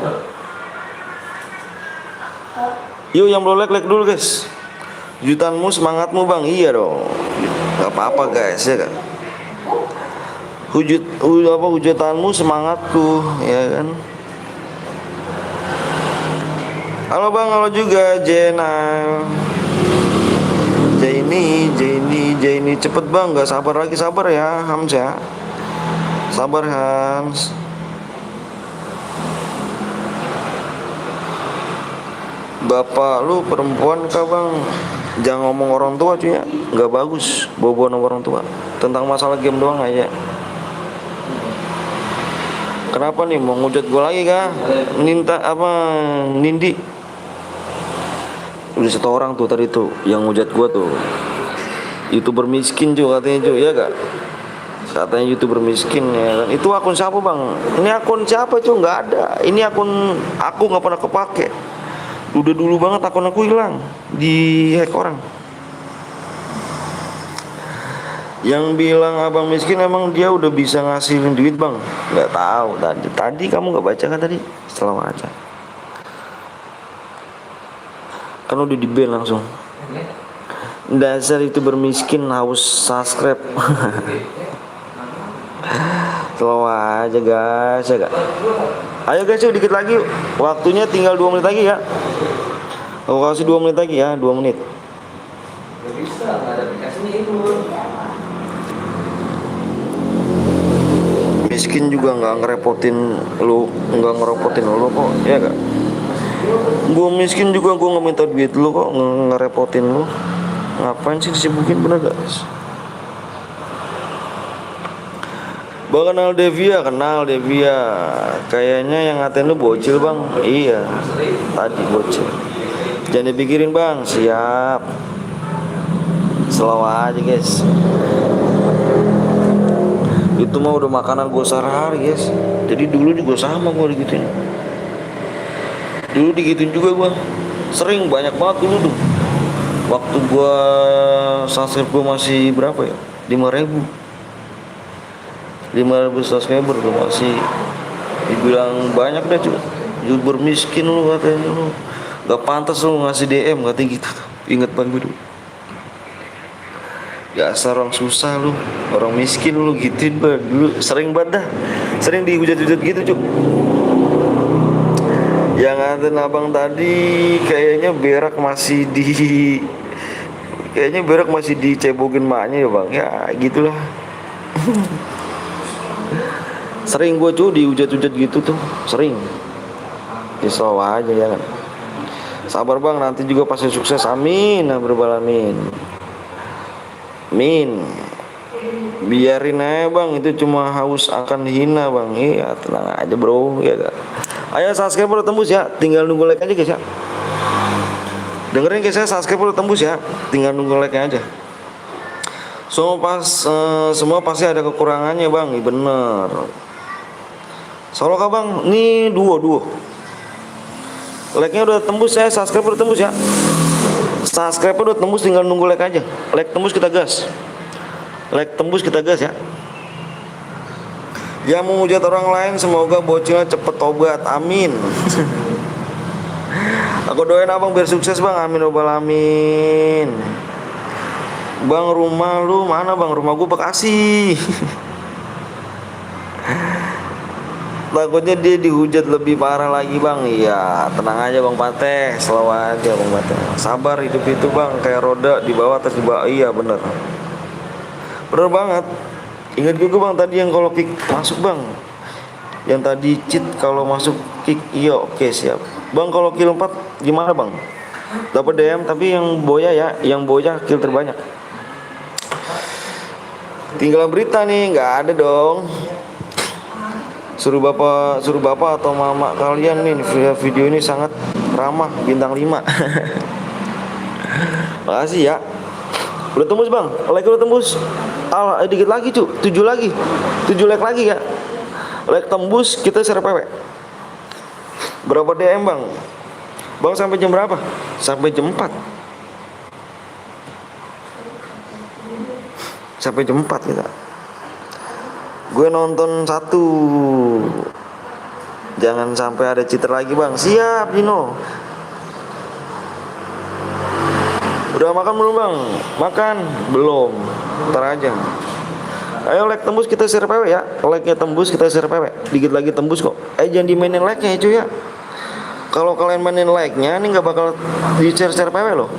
Yuk yang belum like dulu guys. Jutanmu semangatmu bang. Iya dong. Gak apa-apa guys ya kan. Hujutanmu semangatku ya kan. Halo bang, halo juga Jena. Jaini cepet bang, gak sabar lagi, sabar ya Hams ya. Sabar Hans. Bapak lu perempuan kah bang? Jangan ngomong orang tua cuy ya, nggak bagus bawa nama orang tua. Tentang masalah game doang aja. Kenapa nih mau ngujat gue lagi kah? Minta apa? Nindi. Udah satu orang tuh tadi tuh yang ngujat gue tuh. YouTuber miskin cuy katanya cuy ya kak. Katanya YouTuber miskin ya kan. Itu akun siapa bang? Ini akun siapa cuy? Nggak ada. Ini akun aku nggak pernah kepake. Udah dulu banget akun aku hilang, di hack orang. Yang bilang abang miskin emang dia udah bisa ngasilin duit bang? Nggak tahu tadi kamu nggak baca kan tadi? Setelah aja. Kan udah di ban langsung. Dasar itu bermiskin haus subscribe. Slow aja guys ya gak? Ayo guys yuk dikit lagi yuk. Waktunya tinggal 2 menit lagi ya. Aku kasih 2 menit lagi ya, 2 menit. Gak bisa, gak ada aplikasinya itu. Miskin juga nggak ngerepotin lu kok ya gak? Gue miskin juga gue nggak minta duit lu kok, ngerepotin lu. Ngapain sih disibukin, bener gak guys? Bang kenal Devia, kayaknya yang ngatain lu bocil bang. Iya, tadi bocil. Jangan dipikirin bang, siap. Slow aja guys. Itu mah udah makanan gue sehari-hari guys. Jadi dulu juga sama gue digituin. Dulu digituin juga gue. Sering, banyak banget dulu tuh. Waktu gue subscribe gue masih berapa ya? 5.000 subscriber tuh masih dibilang banyak dah cuy. YouTuber miskin lu katanya lu. Gak pantas lu ngasih DM katanya gitu tuh. Ingat banget gue dulu. Dasar orang susah lu, orang miskin lu gituin banget dulu. Sering banget dah. Sering dihujat-hujat gitu cuy. Yang ngatain abang tadi kayaknya berak masih dicebogin maknya ya bang. Ya gitulah. Sering gue cuy dihujat-hujat gitu tuh, sering. Slow aja ya kan. Sabar bang, nanti juga pasti sukses, amin. Amin. Biarin aja bang, itu cuma haus akan hina bang. Iya tenang aja bro ya kan. Ayo subscribe udah tembus ya, tinggal nunggu like aja guys ya. Dengerin guys ya, subscribe udah tembus ya, tinggal nunggu like aja. Semua pasti ada kekurangannya bang, iya bener. Solo kah bang? Nih duo. Like-nya udah tembus ya, subscribe udah tembus ya. Subscribe udah tembus, tinggal nunggu like aja. Like tembus kita gas. Like tembus kita gas ya. Yang menghujat orang lain semoga bocilnya cepet tobat. Amin. Aku doain abang biar sukses bang. Amin robbal alamin. Bang, rumah lu mana bang? Rumah gua Bekasi. Takutnya dia dihujat lebih parah lagi bang. Iya, tenang aja bang Pateh, slow aja bang Pateh. Sabar, hidup itu bang kayak roda di bawah atas di bawah. Iya bener, bener banget. Ingat juga bang tadi yang kalau kick masuk bang, yang tadi cheat kalau masuk kick. Iya oke siap bang. Kalau kill 4 gimana bang? Dapat DM tapi yang boya ya, yang boya kill terbanyak. Tinggal berita nih, nggak ada dong. Suruh bapak atau mama kalian nih, video ini sangat ramah bintang 5. Makasih ya. Udah tembus bang, like udah tembus. Dikit lagi cu, 7 lagi, 7 like lagi ya. Like tembus kita share PW. Berapa DM bang? Bang sampai jam berapa? Sampai jam 4. Sampai jam 4 kita. Gue nonton 1. Jangan sampai ada cheater lagi bang. Siap Dino. Udah makan belum bang? Makan? Belum. Ntar aja. Ayo like tembus kita share PW ya. Like nya tembus kita share PW. Dikit lagi tembus kok. Jangan dimainin like nya ya cuy ya. Kalau kalian mainin like nya ini gak bakal di share PW loh.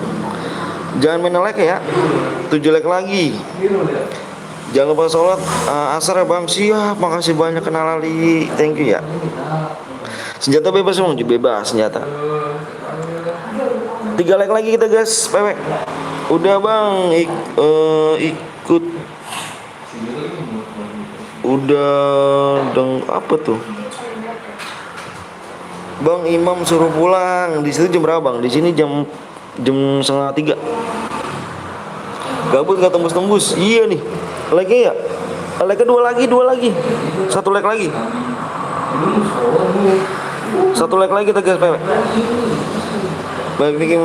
Jangan mainin like ya. 7 like lagi. Jangan lupa sholat asar ya bang. Siap, makasih banyak kenal Ali. Thank you ya. Senjata bebas bang, bebas senjata. 3 like lagi kita guys, PW. Udah bang, ikut. Udah apa tuh? Bang Imam suruh pulang. Di situ jam berapa bang? Di sini jam 2:30. Gabut gak tembus-tembus. Iya nih. Like-nya ya? Like-nya 2 lagi. 1 like lagi. 1 like lagi kita guys PW. Baik nih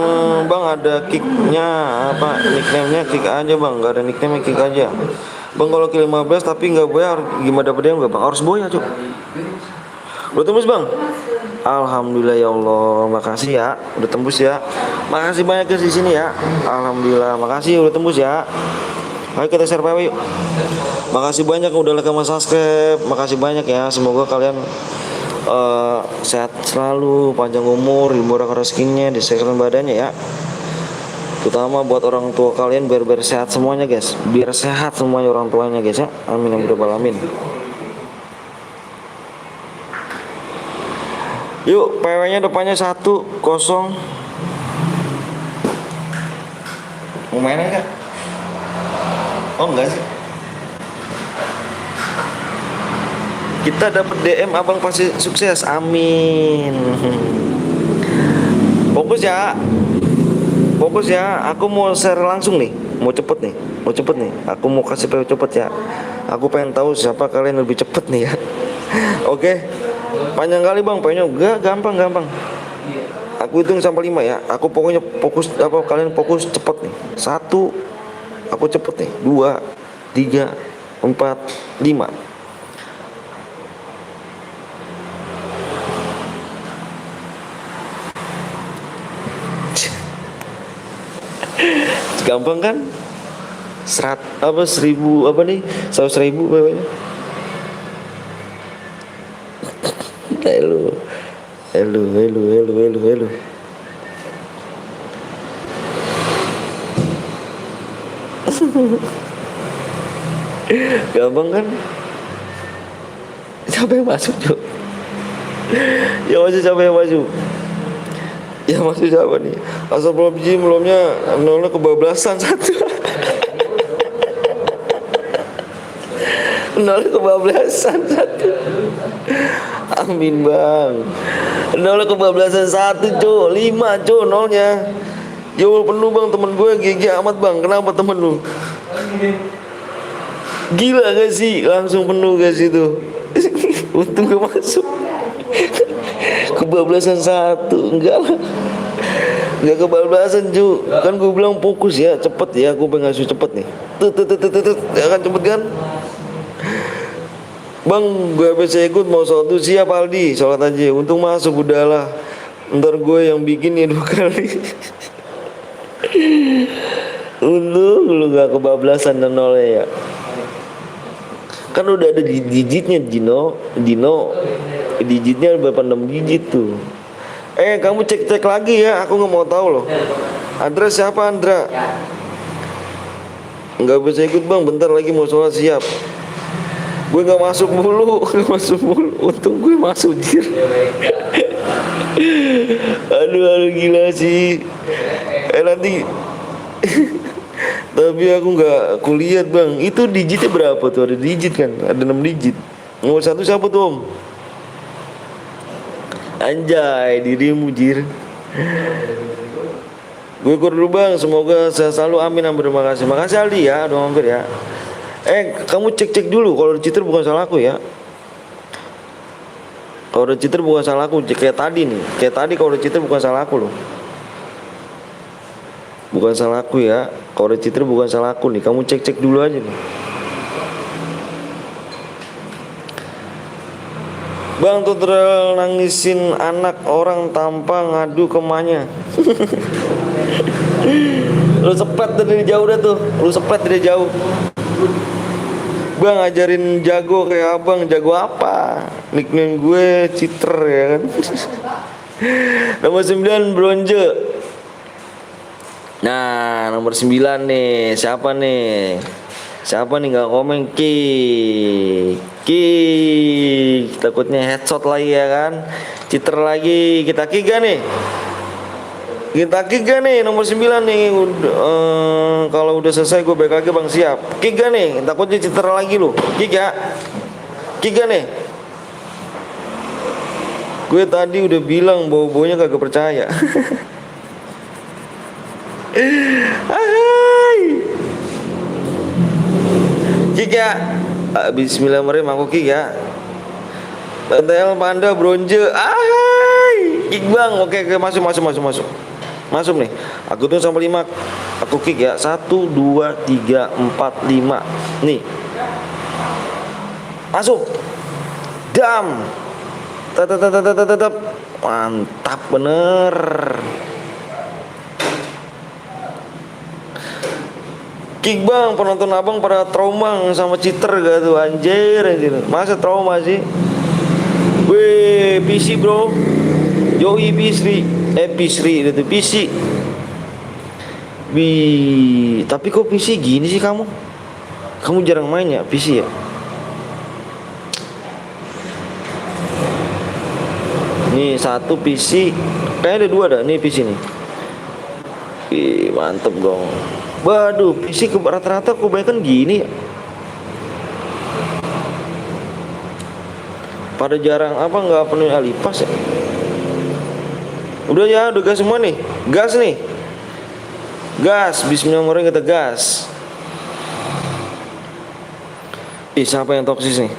bang, ada kick-nya apa? Nickname-nya kick aja bang. Gak ada nickname-nya kick aja. Bang kalau kill 15 tapi gak boya gimana dapet dia? Gak bang? Harus boya cuy. Udah tembus bang? Alhamdulillah ya Allah. Makasih ya. Udah tembus ya. Makasih banyak guys di sini ya. Alhamdulillah. Makasih udah tembus ya. Ayo kita share PW yuk. Makasih banyak udah like sama subscribe. Makasih banyak ya. Semoga kalian sehat selalu, panjang umur, dimurahkan rezekinya, disehatkan badannya ya. Terutama buat orang tua kalian biar sehat semuanya guys. Biar sehat semuanya orang tuanya guys ya. Amin ya rabbal alamin. Yuk PW-nya depannya 1-0. Mau main enggak? Oh enggak sih. Kita dapat DM abang pasti sukses. Amin. Fokus ya. Fokus ya. Aku mau share langsung nih. Mau cepet nih. Aku mau kasih PW cepet ya. Aku pengen tahu siapa kalian lebih cepet nih ya. Oke. Panjang kali bang PW-nya. Enggak, gampang. Aku hitung sampai 5 ya. Aku pokoknya fokus apa kalian fokus cepet nih. 1 aku cepet nih. 2, 3, 4, 5. Gampang kan? 1000 apa nih? 100.000 PW-nya. Halo. Gampang kan? Siapa yang masuk tuh? Ya masuk siapa yang masuk? Ya masuk siapa nih? Astagfirullahaladzim, belumnya nolnya kebablasan 1. Nolnya kebablasan 1. Amin bang. Nolnya kebablasan 1 cu. 5 cu nolnya. Jauh penuh bang, temen gue GG amat bang. Kenapa temen lu? Gila gak sih? Langsung penuh guys itu. Untung gak masuk. Kebablasan satu, enggak lah. Enggak kebablasan cu. Kan gue bilang fokus ya, cepet ya. Gue pengen ngasih cepet nih. Tut, ya kan cepet kan. Bang, gue bisa ikut mau sholat tuh. Siap Aldi, sholat aja. Untung masuk udahlah. Ntar gue yang bikin ya 2 kali. Untung lu gak kebablasan dan nolnya ya. Kan udah ada digitnya Dino. Digitnya berapa 6 digit tuh. Kamu cek lagi ya. Aku gak mau tahu loh. Andra siapa Andra? Nggak bisa ikut bang, bentar lagi mau sholat. Siap. Gue nggak masuk mulu. Untung gue masuk jir. Aduh gila sih. Nanti tapi aku nggak kulihat bang. Itu digitnya berapa tuh? Ada digit kan? Ada 6 digit. Nomor 1 siapa tuh om? Anjay, dirimu jir. Gue ikut dulu bang, semoga sehat selalu, amin. Terima kasih. Makasih Aldi ya, udah mampir ya. Kamu cek dulu, kalau ada cheater bukan salah aku ya. Kalau ada cheater bukan salah aku, kayak tadi nih. Kayak tadi kalau ada cheater bukan salah aku loh. Bukan salah aku ya. Kalau ada cheater bukan salah aku nih. Kamu cek dulu aja nih. Bang, tutorial nangisin anak orang tanpa ngadu ke emaknya. Lu sepet dari jauh dah tuh. Lu sepet dari jauh. Bang, ajarin jago kayak abang. Jago apa? Nickname gue Citer ya kan. Nomor 9 bronze. Nah, nomor 9 nih. Siapa nih? Siapa nih gak komen? Ki takutnya headshot lagi ya kan. Citer lagi. Kita kick gak nih? Kita kick gak nih? Nomor 9 nih. Kalau udah selesai gue balik lagi bang. Siap. Kick gak nih? Takutnya citer lagi lu. Kick ya. Kick gak nih? Gue tadi udah bilang bau-baunya kagak percaya. Hai. Kick ya. Bismillahirrahmanirrahim, aku kick ya. BTL Panda bronze. Kick bang. Oke, masuk. Masuk nih. Aku tuh sampai 5. Aku kick ya. 1 2 3 4 5. Nih. Masuk. Dam. Tetap. Mantap bener. Kick bang, penonton abang pada trauma sama cheater gak tuh anjir. Masa trauma sih? Weh, PC bro. Yoi PC itu PC. Tapi kok PC gini sih kamu? Kamu jarang main ya PC ya? Nih 1 PC. Kayaknya ada 2 dah. Nih PC nih. Mantep dong. Waduh, PC rata-rata kebanyakan gini ya. Pada jarang apa nggak penuh alipas ya. Udah ya, udah gas semua nih. Gas nih. Gas, bismillahirrahmanirrahim kita gas. Siapa yang toksis nih?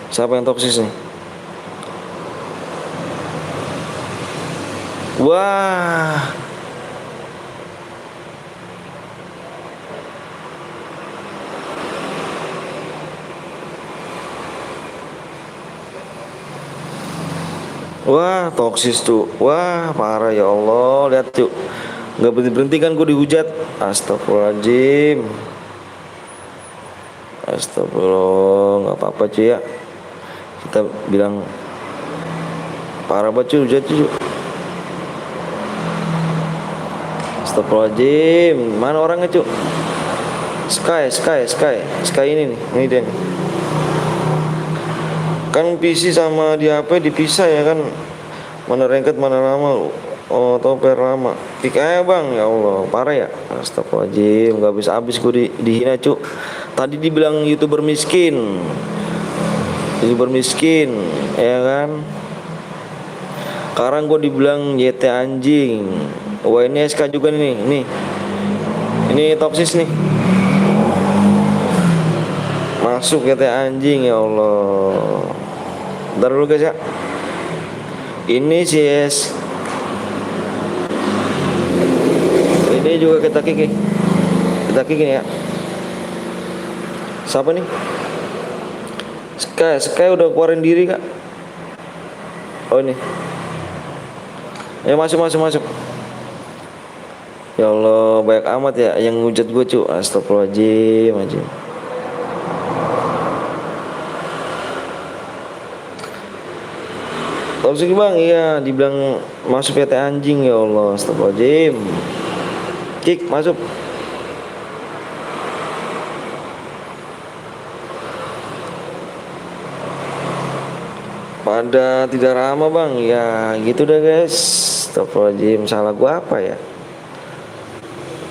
Wah. Wah, toksis tuh. Wah, parah ya Allah. Lihat yuk. Gak berhenti kan gue dihujat. Astagfirullahaladzim. Astagfirullah. Gak apa-apa cuy ya. Kita bilang parah banget cuy, hujat cuy. Astagfirullahaladzim. Mana orangnya cuy? Sky ini nih. Ini dia nih. Kan PC sama di HP dipisah ya kan. Mana ranked mana lama. Toper lama. Kick aja bang. Ya Allah, parah ya. Astagfirullahaladzim, gak habis gue dihina cuk. Tadi dibilang YouTuber miskin, ya kan. Sekarang gue dibilang YT anjing. Wah, ini SK juga nih. Ini toksis nih. Masuk YT anjing, ya Allah. Bentar dulu guys ya. Ini CS Ini juga kita kick. Kita kick ini ya. Siapa nih? Sky udah keluarin diri kak. Oh ini. Ya masuk. Ya Allah, banyak amat ya yang ngujat gue cu. Astagfirullahaladzim aja. Toksik bang, iya dibilang masuk PT anjing, ya Allah, astagfirullahaladzim. Kick masuk. Pada tidak ramah bang, ya gitu deh guys. Astagfirullahaladzim, salah gua apa ya?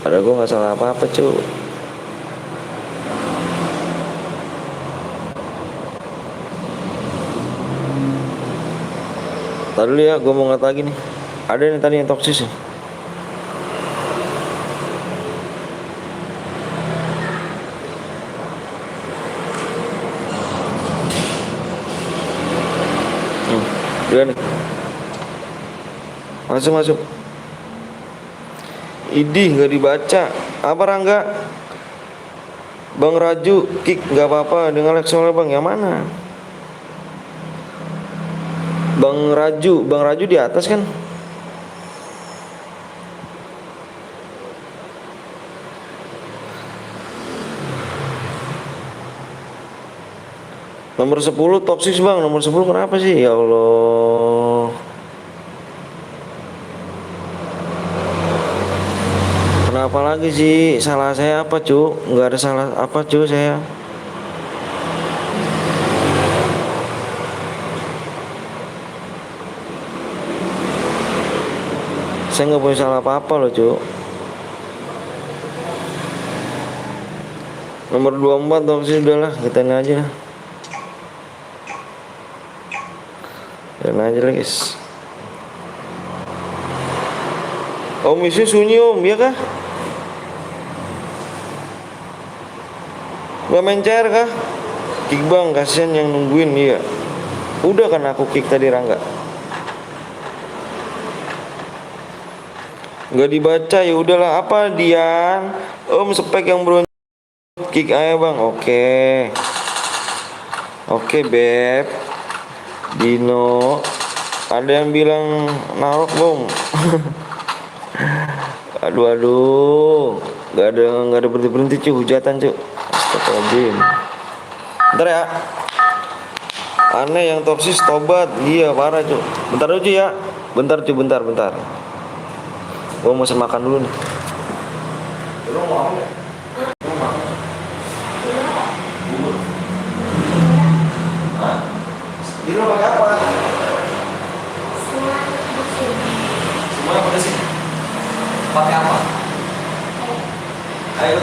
Ada gua nggak salah apa-apa cu. Tadi dulu ya, gue mau ngat lagi nih. Ada nih tadi yang toksis nih. Dia nih. Masuk. Idih nggak dibaca. Apa Rangga? Bang Raju, kick nggak apa-apa. Dengan Lexolnya bang, yang mana? Bang Raju di atas kan? Nomor 10 toksis bang, nomor 10 kenapa sih? Ya Allah. Kenapa lagi sih? Salah saya apa cu? Nggak ada salah apa cu saya. Saya nggak punya salah apa-apa loh cu. Nomor 24 toksis udahlah, kita ini aja lah. Dan aja lah guys. Om isi sunyi om, ya kah? Gak main cair kah? Kick bang, kasihan yang nungguin, iya. Udah kan aku kick tadi Rangga. Gak dibaca, ya udahlah. Apa Dian? Om spek yang bro. Kick aja bang, oke beb. Dino, ada yang bilang narok bom. aduh, nggak ada berhenti cu, hujatan cu. Astagfirullahaladzim. Bentar ya. Aneh yang toksis tobat, iya parah cu. Bentar dulu cu ya, bentar. Gua mau makan dulu nih. Di rumah pakai apa? Semuanya pada sini. Pakai apa? Ayo.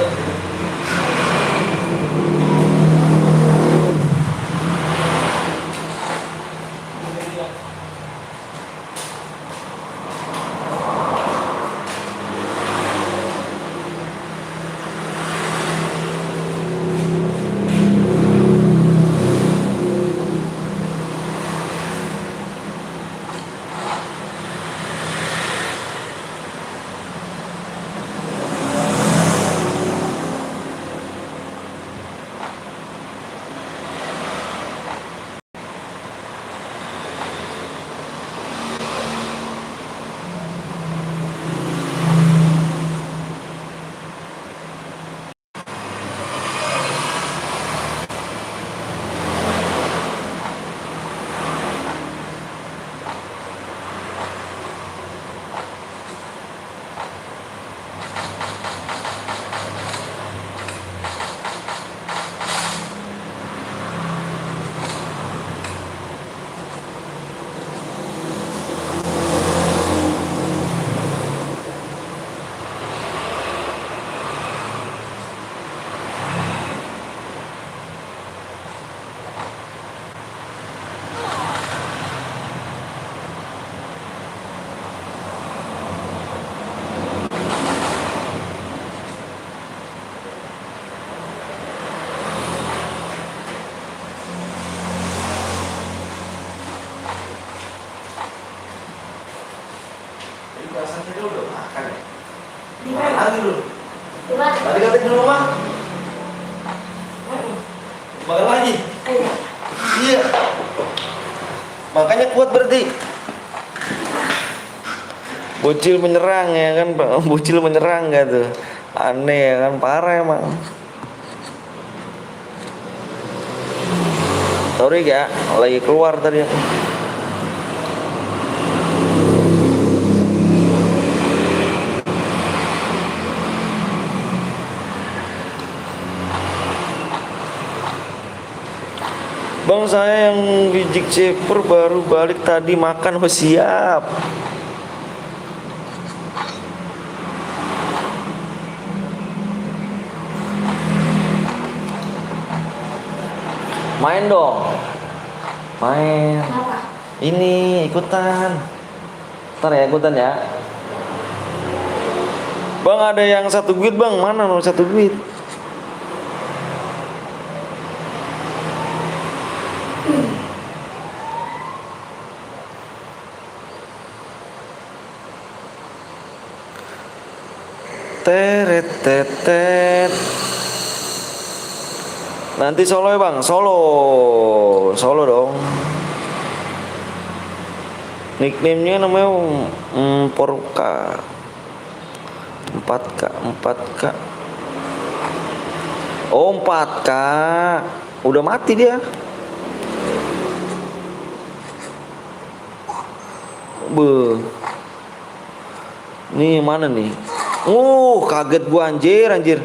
lagi lu. Coba. Tadi katanya di rumah. Makan lagi. Ayo. Iya. Makanya kuat berarti. Bocil menyerang ya kan, bocil menyerang gak tuh? Aneh ya kan, parah emang. Sorry ya, lagi keluar tadi. Bang, saya yang bijik ceper baru balik tadi makan. Oh siap. Main dong. Main. Apa? Ini ikutan. Ntar ya ikutan ya. Bang, ada yang 1 duit bang. Mana nomor 1 duit? Teret tetet. Nanti solo ya bang, solo dong. Nickname-nya namanya Porka. 4K. Oh 4K. Udah mati dia. Nih mana nih? Kaget gua anjir.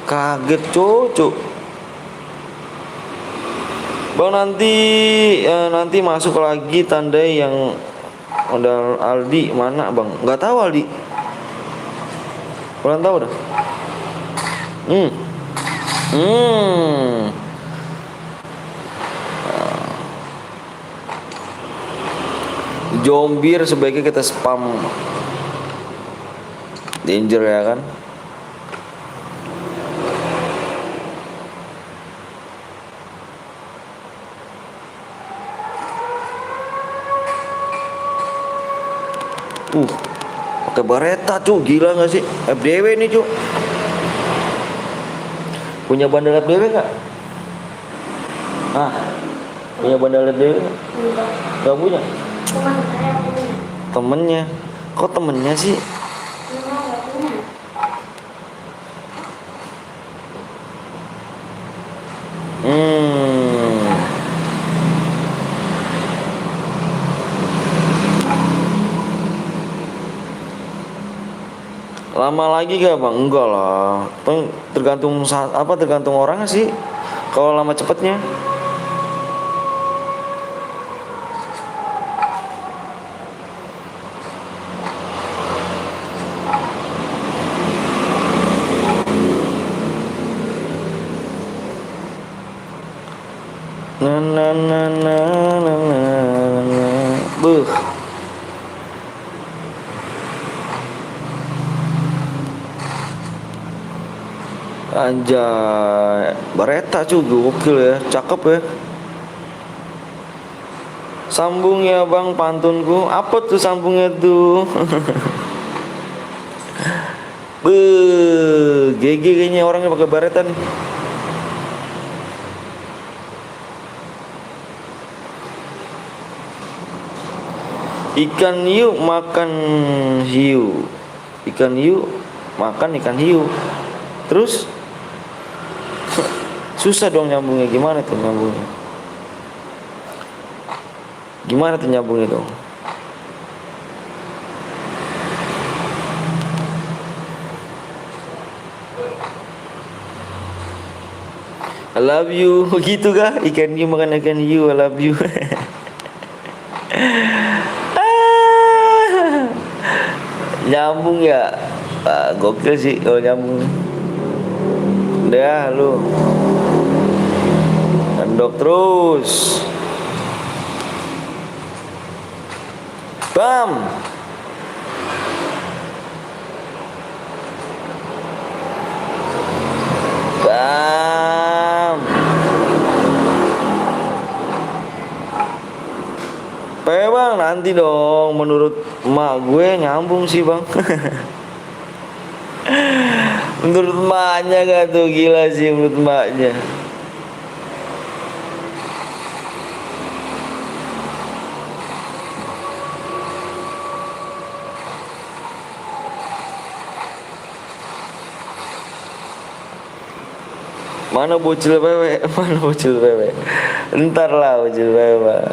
Kaget cucu. Bang, nanti masuk lagi tandai yang udah Aldi mana bang? Nggak tahu Aldi. Kurang tahu dah. Jombir sebaiknya kita spam. Danger ya kan? Pakai bareta cu, gila nggak sih? FDW nih cu. Punya bandel FDW nggak? Punya bandel FDW nggak? Nggak punya. Cuma saya punya. Temennya, kok temennya sih? Cuma nggak punya. Lama lagi gak bang? Enggak lah. Tergantung tergantung orang sih. Kalau lama cepetnya. Buh. Anjay, bareta juga gokil ya, cakep ya. Sambung ya bang pantunku. Apa tuh sambungnya tuh? GG kayaknya orangnya pakai bareta nih. Ikan hiu makan hiu. Ikan hiu makan ikan hiu. Terus susah dong nyambungnya. Gimana tuh nyambungnya? Gimana tuh nyambungnya dong? I love you. Gitu kah? Ikan hiu makan ikan hiu. I love you. Nyambung ya. Gokil sih kalau nyambung. Udah lu endok terus. Bam. Bam. Bang, nanti dong. Menurut emak gue nyambung sih bang. Menurut emaknya gak tuh, gila sih menurut emaknya. Mana bocil pewe? Mana bocil pewe? Ntar lah bocil pewe.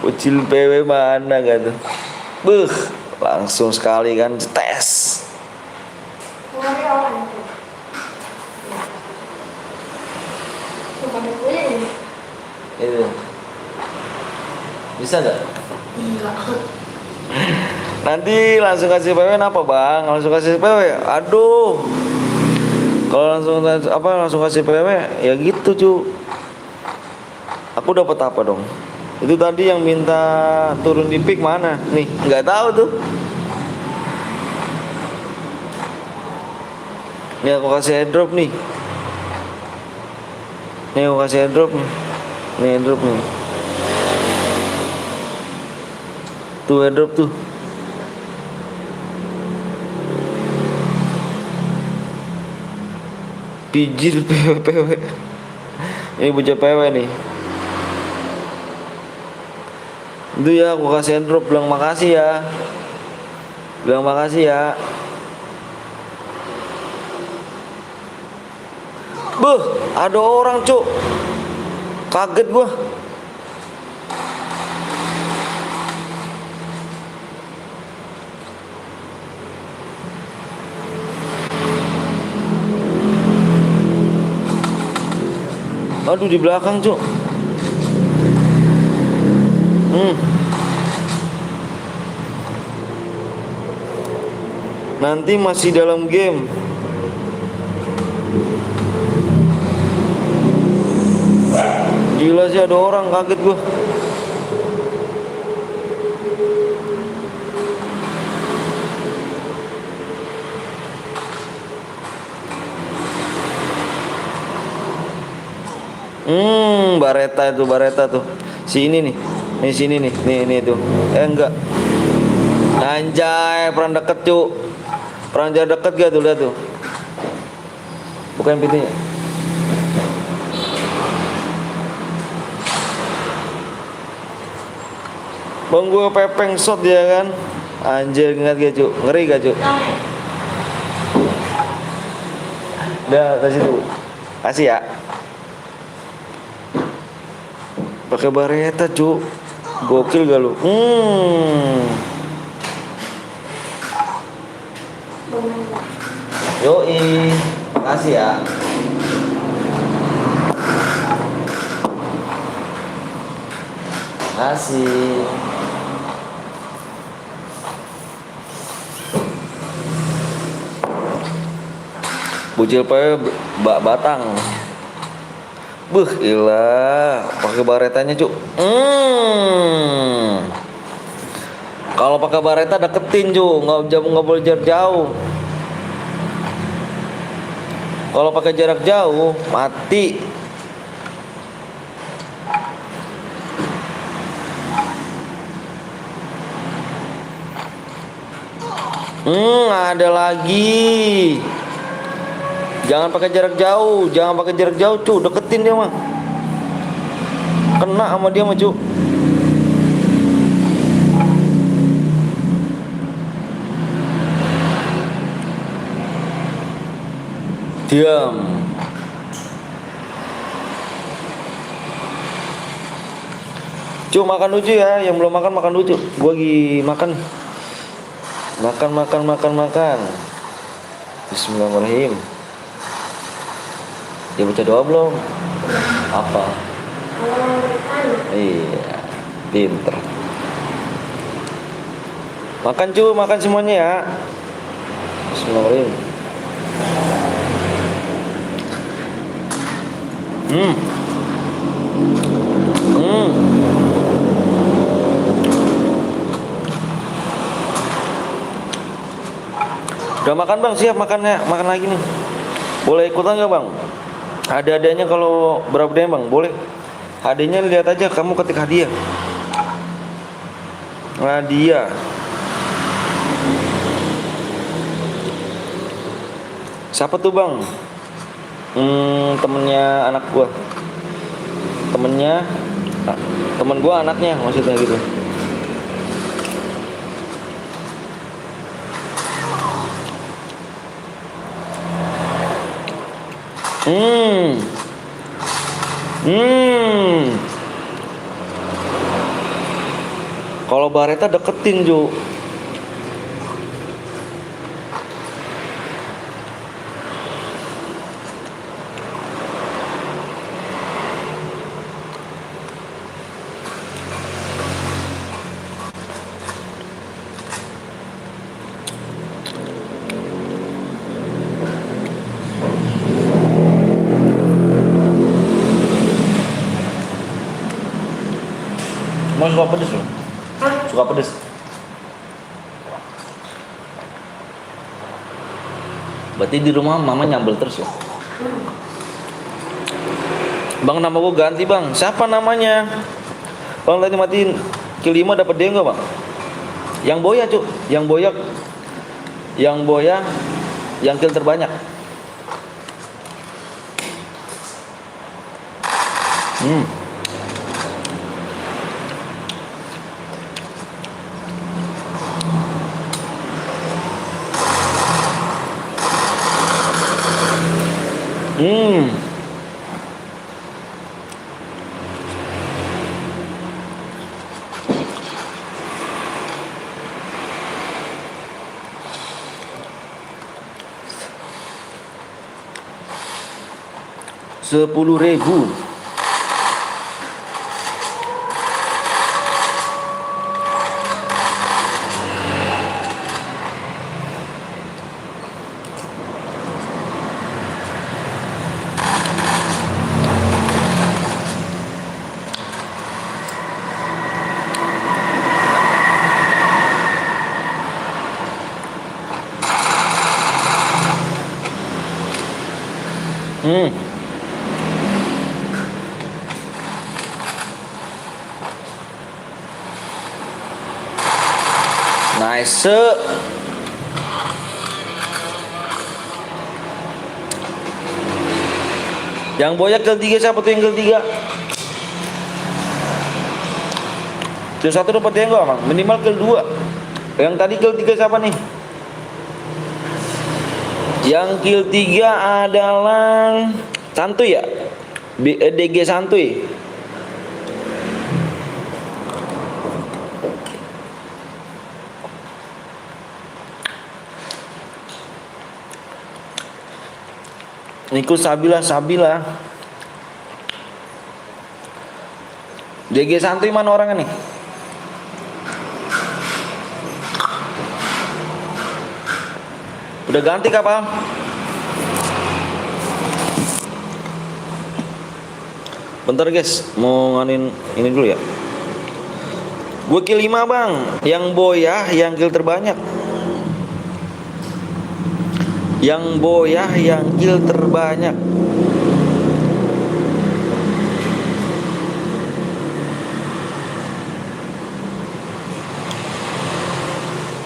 Bocil pewe mana gak tuh? Beuh, langsung sekali kan tes. Ngomongnya orang itu. Bukan kulit ini. Itu. Bisa gak? Enggak. Nanti langsung kasih PW apa bang? Langsung kasih PW. Aduh. Kalau langsung kasih PW ya gitu cu. Aku dapat apa dong? Itu tadi yang minta turun di pick mana? Nih, nggak tahu tuh. Nih aku kasih airdrop nih. Nih aku kasih airdrop nih. Nih airdrop nih. Tuh airdrop tuh. Pijil PW. Ini bocah PW nih. Itu ya aku kasih airdrop, bilang makasih ya. Bilang makasih ya. Beuh, ada orang cuk. Kaget gua. Aduh di belakang cuk. Nanti masih dalam game. Gila sih ada orang, kaget gua. Bareta tuh. Si ini nih. Nih sini nih. Nih tuh. Enggak. Anjay, perang deket cuk. Perang jarak deket gak tuh, lihat tuh. Bukan pintunya. Bang gue pepeng shot dia kan. Anjir, ingat gak cuk? Ngeri gak cuk? Udah, kasih tuh. Kasih ya. Pakai bareta cuk. Gokil gak lu? Yoi, makasih ya. Makasih. Bocil PW batang. Beuh, ilah, pakai baretanya, Cuk. Kalau pakai bareta deketin, Cuk, nggak boleh jarak jauh. Kalau pakai jarak jauh, mati. Ada lagi. Jangan pakai jarak jauh, Cuk, deketin dia mah. Kena sama dia mah, Cuk. Diam. Cuk, makan dulu ya, yang belum makan dulu, Cuk. Gua lagi makan. Makan. Bismillahirrahmanirrahim. Dia baca doa belum? Apa? Iya, pinter. Makan cu, makan semuanya ya. Bismillahirrahmanirrahim. Udah makan bang, siap makannya, makan lagi nih. Boleh ikutan nggak bang? Ada adanya kalau berapa DM bang? Boleh. Hadiahnya lihat aja, kamu ketik hadiah. Hadiah. Siapa tuh bang? Temennya anak gua. Temen gua anaknya maksudnya gitu. Kalau Bareta deketin Ju. Mau suka pedes loh. Suka pedes. Berarti di rumah mama nyambel terus ya? Bang, nama gua ganti bang. Siapa namanya? Bang tadi matiin kill 5 dapat dia enggak bang? Yang boya cuk, yang boya, yang kill terbanyak. Rp10.000. Nice. Yang boyak kill 3 siapa tuh yang kill 3? Kill 1 dapat dia enggak bang? Minimal kill 2. Yang tadi kill 3 siapa nih? Yang kill 3 adalah Santuy ya? DG Santuy. Niku Sabila. DG Santuy mana orangnya nih? Udah ganti kapal? Bentar guys, mau nganin ini dulu ya. Gue kill 5 bang. Yang boya yang kill terbanyak. Yang boya yang kill terbanyak.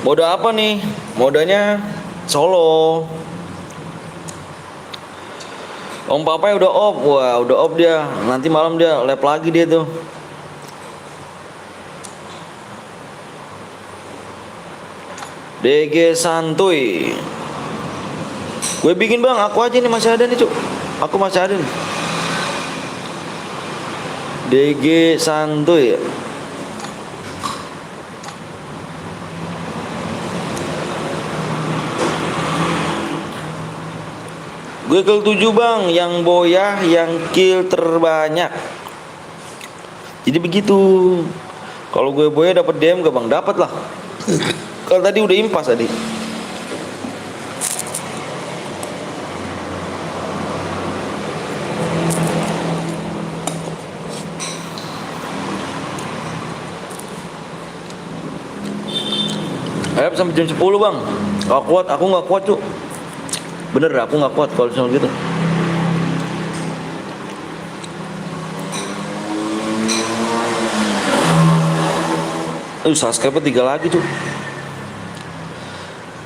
Mode apa nih? Modenya solo. Om Papai udah off. Wah, udah off dia. Nanti malam dia lab lagi dia tuh. DG Santuy. Gue bikin bang, aku aja nih masih ada nih cuk. Aku masih ada nih. DG Santuy. Gue kill 7 bang, yang boya yang kill terbanyak. Jadi begitu. Kalau gue boya dapat DM gak bang? Dapat lah. Kalau tadi udah impas tadi. Ayo sampai jam 10 bang. Gak kuat, aku gak kuat cuk. Bener aku gak kuat kalau soal gitu. Subscribe 3 lagi tuh.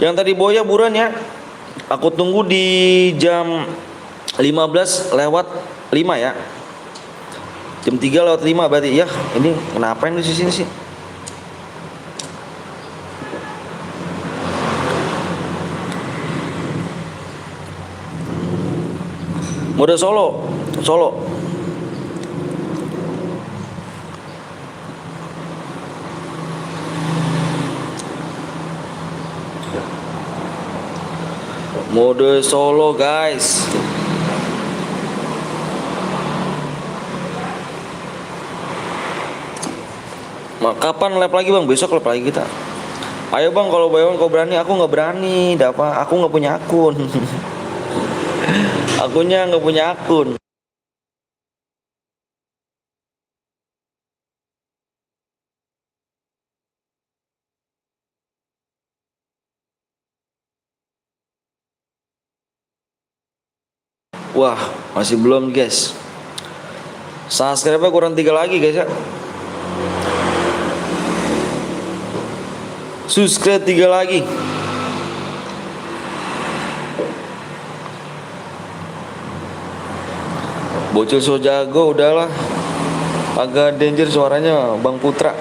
Yang tadi Boya buruan ya. Aku tunggu di jam 15 lewat 5 ya. Jam 3 lewat 5 berarti ya. Ini kenapa yang di sini sih? Mode Solo. Mode solo guys. Kapan live lagi bang? Besok live lagi kita. Ayo bang, kalau Bayon kau berani, aku nggak berani. Aku nggak punya akun. Akunnya nggak punya akun. Wah, masih belum guys. Subscribe-nya kurang 3 lagi guys ya. Subscribe 3 lagi. Bocil so jago udahlah. Agak danger suaranya Bang Putra.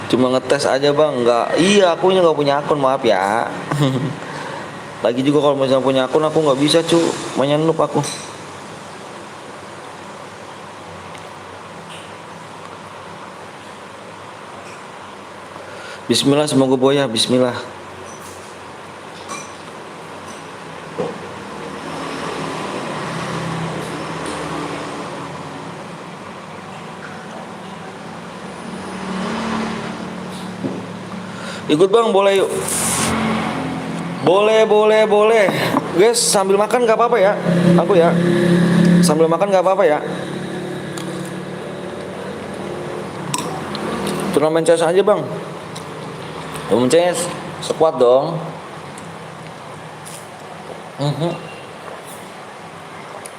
Cuma ngetes aja bang, nggak. Iya, akunya nggak punya akun, maaf ya. Lagi juga kalau misalnya punya akun aku nggak bisa cu, banyak noob aku. Bismillah, semoga Boya, Bismillah. Ikut bang, boleh yuk. Boleh. Guys, sambil makan nggak apa-apa ya. Aku ya. Sambil makan nggak apa-apa ya. Turnamen CS aja bang. Turnamen CS, squad dong.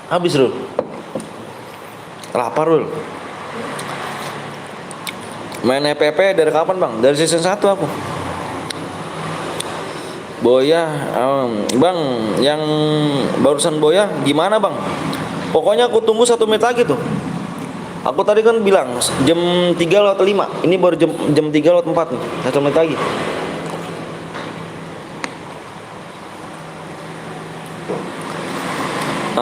Habis Rul. Lapar Rul. Main EPP dari kapan bang? Dari season 1 aku. Boya, bang, yang barusan Boya gimana bang? Pokoknya aku tunggu 1 menit lagi tuh. Aku tadi kan bilang jam 3 lewat 5. Ini baru jam 3 lewat 4 nih. 1 menit lagi.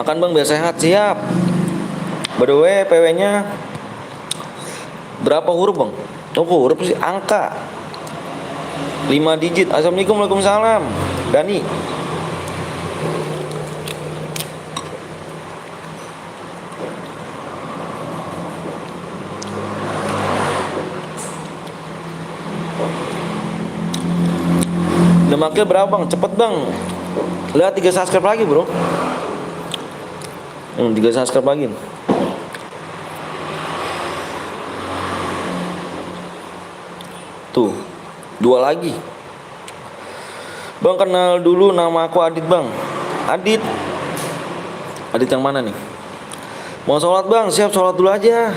Makan bang biar sehat, siap. By the way, PW-nya berapa huruf bang? Oh huruf sih, angka 5 digit. Assalamualaikum, waalaikumsalam. Dani. Lemaknya berapa bang? Cepet bang. Lihat 3 subscribe lagi bro. 3 subscribe lagi. Tuh, 2 lagi. Bang, kenal dulu, nama aku Adit bang. Adit yang mana nih? Mau sholat bang, siap, sholat dulu aja.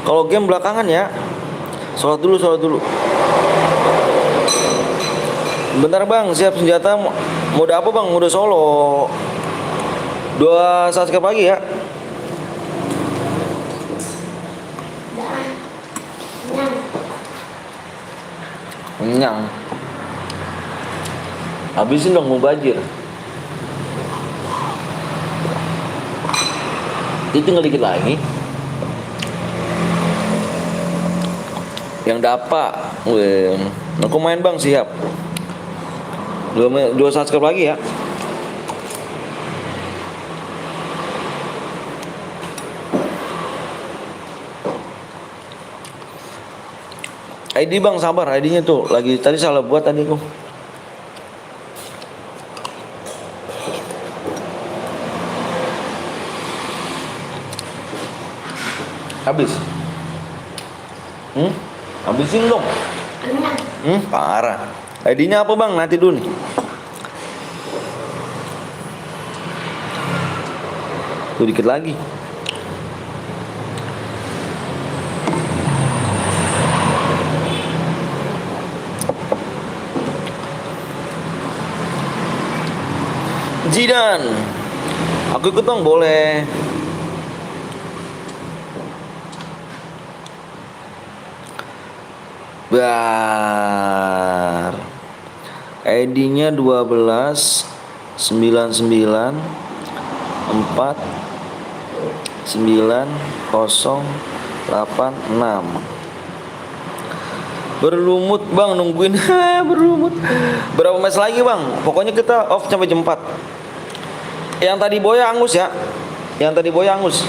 Kalau game belakangan ya. Sholat dulu. Bentar bang, siap senjata. Mode apa bang? Mode solo. 2 subscribe lagi ya. Kenyang. Habisin dong, mau bajir. Itu tinggal dikit lagi. Yang dapat. Aku main bang, siap. 2 subscribe lagi ya. ID bang, sabar, ID-nya tuh lagi tadi salah buat tadi aku. Habis. Habisin dong. Parah. ID-nya apa bang? Nanti dulu nih. Tuh dikit lagi. Zidan, aku ikut dong, boleh. Bar. ID-nya 12 99 4 9 0 8 6. Berlumut bang, nungguin. Berlumut. Berapa match lagi bang? Pokoknya kita off sampai jam 4. Yang tadi Boya angus ya. Yang tadi Boya angus.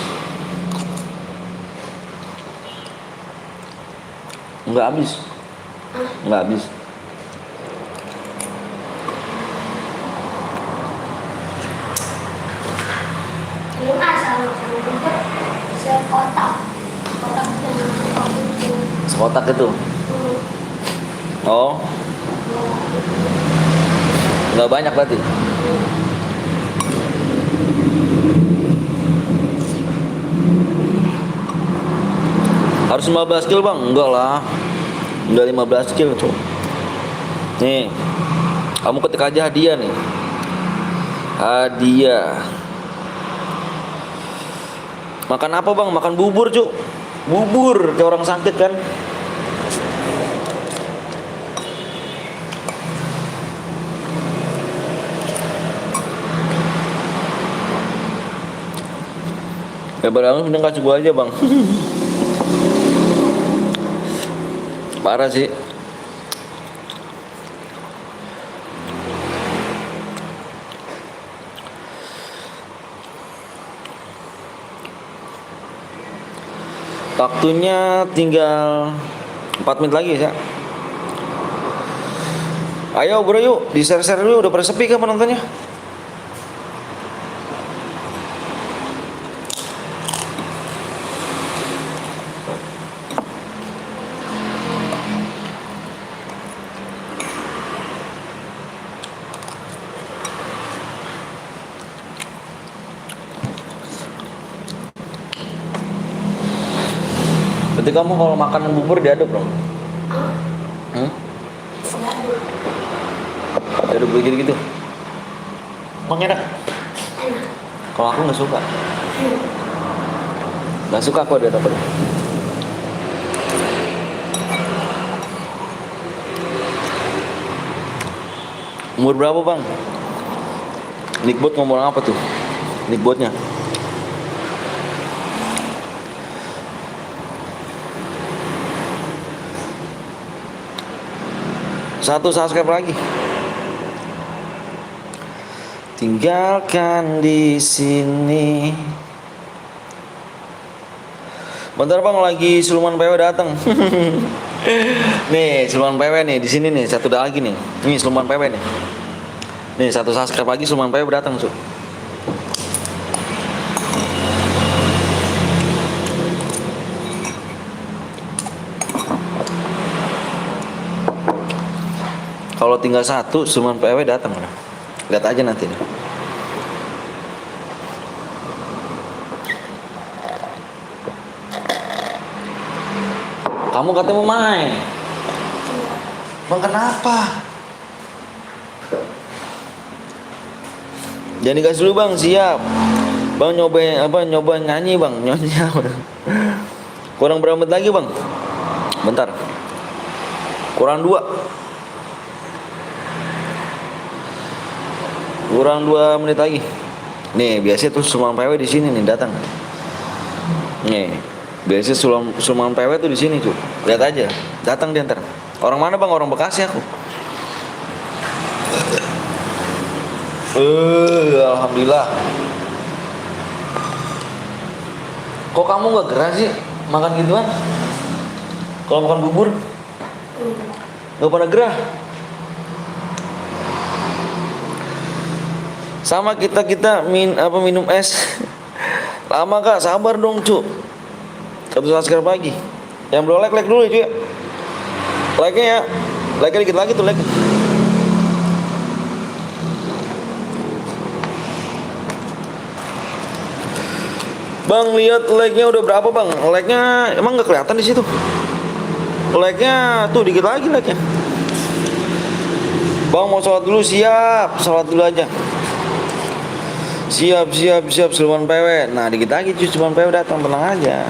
Enggak habis. Enggak habis. Ini asal sama bubur sekotak. Kotak dengan itu. Sekotak itu. Oh. Enggak banyak berarti. Harus 15 kilo bang? Enggak lah. Enggak 15 kilo tuh. Nih. Kamu ketik aja hadiah nih. Hadiah. Makan apa bang? Makan bubur cuk. Bubur kayak orang sakit kan. Ya barang udah kasih gua aja bang. Parah sih. Waktunya tinggal 4 menit lagi ya. Ayo bro yuk, di share-share dulu, udah pada sepi kan penontonnya? Berarti kamu kalau makan bubur diaduk dong? Diaduk begitu-gitu? Emang enak? Kalau aku nggak suka. Nggak suka aku diaduk. Umur berapa bang? Nickbot ngomong apa tuh? Nickbotnya? Satu subscribe lagi. Tinggalkan di sini. Bentar bang, lagi Sulman PW datang. Nih Sulman PW nih di sini nih, satu lagi nih. Nih Sulman PW nih. Nih satu subscribe lagi Sulman PW datang su. Kalau tinggal satu, Sulman PW datang. Lihat aja nanti. Kamu katanya mau main. Bang kenapa? Jangan dikasih dulu bang, siap. Bang nyobain nyanyi bang, nyanyi. Kurang berapa menit lagi bang? Bentar. Kurang 2. Kurang 2 menit lagi. Nih, biasanya tuh Sulman PW di sini nih datang. Nih, biasanya Sulman PW tuh di sini tuh. Lihat aja, datang dia ntar. Orang mana bang? Orang Bekasi aku. Alhamdulillah. Kok kamu nggak gerah sih makan gituan? Kalau makan bubur, nggak pernah gerah. Sama kita minum es. Lama kak, sabar dong cu. Satu subscribe lagi. Yang belum like dulu ya cu ya. Like-nya ya. Like-nya dikit lagi tuh like. Bang lihat like-nya udah berapa bang? Like-nya emang nggak kelihatan di situ. Like-nya tuh dikit lagi like-nya. Bang mau sholat dulu, siap. Sholat dulu aja. Siap Sulman PW. Nah dikit lagi cuy Sulman PW datang, tenang aja.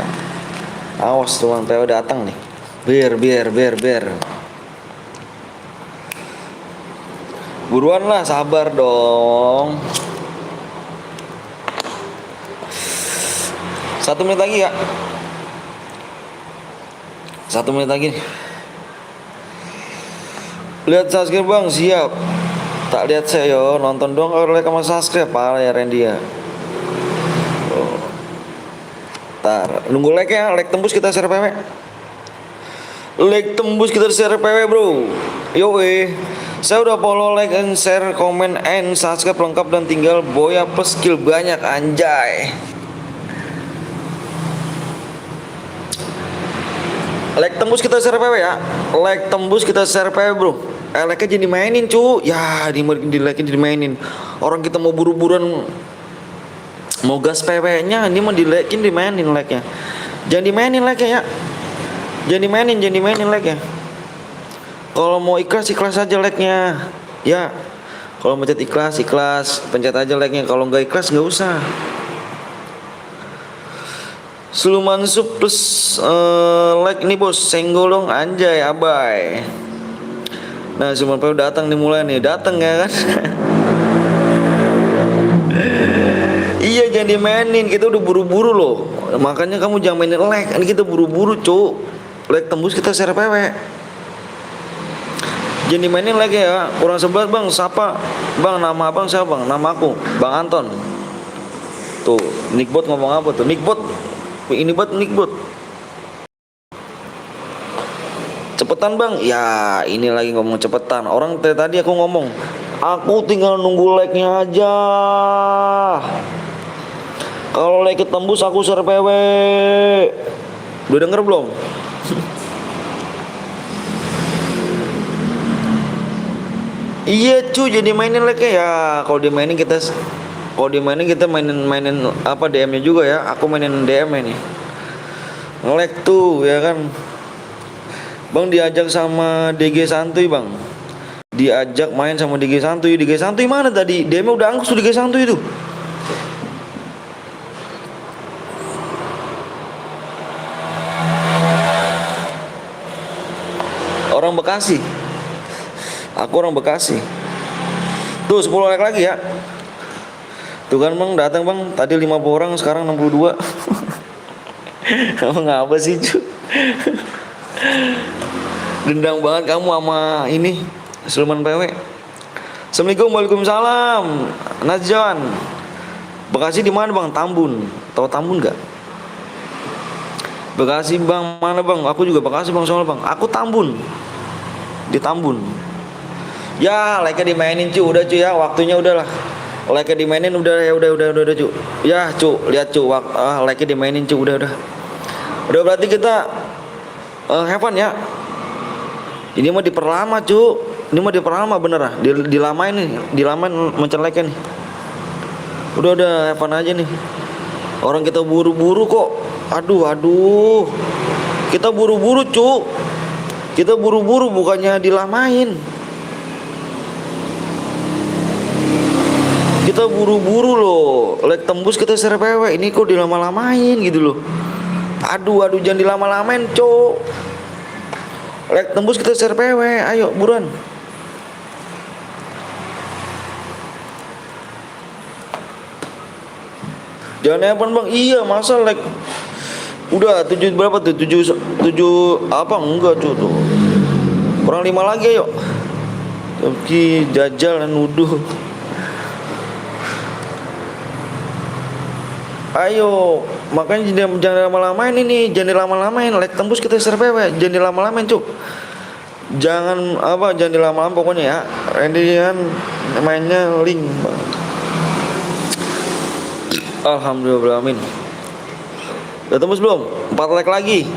Awas Sulman PW datang nih. Biar. Buruan lah, sabar dong. 1 menit lagi ya. 1 menit lagi nih. Lihat subscribe bang, siap. Tak lihat saya yo, nonton doang kalau like sama subscribe. Parah ya Randy ya. Oh. Ntar nunggu like ya, like tembus kita share PW. Like tembus kita share PW bro. Yo saya udah follow, like and share, comment and subscribe lengkap dan tinggal boya plus skill banyak anjay. Like tembus kita share PW ya. Like tembus kita share PW bro. Like-nya jadi dimainin cu. Ya di like-nya dimainin. Orang kita mau buru-buruan mau gas PW-nya, ini mau di like-in dimainin like-nya. Jangan dimainin like-nya ya. Jangan dimainin like-nya. Kalau mau ikhlas aja like-nya. Ya. Kalau mau pencet ikhlas, pencet aja like-nya. Kalau nggak ikhlas nggak usah. Sulman Sub plus like nih bos, senggol dong anjay abai. Nah Sulman PW datang nih, mulai nih datang ya kan. Iya jangan dimainin, kita udah buru-buru loh. Makanya kamu jangan mainin like, ini kita buru-buru cu. Like tembus kita share PW. Jangan dimainin like ya. Kurang 11 bang, siapa? Bang nama abang siapa bang? Nama aku Bang Anton. Tuh Nickbot ngomong apa tuh? Nickbot ini buat Nickbot. Cepetan bang, ya ini lagi ngomong cepetan. Orang tadi aku ngomong, aku tinggal nunggu like-nya aja. Kalau like tembus aku share PW. Udah denger belum? Iya cu, jadi mainin like-nya ya. Kalau dimainin kita mainin apa DM-nya juga ya. Aku mainin DM-nya nih. Nge-like tuh ya kan. Bang diajak sama DG Santuy bang. Diajak main sama DG Santuy. DG Santuy mana tadi? DM-nya udah angkus tuh DG Santuy itu. Orang Bekasi. Aku orang Bekasi. Tuh 10 like lagi ya. Tuh kan bang datang bang. Tadi 50 orang sekarang 62. Kamu ngapa sih cu? Dendang banget kamu sama ini Sulman PW. Assalamualaikum, waalaikumsalam. Nazjan. Bekasi di mana bang? Tambun. Tahu Tambun nggak? Bekasi bang mana bang? Aku juga Bekasi bang soalnya bang. Aku Tambun. Di Tambun. Ya, like-nya dimainin cu. Udah cu ya, waktunya udahlah. Like-nya dimainin udah ya, udah cu. Ya cu, lihat cu. Like-nya dimainin cu, udah. Udah berarti kita have fun ya. Ini mah diperlama cu. Ini mah diperlama bener ah. Dilamain nih, dilamain menceleknya nih. Udah have fun aja nih. Orang kita buru-buru kok. Aduh. Kita buru-buru cu. Kita buru-buru bukannya dilamain. Kita buru-buru loh. Like tembus kita share PW. Ini kok dilama-lamain gitu loh. Aduh jangan dilama-lamain cu. Like tembus kita share PW. Ayo buruan. Jangan hepan bang. Iya masa like udah 7 berapa tuh? 7 apa enggak cu tuh. Kurang 5 lagi ayo. Tapi jajal dan nuduh. Ayo, makanya jangan lama-lamain ini, jangan dilama-lamain. Like tembus kita share PW, jangan dilama-lamain cuk. Jangan dilama-lamain pokoknya ya. Randy kan mainnya link. Alhamdulillah amin. Udah tembus belum? 4 like lagi.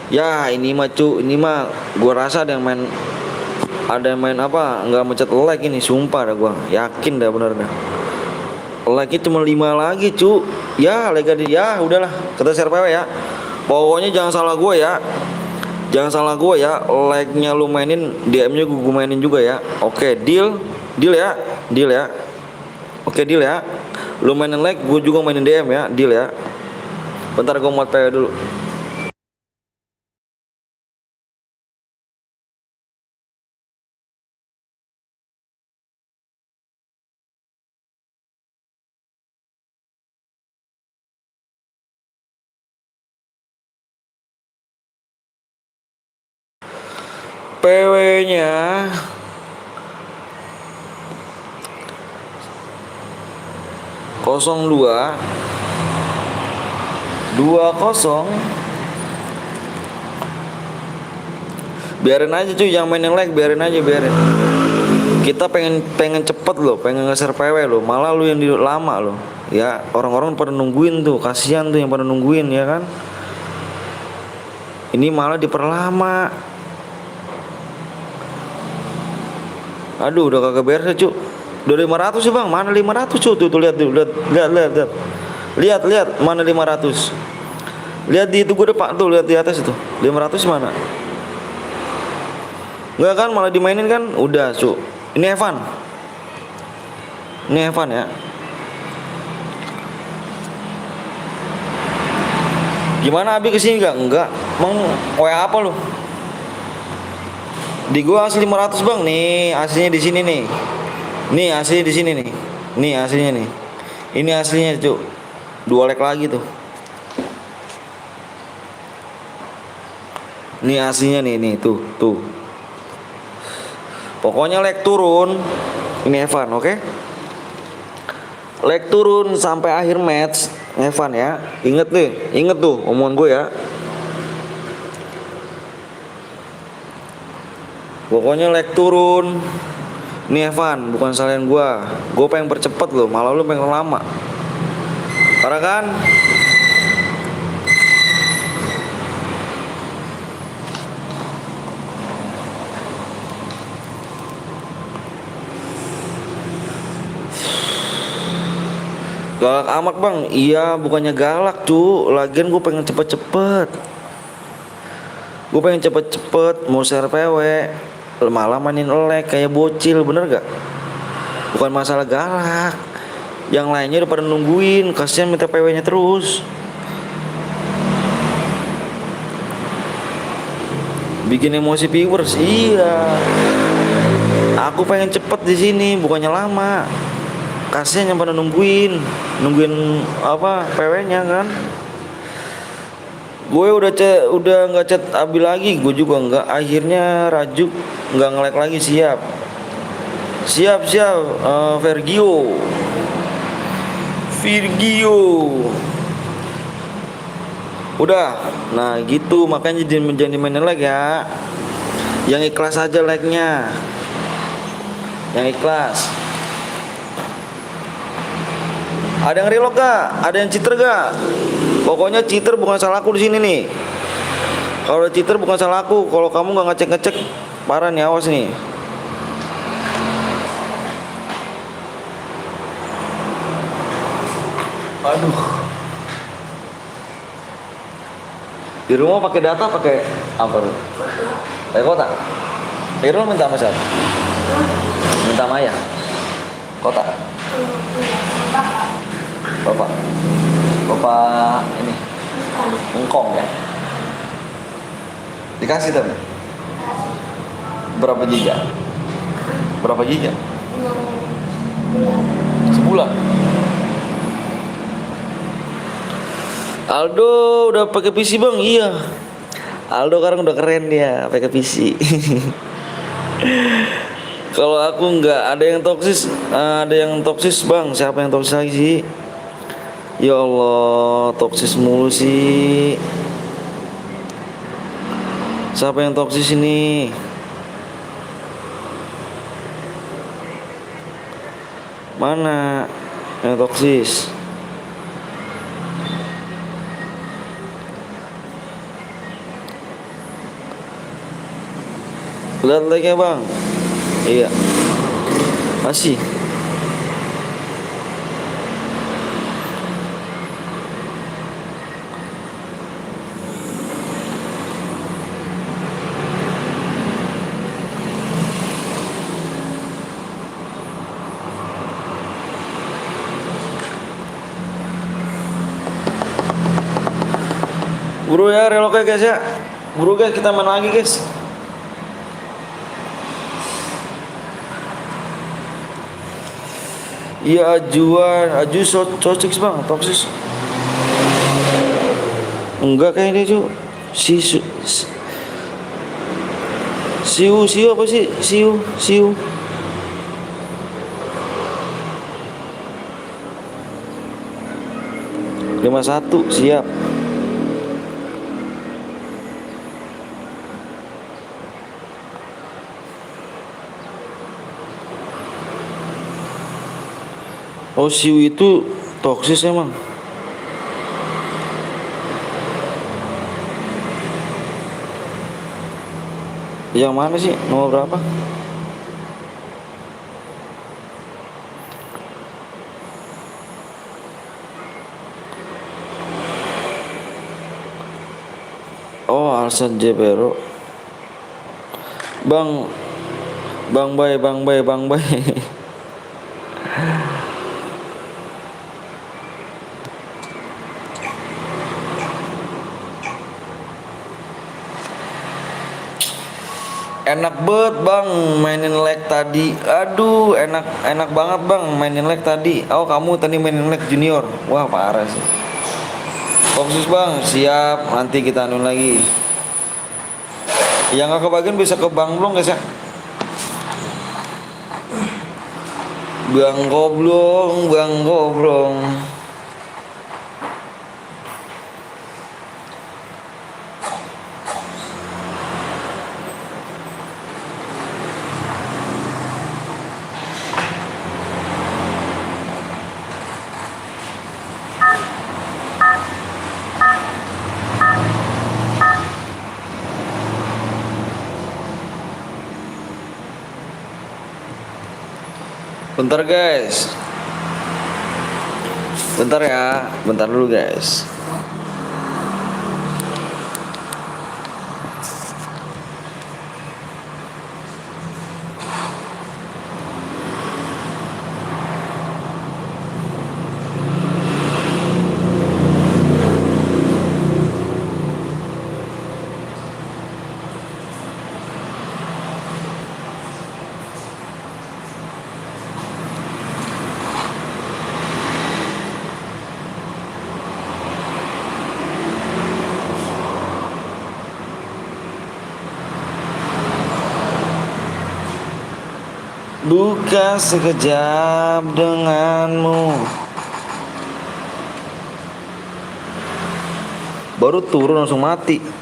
Ya ini mah cu, ini mah gua rasa ada yang main apa? Enggak mencet like ini, sumpah dah gua. Yakin dah bener dah. Like-nya cuma 5 lagi cu. Ya like ya udahlah kita share PW ya. Pokoknya jangan salah gue ya. Jangan salah gue ya. Like-nya lu mainin, DM-nya gue mainin juga ya. Oke deal ya. Oke deal ya. Lu mainin like, gue juga mainin DM ya, deal ya. Bentar gue mau PW dulu. PW-nya 02 20. Biarin aja cuy, yang mainin like, biarin aja, biarin. Kita pengen cepet loh, pengen nge-share PW loh. Malah lu yang di lama loh. Ya, orang-orang pada nungguin tuh, kasihan tuh yang pada nungguin ya kan. Ini malah diperlama. Aduh, udah kagak beres cuy. Udah 500 sih bang, mana 500 cuy, tuh lihat tuh, lihat mana 500. Lihat di itu gue depan tuh, lihat di atas itu 500 mana? Enggak kan, malah dimainin kan, udah cuy. Ini Evan ya. Gimana Abi kesini gak? Enggak. Mau WA apa lu? Di gua asli 500 bang, nih aslinya di sini nih. Nih aslinya di sini nih. Nih aslinya nih. Ini aslinya cuk. 2 like lagi tuh. Nih aslinya nih tuh. Pokoknya like turun. Ini Evan, oke? Like turun sampai akhir match, Evan ya. Inget tuh omongan gue ya. Pokoknya like turun. Nih Evan, bukan salahnya gue pengen percepat loh, malah lu pengen lama. Parah kan? Galak amat bang, iya bukannya galak cu. Lagian gue pengen cepet-cepet. Mau share PW. Malah mainin elek kayak bocil, bener gak? Bukan masalah galak. Yang lainnya udah pada nungguin, kasihan minta PW-nya terus. Bikin emosi viewers, iya. Aku pengen cepet di sini, bukannya lama. Kasihan yang pada nungguin apa PW-nya kan. Gue udah nggak chat Abi lagi, gue juga nggak. Akhirnya Rajuk nggak nge-like lagi. Siap Virgio udah. Nah gitu, makanya jadi mainin like ya. Yang ikhlas aja like-nya, yang ikhlas. Ada yang reload gak? Ada yang cheater gak? Pokoknya cheater bukan salah aku di sini nih. Kalau cheater bukan salah aku. Kalau kamu nggak ngecek, parah nih, awas nih. Aduh. Di rumah pakai data, pakai apa? Pakai kota. Irul minta apa siapa? Minta Maya. Kota. Bapak ini engkong ya. Dikasih tapi berapa giga? Sebulan. Aldo udah pakai PC bang? Iya. Aldo sekarang udah keren dia pakai PC. Kalau aku nggak, ada yang toksis bang. Siapa yang toksis lagi sih? Ya Allah, toksis mulu sih. Siapa yang toksis ini? Mana yang toksis? Lihat like-nya bang. Iya. Masih. Buru ya reloknya guys ya. Buru guys, kita main lagi guys. Iya ajuan, aju toxic bang, toxic. Enggak kayaknya dia cu. Siu apa sih? Siu. Lima satu siap. Oh siu itu toksis emang. Yang mana sih? Nomor berapa? Oh Alsan Jebero. Bang Bay. Enak banget bang mainin lag tadi. Aduh enak banget bang mainin lag tadi. Oh kamu tadi mainin lag junior. Wah parah sih. Fokus bang siap. Nanti kita anu lagi. Yang gak kebagian bisa ke bang belum guys ya. Bang goblong. Bentar guys. Bentar ya. Bentar dulu guys. Bukan sekejap denganmu. Baru turun langsung mati.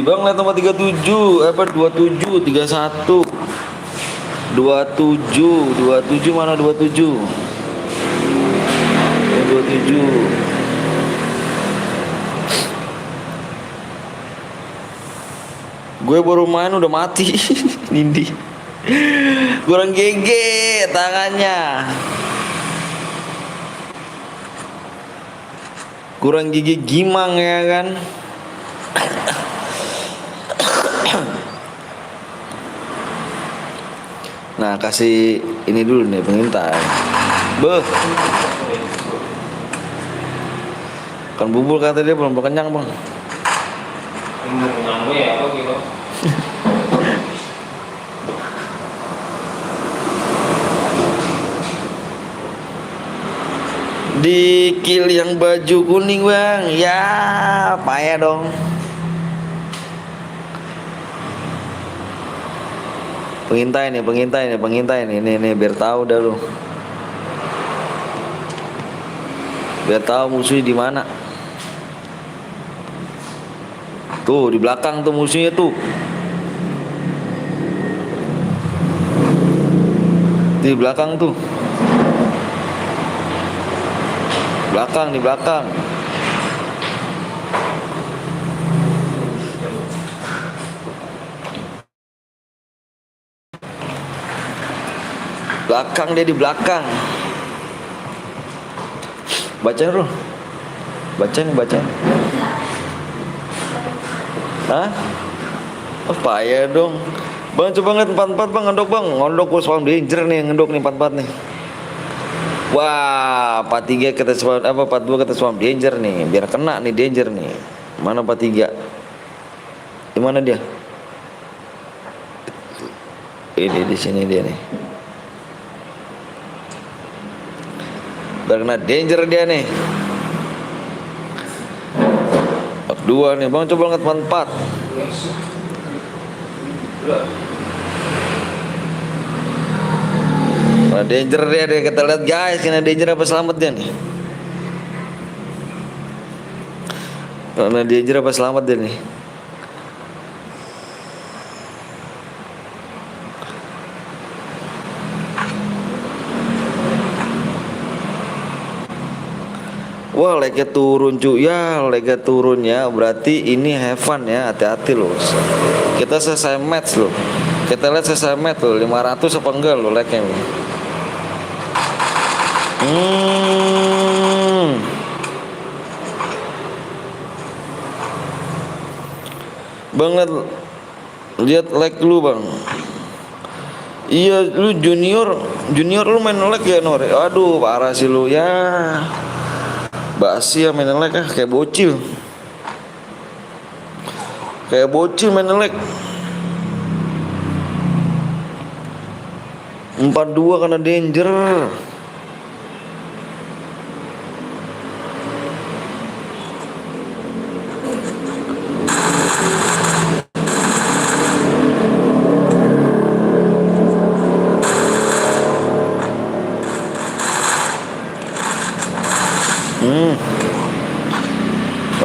Bang lihat nomor 37 apa 27 31 27 mana 27 gue baru main udah mati. Nindi kurang GG tangannya, kurang gigi gimang ya kan. Nah kasih ini dulu nih pengintai. Beh kan bubur kata dia belum kenyang bang. Nyampe ya apa gitu. Di kill yang baju kuning bang. Ya payah dong. Pengintai nih nih biar tahu dah lu. Biar tahu musuhnya di mana. Tuh di belakang tuh musuhnya tuh. Di belakang tuh. Belakang, di belakang. Belakang, dia di belakang. Bacain bro. Bacain. Hah? Apa ya dong? Bang coba ngeliat 44 bang, ngondok bang. Ngondok gue Swamp Danger nih, ngondok nih 44 nih. Wah, 43 kata Swamp, 42 kata Swamp Danger nih. Biar kena nih Danger nih. Mana 43? Di mana dia? Ini di sini dia nih. Biar kena Danger dia nih. 42 nih, bang coba ngeliat 44. Nah, Danger dia deh, kita lihat guys, kena Danger apa selamat dia nih? Karena Danger apa selamat dia nih? Wah, legnya turun cuy ya, legnya turun ya. Berarti ini have fun ya, hati-hati loh. Kita selesai match loh. Kita lihat selesai match loh, 500 apa enggak loh legnya loh. Banget lihat leg lu bang. Iya lu junior lu main leg ya Nor. Aduh parah sih lu ya. Basi ya main leg kayak bocil. Kayak bocil main leg. 42 karena Danger.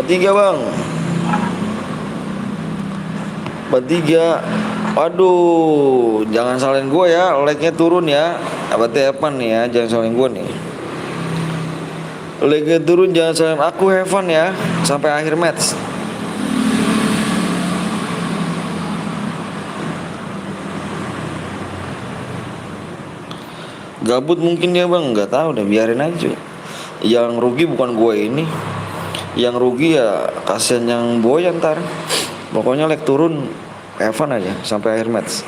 Tiga bang, 43. Aduh, jangan salahin gue ya, legnya turun ya. Berarti Evan nih ya, jangan salahin gue nih. Legnya turun, jangan salahin aku Evan ya, sampai akhir match. Gabut mungkin dia bang, nggak tahu, udah biarin aja. Yang rugi bukan gue ini. Yang rugi ya kasihan yang Boy ntar. Pokoknya leg turun Evan aja sampai akhir match.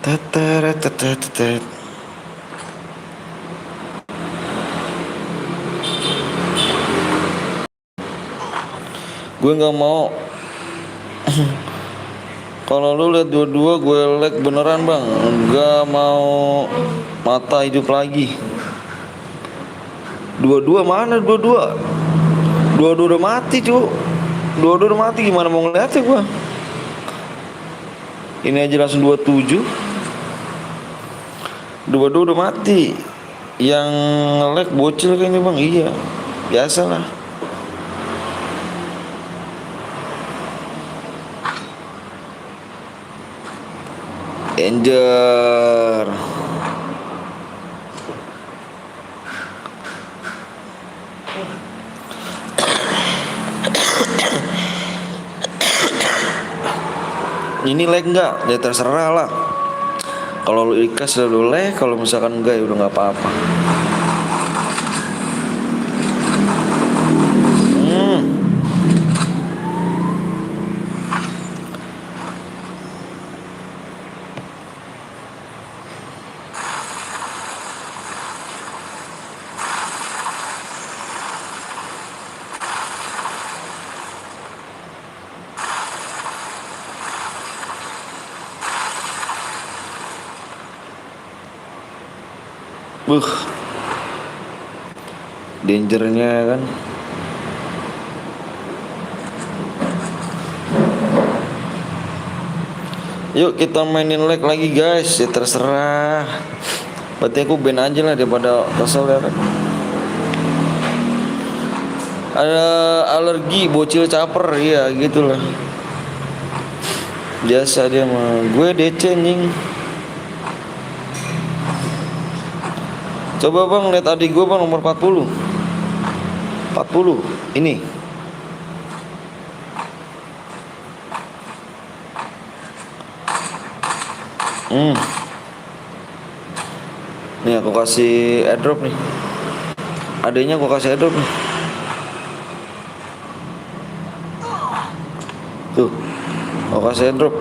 Tetet. Gue nggak mau. Kalau lu lihat dua-dua gue leg beneran bang. Nggak mau mata hidup lagi. Dua-dua mana dua-dua? Dua-dua udah mati cu. Dua-dua udah mati, gimana mau ngeliatnya gua? Ini aja langsung 27. Dua-dua udah mati. Yang nge-lag bocil kayaknya bang. Iya, biasalah. Danger. Ini lag enggak? Ya terserah lah. Kalau lu ikhlas ya lu lag, kalau misalkan enggak ya udah nggak apa-apa. Dangernya kan. Yuk kita mainin lag lagi guys. Ya terserah. Berarti aku ban aja lah daripada kesel ya kan. Ada alergi bocil caper ya gitulah. Biasa dia mah. Gue DC anjing. Coba bang lihat adik gue bang, nomor 40. 40 ini. Nih aku kasih airdrop nih. Adanya aku kasih airdrop nih. Tuh, aku kasih airdrop.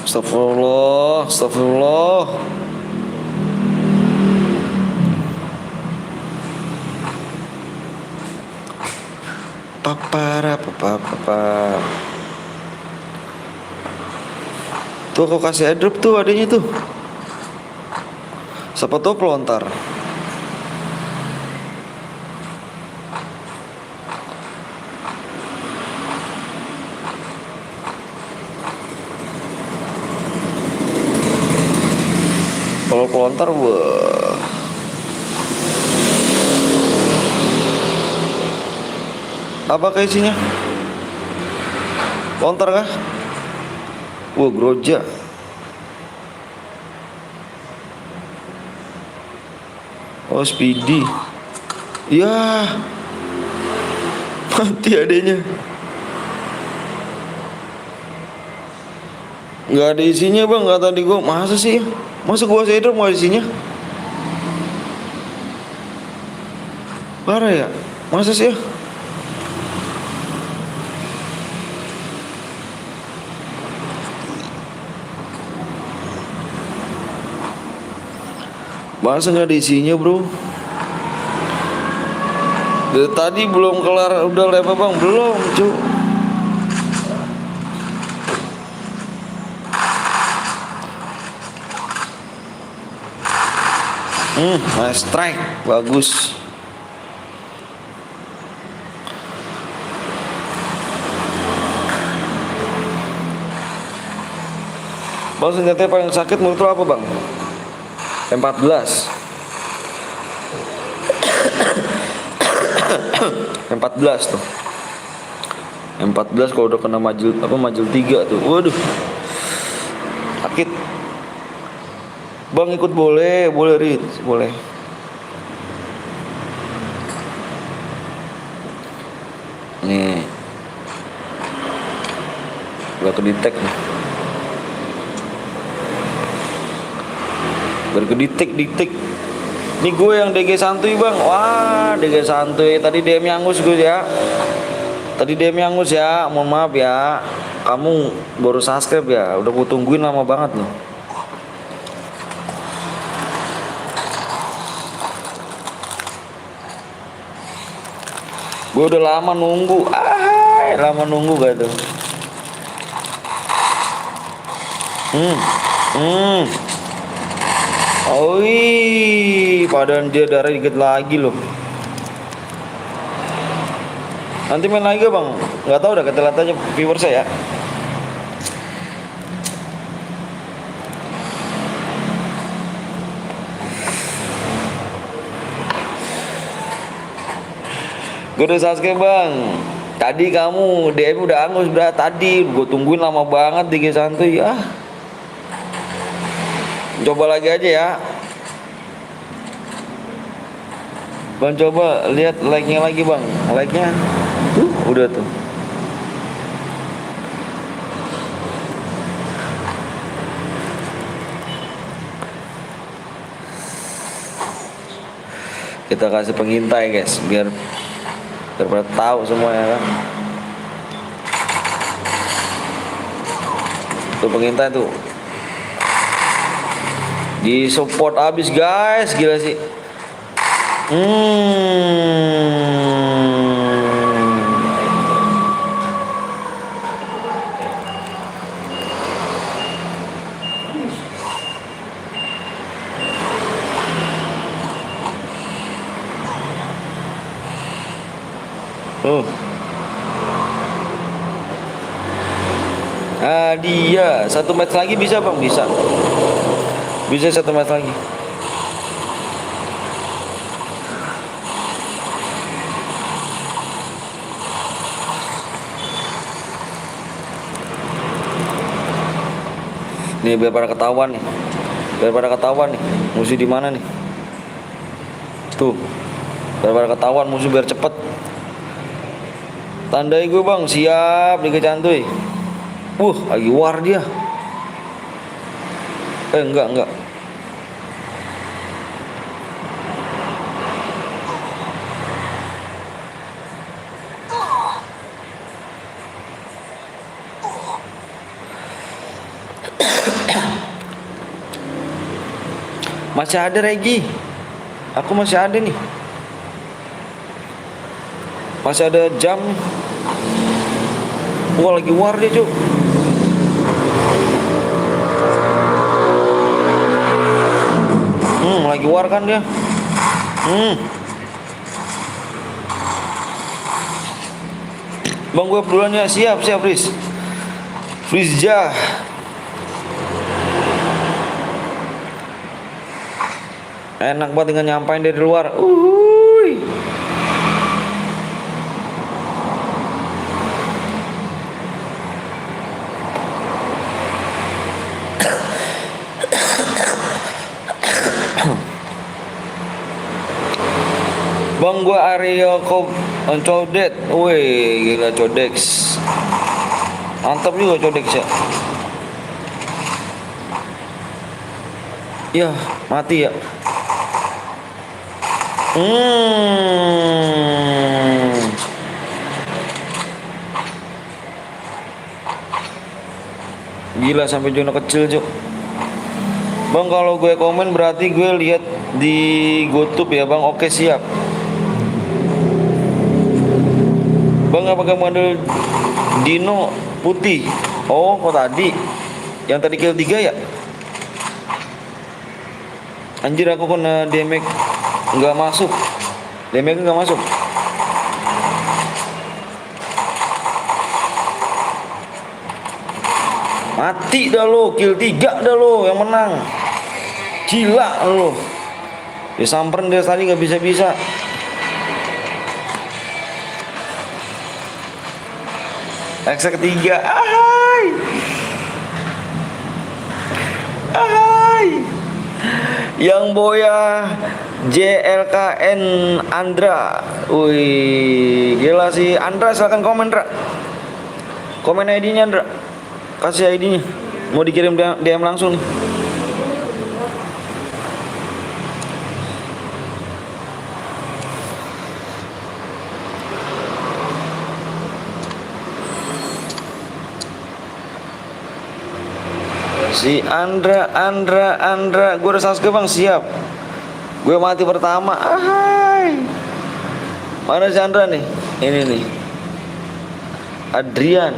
Astagfirullah, astagfirullah. Papara papa. Tuh aku kasih airdrop tuh adanya tuh. Siapa tuh pelontar. Kalau pelontar wah. Apa isinya? Lontar kah? Wah, groja. Oh, speedy. Ya. Mati adanya. Nggak ada isinya bang, nggak tadi gua. Masa sih? Masa gua saya mau ada isinya? Parah ya? Masa sih ya? Masa nggak ada isinya bro? Dari tadi belum kelar udah lepas bang, belum cu. Nice strike, bagus. Bang senjata paling sakit menurut lo apa bang? 14. 14 tuh. 14 kalau udah kena majul 3 tuh. Waduh. Sakit. Bang ikut boleh Rit, boleh. Nih. Gak kedetek nih. Berkedetek. Ini gue yang DG santuy bang. Wah DG santuy. Tadi DM Angus gue ya. Mohon maaf ya. Kamu baru subscribe ya. Udah gue tungguin lama banget loh. Gue udah lama nunggu. Lama nunggu gak tuh. Padahal dia darah dikit lagi loh. Nanti main lagi bang. Nggak tahu dah, kita lihat aja viewer saya. Gue udah subscribe bang. Tadi kamu DM udah Angus udah tadi. Gue tungguin lama banget di santuy ya. Coba lagi aja ya. Bang coba lihat like-nya lagi bang. Like-nya tuh udah tuh. Kita kasih pengintai guys, biar pada tahu semuanya kan. Tuh pengintai tuh. Di support abis guys, gila sih. Dia 1 match lagi bisa bang, bisa 1 match lagi. Nih biar pada ketahuan nih. Daripada ketahuan nih, musuh di mana nih? Tuh, daripada ketahuan musuh biar cepet. Tandai gue bang, siap dikecantuy. Lagi war dia. Enggak. Masih ada Regi. Aku masih ada nih. Masih ada jam. Lagi war dia, Cuk. Lagi war kan dia. Bang gue duluan ya. Siap Riz. Rizja. Enak banget dengan nyampain dari luar. Bang gue Aryo Codet. Wih, gila Codex. Mantap juga Codex ya. Ya, mati ya. Gila sampai zona kecil, Cuk. Bang, kalau gue komen berarti gue lihat di YouTube ya, Bang. Oke, siap. Bang, apakah model Dino putih? Oh, kok tadi? Yang tadi kill 3 ya? Anjir, aku kena damage nggak masuk. Damage nggak masuk. Mati dah lo, kill 3 dah lo yang menang. Gila lo. Disamperin dia tadi nggak bisa-bisa. X ketiga. Ahai. Yang boya JLKN Andra. Wih, gila sih Andra, silakan komen, Andra. Komen ID-nya, Andra. Kasih ID-nya. Mau dikirim DM langsung nih. Si Andra, gue udah subscribe bang, siap. Gue mati pertama. Ahai. Mana si Andra nih? Ini nih. Adria.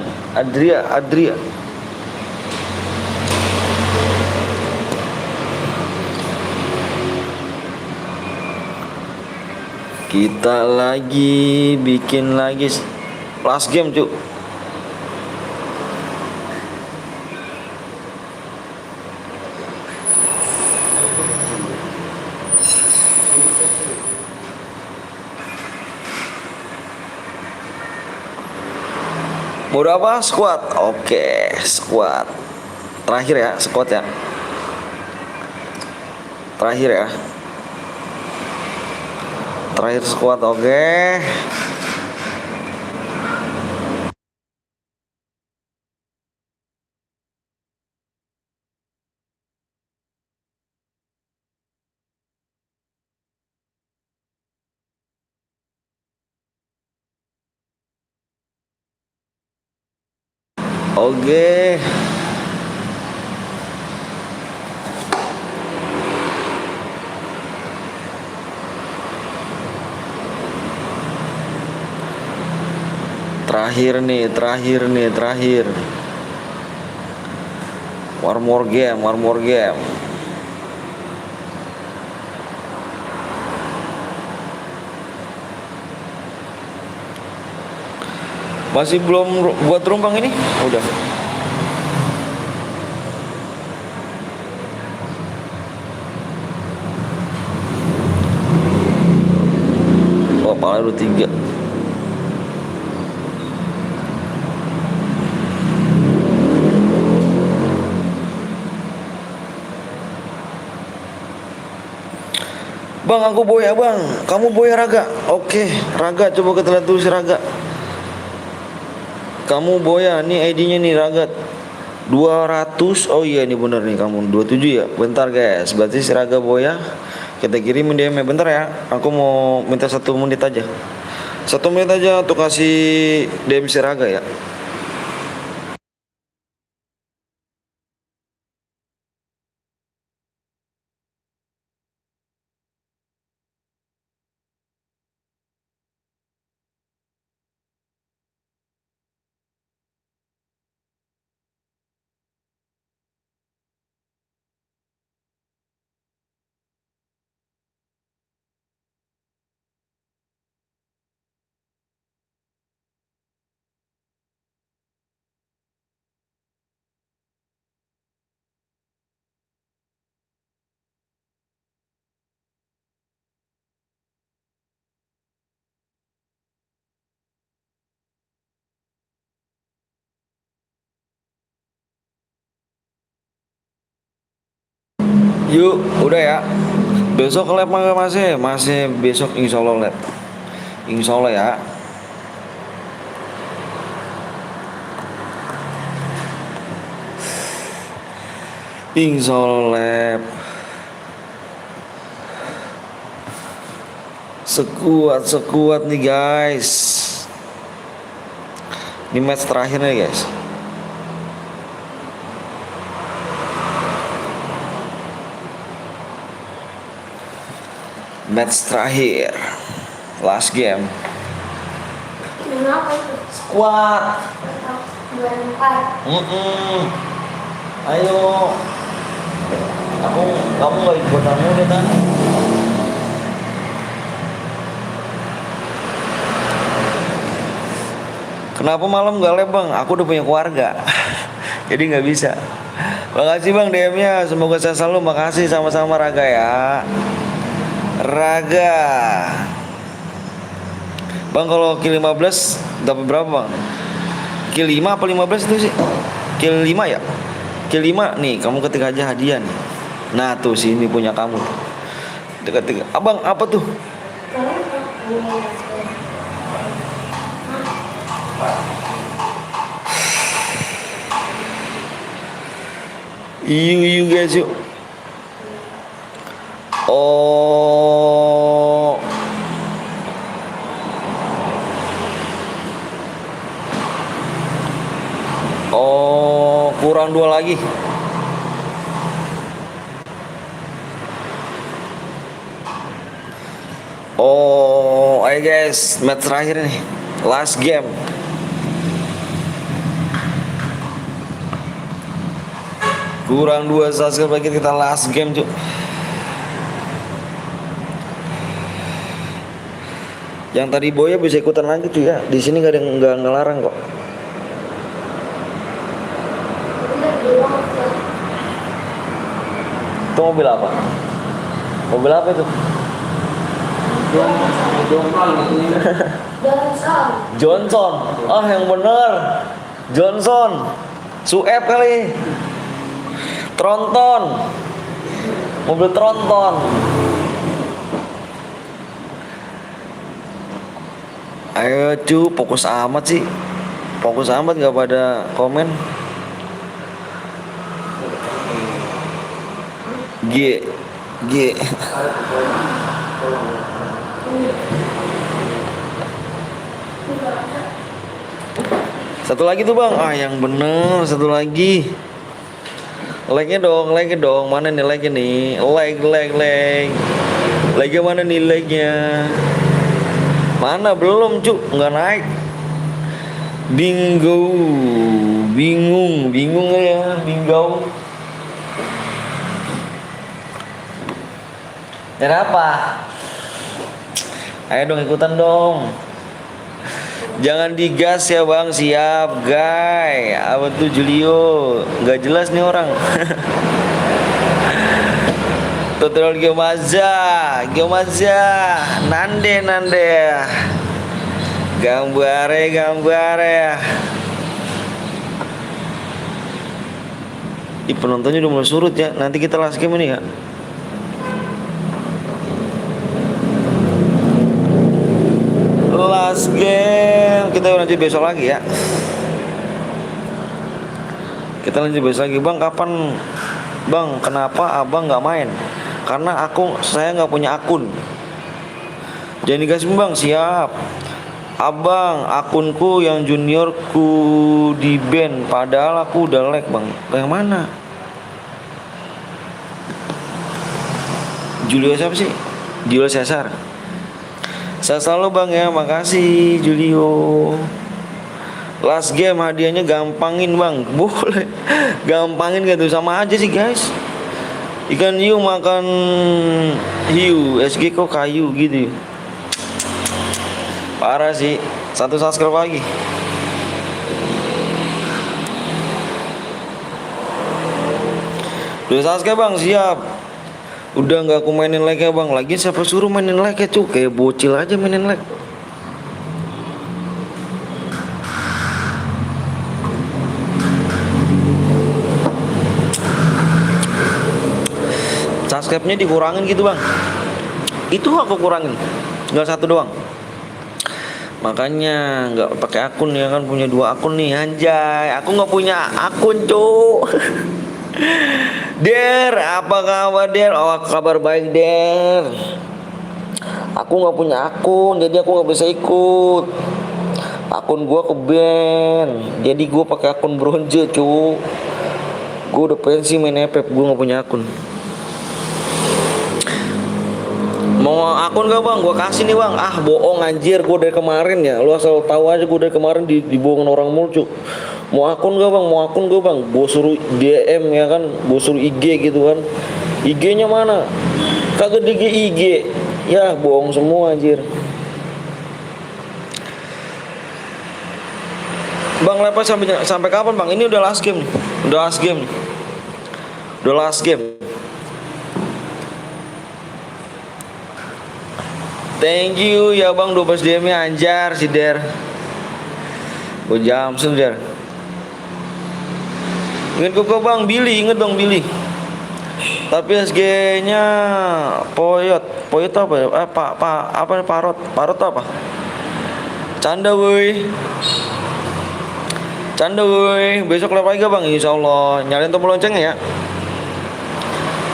Kita lagi bikin lagi last game, Cuk. Mode apa? Squad. Oke, squad. Terakhir ya, squad ya. Terakhir squad, oke. Oke. Terakhir. One more game. Masih belum buat terumpang ini? Udah. Oh, pala udah 3. Bang, aku Boya bang. Kamu Boya Raga. Oke, Raga, coba kita lihat tulis Raga. Kamu Boya, nih ID-nya nih Raga 200. Oh iya, ini bener nih kamu 27 ya. Bentar guys, berarti si Raga Boya kita kirimin DM-nya. Bentar ya, aku mau minta 1 menit aja. 1 menit aja untuk kasih DM si Raga ya. Yuk, udah ya. Besok lab masih besok insya Allah lab. Insya Allah ya. Insya Allah lab. Sekuat nih guys. Ini match terakhir nih guys. Match terakhir. Last game. Kenapa itu? Squad. 24. Ayo. Kamu gak ikut kamu deh kan? Kenapa malam gak lab bang? Aku udah punya keluarga. Jadi gak bisa. Makasih bang DM-nya. Semoga saya selalu. Makasih sama-sama Raga ya. Raga. Bang kalau kill 15 dapat berapa bang? Kill 5 apa 15 itu sih? Kill 5 ya? Kill 5 nih, kamu ketik aja hadiah nih. Nah tuh sini punya kamu. Dekat-dekat. Abang apa tuh? Yuk guys yuk. Oh. Oh, kurang 2 lagi. Oh, ayo guys, match terakhir nih. Last game. Kurang 2 subscribe lagi, kita last game, Cuk. Yang tadi Boya bisa ikutan lagi tuh ya. Di sini nggak ada yang nggak ngelarang kok. Itu mobil apa? Mobil apa itu? Johnson. Ah yang bener. Johnson. Sueb kali. Tronton. Mobil Tronton. Ayo cu, fokus amat sih. Fokus amat gak pada komen. G. Satu lagi tuh bang. Ah yang bener, satu lagi. Like-nya dong. Mana nih like-nya nih? Like. Like-nya mana nih like-nya? Mana belum cuk, nggak naik. Bingung ya, bingung. Kenapa? Ayo dong ikutan dong. Jangan digas ya bang, siap guys. Apa tuh Julio? Nggak jelas nih orang. Tutorial Geomaza, Nande. Gambare. Penontonnya udah mulai surut ya. Nanti kita last game ini ya. santai lanjut besok lagi ya. Kita lanjut besok lagi. Bang, kapan Bang, kenapa abang nggak main? Karena saya nggak punya akun. Jangan dikasih Bang. Siap. Abang, akunku yang juniorku di band, padahal aku udah like Bang. Yang mana? Julio siapa sih? Julio Cesar. Saya selalu Bang ya, makasih Julio. Last game hadiahnya gampangin Bang. Boleh. Gampangin gitu, sama aja sih guys. Ikan hiu makan hiu, SG kok kayu gitu. Parah sih. 1 subscribe lagi. Udah subscribe Bang, siap. Udah nggak aku mainin like ya Bang. Lagi siapa suruh mainin like ya cuy? Kayak bocil aja mainin like. Subscribe-nya dikurangin gitu Bang. Itu aku kurangin. Nggak 1 doang. Makanya nggak pakai akun ya kan, punya 2 akun nih anjay. Aku nggak punya akun cuk. Der, apa kabar Der? Oh, kabar baik Der. Aku nggak punya akun, jadi aku nggak bisa ikut. Akun gua ke band, jadi gua pakai akun bronze cu. Gua udah pensi main FF, gua nggak punya akun. Mau akun gak Bang? Gua kasih nih Bang. Ah bohong anjir, gua dari kemarin ya. Lu asal tahu aja gua dari kemarin dibohongin orang mulu cu. Mau akun gak Bang? Mau akun gak Bang? Gua suruh DM ya kan, gua suruh IG gitu kan. IG-nya mana? Kagak di IG. Ya bohong semua anjir. Bang lepas sampai kapan Bang? Ini udah last game nih. Udah last game nih. Udah last game. Thank you ya Bang 12 DM-nya anjar si Der. Gue jam sudah. Ingat kok Bang Billy, inget dong Billy. Tapi SG-nya Poyot apa ya? Apa Parot apa? Canda woi. Besok live lagi Bang insyaallah. Nyalain tombol loncengnya ya.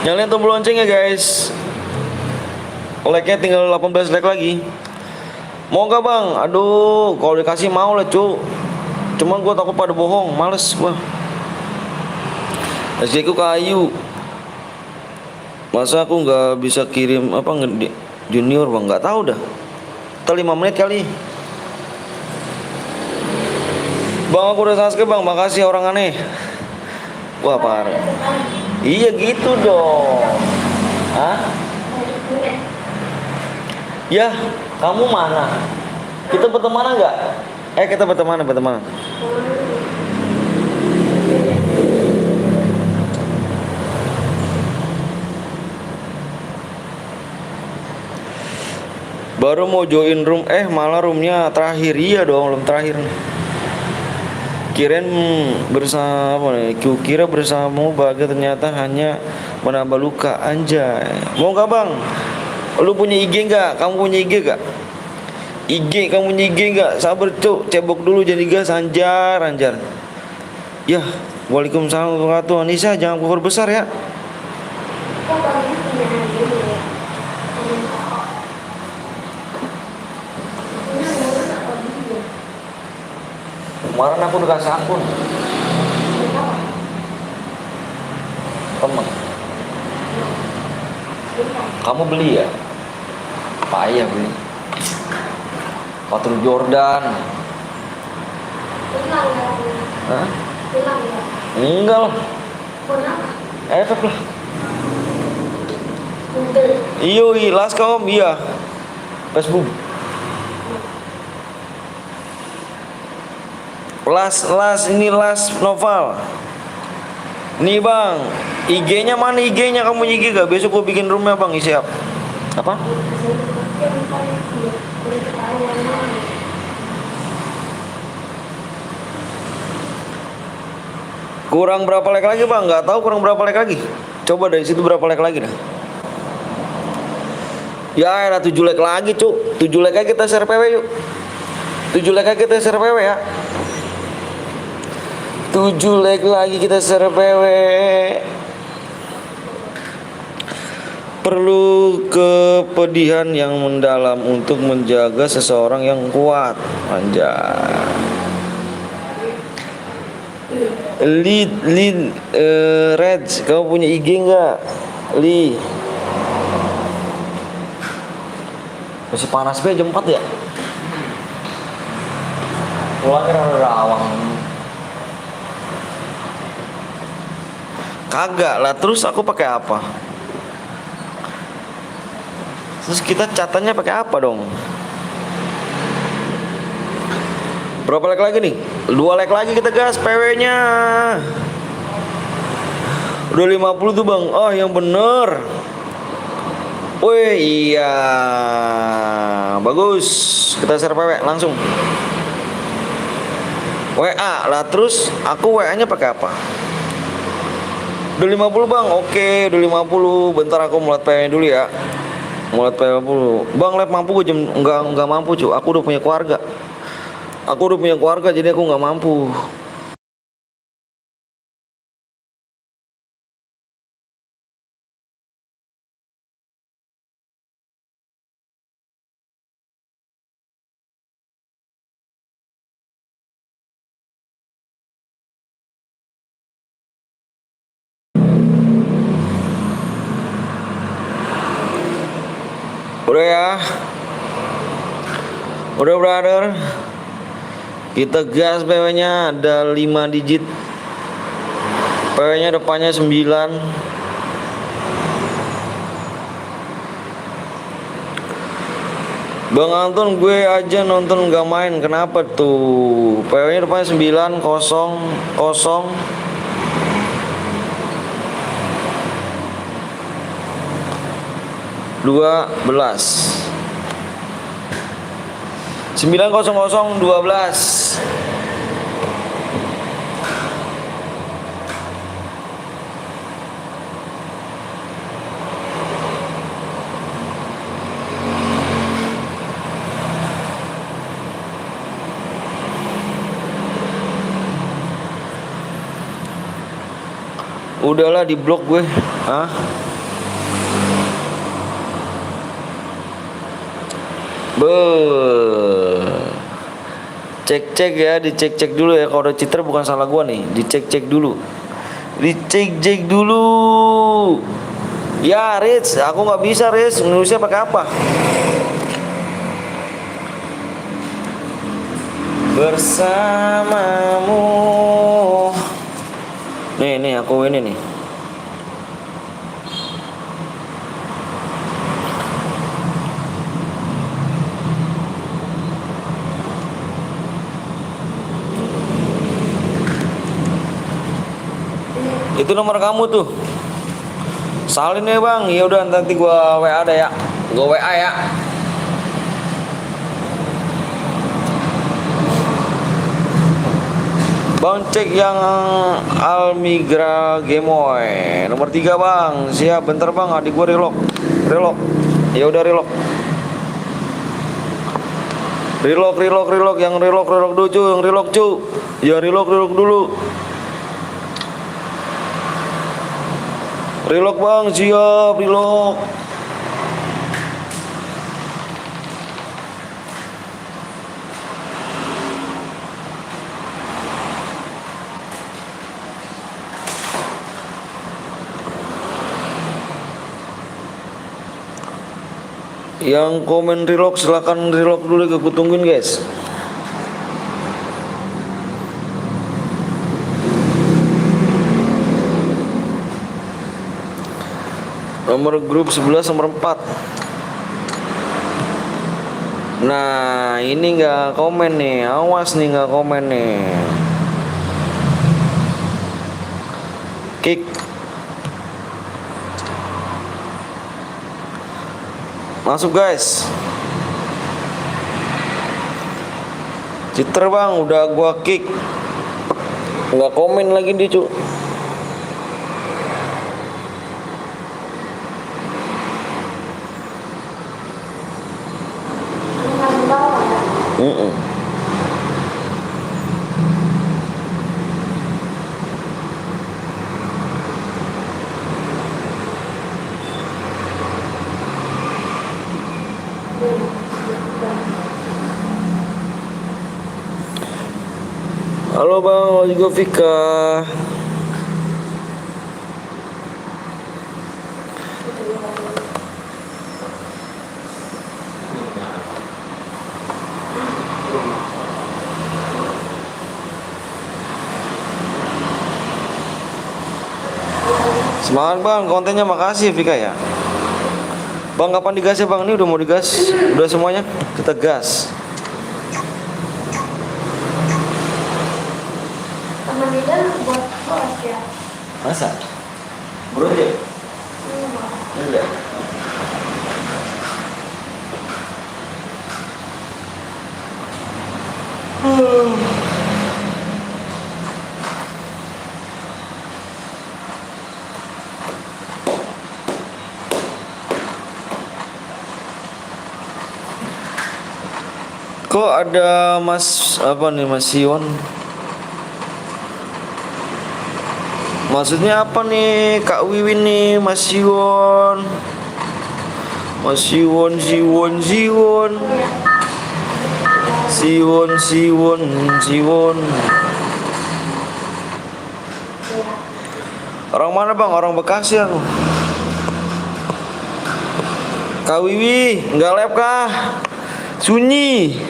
Nyalain tombol loncengnya guys. Like-nya tinggal 18 like lagi. Mau gak Bang? Aduh, kalau dikasih mau lah cu. Cuman gue takut pada bohong, males gua. SG ku kayu. Masa aku nggak bisa kirim apa junior Bang? Nggak tahu dah. Kita 5 menit kali. Bang aku udah subscribe Bang, makasih orang aneh. Wah parah. Iya gitu dong. Hah? Ya, kamu mana? Kita berteman nggak? Kita berteman. Baru mau join room, malah roomnya terakhir. Iya dong, belum terakhir. Kirain bersama nih, kira bersamamu bahagia, ternyata hanya menambah luka anjay. Mau nggak Bang? Lu punya IG nggak? Kamu punya IG nggak? Kamu punya IG nggak? Sabar cuk, cebok dulu jadi gas anjar. Ya, waalaikumsalam warahmatullahi wabarakatuh. Anissa jangan kufur besar ya. Kemarin aku udah kasih akun. Temen. Kamu beli ya? Payah beli. Patrol Jordan. Hah? Enggak lah. FF lah. Iyo, las kaum iya. Facebook. Las novel. Nih Bang, IG-nya mana IG-nya? Kamu IG gak? Besok gue bikin roomnya Bang, siap. Apa? Kurang berapa like lagi Bang? Gak tahu kurang berapa like lagi. Coba dari situ berapa like lagi dah. Ya ada 7 like lagi cuk. 7 like aja kita share PW yuk. 7 leg lagi kita share PW ya. 7 leg lagi kita share PW. Perlu kepedihan yang mendalam untuk menjaga seseorang yang kuat. Anjay. Red, kamu punya IG nggak? Li. Masih panas be jam 4 ya? Pulang kira udah awang. Kagak lah, terus aku pakai apa? Terus kita catanya pakai apa dong? Berapa leg lagi nih? 2 leg lagi kita gas PW-nya. Udah 50 tuh bang. Oh yang bener. Wih iya. Bagus. Kita share PW langsung. WA lah, terus aku WA-nya pakai apa? Udah 50 bang. Oke udah 50. Bentar aku mulat PW dulu ya. Mulat PW dulu. Bang lab mampu gue jam enggak mampu cu. Aku udah punya keluarga. Jadi aku nggak mampu. Udah ya. Udah brother. Kita gas PW-nya ada 5 digit. PW-nya depannya 9. Bang Anton gue aja nonton gak main. Kenapa tuh? PW-nya depannya 9 0 0 12 90012. Udahlah di blok gue. Hah? Cek-cek ya, dicek-cek dulu ya. Kalau udah citra bukan salah gua nih. Dicek-cek dulu. Dicek-cek dulu. Ya, Riz, aku nggak bisa, Riz. Nulisnya pakai apa? Bersamamu. Nih aku ini nih. Itu nomor kamu tuh. Salin ya bang. Ya udah nanti gua WA ada ya. Gua WA ya. Bang cek yang Almigra Gemoy nomor 3 bang. Siap bentar bang. Adik gua relok. Ya udah relok. Relok yang relok dulu cu. Yang relok cu. Ya relok dulu. Relok bang, siap relok. Yang komen relok silakan relok dulu, aku tungguin guys. Nomor grup 11 nomor 4. Nah ini nggak komen nih. Awas nih nggak komen nih. Kick. Masuk guys. Citra bang udah gua kick. Nggak komen lagi dia cu. Halo bang, halo juga Vika. Semangat bang, kontennya makasih Vika ya. Bang kapan digas ya bang? Ini udah mau digas, udah semuanya kita gas. Teman dia buat bos ya. Masa? Bro aja? Enggak. Kok ada Mas apa nih Mas Sion? Maksudnya apa nih Kak Wiwin nih Mas Sion? Mas Sion, Sion, Sion. Sion, Sion, Sion. Orang mana bang? Orang Bekasi aku. Kak Wiwi, nggak lab kah? Sunyi.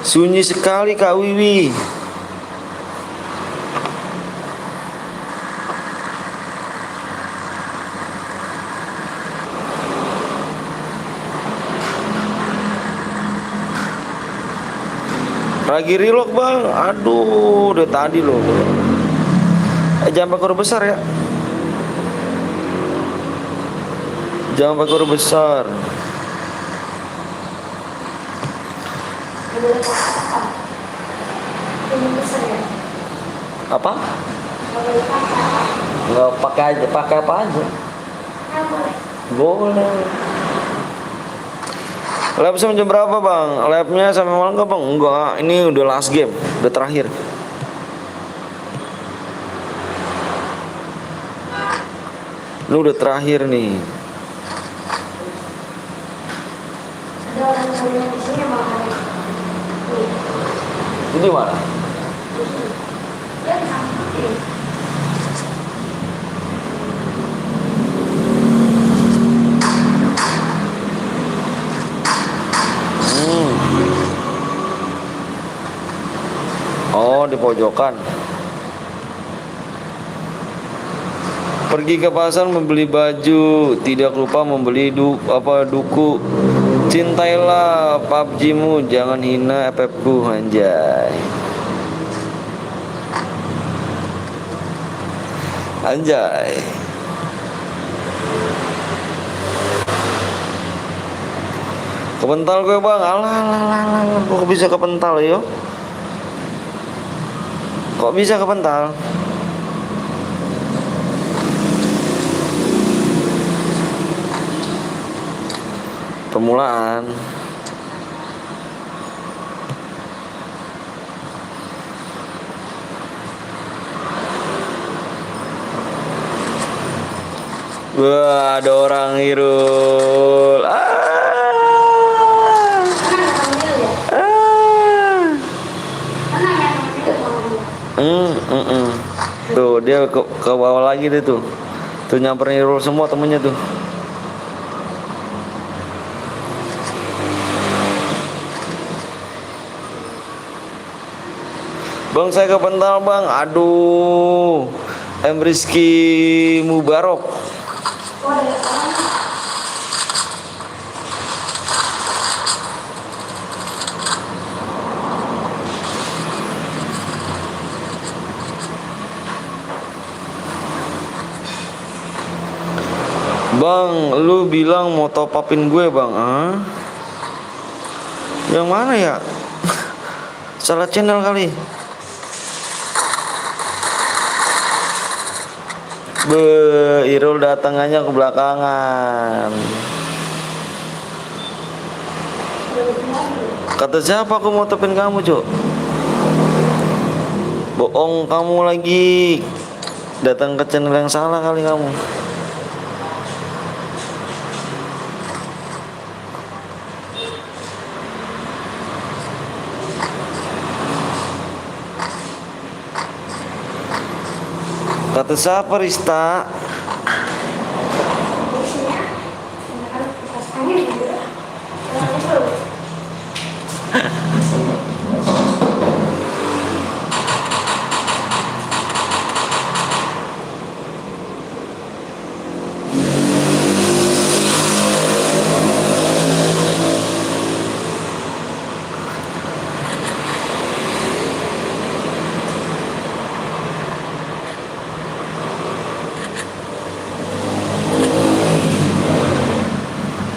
Sunyi sekali Kak Wiwi. Lagi reload bang. Aduh, udah tadi loh. Jangan pakai huruf besar ya. Jangan pakai huruf besar. Boleh kata-kata. Ini besar ya. Apa? Boleh kata-kata. Nggak pakai aja, pakai apa aja? Nah, boleh. Boleh. Lab sampai jam berapa bang? Labnya sampai malam nggak bang? Enggak, ini udah last game, udah terakhir. Ini udah terakhir nih. Ada orang yang di sini makan. Ini mana? Ya, sama. Oh, di pojokan. Pergi ke pasar membeli baju, tidak lupa membeli duku. Cintailah PUBG-mu, jangan hina FF-ku, anjay. Anjay. Kepental gue bang, alah, kok bisa kepental yo? Kok bisa kepental? Permulaan. Wah, ada orang Irul. Tuh dia ke bawah lagi deh tuh. Tuh nyamperin Irul semua temennya tuh. Bang saya kepental bang. Aduh. Rizky Mubarok. Bang, lu bilang mau top upin gue bang, ah? Yang mana ya? Salah channel kali. Irul datangannya ke belakangan. Kata siapa aku mau topin kamu, Cuk? Bohong kamu lagi. Datang ke channel yang salah kali kamu. Kata siapa Rista? Di sini ah. Kan rasanya gitu. Lalu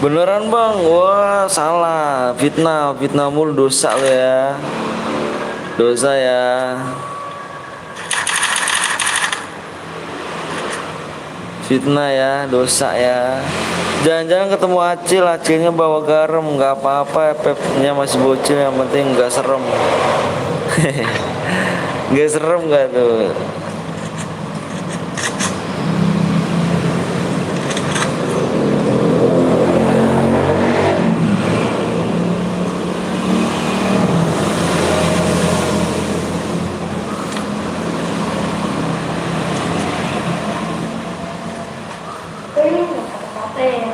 Beneran bang? Wah salah, fitnah mulu, dosa lo ya, dosa ya. Fitnah ya, dosa ya. Jangan-jangan ketemu Acilnya bawa garam, nggak apa-apa, Pepnya masih bocil, yang penting nggak serem. Nggak serem nggak tuh? ini nggak apa-apa ya.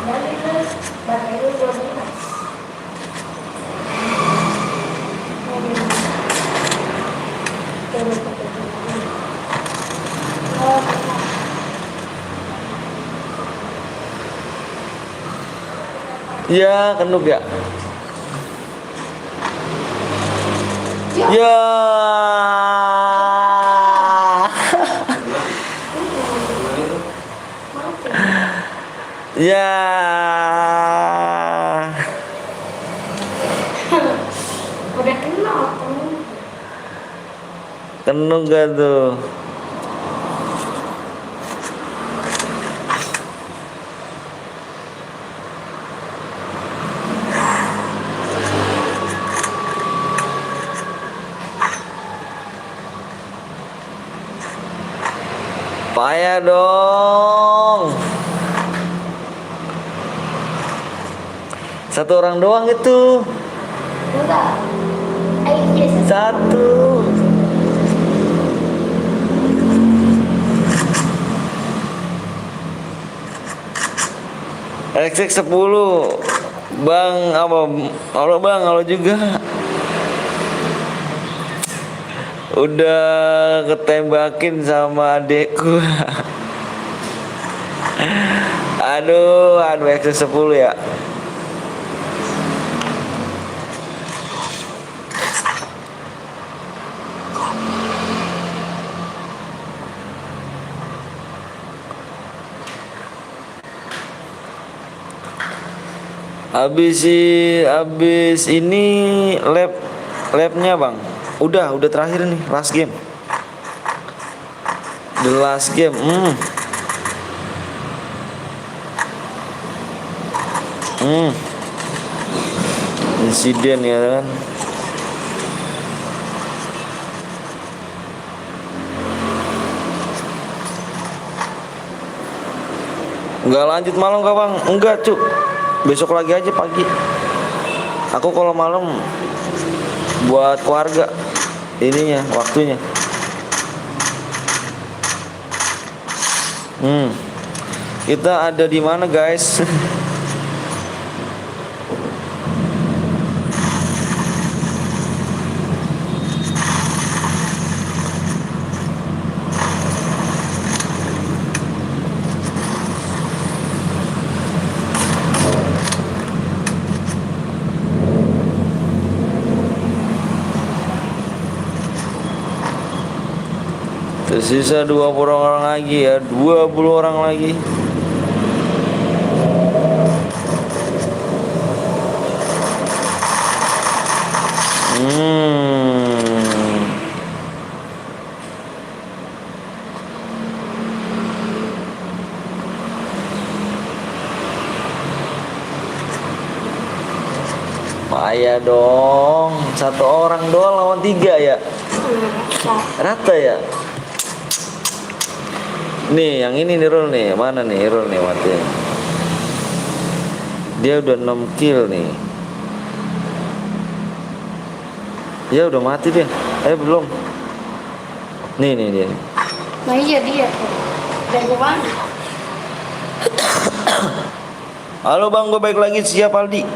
Jadi terus bapak itu 12. Oh, Ya, kenduk ya. Ya. Ya. udah kenal kan? Kenduk gak tuh? Payah dong. Satu orang doang itu. Enggak. Ayo biasa. Satu. XX 10. Bang apa? Halo bang, halo juga. Udah ketembakin sama adekku. Aduh XX 10 ya. Habis ini labnya bang. Udah terakhir nih, last game. The last game. Insiden ya kan. Enggak lanjut malam kah bang? Enggak cuk. Besok lagi aja pagi. Aku kalau malam buat keluarga ininya waktunya. Kita ada di mana guys? Tersisa 20 orang lagi ya, 20 orang lagi. Payah dong, satu orang doang lawan 3 ya. Rata ya. Nih yang ini nih roll nih, mana nih roll nih mati. Dia udah 6 kill nih. Ya udah mati dia. Belum. Nih dia. Nah iya dia tuh. Dan kemana? Halo bang, gue balik lagi, siap Aldi.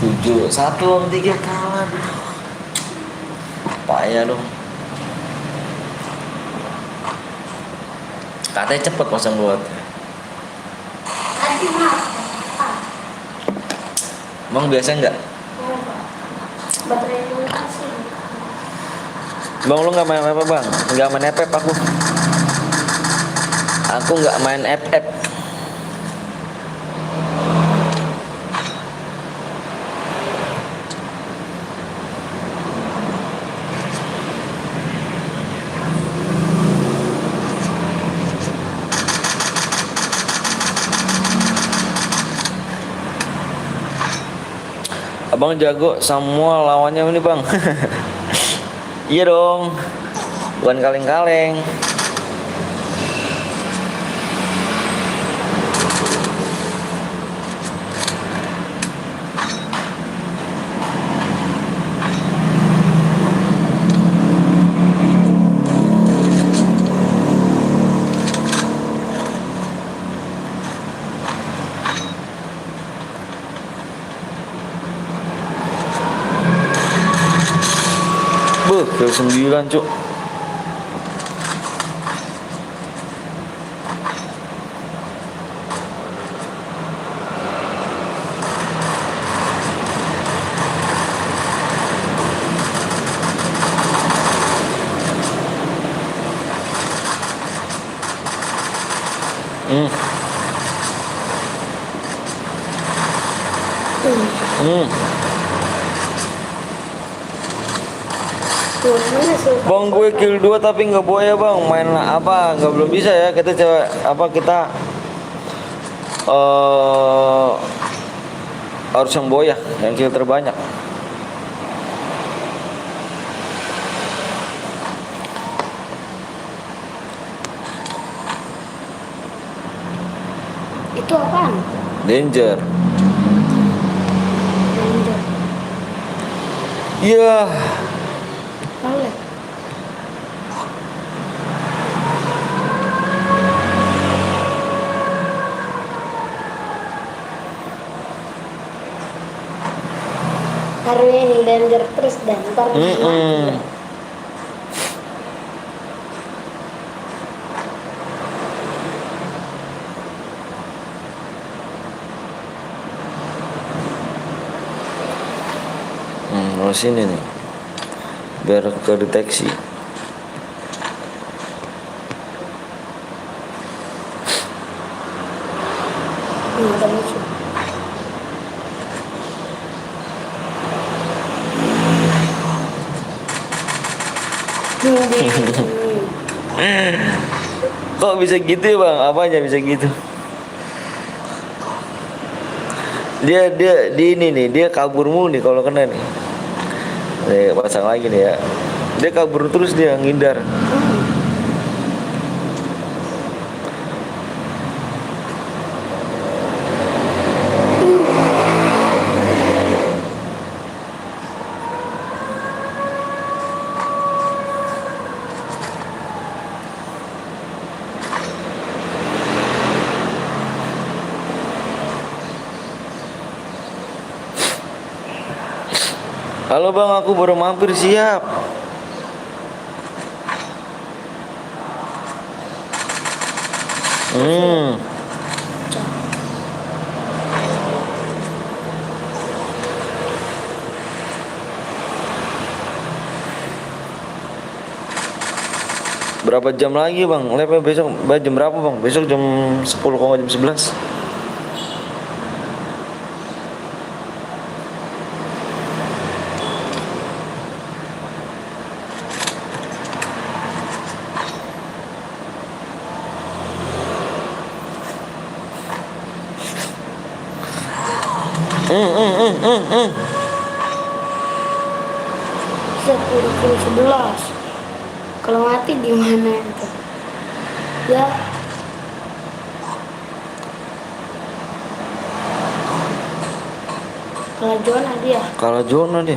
Tujuh satu tiga kalah. Payah dong. Katanya cepet pasang buat. Tadi mas. Emang biasa nggak? Baterai dulu kasih. Bang lu nggak main apa bang? Nggak main FF aku. Aku nggak main FF. Abang jago semua lawannya ini bang. Iya dong. Bukan kaleng-kaleng. Kill 9 cuk. Tuh, mana sih? Bang gue kill 2 tapi nggak boya bang. Main apa? Nggak belum bisa ya. Kita coba apa kita harus yang boya, yang kill terbanyak. Itu apaan? Danger. Danger. Iya. Boleh. Karena ini danger terus dan ntar mati. Oh sini nih. Biar kedeteksi. Ada musuh. Kok bisa gitu ya bang? Apanya bisa gitu? Dia di ini nih, dia kabur mulu nih kalau kena nih. Nih pasang lagi nih ya. Dia kabur terus, dia ngindar. Halo bang, aku baru mampir, siap. Berapa jam lagi bang? Live besok jam berapa bang? Besok jam 10 kok jam 11. Bisa kill 11. Kalau mati gimana itu? Ya. Kalau Jonah dia. Kalah Jonah dia.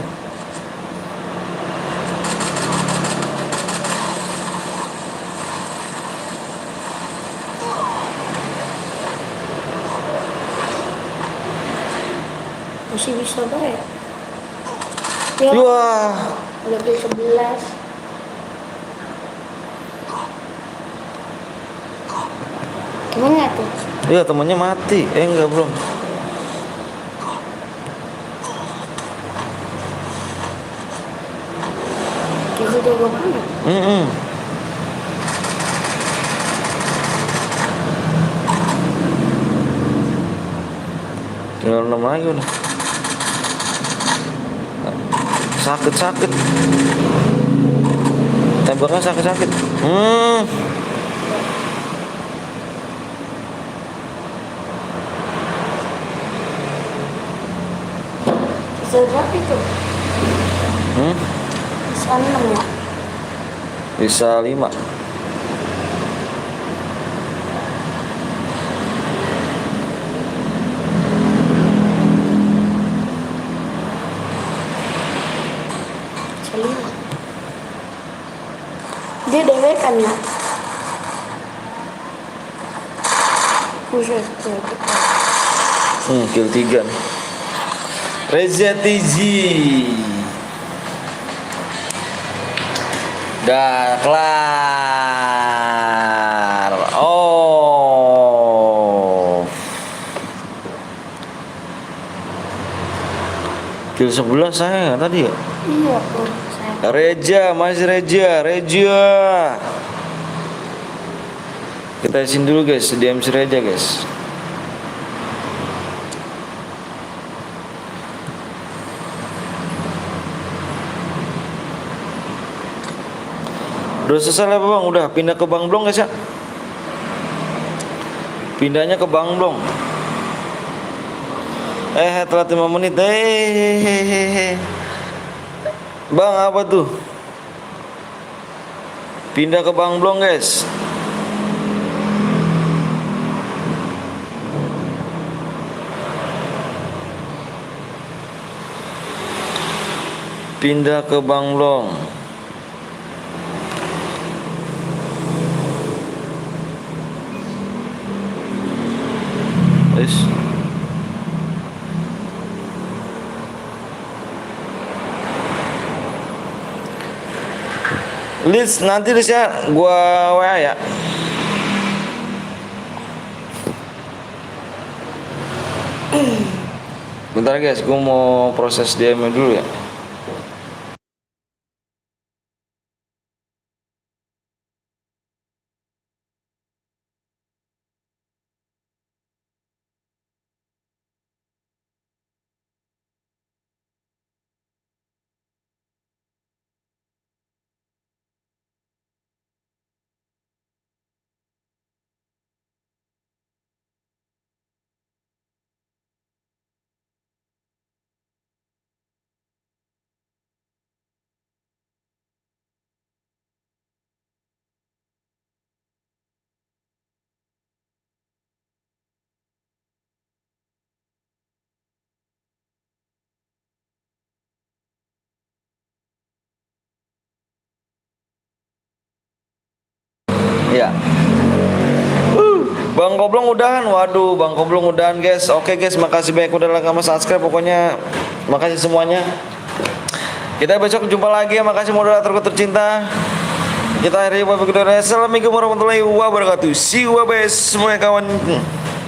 Masih bisa baik. Ya. Wah. Udah kill 11. Gimana tuh? Iya, temannya mati. Enggak, belum. Kill jago banget. Tinggal 6 lagi udah. Sakit. Tembaknya sakit. Bisa berapa itu? Bisa 6 ya? Bisa 5. Bisa 5. Dia dewe kan ya? Buset, Kill 3 nih. Reza Tizi. Dah kelar. Oh. Kill 11 saya tadi ya. Iya, saya. Reja, masih Reja. Kita isin dulu guys, di MC Reja guys. Udah selesai lah bang, udah pindah ke Bang Blong guys ya. Pindahnya ke Bang Blong. Telat 5 menit. Bang apa tuh? Pindah ke Bang Blong guys. Pindah ke Bang Blong. Guys. List nanti listnya gua WA ya. Bentar guys, gua mau proses DM dulu ya. Ya. Bang Koblong udahan. Waduh, Bang Koblong udahan, guys. Oke, guys, makasih banyak udah like sama subscribe. Pokoknya makasih semuanya. Kita besok jumpa lagi ya. Makasih moderatorku tercinta. Kita akhiri. Assalamualaikum warahmatullahi wabarakatuh. See you, bye, semuanya kawan.